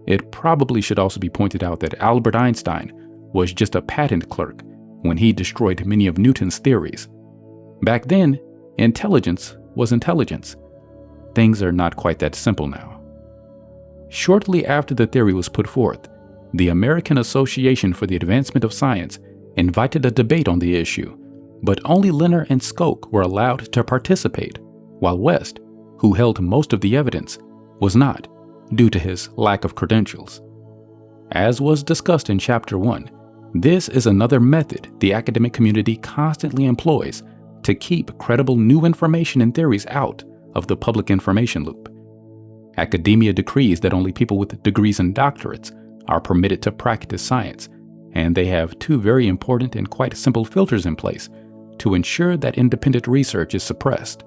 It probably should also be pointed out that Albert Einstein was just a patent clerk when he destroyed many of Newton's theories. Back then, intelligence was intelligence. Things are not quite that simple now. Shortly after the theory was put forth, the American Association for the Advancement of Science invited a debate on the issue, but only Leonard and Skoke were allowed to participate, while West, who held most of the evidence, was not, due to his lack of credentials. As was discussed in Chapter 1, this is another method the academic community constantly employs to keep credible new information and theories out of the public information loop. Academia decrees that only people with degrees and doctorates are permitted to practice science, and they have two very important and quite simple filters in place to ensure that independent research is suppressed.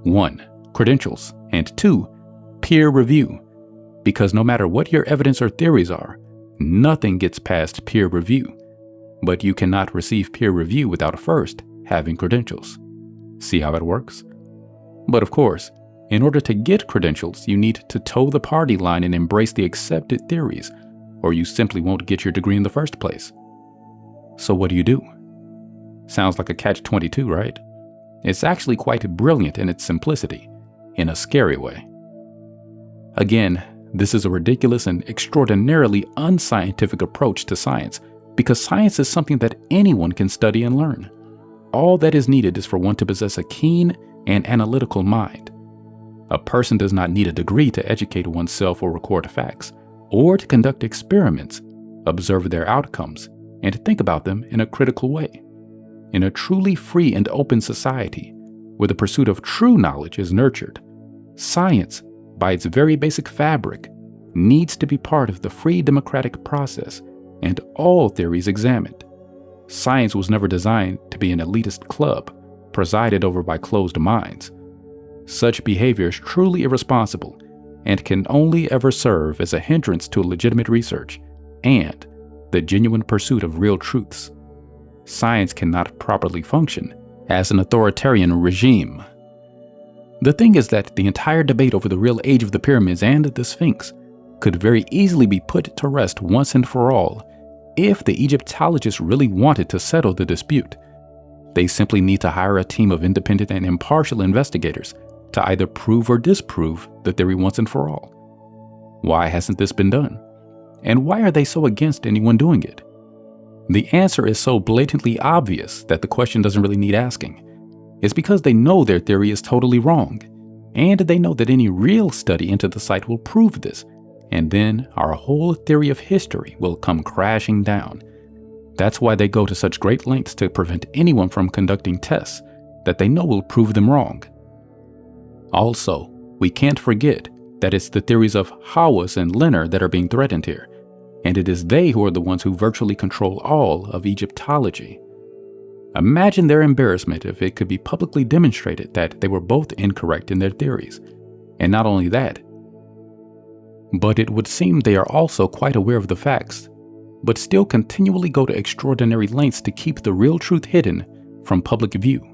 1. Credentials, and 2. Peer review. Because no matter what your evidence or theories are, nothing gets past peer review. But you cannot receive peer review without first having credentials. See how it works? But of course, in order to get credentials, you need to toe the party line and embrace the accepted theories, or you simply won't get your degree in the first place. So what do? Sounds like a catch-22, right? It's actually quite brilliant in its simplicity, in a scary way. Again, this is a ridiculous and extraordinarily unscientific approach to science, because science is something that anyone can study and learn. All that is needed is for one to possess a keen and analytical mind. A person does not need a degree to educate oneself or record facts, or to conduct experiments, observe their outcomes, and think about them in a critical way. In a truly free and open society, where the pursuit of true knowledge is nurtured, science, by its very basic fabric, needs to be part of the free democratic process and all theories examined. Science was never designed to be an elitist club presided over by closed minds. Such behavior is truly irresponsible and can only ever serve as a hindrance to legitimate research and the genuine pursuit of real truths. Science cannot properly function as an authoritarian regime. The thing is that the entire debate over the real age of the pyramids and the Sphinx could very easily be put to rest once and for all if the Egyptologists really wanted to settle the dispute. They simply need to hire a team of independent and impartial investigators to either prove or disprove the theory once and for all. Why hasn't this been done? And why are they so against anyone doing it? The answer is so blatantly obvious that the question doesn't really need asking. It's because they know their theory is totally wrong, and they know that any real study into the site will prove this, and then our whole theory of history will come crashing down. That's why they go to such great lengths to prevent anyone from conducting tests that they know will prove them wrong. Also, we can't forget that it's the theories of Hawass and Leonard that are being threatened here, and it is they who are the ones who virtually control all of Egyptology. Imagine their embarrassment if it could be publicly demonstrated that they were both incorrect in their theories. And not only that, but it would seem they are also quite aware of the facts, but still continually go to extraordinary lengths to keep the real truth hidden from public view.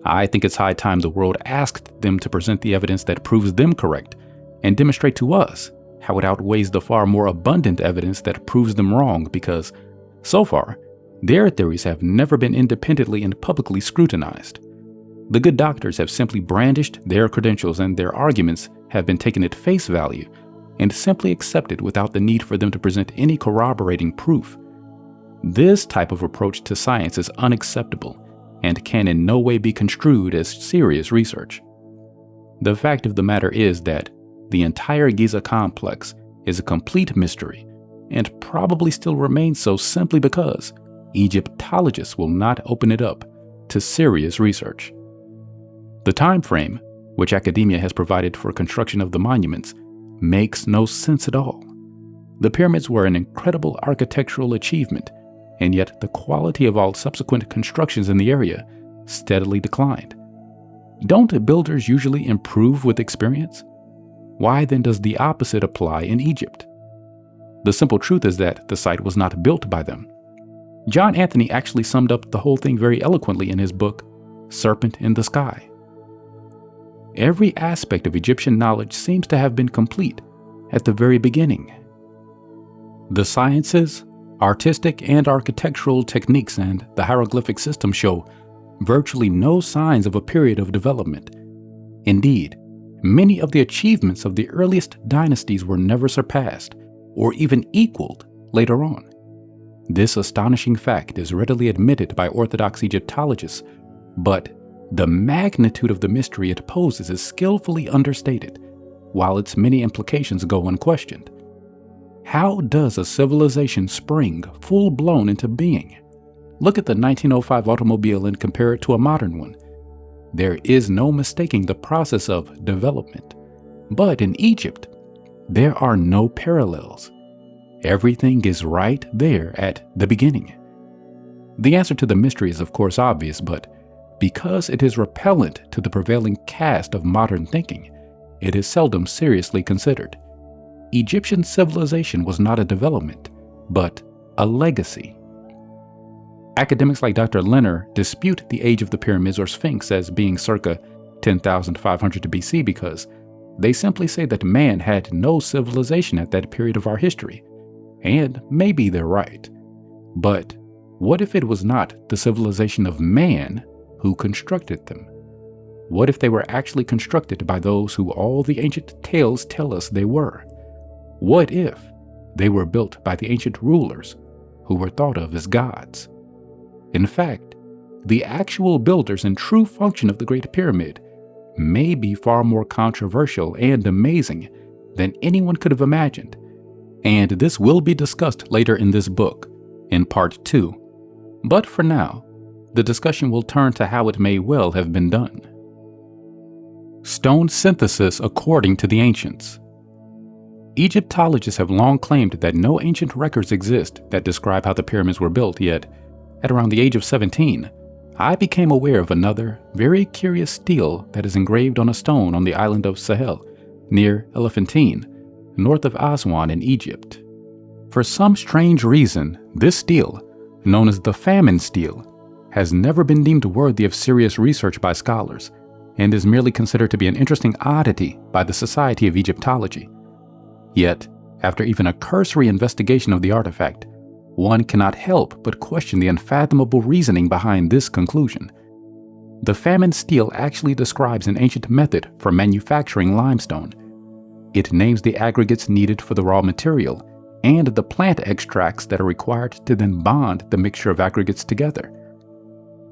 I think it's high time the world asked them to present the evidence that proves them correct and demonstrate to us how it outweighs the far more abundant evidence that proves them wrong, because so far, their theories have never been independently and publicly scrutinized. The good doctors have simply brandished their credentials, and their arguments have been taken at face value and simply accepted without the need for them to present any corroborating proof. This type of approach to science is unacceptable and can in no way be construed as serious research. The fact of the matter is that the entire Giza complex is a complete mystery, and probably still remains so simply because Egyptologists will not open it up to serious research. The time frame, which academia has provided for construction of the monuments, makes no sense at all. The pyramids were an incredible architectural achievement, and yet the quality of all subsequent constructions in the area steadily declined. Don't builders usually improve with experience? Why then does the opposite apply in Egypt? The simple truth is that the site was not built by them. John Anthony actually summed up the whole thing very eloquently in his book, Serpent in the Sky. Every aspect of Egyptian knowledge seems to have been complete at the very beginning. The sciences, artistic and architectural techniques, and the hieroglyphic system show virtually no signs of a period of development. Indeed, many of the achievements of the earliest dynasties were never surpassed or even equaled later on. This astonishing fact is readily admitted by Orthodox Egyptologists, but the magnitude of the mystery it poses is skillfully understated, while its many implications go unquestioned. How does a civilization spring full-blown into being? Look at the 1905 automobile and compare it to a modern one. There is no mistaking the process of development. But in Egypt, there are no parallels. Everything is right there at the beginning. The answer to the mystery is of course obvious, but because it is repellent to the prevailing cast of modern thinking, it is seldom seriously considered. Egyptian civilization was not a development, but a legacy. Academics like Dr. Leonard dispute the age of the pyramids or Sphinx as being circa 10,500 BC because they simply say that man had no civilization at that period of our history. And maybe they're right. But what if it was not the civilization of man who constructed them? What if they were actually constructed by those who all the ancient tales tell us they were? What if they were built by the ancient rulers who were thought of as gods? In fact, the actual builders and true function of the Great Pyramid may be far more controversial and amazing than anyone could have imagined. And this will be discussed later in this book, in part 2. But for now, the discussion will turn to how it may well have been done. Stone synthesis according to the ancients. Egyptologists have long claimed that no ancient records exist that describe how the pyramids were built, yet, at around the age of 17, I became aware of another, very curious stele that is engraved on a stone on the island of Sahel, near Elephantine, north of Aswan in Egypt. For some strange reason, this stele, known as the famine stele, has never been deemed worthy of serious research by scholars, and is merely considered to be an interesting oddity by the Society of Egyptology. Yet, after even a cursory investigation of the artifact, one cannot help but question the unfathomable reasoning behind this conclusion. The famine stele actually describes an ancient method for manufacturing limestone. It names the aggregates needed for the raw material and the plant extracts that are required to then bond the mixture of aggregates together.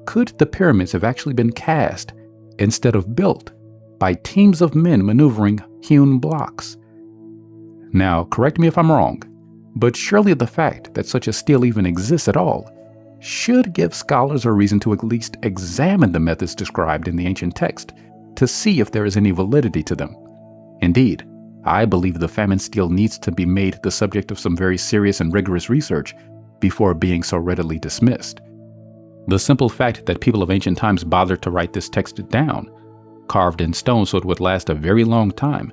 Could the pyramids have actually been cast instead of built by teams of men maneuvering hewn blocks? Now, correct me if I'm wrong, but surely the fact that such a stele even exists at all should give scholars a reason to at least examine the methods described in the ancient text to see if there is any validity to them. Indeed, I believe the famine stele needs to be made the subject of some very serious and rigorous research before being so readily dismissed. The simple fact that people of ancient times bothered to write this text down, carved in stone so it would last a very long time,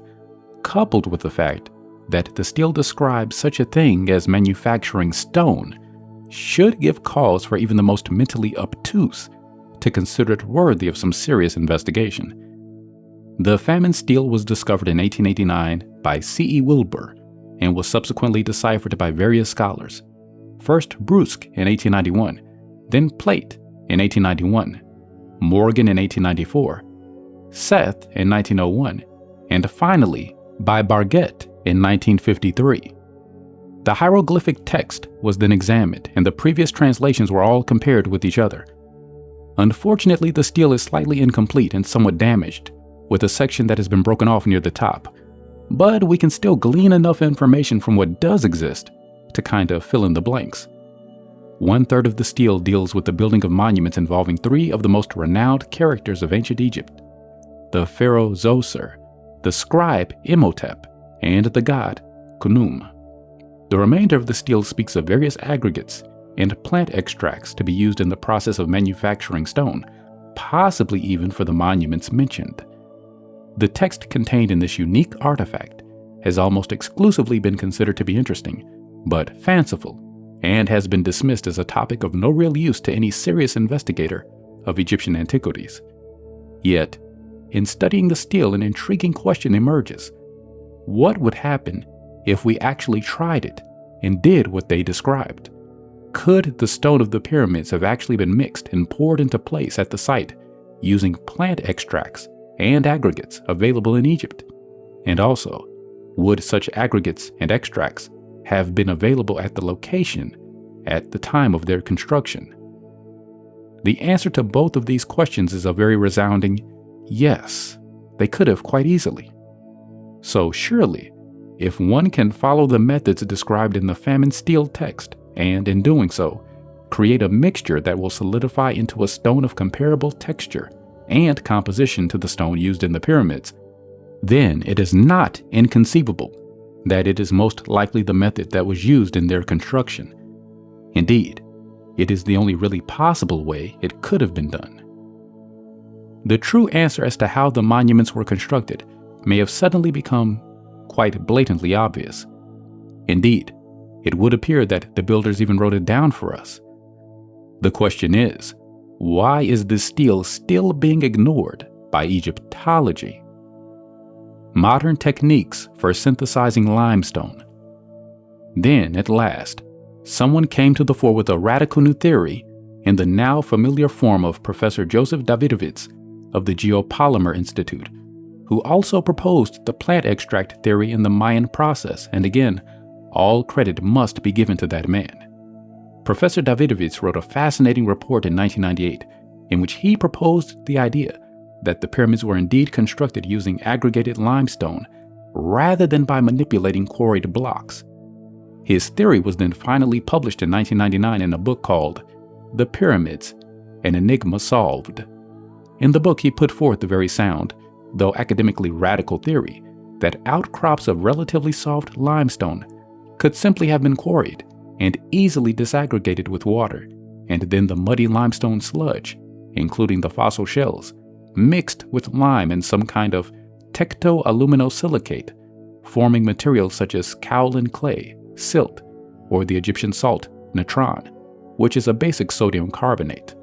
coupled with the fact that the stele describes such a thing as manufacturing stone, should give cause for even the most mentally obtuse to consider it worthy of some serious investigation. The famine stele was discovered in 1889 by C.E. Wilbur and was subsequently deciphered by various scholars. First Brusque in 1891, then Plate in 1891, Morgan in 1894, Seth in 1901, and finally by Barguet in 1953. The hieroglyphic text was then examined and the previous translations were all compared with each other. Unfortunately, the stele is slightly incomplete and somewhat damaged, with a section that has been broken off near the top, but we can still glean enough information from what does exist to kind of fill in the blanks. 1/3 of the stele deals with the building of monuments involving 3 of the most renowned characters of ancient Egypt: the pharaoh Zoser, the scribe Imhotep, and the god Khnum. The remainder of the stele speaks of various aggregates and plant extracts to be used in the process of manufacturing stone, possibly even for the monuments mentioned. The text contained in this unique artifact has almost exclusively been considered to be interesting, but fanciful, and has been dismissed as a topic of no real use to any serious investigator of Egyptian antiquities. Yet, in studying the stele, an intriguing question emerges. What would happen if we actually tried it and did what they described? Could the stone of the pyramids have actually been mixed and poured into place at the site using plant extracts and aggregates available in Egypt? And also, would such aggregates and extracts have been available at the location at the time of their construction? The answer to both of these questions is a very resounding yes, they could have quite easily. So surely, if one can follow the methods described in the famine stele text, and in doing so, create a mixture that will solidify into a stone of comparable texture and composition to the stone used in the pyramids, then it is not inconceivable that it is most likely the method that was used in their construction. Indeed, it is the only really possible way it could have been done. The true answer as to how the monuments were constructed may have suddenly become quite blatantly obvious. Indeed, it would appear that the builders even wrote it down for us. The question is, why is this stele still being ignored by Egyptology? Modern techniques for synthesizing limestone. Then, at last, someone came to the fore with a radical new theory in the now familiar form of Professor Joseph Davidovits of the Geopolymer Institute, who also proposed the plant extract theory in the Mayan process, and again, all credit must be given to that man. Professor Davidovits wrote a fascinating report in 1998 in which he proposed the idea that the pyramids were indeed constructed using aggregated limestone rather than by manipulating quarried blocks. His theory was then finally published in 1999 in a book called The Pyramids, An Enigma Solved. In the book, he put forth the very sound, though academically radical theory, that outcrops of relatively soft limestone could simply have been quarried and easily disaggregated with water, and then the muddy limestone sludge, including the fossil shells, mixed with lime and some kind of tecto-aluminosilicate, forming materials such as kaolin clay, silt, or the Egyptian salt natron, which is a basic sodium carbonate.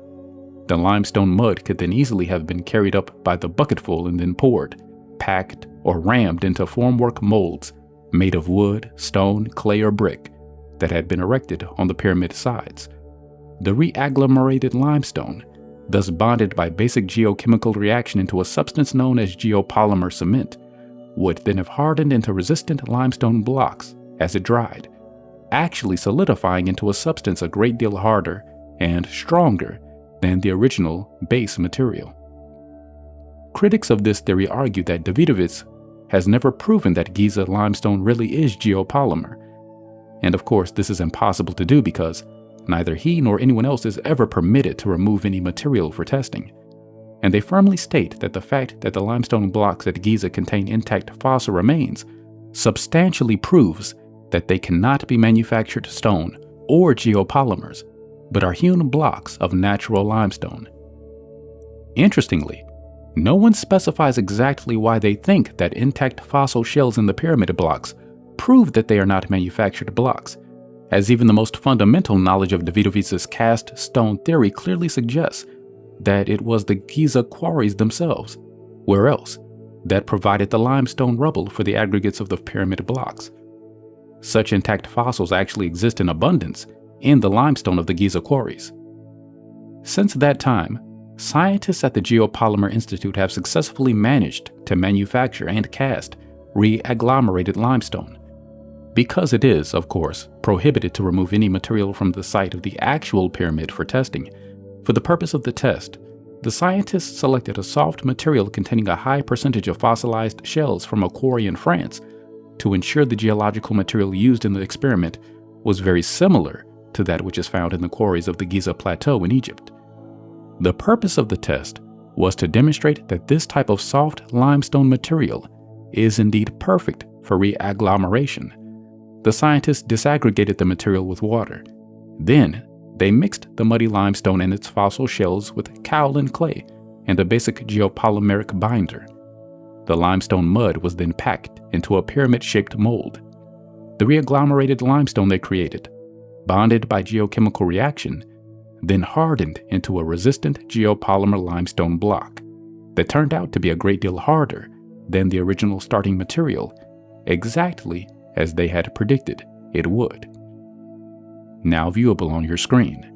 The limestone mud could then easily have been carried up by the bucketful and then poured, packed, or rammed into formwork molds made of wood, stone, clay, or brick that had been erected on the pyramid sides. The reagglomerated limestone, thus bonded by basic geochemical reaction into a substance known as geopolymer cement, would then have hardened into resistant limestone blocks as it dried, actually solidifying into a substance a great deal harder and stronger than the original base material. Critics of this theory argue that Davidovits has never proven that Giza limestone really is geopolymer. And of course, this is impossible to do because neither he nor anyone else is ever permitted to remove any material for testing. And they firmly state that the fact that the limestone blocks at Giza contain intact fossil remains substantially proves that they cannot be manufactured stone or geopolymers, but are hewn blocks of natural limestone. Interestingly, no one specifies exactly why they think that intact fossil shells in the pyramid blocks prove that they are not manufactured blocks, as even the most fundamental knowledge of Davidovitz's cast stone theory clearly suggests that it was the Giza quarries themselves, where else, that provided the limestone rubble for the aggregates of the pyramid blocks. Such intact fossils actually exist in abundance in the limestone of the Giza quarries. Since that time, scientists at the Geopolymer Institute have successfully managed to manufacture and cast re-agglomerated limestone. Because it is, of course, prohibited to remove any material from the site of the actual pyramid for testing, for the purpose of the test, the scientists selected a soft material containing a high percentage of fossilized shells from a quarry in France to ensure the geological material used in the experiment was very similar to that which is found in the quarries of the Giza Plateau in Egypt. The purpose of the test was to demonstrate that this type of soft limestone material is indeed perfect for re-agglomeration. The scientists disaggregated the material with water. Then, they mixed the muddy limestone and its fossil shells with kaolin clay and a basic geopolymeric binder. The limestone mud was then packed into a pyramid-shaped mold. The re-agglomerated limestone they created, bonded by geochemical reaction, then hardened into a resistant geopolymer limestone block that turned out to be a great deal harder than the original starting material, exactly as they had predicted it would. Now viewable on your screen.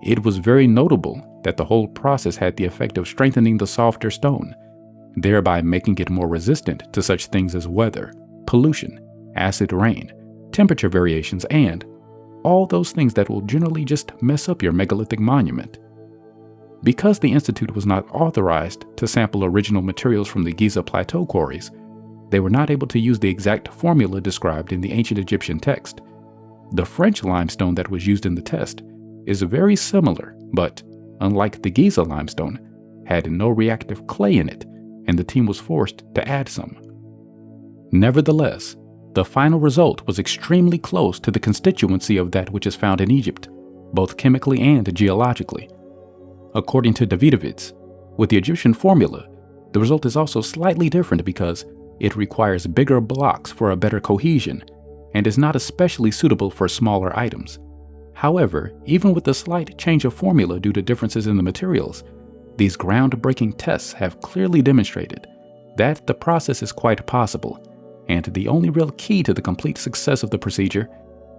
It was very notable that the whole process had the effect of strengthening the softer stone, thereby making it more resistant to such things as weather, pollution, acid rain, temperature variations, and all those things that will generally just mess up your megalithic monument. Because the Institute was not authorized to sample original materials from the Giza Plateau quarries, they were not able to use the exact formula described in the ancient Egyptian text. The French limestone that was used in the test is very similar, but, unlike the Giza limestone, had no reactive clay in it, and the team was forced to add some. Nevertheless, the final result was extremely close to the constituency of that which is found in Egypt, both chemically and geologically. According to Davidovitz, with the Egyptian formula, the result is also slightly different because it requires bigger blocks for a better cohesion and is not especially suitable for smaller items. However, even with the slight change of formula due to differences in the materials, these groundbreaking tests have clearly demonstrated that the process is quite possible, and the only real key to the complete success of the procedure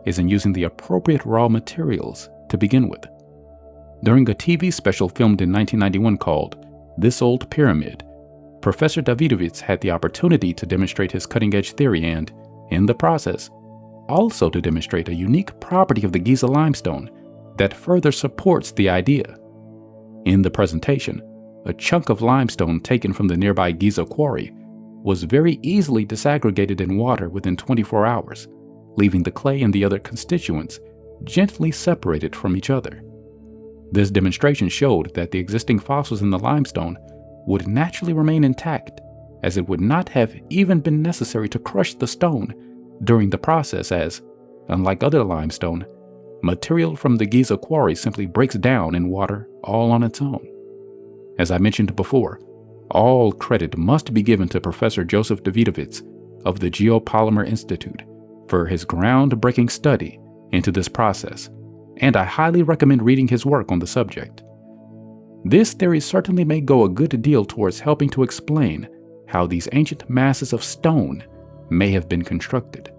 is in using the appropriate raw materials to begin with. During a TV special filmed in 1991 called This Old Pyramid, Professor Davidovitz had the opportunity to demonstrate his cutting-edge theory and, in the process, also to demonstrate a unique property of the Giza limestone that further supports the idea. In the presentation, a chunk of limestone taken from the nearby Giza quarry was very easily disaggregated in water within 24 hours, leaving the clay and the other constituents gently separated from each other. This demonstration showed that the existing fossils in the limestone would naturally remain intact, as it would not have even been necessary to crush the stone during the process as, unlike other limestone, material from the Giza quarry simply breaks down in water all on its own. As I mentioned before, all credit must be given to Professor Joseph Davidovitz of the Geopolymer Institute for his groundbreaking study into this process, and I highly recommend reading his work on the subject. This theory certainly may go a good deal towards helping to explain how these ancient masses of stone may have been constructed.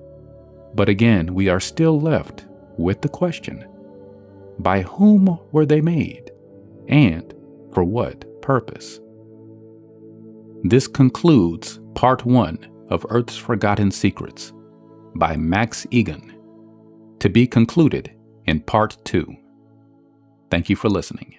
But again, we are still left with the question: by whom were they made, and for what purpose? This concludes Part 1 of Earth's Forgotten Secrets by Max Igan, to be concluded in Part 2. Thank you for listening.